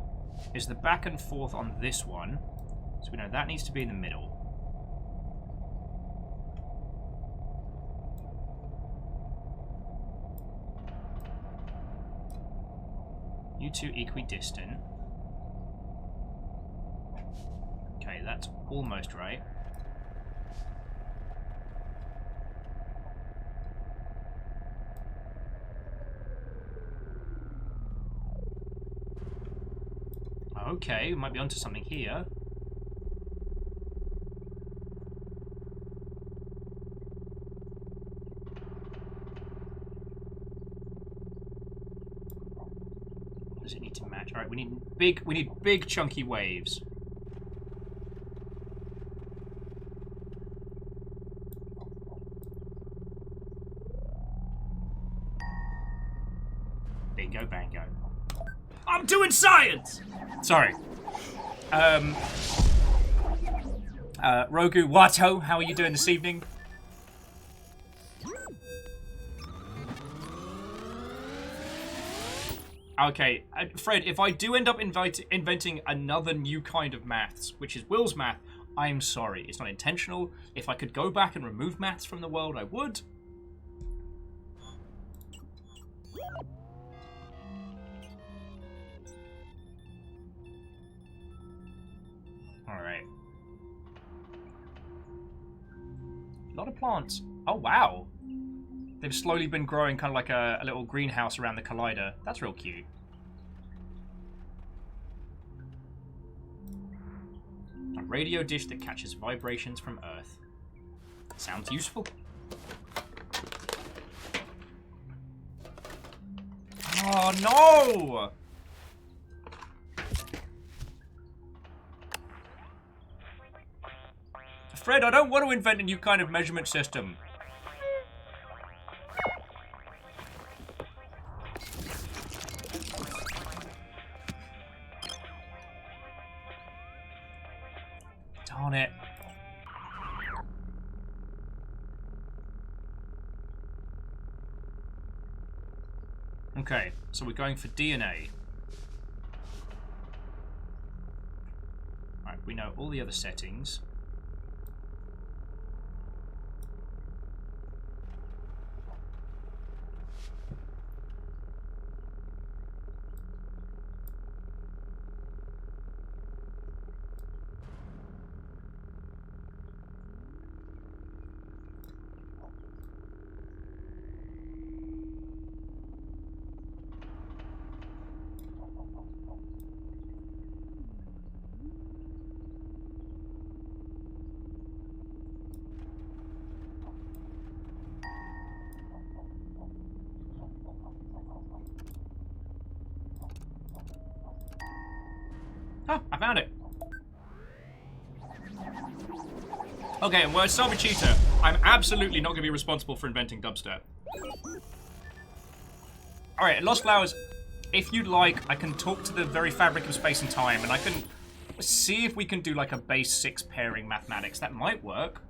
is the back and forth on this one. So we know that needs to be in the middle. You two equidistant. Okay, that's almost right. Okay, we might be onto something here. Does it need to match? All right, we need big chunky waves. Bingo bango. I'm doing science. Sorry. Rogu Wato, how are you doing this evening? Okay, Fred, if I do end up inventing another new kind of maths, which is Will's math, I'm sorry. It's not intentional. If I could go back and remove maths from the world, I would. Alright. A lot of plants. Oh, wow. They've slowly been growing kind of like a little greenhouse around the collider. That's real cute. A radio dish that catches vibrations from Earth. Sounds useful. Oh, no! Fred, I don't want to invent a new kind of measurement system. Darn it. Okay, so we're going for DNA. Right, we know all the other settings. Oh, I found it. Okay, and where's Salvachita? I'm absolutely not going to be responsible for inventing dubstep. Alright, Lost Flowers, if you'd like, I can talk to the very fabric of space and time, and I can see if we can do like a base 6 pairing mathematics. That might work.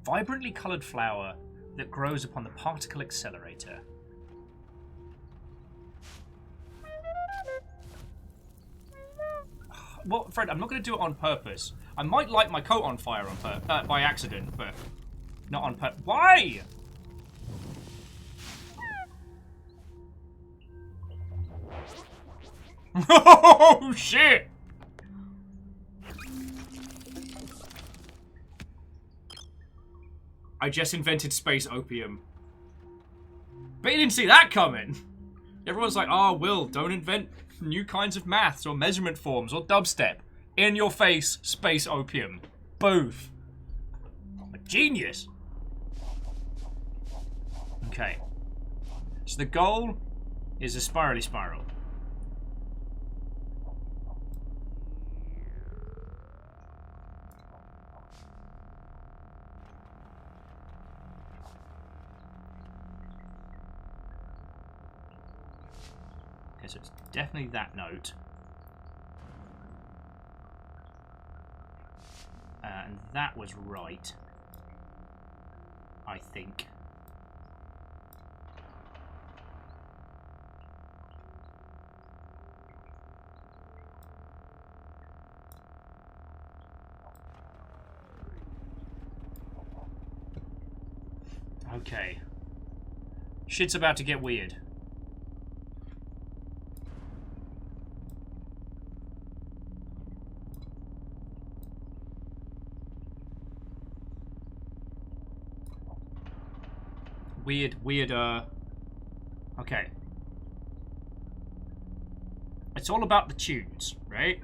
Vibrantly coloured flower that grows upon the particle accelerator. Well, Fred, I'm not going to do it on purpose. I might light my coat on fire on by accident, but not on purpose. Why? Oh, shit! I just invented space opium. But you didn't see that coming. Everyone's like, oh, Will, don't invent new kinds of maths or measurement forms or dubstep. In your face, space opium. Both. I'm a genius. Okay. So the goal is a spirally spiral. Okay, so it's definitely that note. And that was right. I think. Okay. Shit's about to get weird. Weirder. Okay. It's all about the tunes, right?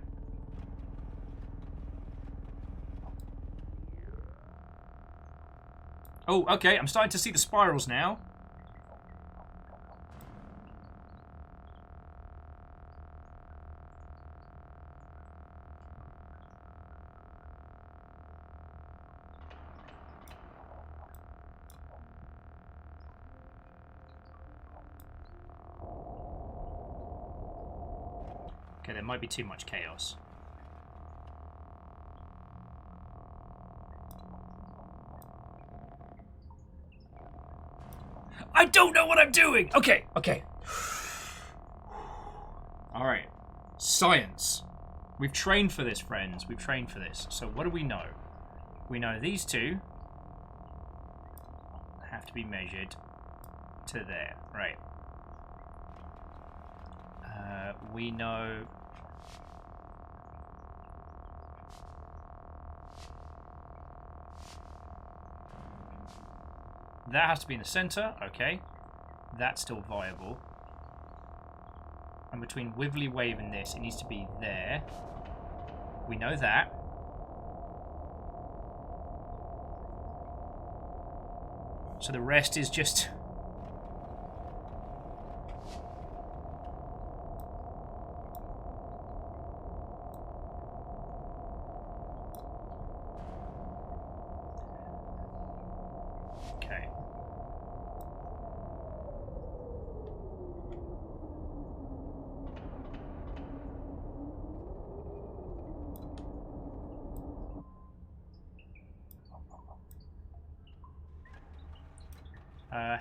Oh, okay, I'm starting to see the spirals now. Okay, there might be too much chaos. I don't know what I'm doing! Okay, okay. Alright. Science. We've trained for this, friends. We've trained for this. So what do we know? We know these two have to be measured to there. Right. We know... that has to be in the center. Okay. That's still viable. And between Wibbly Wave and this, it needs to be there. We know that. So the rest is just... okay.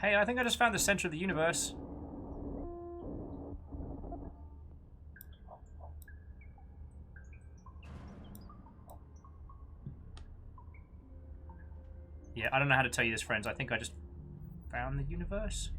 Hey, I think I just found the center of the universe. Yeah, I don't know how to tell you this, friends. I think I just found the universe.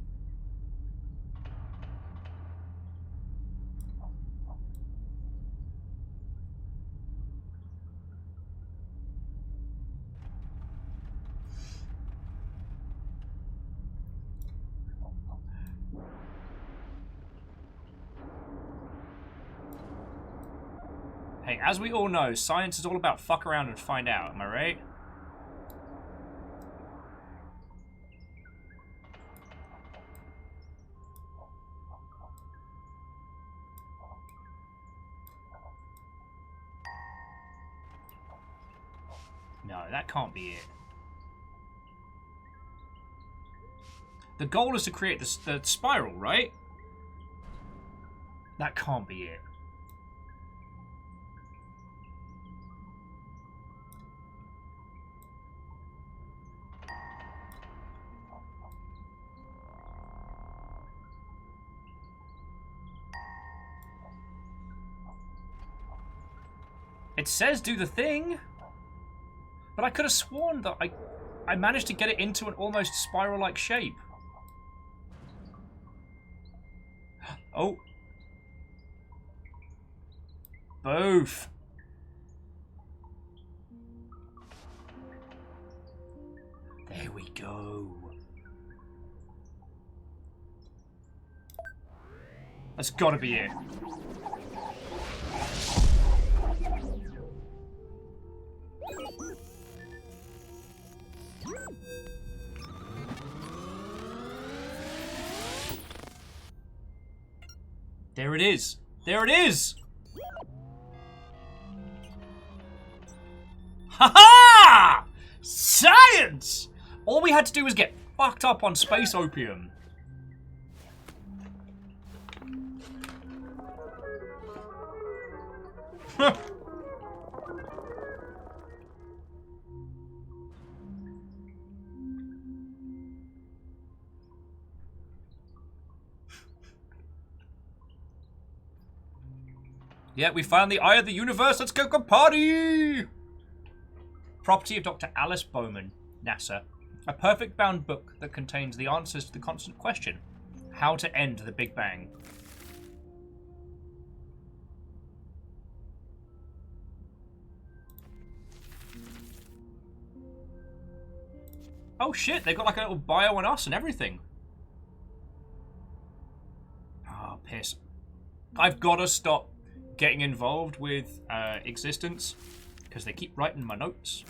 Hey, as we all know, science is all about fuck around and find out, am I right? No, that can't be it. The goal is to create the spiral, right? That can't be it. It says do the thing, but I could have sworn that I managed to get it into an almost spiral-like shape. Oh. Both. There we go. That's gotta be it. There it is. There it is! Ha-ha! Science! All we had to do was get fucked up on space opium. Yeah, we found the eye of the universe. Let's go party! Property of Dr. Alice Bowman, NASA. A perfect bound book that contains the answers to the constant question: how to end the Big Bang. Oh shit, they got like a little bio on us and everything. Oh, piss. I've got to stop getting involved with existence because they keep writing my notes.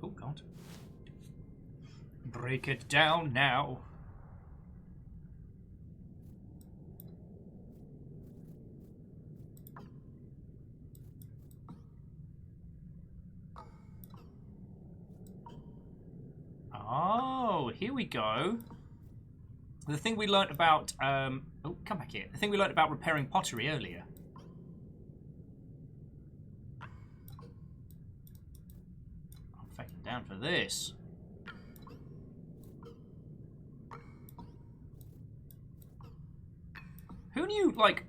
Oh god. Break it down now. Oh, here we go. The thing we learnt about, oh, come back here. The thing we learnt about repairing pottery earlier. I'm fucking down for this. Who knew, like,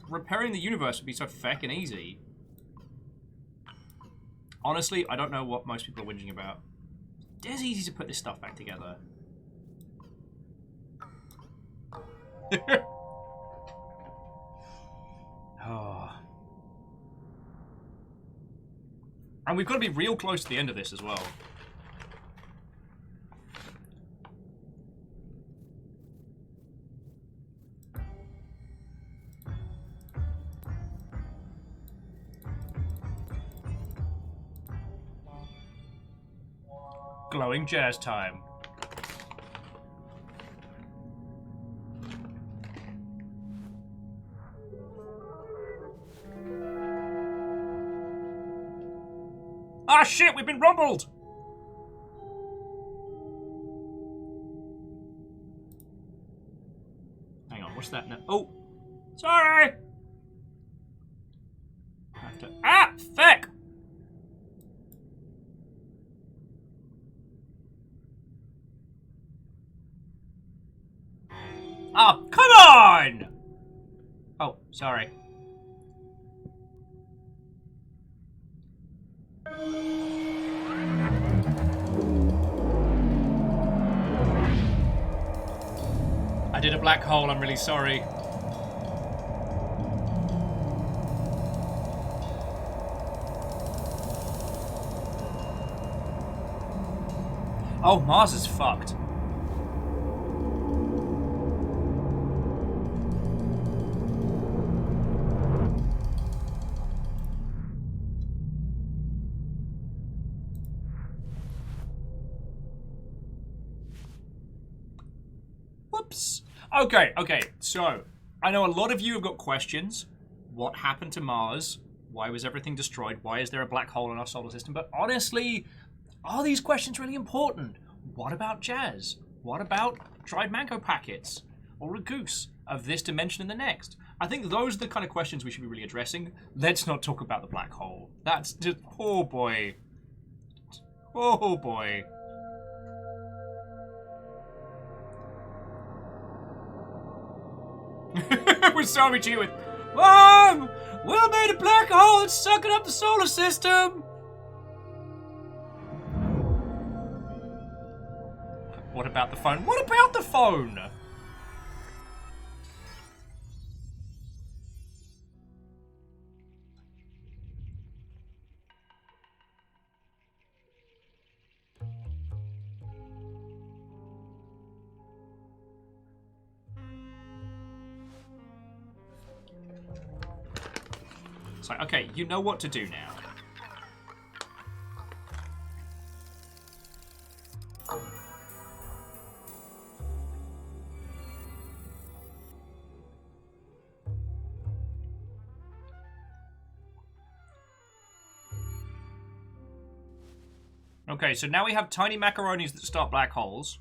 repairing the universe would be so feckin' easy? Honestly, I don't know what most people are whinging about. It's easy to put this stuff back together. Oh. And we've got to be real close to the end of this as well. Glowing jazz time. Ah shit, we've been rumbled! Hang on, what's that now? Oh! Sorry! Have to... Ah! Feck! Oh, come on! Oh, sorry. I did a black hole, I'm really sorry. Oh, Mars is fucked. Whoops. Okay, so I know a lot of you have got questions. What happened to Mars? Why was everything destroyed? Why is there a black hole in our solar system? But honestly, are these questions really important? What about jazz? What about dried mango packets? Or a goose of this dimension and the next? I think those are the kind of questions we should be really addressing. Let's not talk about the black hole. That's just... oh boy. Oh boy. We're so much here with, Mom! Will made a black hole that's sucking up the solar system! What about the phone? What about the phone? looks like. Okay, you know what to do now. Okay, so now we have tiny macaronis that start black holes.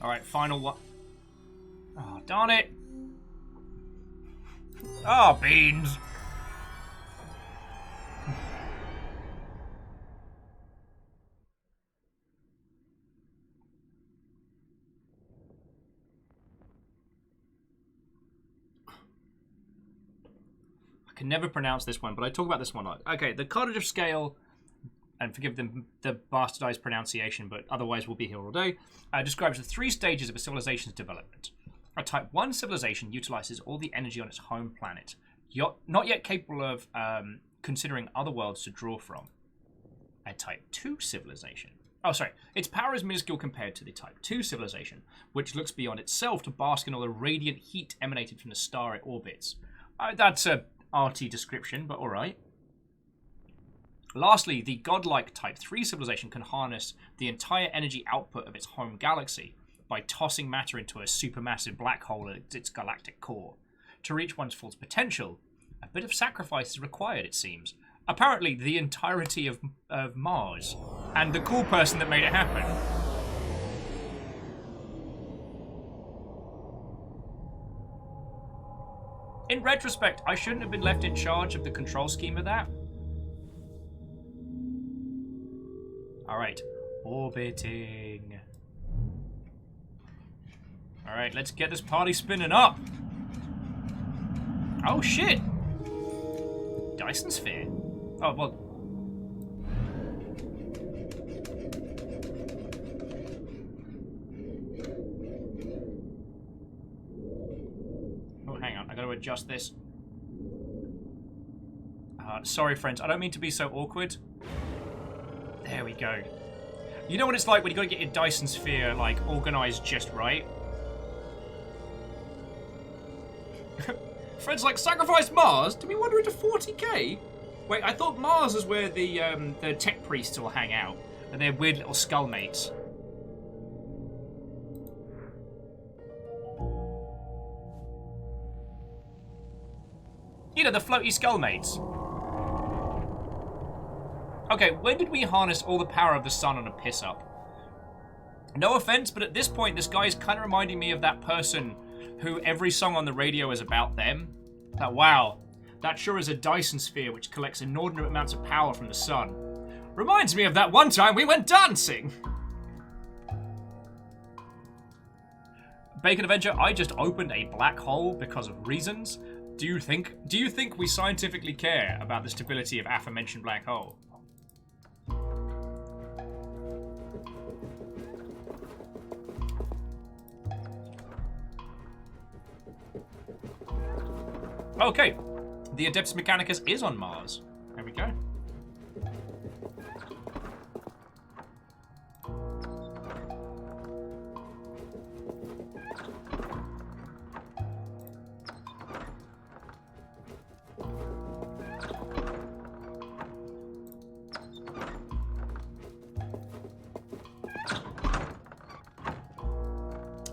Alright, final one. Oh, darn it. Oh, beans. I can never pronounce this one, but I talk about this one a lot. Okay, the cottage of scale, and forgive them the bastardized pronunciation, but otherwise we'll be here all day, describes the 3 stages of a civilization's development. A Type 1 civilization utilizes all the energy on its home planet, not yet capable of considering other worlds to draw from. A Type 2 civilization. Oh, sorry. Its power is minuscule compared to the Type 2 civilization, which looks beyond itself to bask in all the radiant heat emanated from the star it orbits. That's a arty description, but alright. Lastly, the godlike Type 3 civilization can harness the entire energy output of its home galaxy by tossing matter into a supermassive black hole at its galactic core. To reach one's full potential, a bit of sacrifice is required, it seems. Apparently, the entirety of Mars, and the cool person that made it happen. In retrospect, I shouldn't have been left in charge of the control scheme of that. Alright, orbiting. Alright, let's get this party spinning up. Oh shit! Dyson sphere. Oh, well. Oh, hang on, I gotta adjust this. Sorry, friends, I don't mean to be so awkward. There we go. You know what it's like when you gotta get your Dyson sphere, like, organized just right? Fred's like, sacrifice Mars? Do we wander into 40k? Wait, I thought Mars is where the tech priests all hang out. And their weird little skull mates. You know, the floaty skull mates. Okay, when did we harness all the power of the sun on a piss-up? No offense, but at this point, this guy is kind of reminding me of that person who every song on the radio is about them. Wow, that sure is a Dyson sphere which collects inordinate amounts of power from the sun. Reminds me of that one time we went dancing! Bacon Avenger, I just opened a black hole because of reasons. Do you think we scientifically care about the stability of aforementioned black hole? Okay, the Adeptus Mechanicus is on Mars. There we go.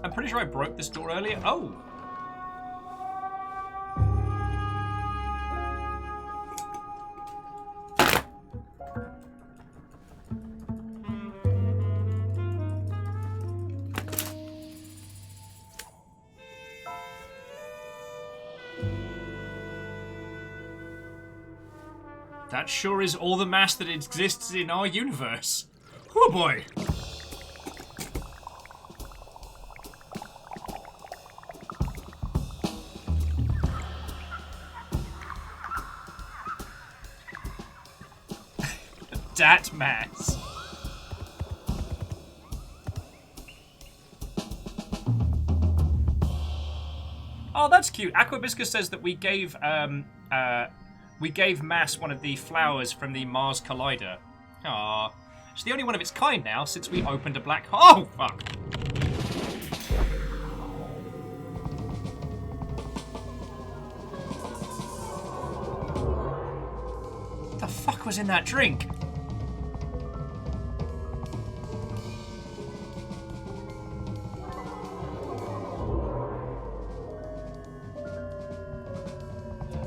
I'm pretty sure I broke this door earlier. Oh! That sure is all the mass that exists in our universe. Oh boy! Dat mass. Oh, that's cute. Aquabiscus says that we gave Mass one of the flowers from the Mars Collider. Ah, it's the only one of its kind now since we opened a black hole. Oh, fuck. What the fuck was in that drink?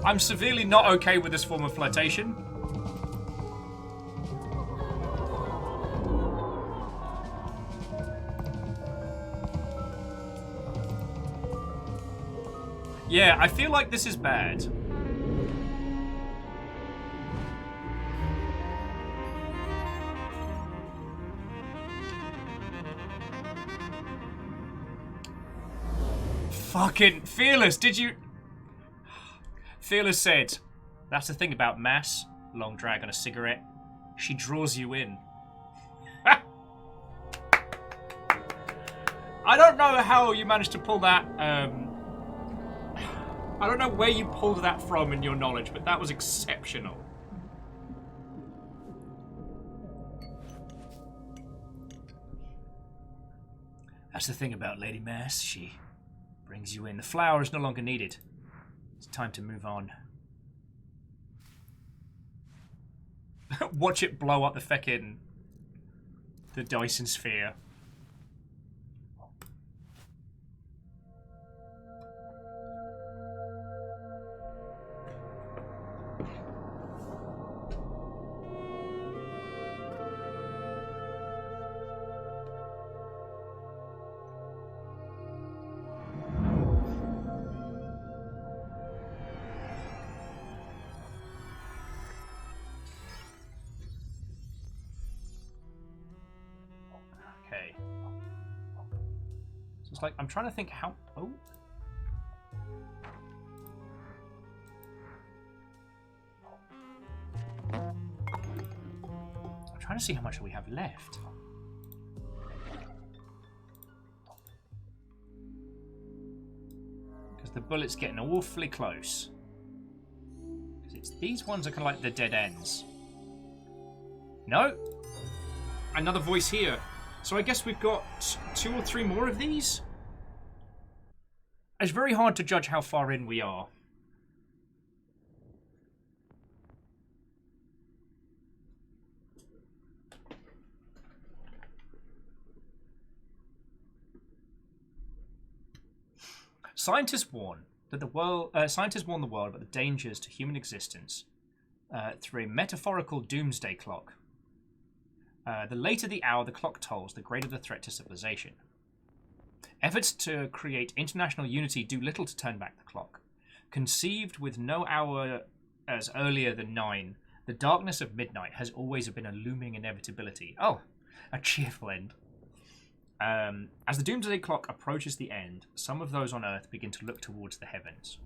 I'm severely not okay with this form of flirtation. Yeah, I feel like this is bad. Fucking Fearless, did you... Fearless said, that's the thing about Mass, long drag on a cigarette, she draws you in. I don't know how you managed to pull that, I don't know where you pulled that from in your knowledge, but that was exceptional. That's the thing about Lady Mass, she brings you in. The flower is no longer needed. It's time to move on. Watch it blow up the Dyson sphere. Okay. So it's like, I'm trying to think how... Oh. I'm trying to see how much we have left. Because the bullet's getting awfully close. Because these ones are kind of like the dead ends. No. Another voice here. So I guess we've got 2 or 3 more of these? It's very hard to judge how far in we are. Scientists warn the world about the dangers to human existence through a metaphorical doomsday clock. The later the hour the clock tolls, the greater the threat to civilization. Efforts to create international unity do little to turn back the clock. Conceived with no hour as earlier than 9, the darkness of midnight has always been a looming inevitability. Oh, a cheerful end. As the doomsday clock approaches the end, some of those on Earth begin to look towards the heavens.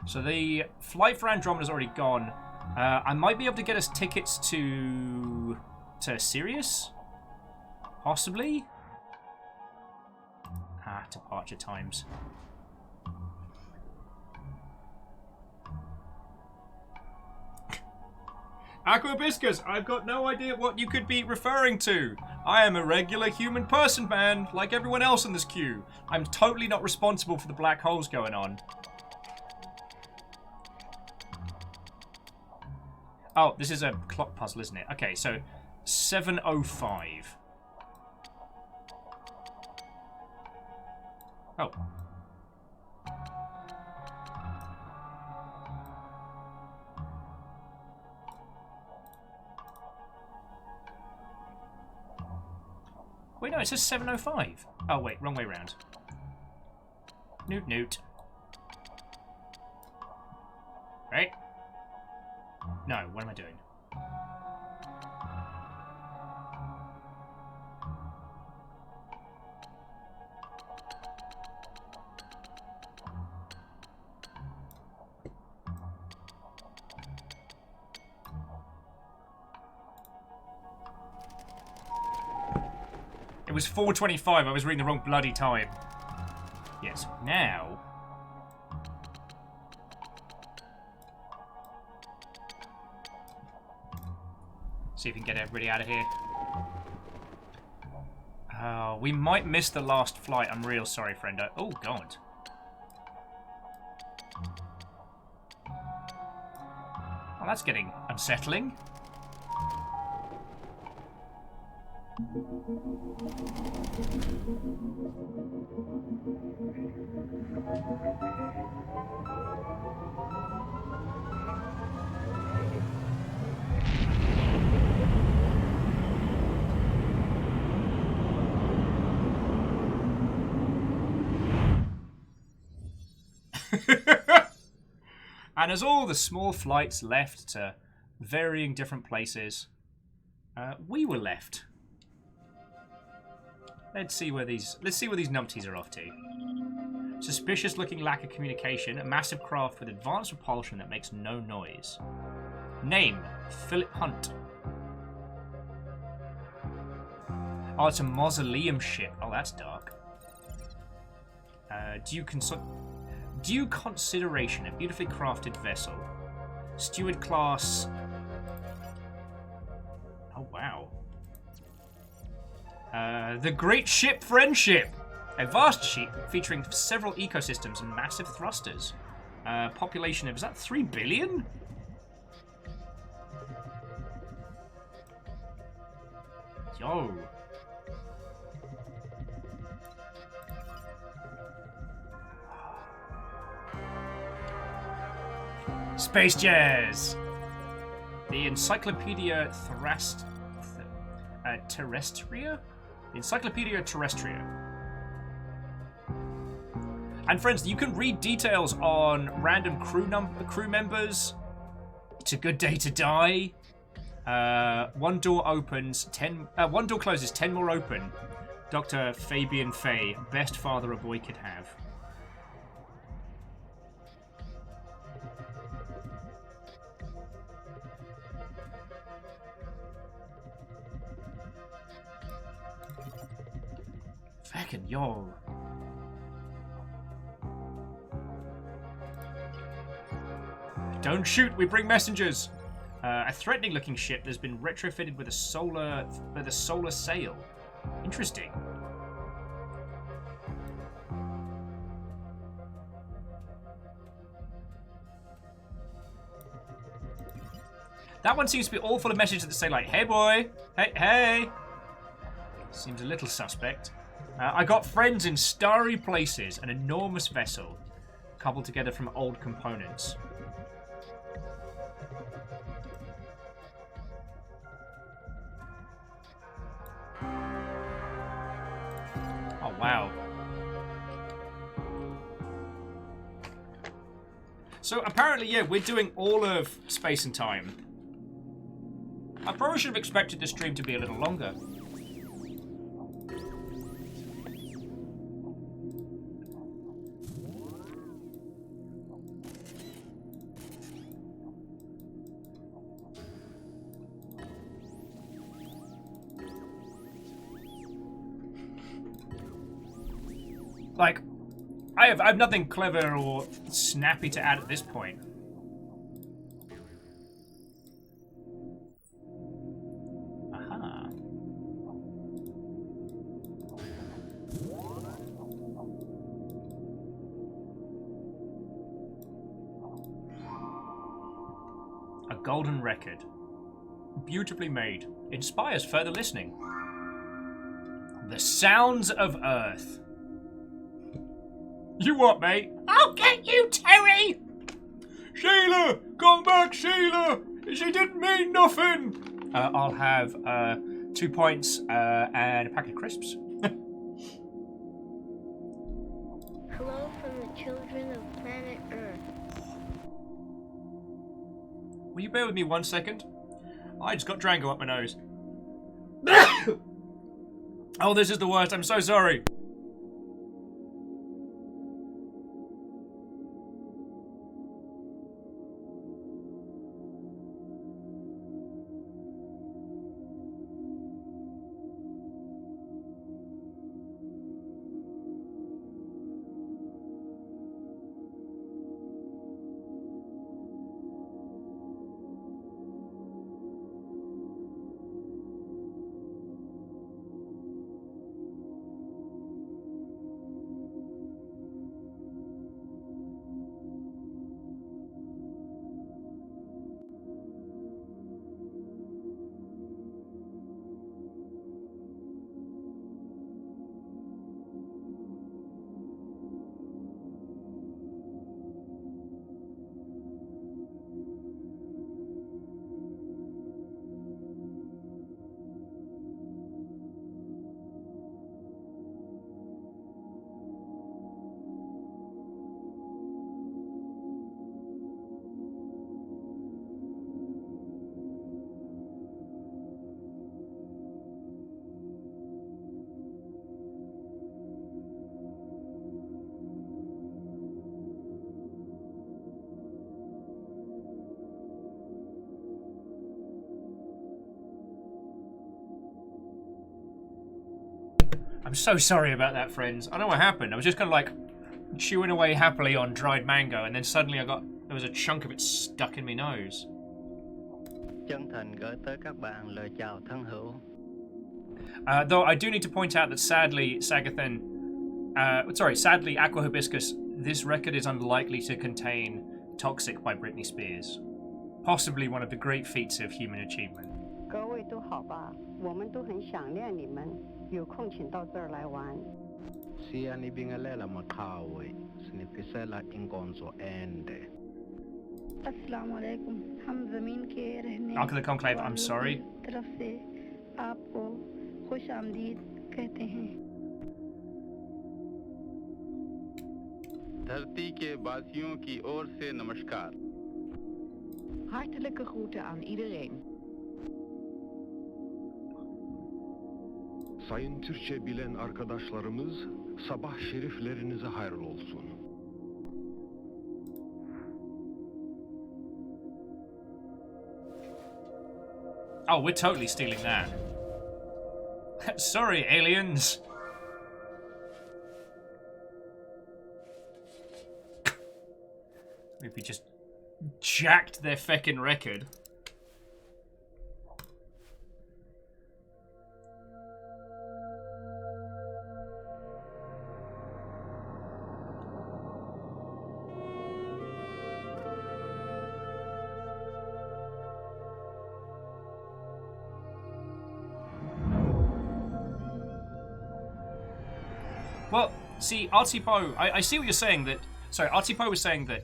So the flight for Andromeda's already gone. I might be able to get us tickets to Sirius? Possibly? Departure times. Aquabiscus, I've got no idea what you could be referring to. I am a regular human person, man, like everyone else in this queue. I'm totally not responsible for the black holes going on. Oh, this is a clock puzzle, isn't it? Okay, so 7:05. Oh. Wait, no, it says 7:05. Oh, wait, wrong way round. Newt, newt. Right? No, what am I doing? It was 4:25. I was reading the wrong bloody time. Yes, now. See if we can get everybody out of here. We might miss the last flight. I'm real sorry, friendo. Oh, God. Well, that's getting unsettling. And as all the small flights left to varying different places, we were left. Let's see where these numpties are off to. Suspicious-looking lack of communication. A massive craft with advanced propulsion that makes no noise. Name: Philip Hunt. Oh, it's a mausoleum ship. Oh, that's dark. Due consideration, a beautifully crafted vessel. Steward class. Oh, wow. The Great Ship Friendship. A vast ship featuring several ecosystems and massive thrusters. Population of, is that 3 billion? Yo. Space Jazz! The Encyclopedia Terrestria? The Encyclopedia Terrestria. And friends, you can read details on random crew members. It's a good day to die. One door opens, one door closes, 10 more open. Dr. Fabian Fay, best father a boy could have. Fucking yo. Don't shoot, we bring messengers. A threatening-looking ship that's been retrofitted with a solar sail. Interesting. That one seems to be all full of messages that say like, "Hey boy, hey." Seems a little suspect. I got friends in starry places, an enormous vessel, cobbled together from old components. Oh, wow. So apparently, yeah, we're doing all of Space and Time. I probably should have expected the stream to be a little longer. Like, I have nothing clever or snappy to add at this point. Aha. A golden record. Beautifully made. Inspires further listening. The Sounds of Earth. You what, mate? I'll get you, Terry! Sheila! Come back, Sheila! She didn't mean nothing! I'll have 2 points and a packet of crisps. Hello from the children of planet Earth. Will you bear with me 1 second? I just got Drango up my nose. Oh, this is the worst. I'm so sorry. I'm so sorry about that, friends. I don't know what happened. I was just kind of like chewing away happily on dried mango, and then suddenly there was a chunk of it stuck in my nose. Chân thành gửi tới các bạn lời chào thân hữu. Though I do need to point out that sadly, sadly, Aqua Hibiscus, this record is unlikely to contain Toxic by Britney Spears. Possibly one of the great feats of human achievement. 各位都好吧，我们都很想念你们，有空请到这儿来玩。Siyanibingelela maqhawe, sinifisela inkonzo ende. अस्सलाम वालेकुम, हम ज़मीन के रहने Ark of the Conclave, I'm sorry. तरफ से आपको खुश आमदीद कहते हैं। धरती के वासियों की ओर से नमस्कार. Hartelijke groeten aan iedereen. Sayın Türkçe bilen arkadaşlarımız, sabah şeriflerinize hayırlı olsun. Oh, we're totally stealing that. Sorry, aliens. Maybe just jacked their feckin' record. Well, see, Artipo, I see what you're saying that... Sorry, Artipo was saying that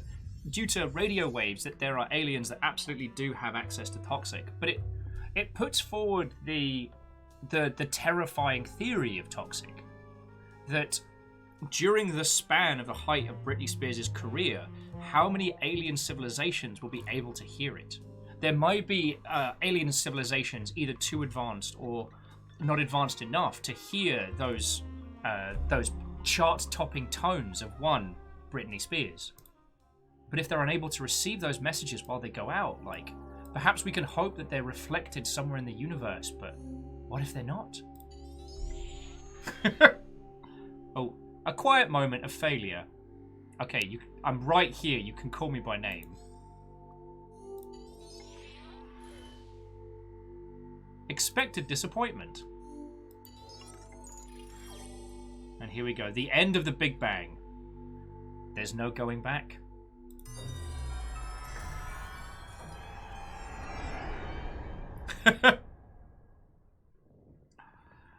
due to radio waves that there are aliens that absolutely do have access to Toxic, but it puts forward the terrifying theory of Toxic that during the span of the height of Britney Spears' career, how many alien civilizations will be able to hear it? There might be alien civilizations either too advanced or not advanced enough to hear those chart-topping tones of one Britney Spears. But if they're unable to receive those messages while they go out, like, perhaps we can hope that they're reflected somewhere in the universe, but what if they're not? Oh, a quiet moment of failure. Okay, I'm right here, you can call me by name. Expected disappointment. And here we go, the end of the Big Bang. There's no going back.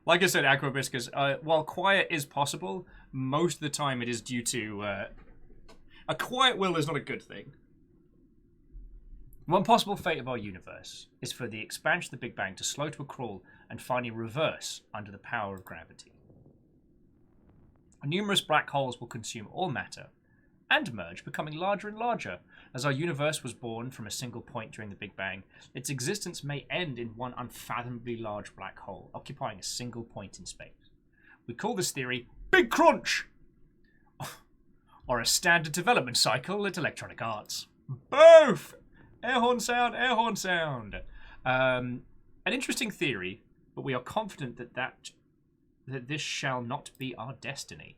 Like I said, Aquabiscus, while quiet is possible, most of the time it is due to... a quiet will is not a good thing. One possible fate of our universe is for the expansion of the Big Bang to slow to a crawl and finally reverse under the power of gravity. Numerous black holes will consume all matter, and merge, becoming larger and larger. As our universe was born from a single point during the Big Bang, its existence may end in one unfathomably large black hole, occupying a single point in space. We call this theory Big Crunch, or a standard development cycle at Electronic Arts. Both! Air horn sound, air horn sound. An interesting theory, but we are confident that this shall not be our destiny.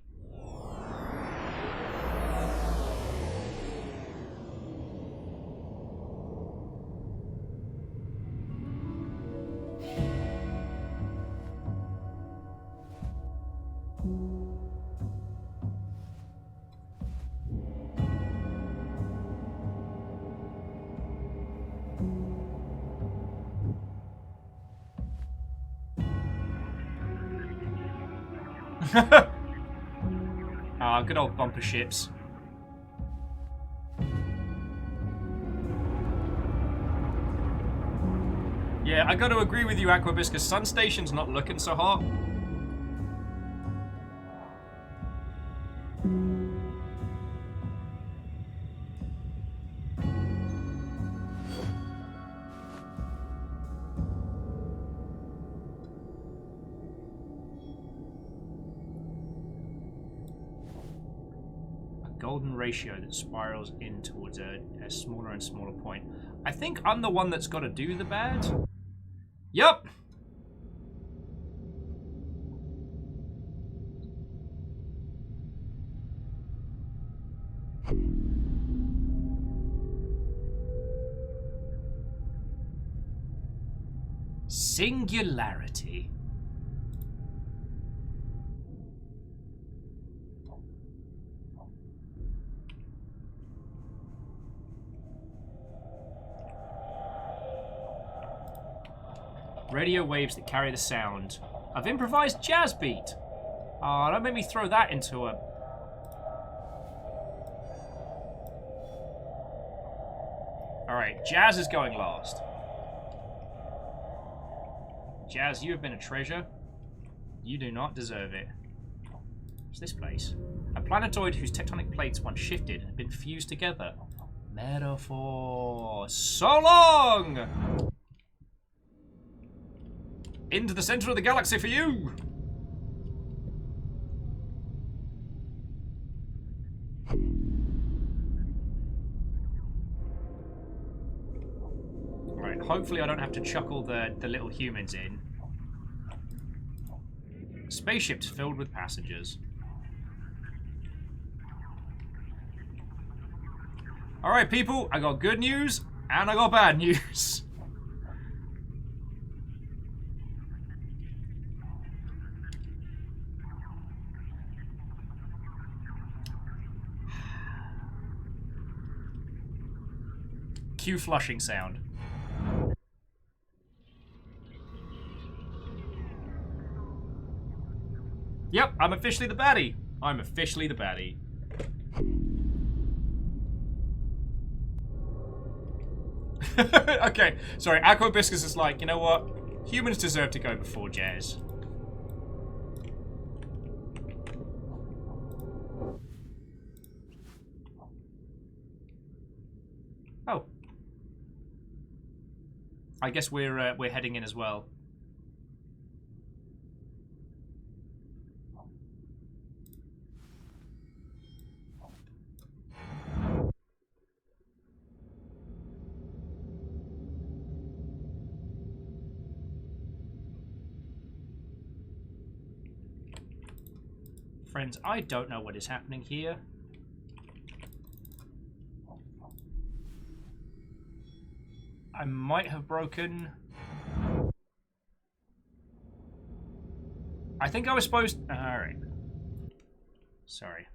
Ah, good old bumper ships. Yeah, I got to agree with you, Aquabiscus. Sun Station's not looking so hot. Golden ratio that spirals in towards a smaller and smaller point. I think I'm the one that's got to do the bad. Yup. Singularity. Radio waves that carry the sound of improvised jazz beat. Oh, don't make me throw that into a... Alright, Jazz is going last. Jazz, you have been a treasure. You do not deserve it. What's this place? A planetoid whose tectonic plates once shifted and been fused together. Metaphor. So long! Into the center of the galaxy for you! Right, hopefully I don't have to chuckle the little humans in. Spaceships filled with passengers. Alright people, I got good news and I got bad news. Cue flushing sound. Yep, I'm officially the baddie. I'm officially the baddie. Okay, sorry, Aquabiscus is like, you know what? Humans deserve to go before Jazz. Oh. I guess we're heading in as well. Friends, I don't know what is happening here. I might have broken... I think I was supposed... Alright. Sorry.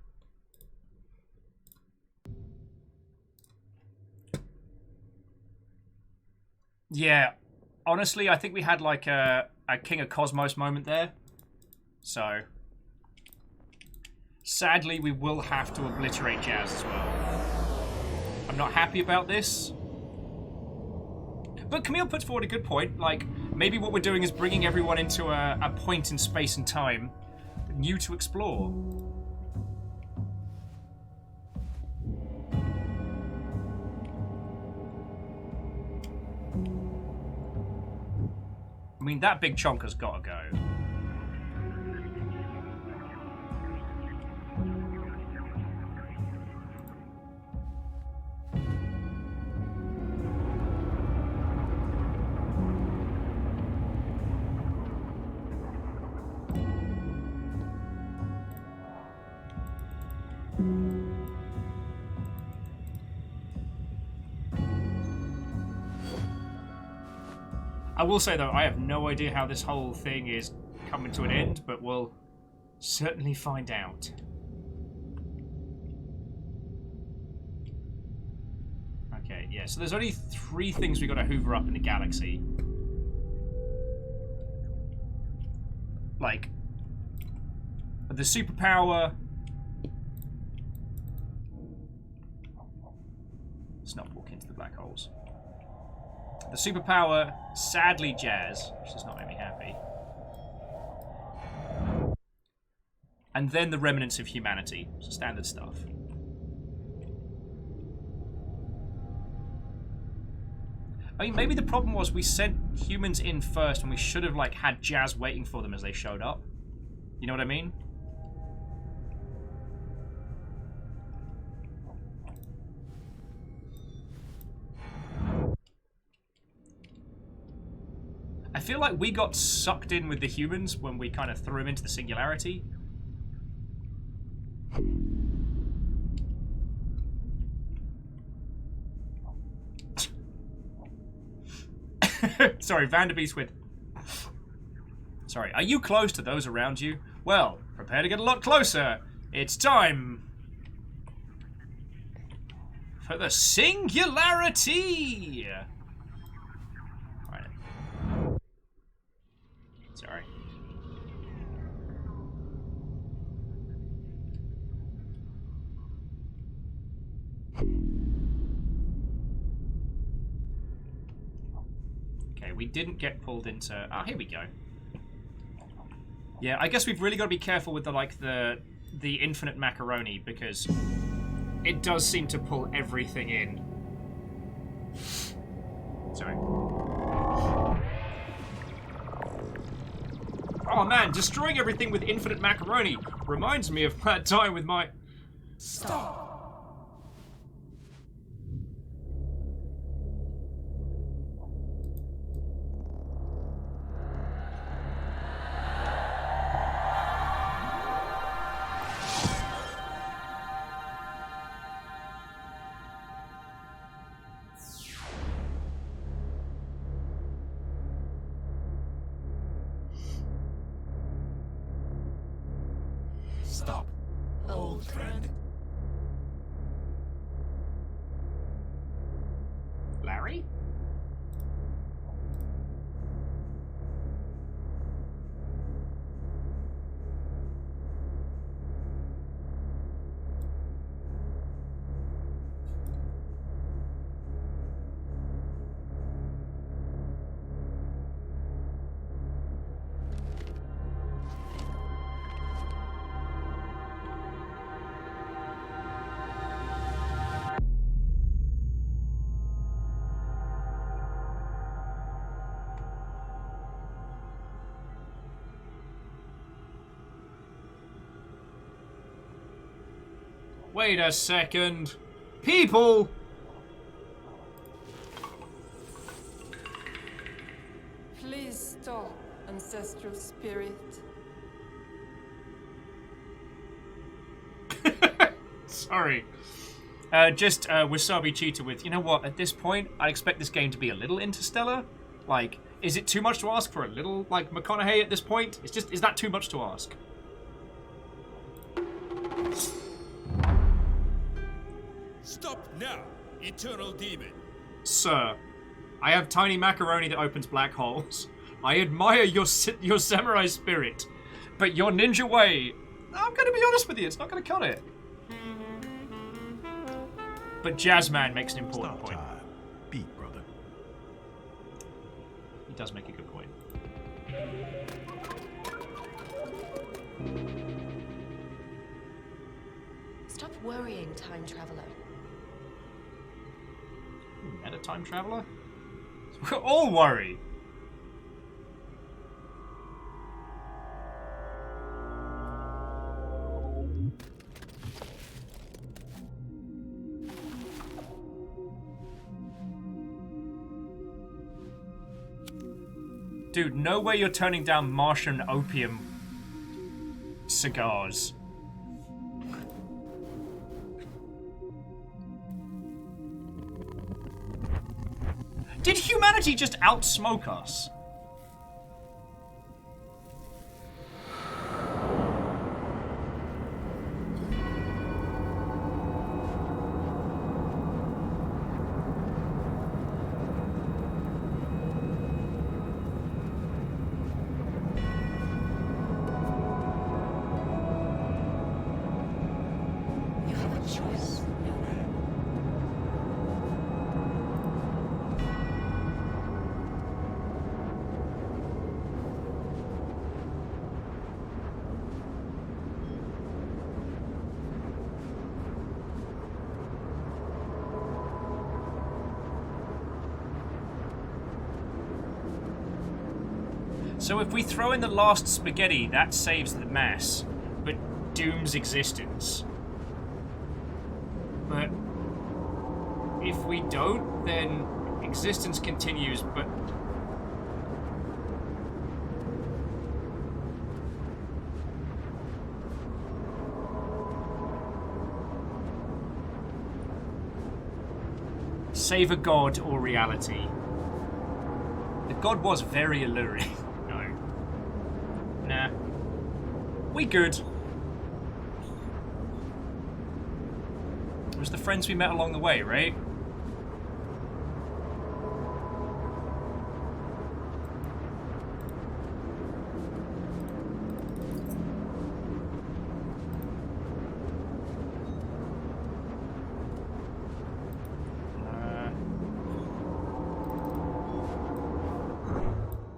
Yeah. Honestly, I think we had like a King of Cosmos moment there. So... Sadly, we will have to obliterate Jazz as well. I'm not happy about this. But Camille puts forward a good point. Like, maybe what we're doing is bringing everyone into a point in space and time new to explore. mean, that big chonker's gotta go. I will say, though, I have no idea how this whole thing is coming to an end, but we'll certainly find out. Okay, yeah, so there's only 3 things we got to hoover up in the galaxy. Like, the superpower... Let's not walk into the black holes. The superpower, sadly, jazz, which does not make me happy. And then the remnants of humanity, so standard stuff. I mean, maybe the problem was we sent humans in first and we should have, like, had jazz waiting for them as they showed up. You know what I mean? I feel like we got sucked in with the humans when we kind of threw them into the singularity. Sorry, Vanderbeest with... Sorry, are you close to those around you? Well, prepare to get a lot closer. It's time for the singularity! Right. Sorry. Okay, we didn't get pulled into... Ah, here we go. Yeah, I guess we've really got to be careful with the infinite macaroni, because it does seem to pull everything in. Sorry. Oh man, destroying everything with infinite macaroni reminds me of that time with my... Stop! Stop, old friend. Larry? Wait a second. People! Please stop, ancestral spirit. Sorry. Just Wasabi Cheetah with, you know what, at this point, I expect this game to be a little interstellar. Like, is it too much to ask for a little, like, McConaughey at this point? It's just, is that too much to ask? Stop now, eternal demon. Sir, I have tiny macaroni that opens black holes. I admire your samurai spirit, but your ninja way, I'm gonna be honest with you, it's not gonna cut it. But Jazzman makes an important point. Time. Beat, brother. He does make a good point. Stop worrying, time traveler. Met a time traveler? We're all worried. Dude, no way you're turning down Martian opium cigars. Did humanity just outsmoke us? You have a choice. So if we throw in the last spaghetti, that saves the mass, but dooms existence. But if we don't, then existence continues, but... Save a god or reality. The god was very alluring. Nah. We good. It was the friends we met along the way, right?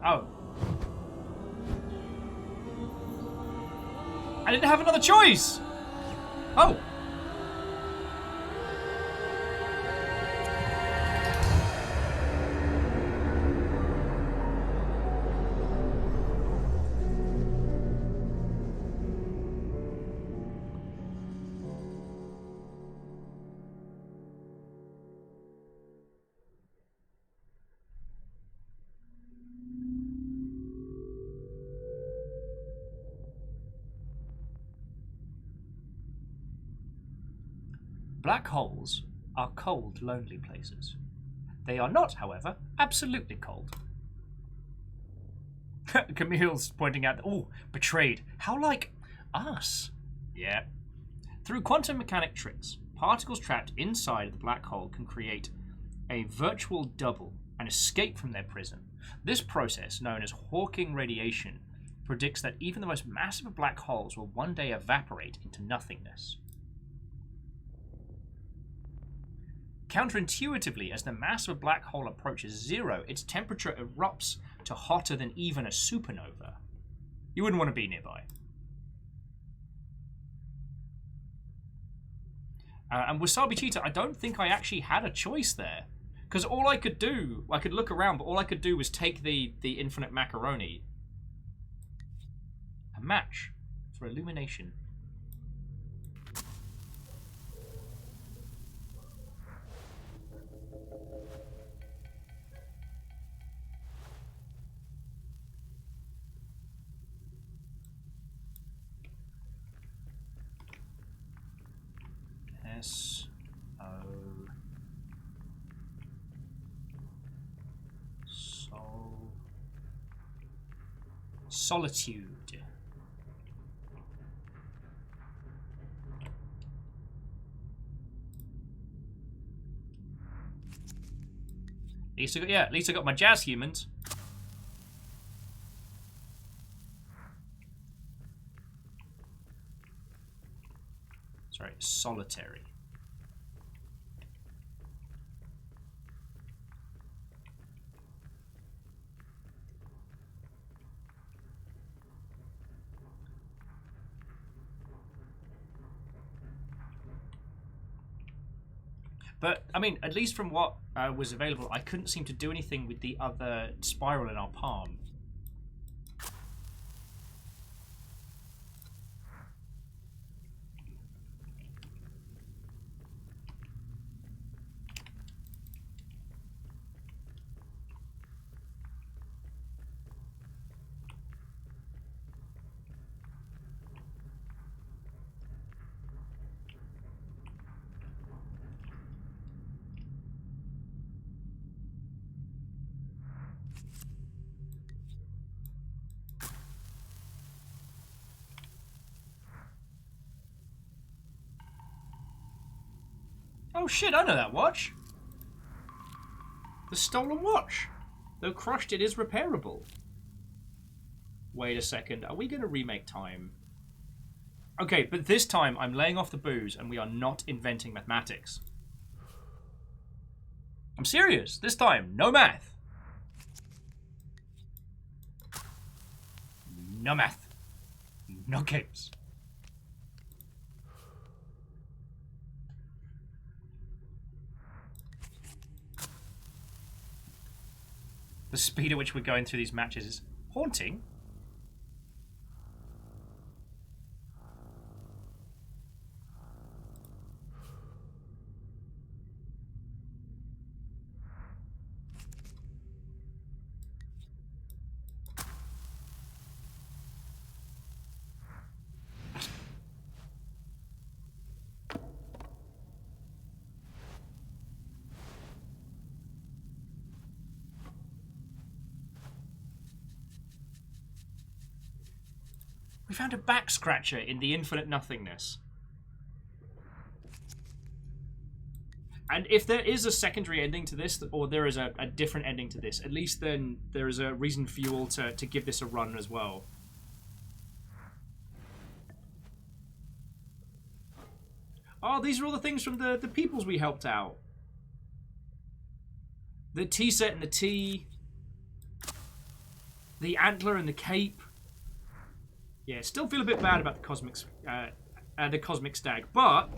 Oh. I didn't have another choice! Oh! Black holes are cold, lonely places. They are not, however, absolutely cold. Camille's pointing out, oh, betrayed. How like us? Yeah. Through quantum mechanic tricks, particles trapped inside the black hole can create a virtual double and escape from their prison. This process, known as Hawking radiation, predicts that even the most massive of black holes will one day evaporate into nothingness. Counterintuitively, as the mass of a black hole approaches zero, its temperature erupts to hotter than even a supernova. You wouldn't want to be nearby. And Wasabi Cheetah, I don't think I actually had a choice there. Because all I could do, I could look around, but all I could do was take the infinite macaroni. A match for illumination. S-O... Solitude. At least I got my jazz humans. Sorry, solitary. But, I mean, at least from what was available, I couldn't seem to do anything with the other spiral in our palm. Oh shit, I know that watch. The stolen watch. Though crushed, it is repairable. Wait a second. Are we going to remake time? Okay, but this time I'm laying off the booze and we are not inventing mathematics. I'm serious. This time, no math. No math. No games. The speed at which we're going through these matches is haunting. We found a back scratcher in the infinite nothingness. And if there is a secondary ending to this, or there is a different ending to this, at least then there is a reason for you all to give this a run as well. Oh, these are all the things from the peoples we helped out. The tea set and the tea. The antler and the cape. Yeah, still feel a bit bad about the cosmic stag, but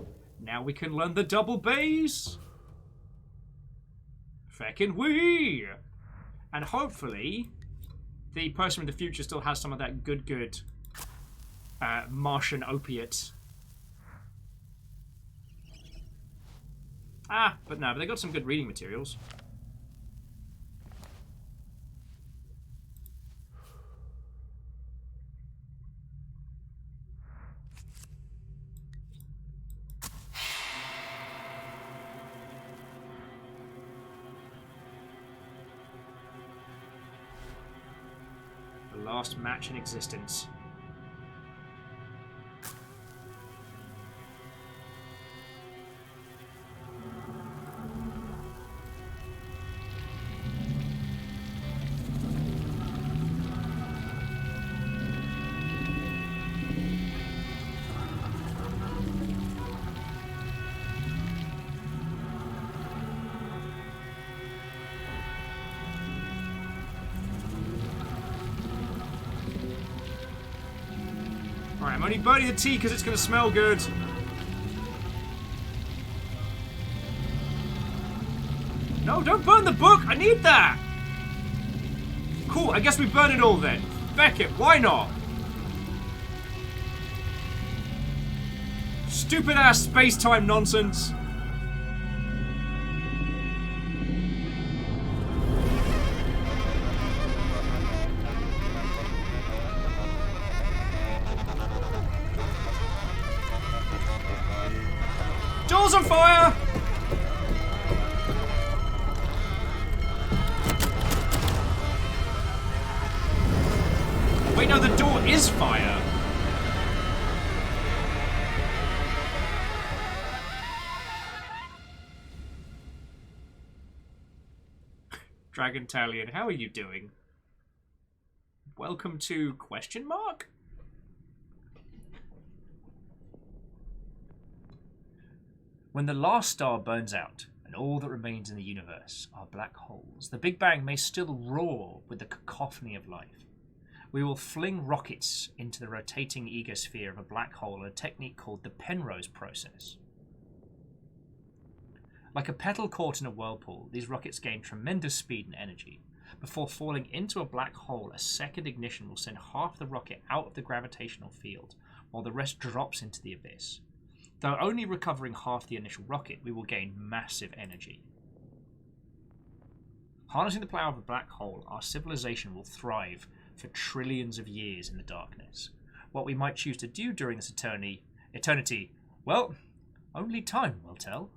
now we can learn the double bass. Feckin' we! And hopefully, the person in the future still has some of that good Martian opiate. But no, but they got some good reading materials. The last match in existence. Alright, I'm only burning the tea because it's going to smell good. No, don't burn the book! I need that! Cool, I guess we burn it all then. Feck it, why not? Stupid ass space-time nonsense. Door's on fire! Wait, no, the door is fire. Dragon Talion, how are you doing? Welcome to question mark? When the last star burns out, and all that remains in the universe are black holes, the Big Bang may still roar with the cacophony of life. We will fling rockets into the rotating egosphere of a black hole in a technique called the Penrose process. Like a petal caught in a whirlpool, these rockets gain tremendous speed and energy. Before falling into a black hole, a second ignition will send half the rocket out of the gravitational field, while the rest drops into the abyss. Though only recovering half the initial rocket, we will gain massive energy. Harnessing the power of a black hole, our civilization will thrive for trillions of years in the darkness. What we might choose to do during this eternity, well, only time will tell.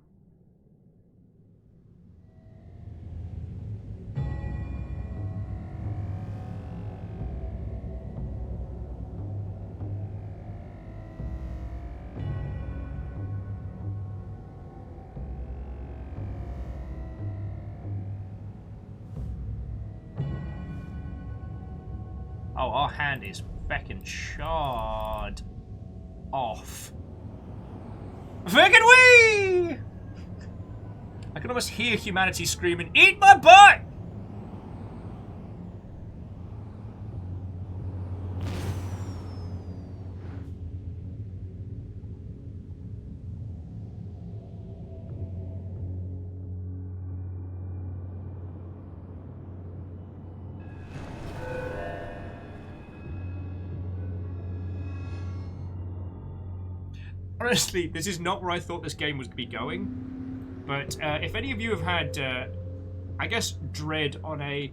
Oh, our hand is feckin' charred off. Feckin' wee! I can almost hear humanity screaming, "Eat my butt!" Honestly, this is not where I thought this game was to be going. But if any of you have had, I guess, dread on a...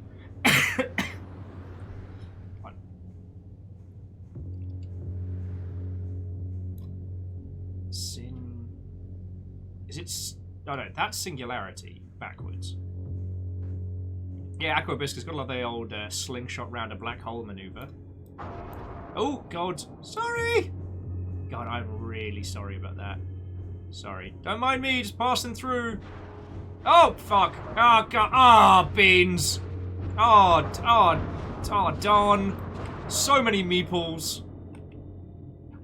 Sin... Is it... Oh no, that's Singularity, backwards. Yeah, Aquabiscus got to love the old slingshot round a black hole maneuver. Oh, God. Sorry! God, I'm really sorry about that. Sorry. Don't mind me, just passing through. Oh, fuck. Oh, God. Ah, oh, beans. Oh, darn. So many meeples.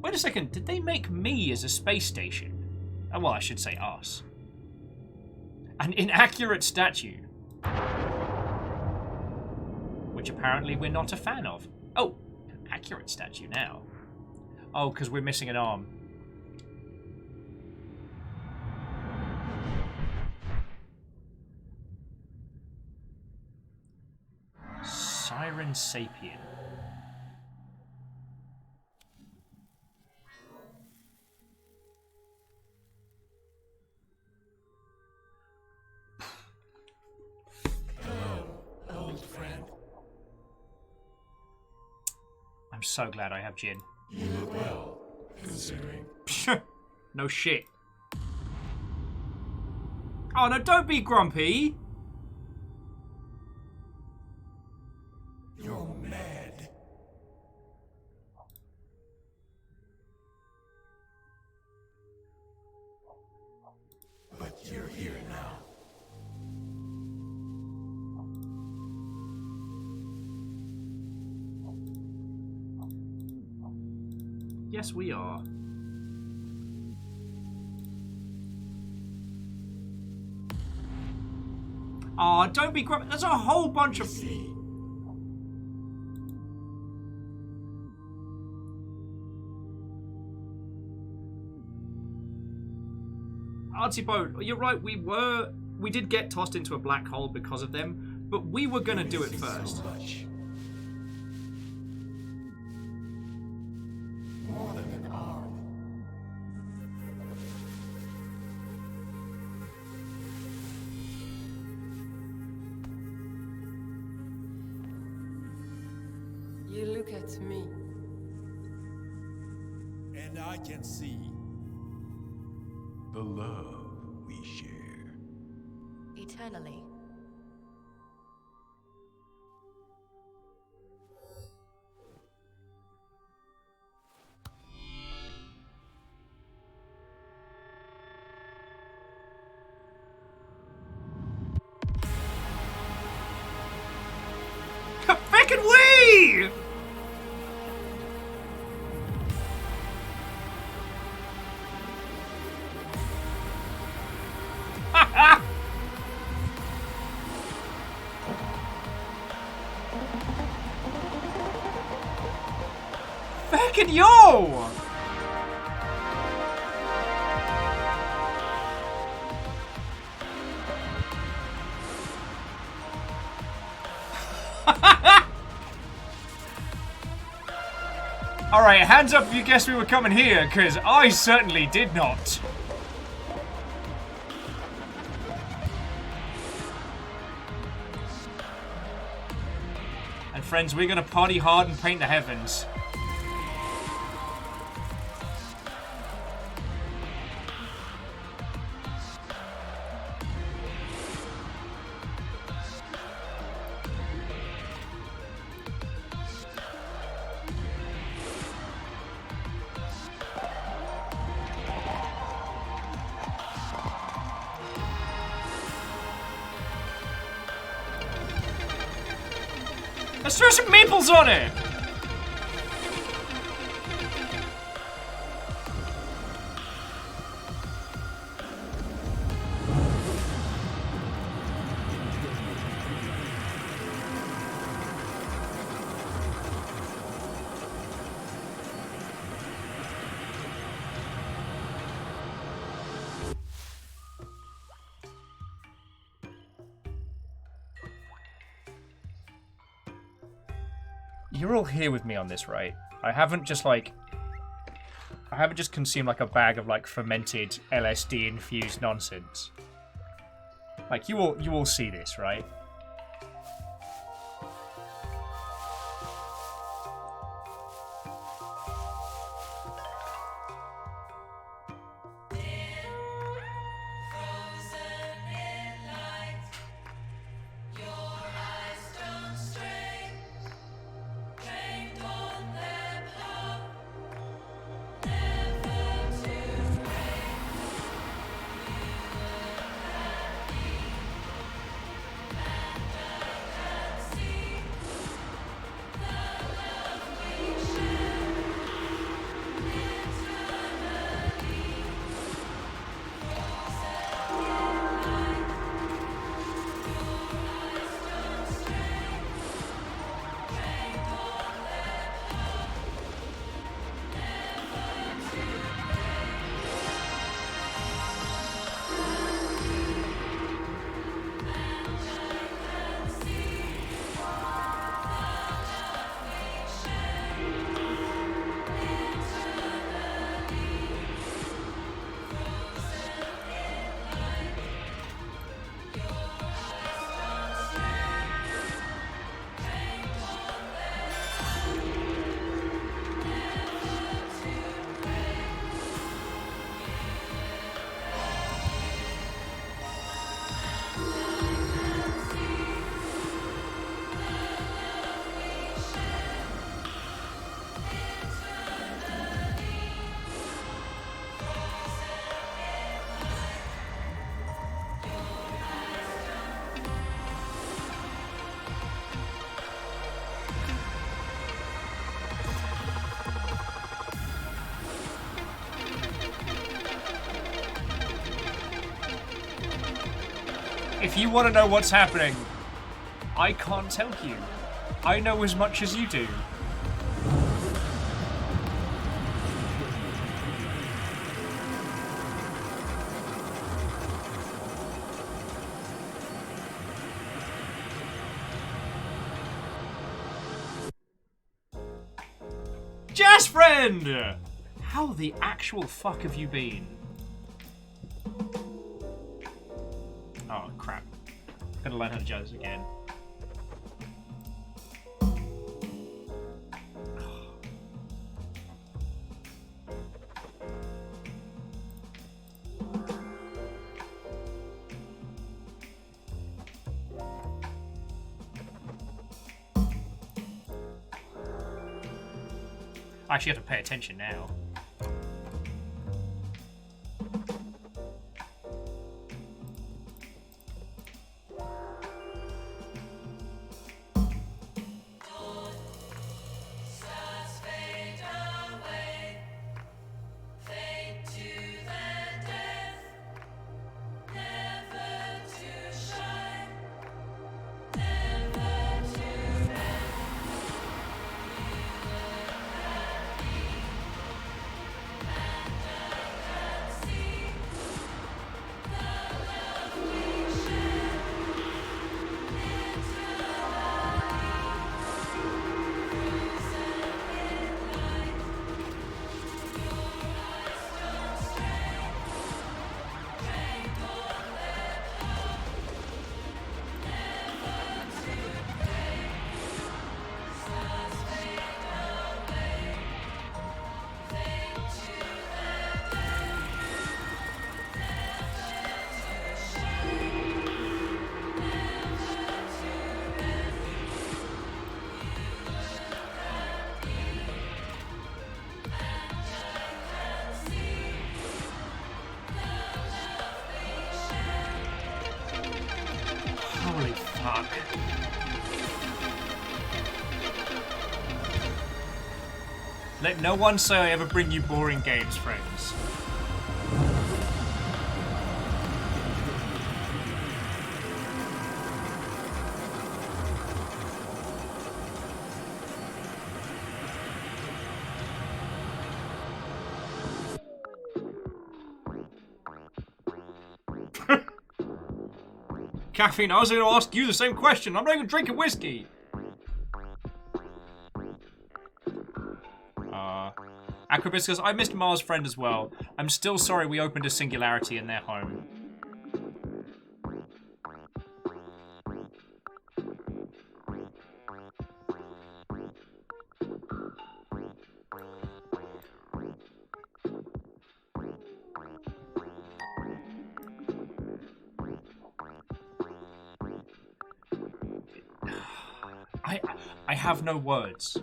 Wait a second. Did they make me as a space station? Oh, well, I should say us. An inaccurate statue. Which apparently we're not a fan of. Oh, accurate statue now. Oh, because we're missing an arm. Siren Sapien. Hello, old friend. I'm so glad I have gin. You look well, considering. No shit. Oh no, don't be grumpy. You're mad. But you're here now. Yes, we are. Aw, don't be grumpy. There's a whole bunch of... Artsy Bo, you're right, we did get tossed into a black hole because of them, but we were gonna do it first. More than an arm. You look at me. And I can see the love we share. Eternally. Fucking wee! Fucking yo! Alright, hands up if you guessed we were coming here, because I certainly did not. And friends, we're gonna party hard and paint the heavens. Let's throw some maples on it! you're all here with me on this, right? I haven't just consumed like a bag of like fermented LSD infused nonsense. Like you all see this, right? If you want to know what's happening, I can't tell you. I know as much as you do. Jazz friend! How the actual fuck have you been? Oh crap. Gotta learn how to jazz again. I actually have to pay attention now. Holy fuck. Let no one say I ever bring you boring games, friends. Caffeine, I was going to ask you the same question. I'm not even drinking whiskey. Acrobiscus, I missed Mars' friend as well. I'm still sorry we opened a singularity in their home. I have no words.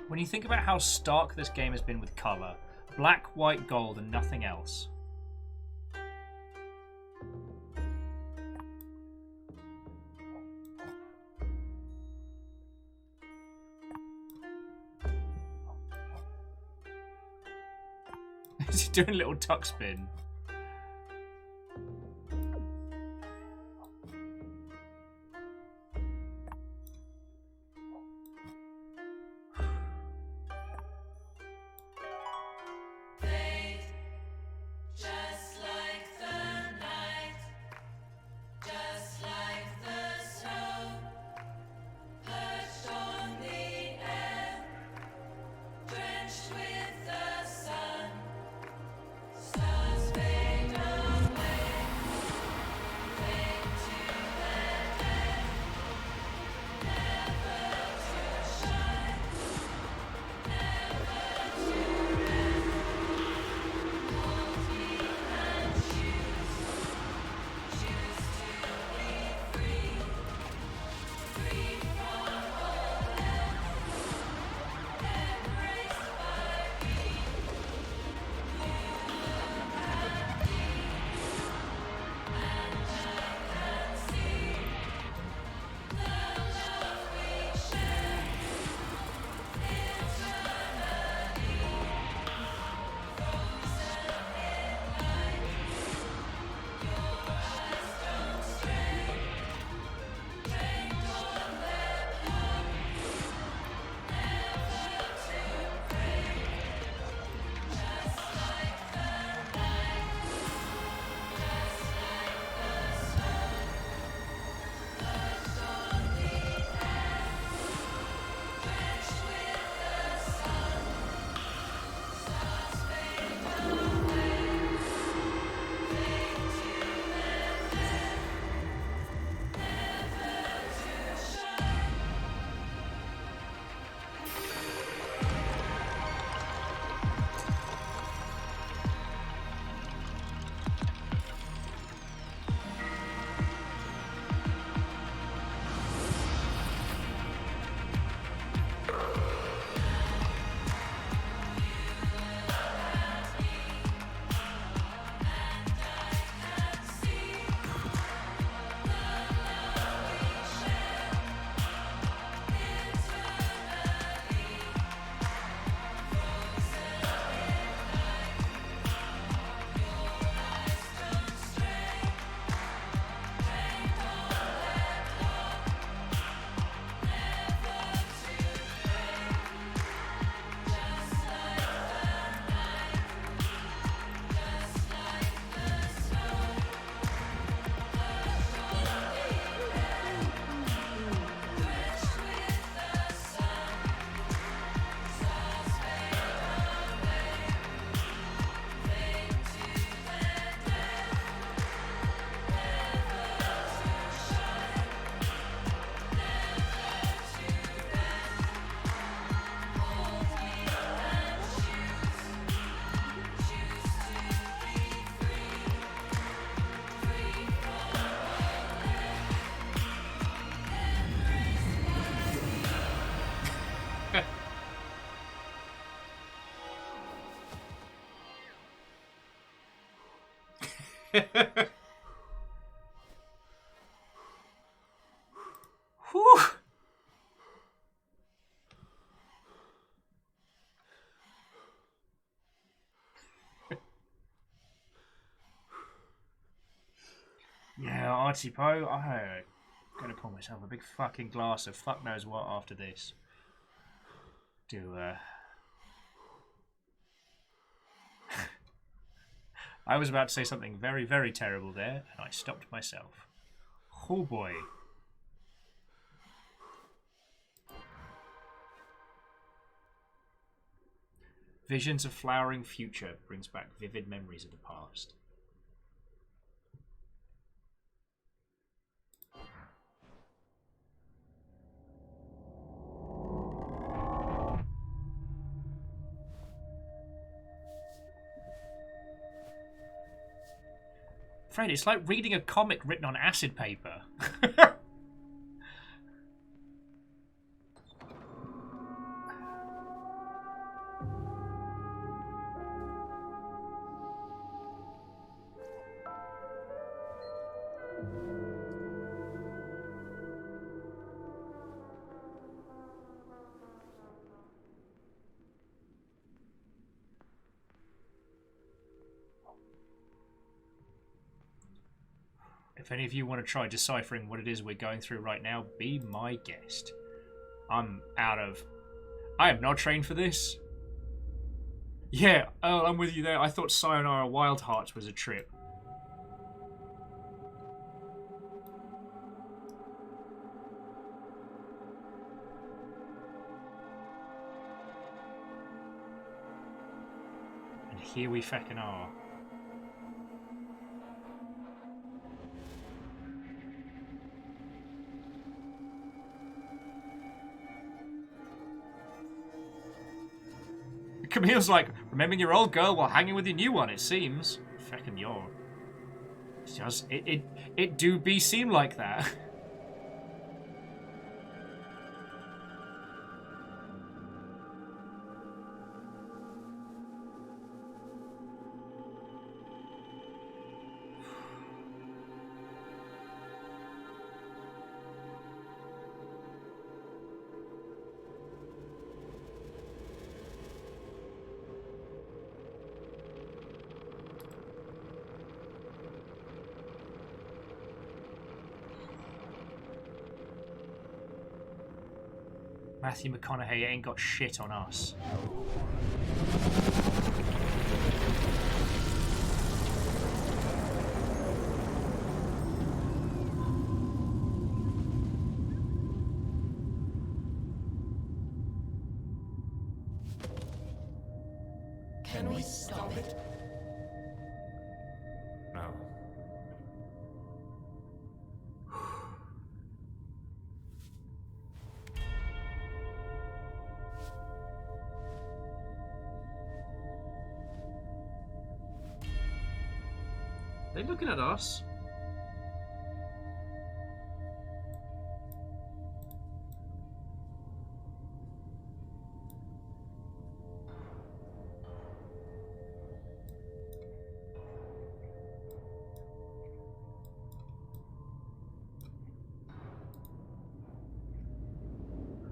When you think about how stark this game has been with colour, black, white, gold, and nothing else. Is he doing a little tuck spin? Stars Whew. Yeah, Archie Poe, I'm gonna pour myself a big fucking glass of fuck knows what after this. I was about to say something very, very terrible there, and I stopped myself. Oh boy. Visions of flowering future brings back vivid memories of the past. Fred, it's like reading a comic written on acid paper. If any of you want to try deciphering what it is we're going through right now, be my guest. I am not trained for this. Yeah, oh, I'm with you there. I thought Sayonara Wild Hearts was a trip. And here we feckin' are. Camille's like, remembering your old girl while hanging with your new one, it seems. Feckin' your. It do be seem like that. Matthew McConaughey ain't got shit on us. Can we stop it? No. They're looking at us.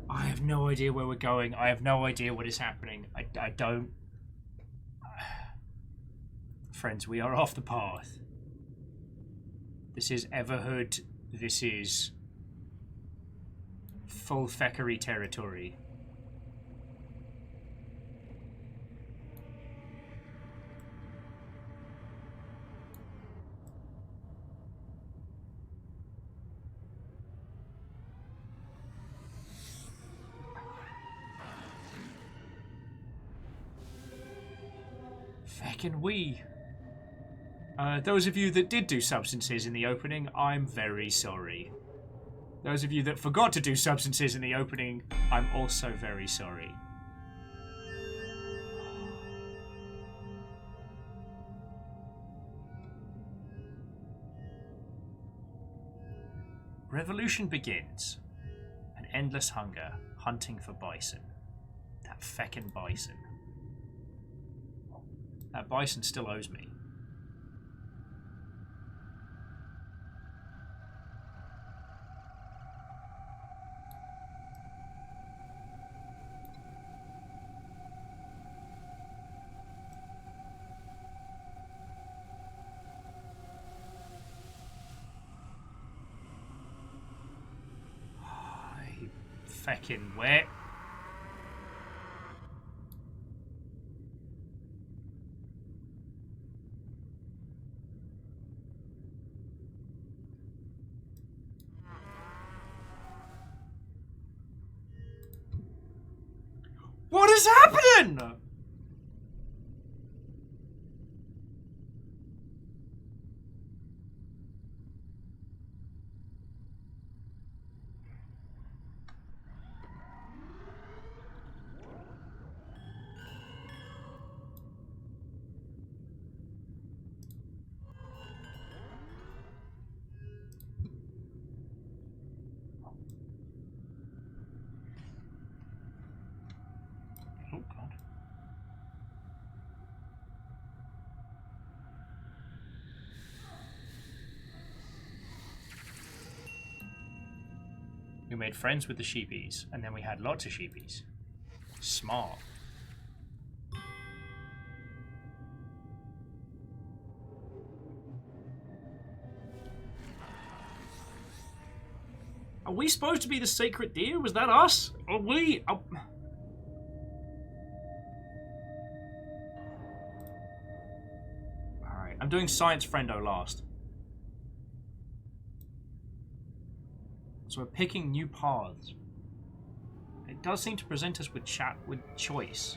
I have no idea where we're going. I have no idea what is happening. I don't... Friends, we are off the path. This is Everhood. This is full feckery territory. Feckin' we. Those of you that did do substances in the opening, I'm very sorry. Those of you that forgot to do substances in the opening, I'm also very sorry. Revolution begins. An endless hunger, hunting for bison. That feckin' bison. That bison still owes me. Feckin' wet. What is happening? Oh, God. We made friends with the sheepies, and then we had lots of sheepies. Smart. Are we supposed to be the sacred deer? Was that us? Are we? Alright, I'm doing Science Friendo last. So we're picking new paths. It does seem to present us with choice.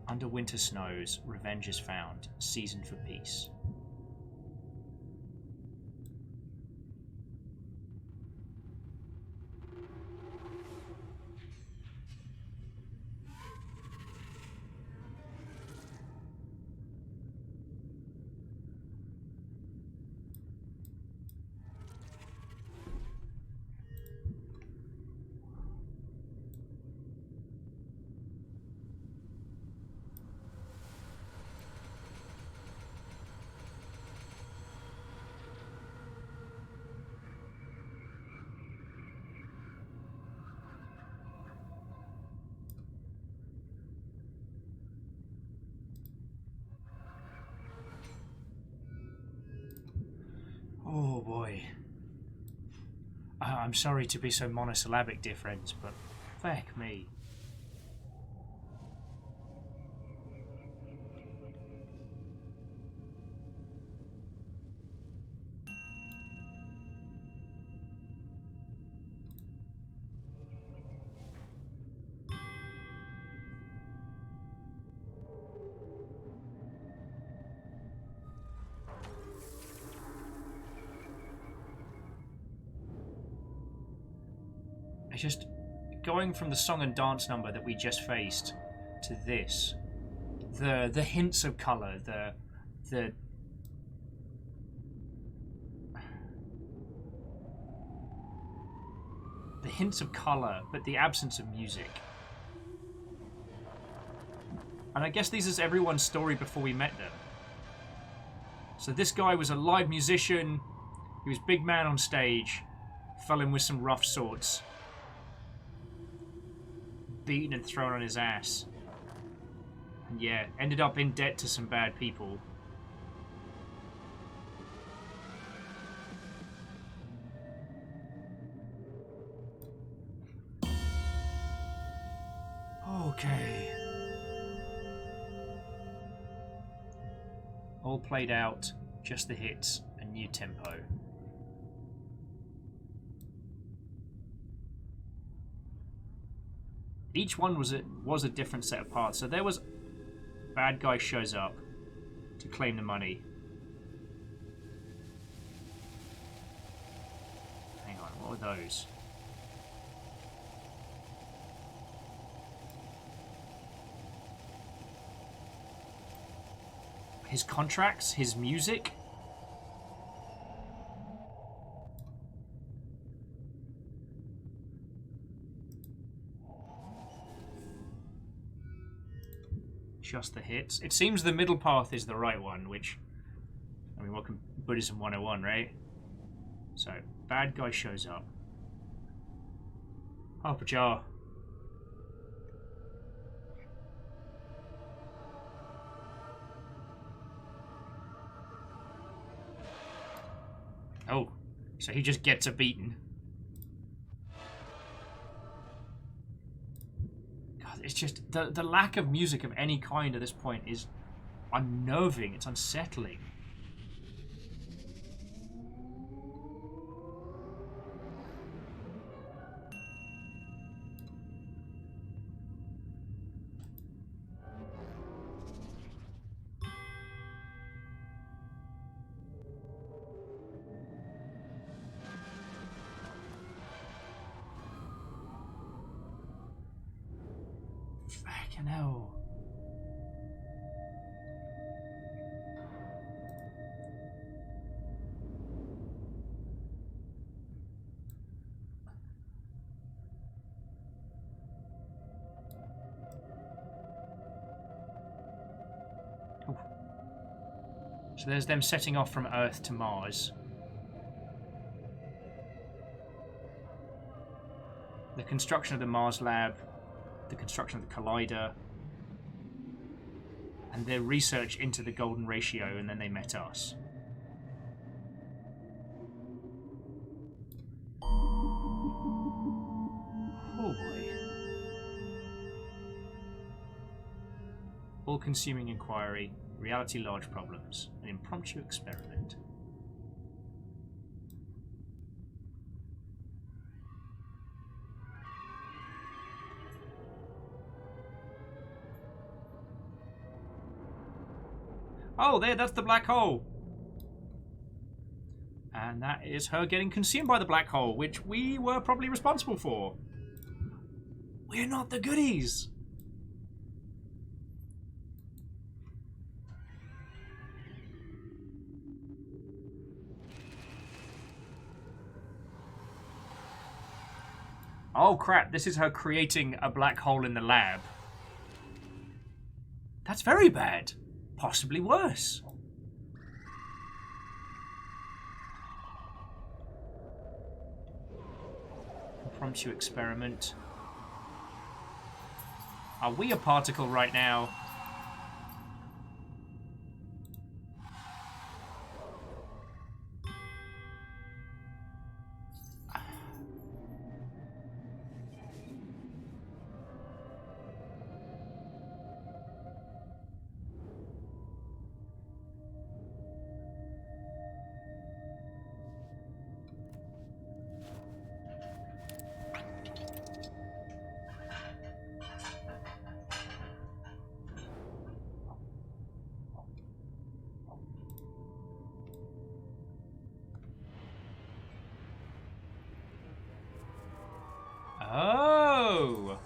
Under winter snows, revenge is found, seasoned for peace. Oh boy. I'm sorry to be so monosyllabic, dear friends, but feck me. It's just going from the song and dance number that we just faced to this. The hints of colour, the hints of colour, but the absence of music. And I guess this is everyone's story before we met them. So this guy was a live musician, he was big man on stage, fell in with some rough sorts. Beaten and thrown on his ass. And yeah, ended up in debt to some bad people. Okay. All played out, just the hits, a new tempo. Each one was a different set of parts. So there was bad guy shows up to claim the money. Hang on, what were those? His contracts, his music. Just the hits. It seems the middle path is the right one, which, I mean, welcome Buddhism 101, right? So, bad guy shows up. Harper Jar. Oh, so he just gets a beating. God, it's just the lack of music of any kind at this point is unnerving. It's unsettling. Fucking hell. Ooh. So there's them setting off from Earth to Mars. The construction of the Mars lab, the construction of the collider, and their research into the golden ratio, and then they met us. Oh boy. All-consuming inquiry, reality large problems, an impromptu experiment. Oh, there, that's the black hole. And that is her getting consumed by the black hole, which we were probably responsible for. We're not the goodies. Oh crap, this is her creating a black hole in the lab. That's very bad. Possibly worse. Impromptu experiment. Are we a particle right now? Oh!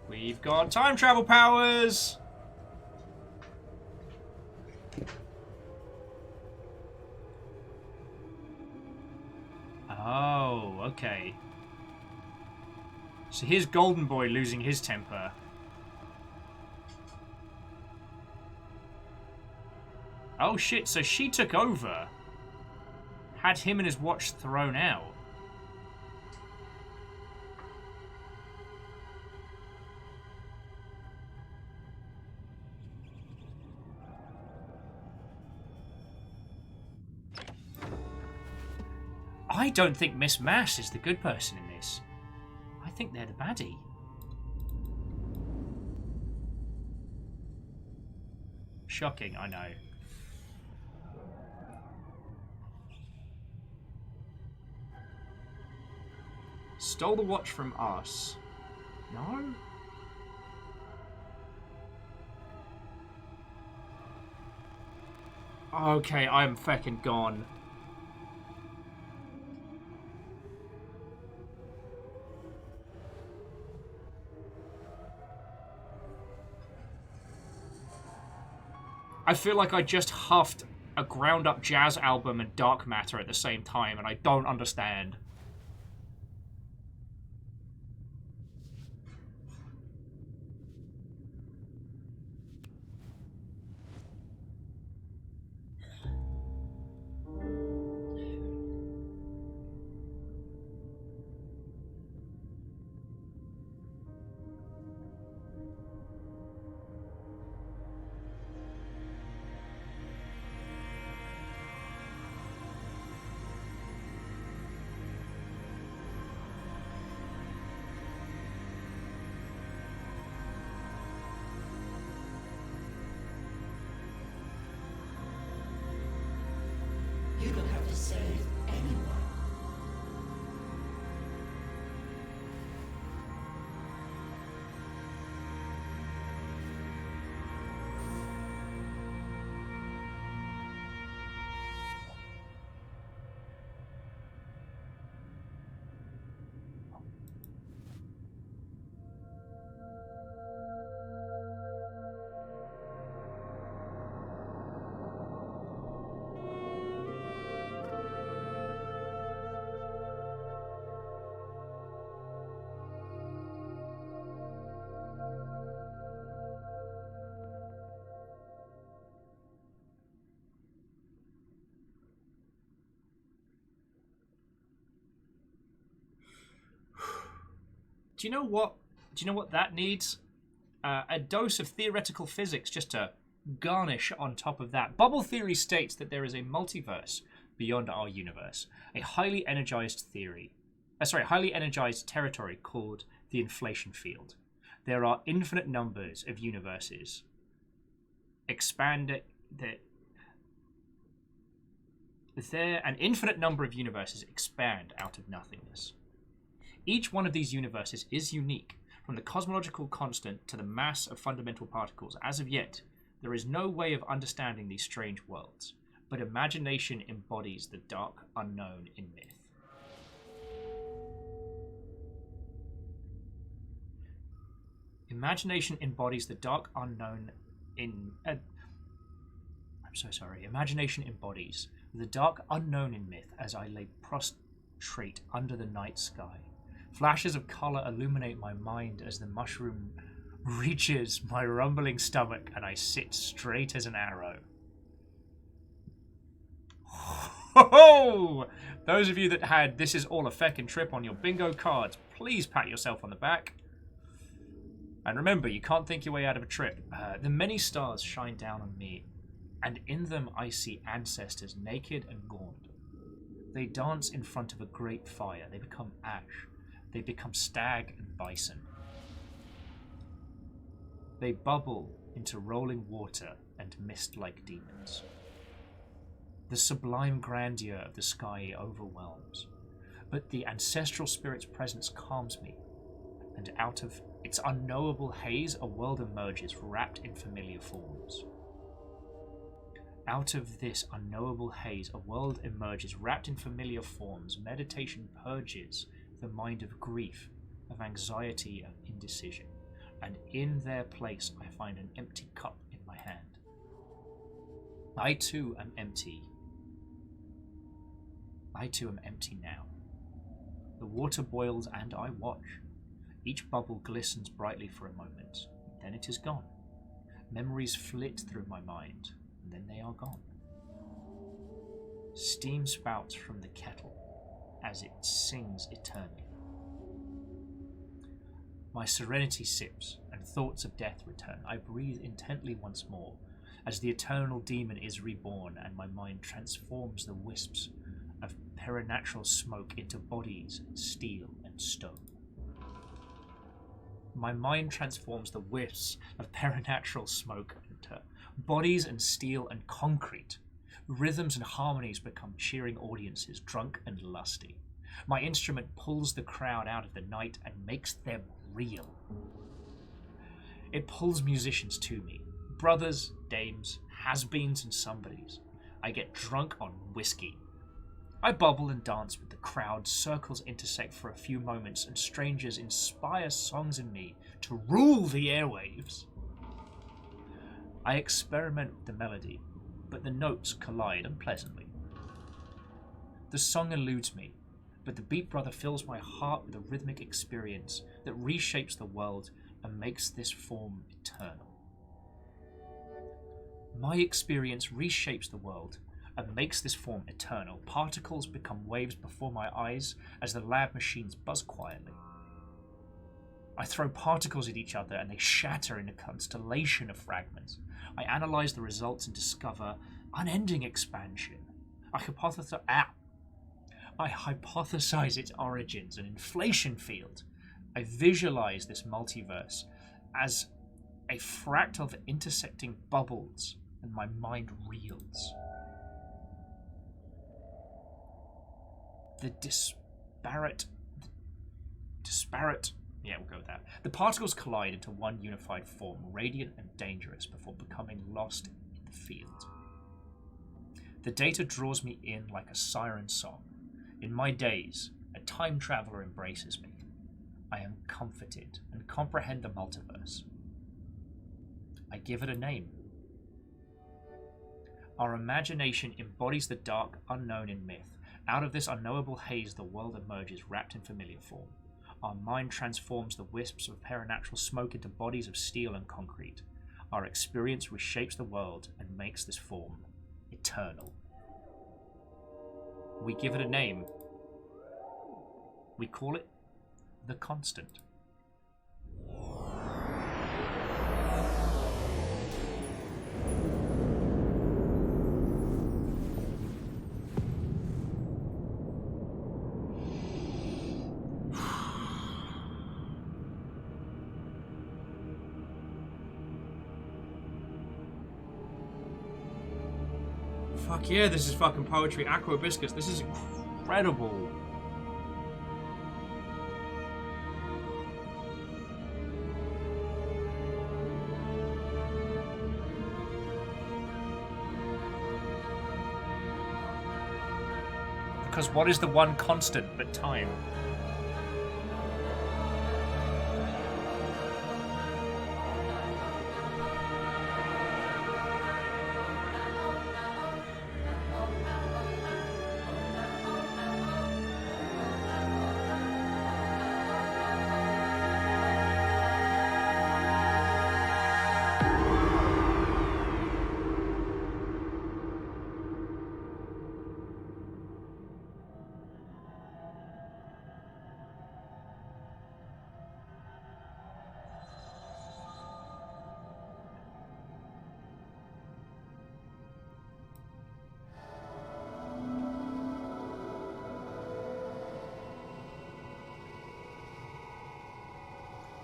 We've got time travel powers! Oh, okay. So here's Golden Boy losing his temper. Oh shit, so she took over. Had him and his watch thrown out. I don't think Miss Mass is the good person in this. I think they're the baddie. Shocking, I know. Stole the watch from us. No? Okay, I'm fucking gone. I feel like I just huffed a ground-up jazz album and dark matter at the same time, and I don't understand. to save anyone. Do you know what? Do you know what that needs? A dose of theoretical physics just to garnish on top of that. Bubble theory states that there is a multiverse beyond our universe, a highly energized highly energized territory called the inflation field. There are infinite numbers of universes an infinite number of universes expand out of nothingness. Each one of these universes is unique, from the cosmological constant to the mass of fundamental particles. As of yet, there is no way of understanding these strange worlds, but imagination embodies the dark unknown in myth. Imagination embodies the dark unknown in... Imagination embodies the dark unknown in myth as I lay prostrate under the night sky. Flashes of color illuminate my mind as the mushroom reaches my rumbling stomach and I sit straight as an arrow. Ho-ho! Those of you that had "This is all a feckin' trip" on your bingo cards, please pat yourself on the back. And remember, you can't think your way out of a trip. The many stars shine down on me, and in them I see ancestors naked and gaunt. They dance in front of a great fire. They become ash. They become stag and bison. They bubble into rolling water and mist like demons. The sublime grandeur of the sky overwhelms, but the ancestral spirit's presence calms me, and out of its unknowable haze a world emerges wrapped in familiar forms. Out of this unknowable haze a world emerges wrapped in familiar forms. Meditation purges the mind of grief, of anxiety and indecision, and in their place I find an empty cup in my hand. I too am empty. I too am empty now. The water boils and I watch. Each bubble glistens brightly for a moment, then it is gone. Memories flit through my mind, and then they are gone. Steam spouts from the kettle as it sings eternally. My serenity sips, and thoughts of death return. I breathe intently once more, as the eternal demon is reborn, and my mind transforms the wisps of perenatural smoke into bodies and steel and stone. My mind transforms the wisps of perenatural smoke into bodies and steel and concrete. Rhythms and harmonies become cheering audiences, drunk and lusty. My instrument pulls the crowd out of the night and makes them real. It pulls musicians to me, brothers, dames, has-beens and somebodies. I get drunk on whiskey. I bubble and dance with the crowd, circles intersect for a few moments, and strangers inspire songs in me to rule the airwaves. I experiment with the melody, but the notes collide unpleasantly. The song eludes me, but the beat brother fills my heart with a rhythmic experience that reshapes the world and makes this form eternal. My experience reshapes the world and makes this form eternal. Particles become waves before my eyes as the lab machines buzz quietly. I throw particles at each other and they shatter in a constellation of fragments. I analyze the results and discover unending expansion. I hypothesize its origins, an inflation field. I visualize this multiverse as a fractal of intersecting bubbles, and my mind reels. The disparate. Yeah, we'll go with that. The particles collide into one unified form, radiant and dangerous, before becoming lost in the field. The data draws me in like a siren song. In my days, a time traveler embraces me. I am comforted and comprehend the multiverse. I give it a name. Our imagination embodies the dark unknown in myth. Out of this unknowable haze, the world emerges wrapped in familiar form. Our mind transforms the wisps of paranatural smoke into bodies of steel and concrete. Our experience reshapes the world and makes this form eternal. We give it a name. We call it the Constant. Fuck yeah, this is fucking poetry. Aqua Biscuits, this is incredible. Because what is the one constant but time?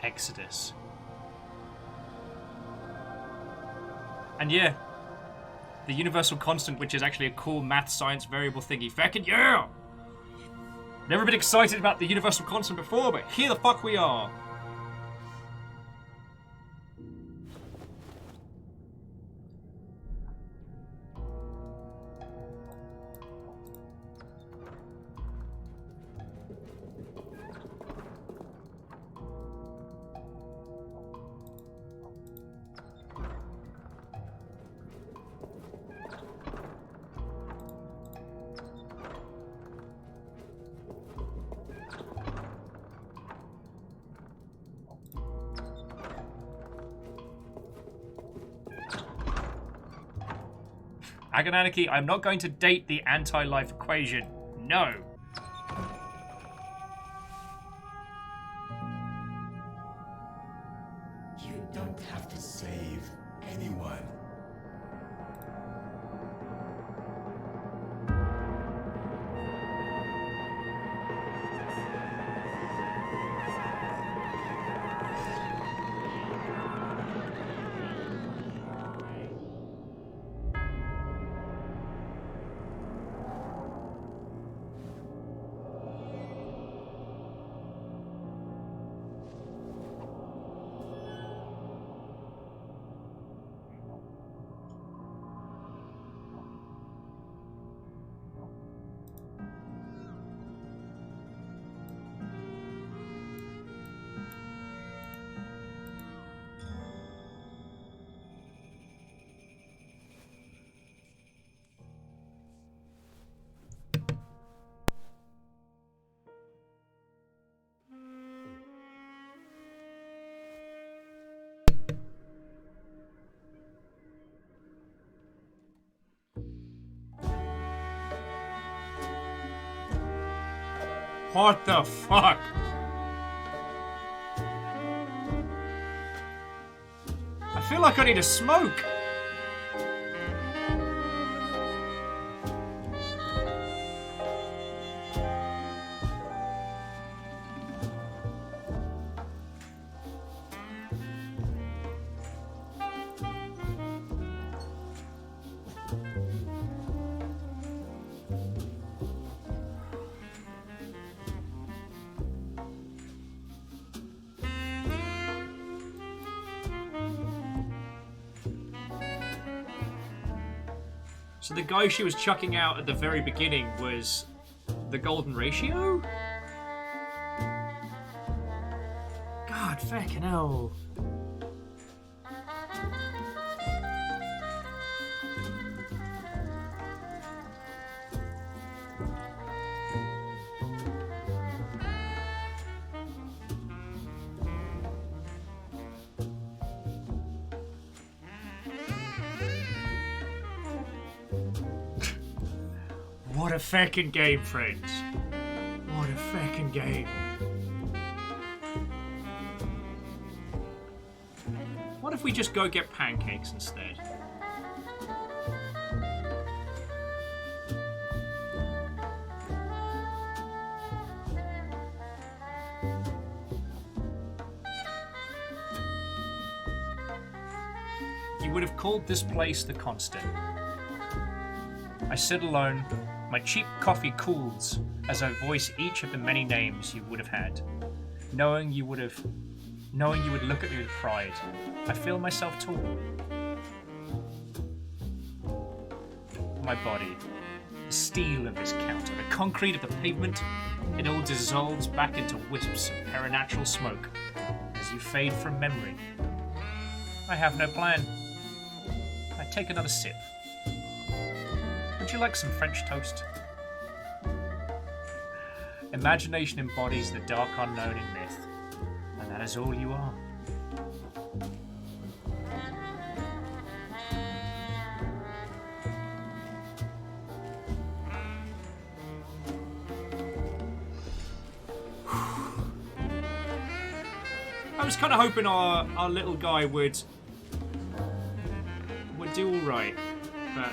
Exodus. And yeah, the universal constant, which is actually a cool math science variable thingy. Fucking yeah! Never been excited about the universal constant before, but here the fuck we are. Agonanarchy, I'm not going to date the anti-life equation. No. You don't have to save anyone. What the fuck? I feel like I need a smoke. So the guy she was chucking out at the very beginning was the golden ratio? God, fucking hell. What a fucking game, friends. What a fucking game. What if we just go get pancakes instead? You would have called this place the Constant. I sit alone. My cheap coffee cools as I voice each of the many names you would have had. Knowing you would look at me with pride, I feel myself tall. My body, the steel of this counter, the concrete of the pavement, it all dissolves back into wisps of paranatural smoke as you fade from memory. I have no plan. I take another sip. Would you like some French toast? Imagination embodies the dark unknown in myth, and that is all you are. I was kind of hoping our little guy would do all right, but.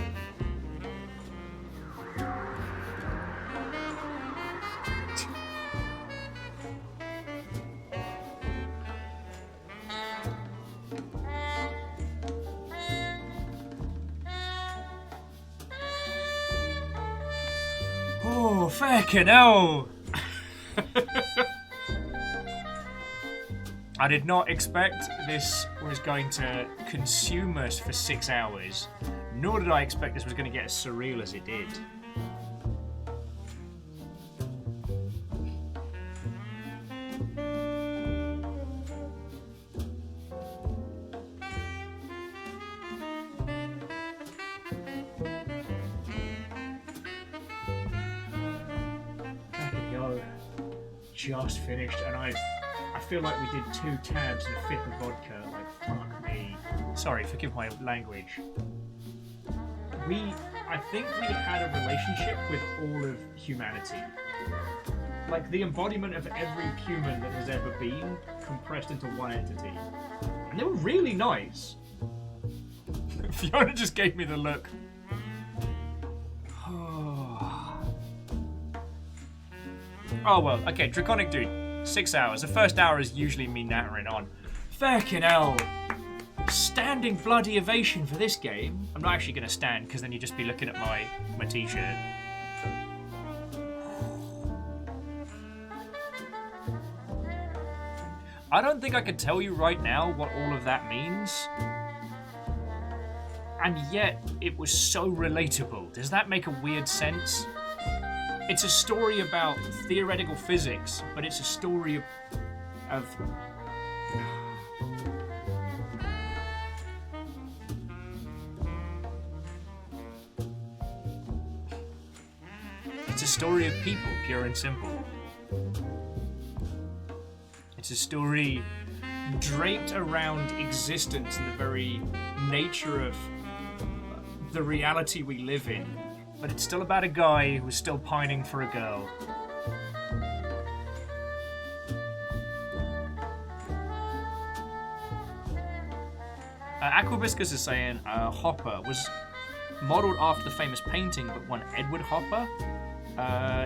Oh, fucking hell! I did not expect this was going to consume us for 6 hours, nor did I expect this was going to get as surreal as it did. Just finished, and I feel like we did 2 tabs and a fifth of vodka. Like, fuck me. Sorry, forgive my language. I think we had a relationship with all of humanity. Like, the embodiment of every human that has ever been compressed into one entity. And they were really nice. Fiona just gave me the look. Oh well, okay, Draconic Dude, 6 hours. The first hour is usually me nattering on. Fucking hell. Standing bloody ovation for this game. I'm not actually going to stand, because then you'd just be looking at my t-shirt. I don't think I could tell you right now what all of that means. And yet, it was so relatable. Does that make a weird sense? It's a story about theoretical physics, but it's a story of it's a story of people, pure and simple. It's a story draped around existence and the very nature of the reality we live in. But it's still about a guy who's still pining for a girl. Aquabiscus is saying Hopper was modelled after the famous painting, but one Edward Hopper.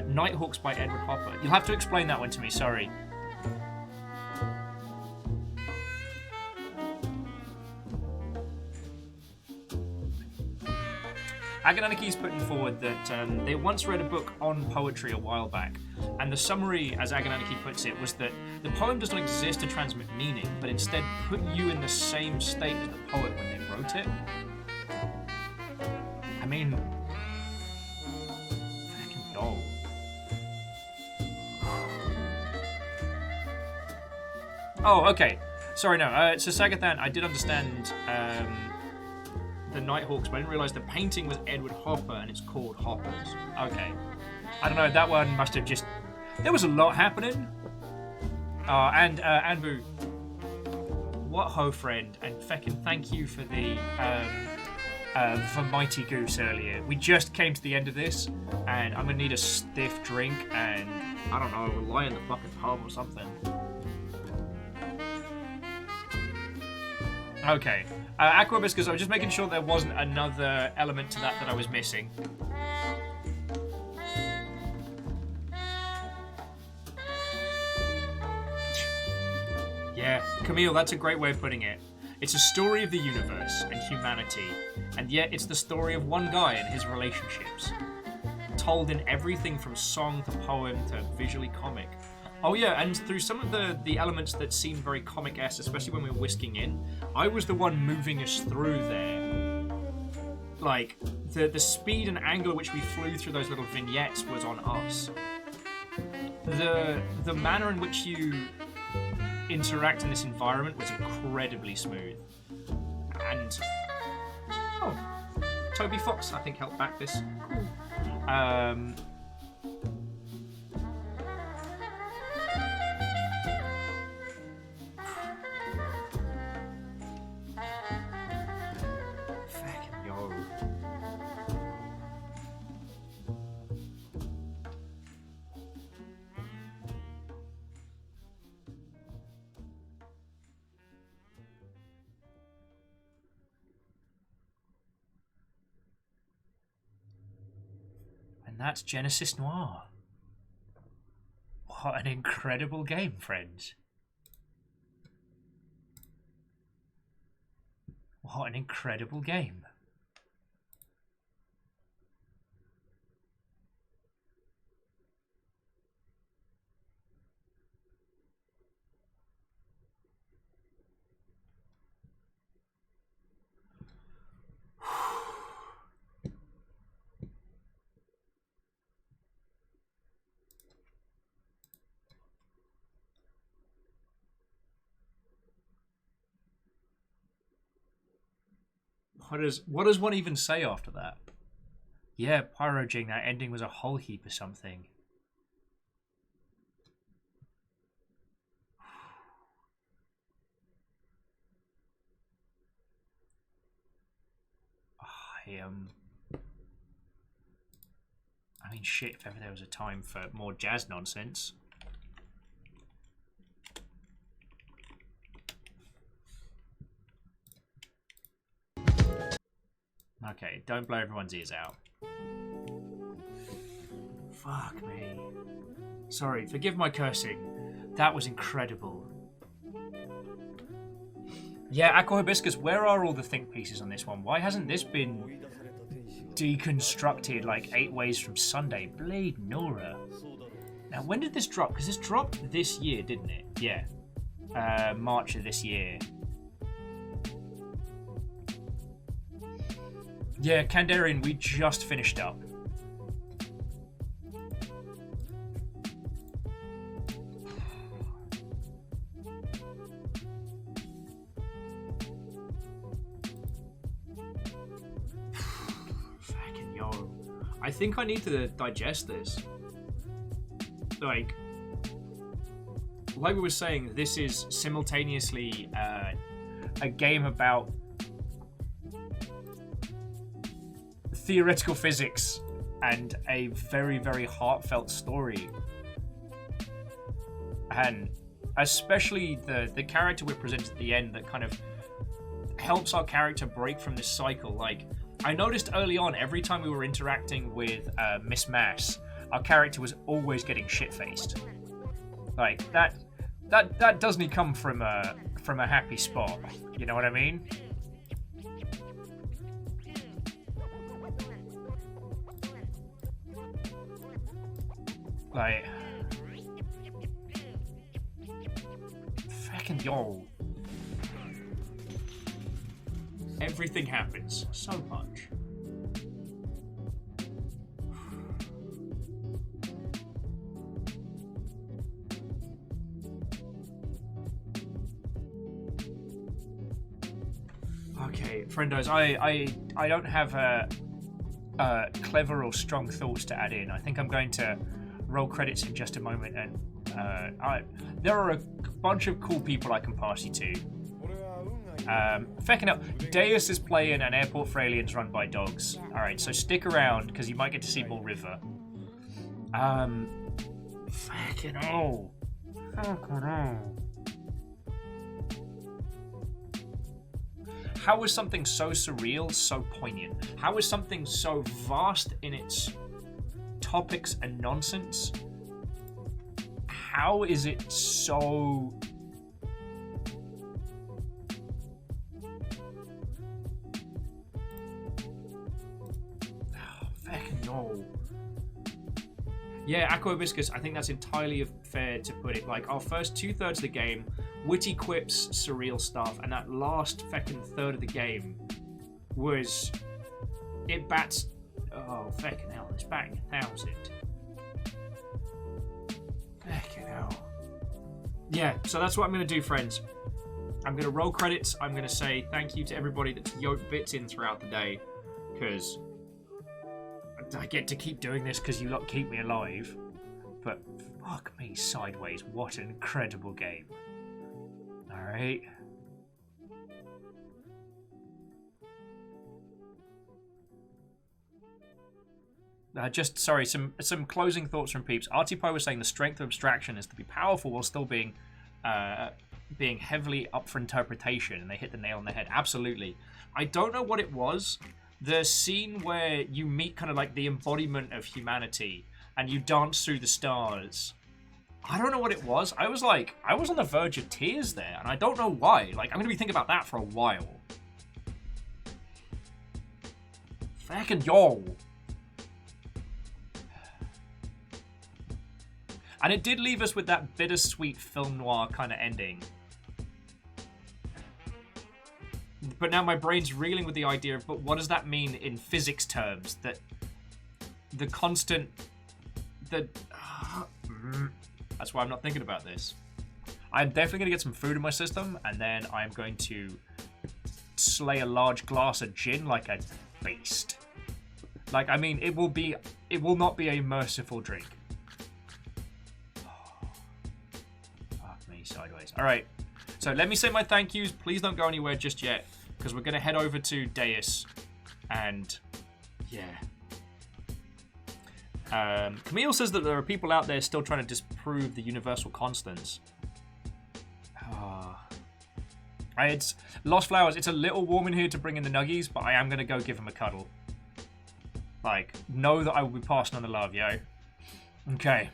Nighthawks by Edward Hopper. You'll have to explain that one to me, sorry. Agananiki's putting forward that they once read a book on poetry a while back, and the summary, as Agananiki puts it, was that the poem does not exist to transmit meaning, but instead put you in the same state as the poet when they wrote it. I mean, fucking yo. Oh, okay. Sorry, no. So Sagathan, I did understand the Nighthawks, but I didn't realise the painting was Edward Hopper and it's called Hoppers. Okay. I don't know, that one must have just... There was a lot happening. And Anbu, what ho friend, and feckin' thank you for the for Mighty Goose earlier. We just came to the end of this, and I'm gonna need a stiff drink and, I don't know, lie in the fucking pub or something. Okay. Aquabiscus, I was just making sure there wasn't another element to that I was missing. Yeah, Camille, that's a great way of putting it. It's a story of the universe and humanity, and yet it's the story of one guy and his relationships. Told in everything from song to poem to visually comic. Oh yeah, and through some of the elements that seem very comic-esque, especially when we were whisking in, I was the one moving us through there. Like, the speed and angle at which we flew through those little vignettes was on us. The manner in which you interact in this environment was incredibly smooth. And... oh, Toby Fox, I think, helped back this. Cool. And that's Genesis Noir. What an incredible game, friends. What an incredible game. What does one even say after that? Yeah, Pyrojing, that ending was a whole heap of something. I mean, shit, if ever there was a time for more jazz nonsense. Okay, don't blow everyone's ears out. Fuck me. Sorry, forgive my cursing. That was incredible. Yeah, Aqua Hibiscus, where are all the think pieces on this one? Why hasn't this been deconstructed like 8 Ways from Sunday? Blade Nora. Now, when did this drop? Because this dropped this year, didn't it? Yeah. March of this year. Yeah, Kandarian, we just finished up. Fucking yo. I think I need to digest this. Like we were saying, this is simultaneously a game about theoretical physics and a very, very heartfelt story. And especially the character we're presented at the end that kind of helps our character break from this cycle. Like, I noticed early on, every time we were interacting with Miss Mass, our character was always getting shit-faced. Like, that doesn't come from a happy spot. You know what I mean? Like, fucking yo. Everything happens so much. Okay, friendos, I don't have clever or strong thoughts to add in. I think I'm going to roll credits in just a moment, and there are a bunch of cool people I can pass you to. Fecking up, Deus is playing an airport for aliens run by dogs. Alright, so stick around, because you might get to see more River. Fucking hell. Fucking hell. How is something so surreal so poignant? How is something so vast in its topics and nonsense? How is it so... Fucking no. Yeah, Aqua Hibiscus, I think that's entirely fair to put it. Like, our first 2/3 of the game, witty quips, surreal stuff, and that last feckin' third of the game was... It bats... Oh, feckin' hell, it's batting 1,000. Feckin' hell. Yeah, so that's what I'm going to do, friends. I'm going to roll credits. I'm going to say thank you to everybody that's yoked bits in throughout the day, because I get to keep doing this because you lot keep me alive. But fuck me sideways, what an incredible game. Alright. Sorry, some closing thoughts from peeps. Artipo was saying the strength of abstraction is to be powerful while still being heavily up for interpretation, and they hit the nail on the head. Absolutely. I don't know what it was. The scene where you meet kind of like the embodiment of humanity and you dance through the stars. I don't know what it was. I was on the verge of tears there, and I don't know why. Like, I'm going to be thinking about that for a while. Fucking yo. And it did leave us with that bittersweet film noir kind of ending. But now my brain's reeling with the idea of, but what does that mean in physics terms? That the constant... That's why I'm not thinking about this. I'm definitely going to get some food in my system, and then I'm going to slay a large glass of gin like a beast. Like, I mean, it will not be a merciful drink. Sideways. Alright, so let me say my thank yous. Please don't go anywhere just yet, because we're going to head over to Deus, and yeah. Camille says that there are people out there still trying to disprove the universal constants. It's Lost Flowers. It's a little warm in here to bring in the nuggies, but I am going to go give him a cuddle. Like, know that I will be passing on the love, yo. Okay.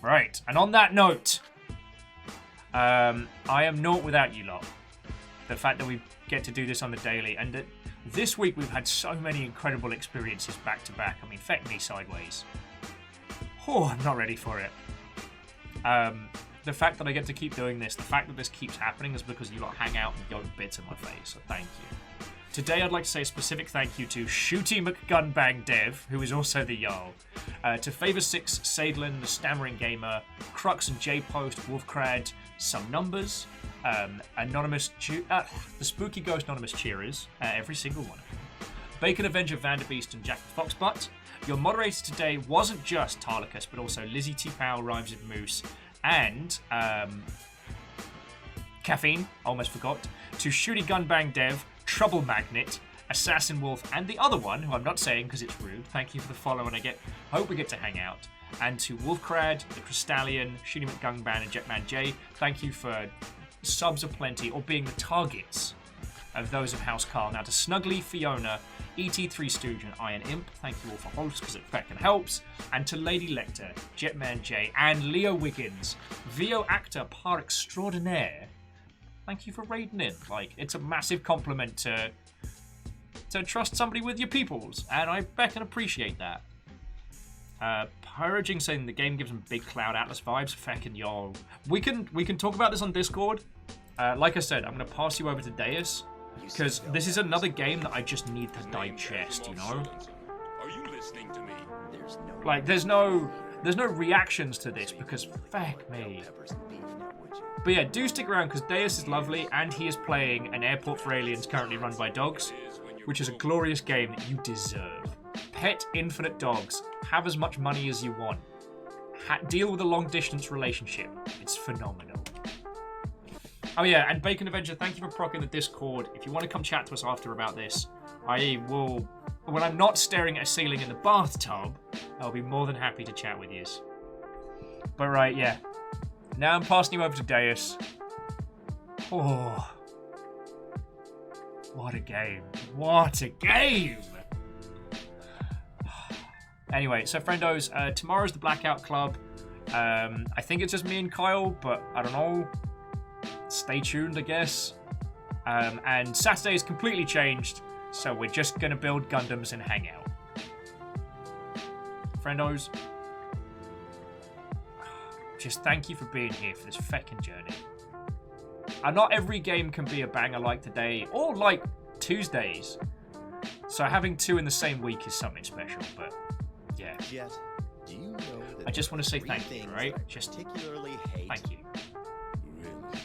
Right, and on that note... I am naught without you lot. The fact that we get to do this on the daily, and that this week we've had so many incredible experiences back to back. I mean, feck me sideways. Oh, I'm not ready for it. The fact that I get to keep doing this, the fact that this keeps happening is because you lot hang out and yoke bits in my face, so thank you. Today I'd like to say a specific thank you to Shooty McGunbang Dev, who is also the Jarl, to Favor6, Sadlin, the Stammering Gamer, Crux and J-Post, Wolfcrad, Some Numbers, Anonymous, the Spooky Ghost Anonymous Cheerers, every single one of them, Bacon Avenger Vanderbeast and Jack the Foxbutt. Your moderator today wasn't just Tarlicus, but also Lizzie T. Powell, Rhymes with Moose, and Caffeine, almost forgot, to Shooty Gunbang Dev, Trouble Magnet, Assassin Wolf, and the other one, who I'm not saying because it's rude. Thank you for the follow, and hope we get to hang out. And to Wolfcrad, the Crystallion, Shooty McGungban, and Jetman J, thank you for subs aplenty, or being the targets of those of House Carl. Now to Snuggly, Fiona, ET3 Stooge, and Iron Imp, thank you all for hosts because it fucking helps. And to Lady Lecter, Jetman J, and Leo Wiggins, VO actor par extraordinaire, thank you for raiding in. Like, it's a massive compliment to trust somebody with your peoples, and I beckon appreciate that. Purging saying the game gives them big Cloud Atlas vibes. Feckin' yo. We can talk about this on Discord. Like I said, I'm gonna pass you over to Deus, because this is another game that I just need to digest, you know? Are you listening to me? Like, there's no there's no reactions to this because fuck me. But yeah, do stick around because Deus is lovely and he is playing an Airport for Aliens currently run by dogs, which is a glorious game that you deserve. Pet infinite dogs. Have as much money as you want. Deal with a long distance relationship. It's phenomenal. Oh yeah, and Bacon Avenger, thank you for procking the Discord. If you want to come chat to us after about this, I will, when I'm not staring at a ceiling in the bathtub, I'll be more than happy to chat with you. But right, yeah. Now I'm passing you over to Deus. Oh. What a game. What a game! Anyway, so friendos, tomorrow's the Blackout Club. I think it's just me and Kyle, but I don't know. Stay tuned, I guess. And Saturday is completely changed, so we're just going to build Gundams and hang out. Friendos, just thank you for being here for this feckin' journey. And not every game can be a banger like today, or like Tuesdays. So having two in the same week is something special, but yeah. Jet, do you know that I just want to say thank you, right? Just particularly hate thank you. really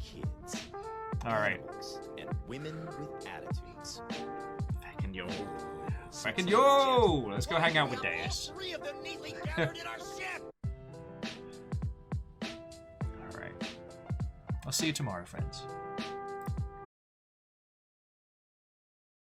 kids, Alright. and women with attitudes. Feckin' yo. Feckin' yo! Let's go hang out with Deus. Alright. I'll see you tomorrow, friends.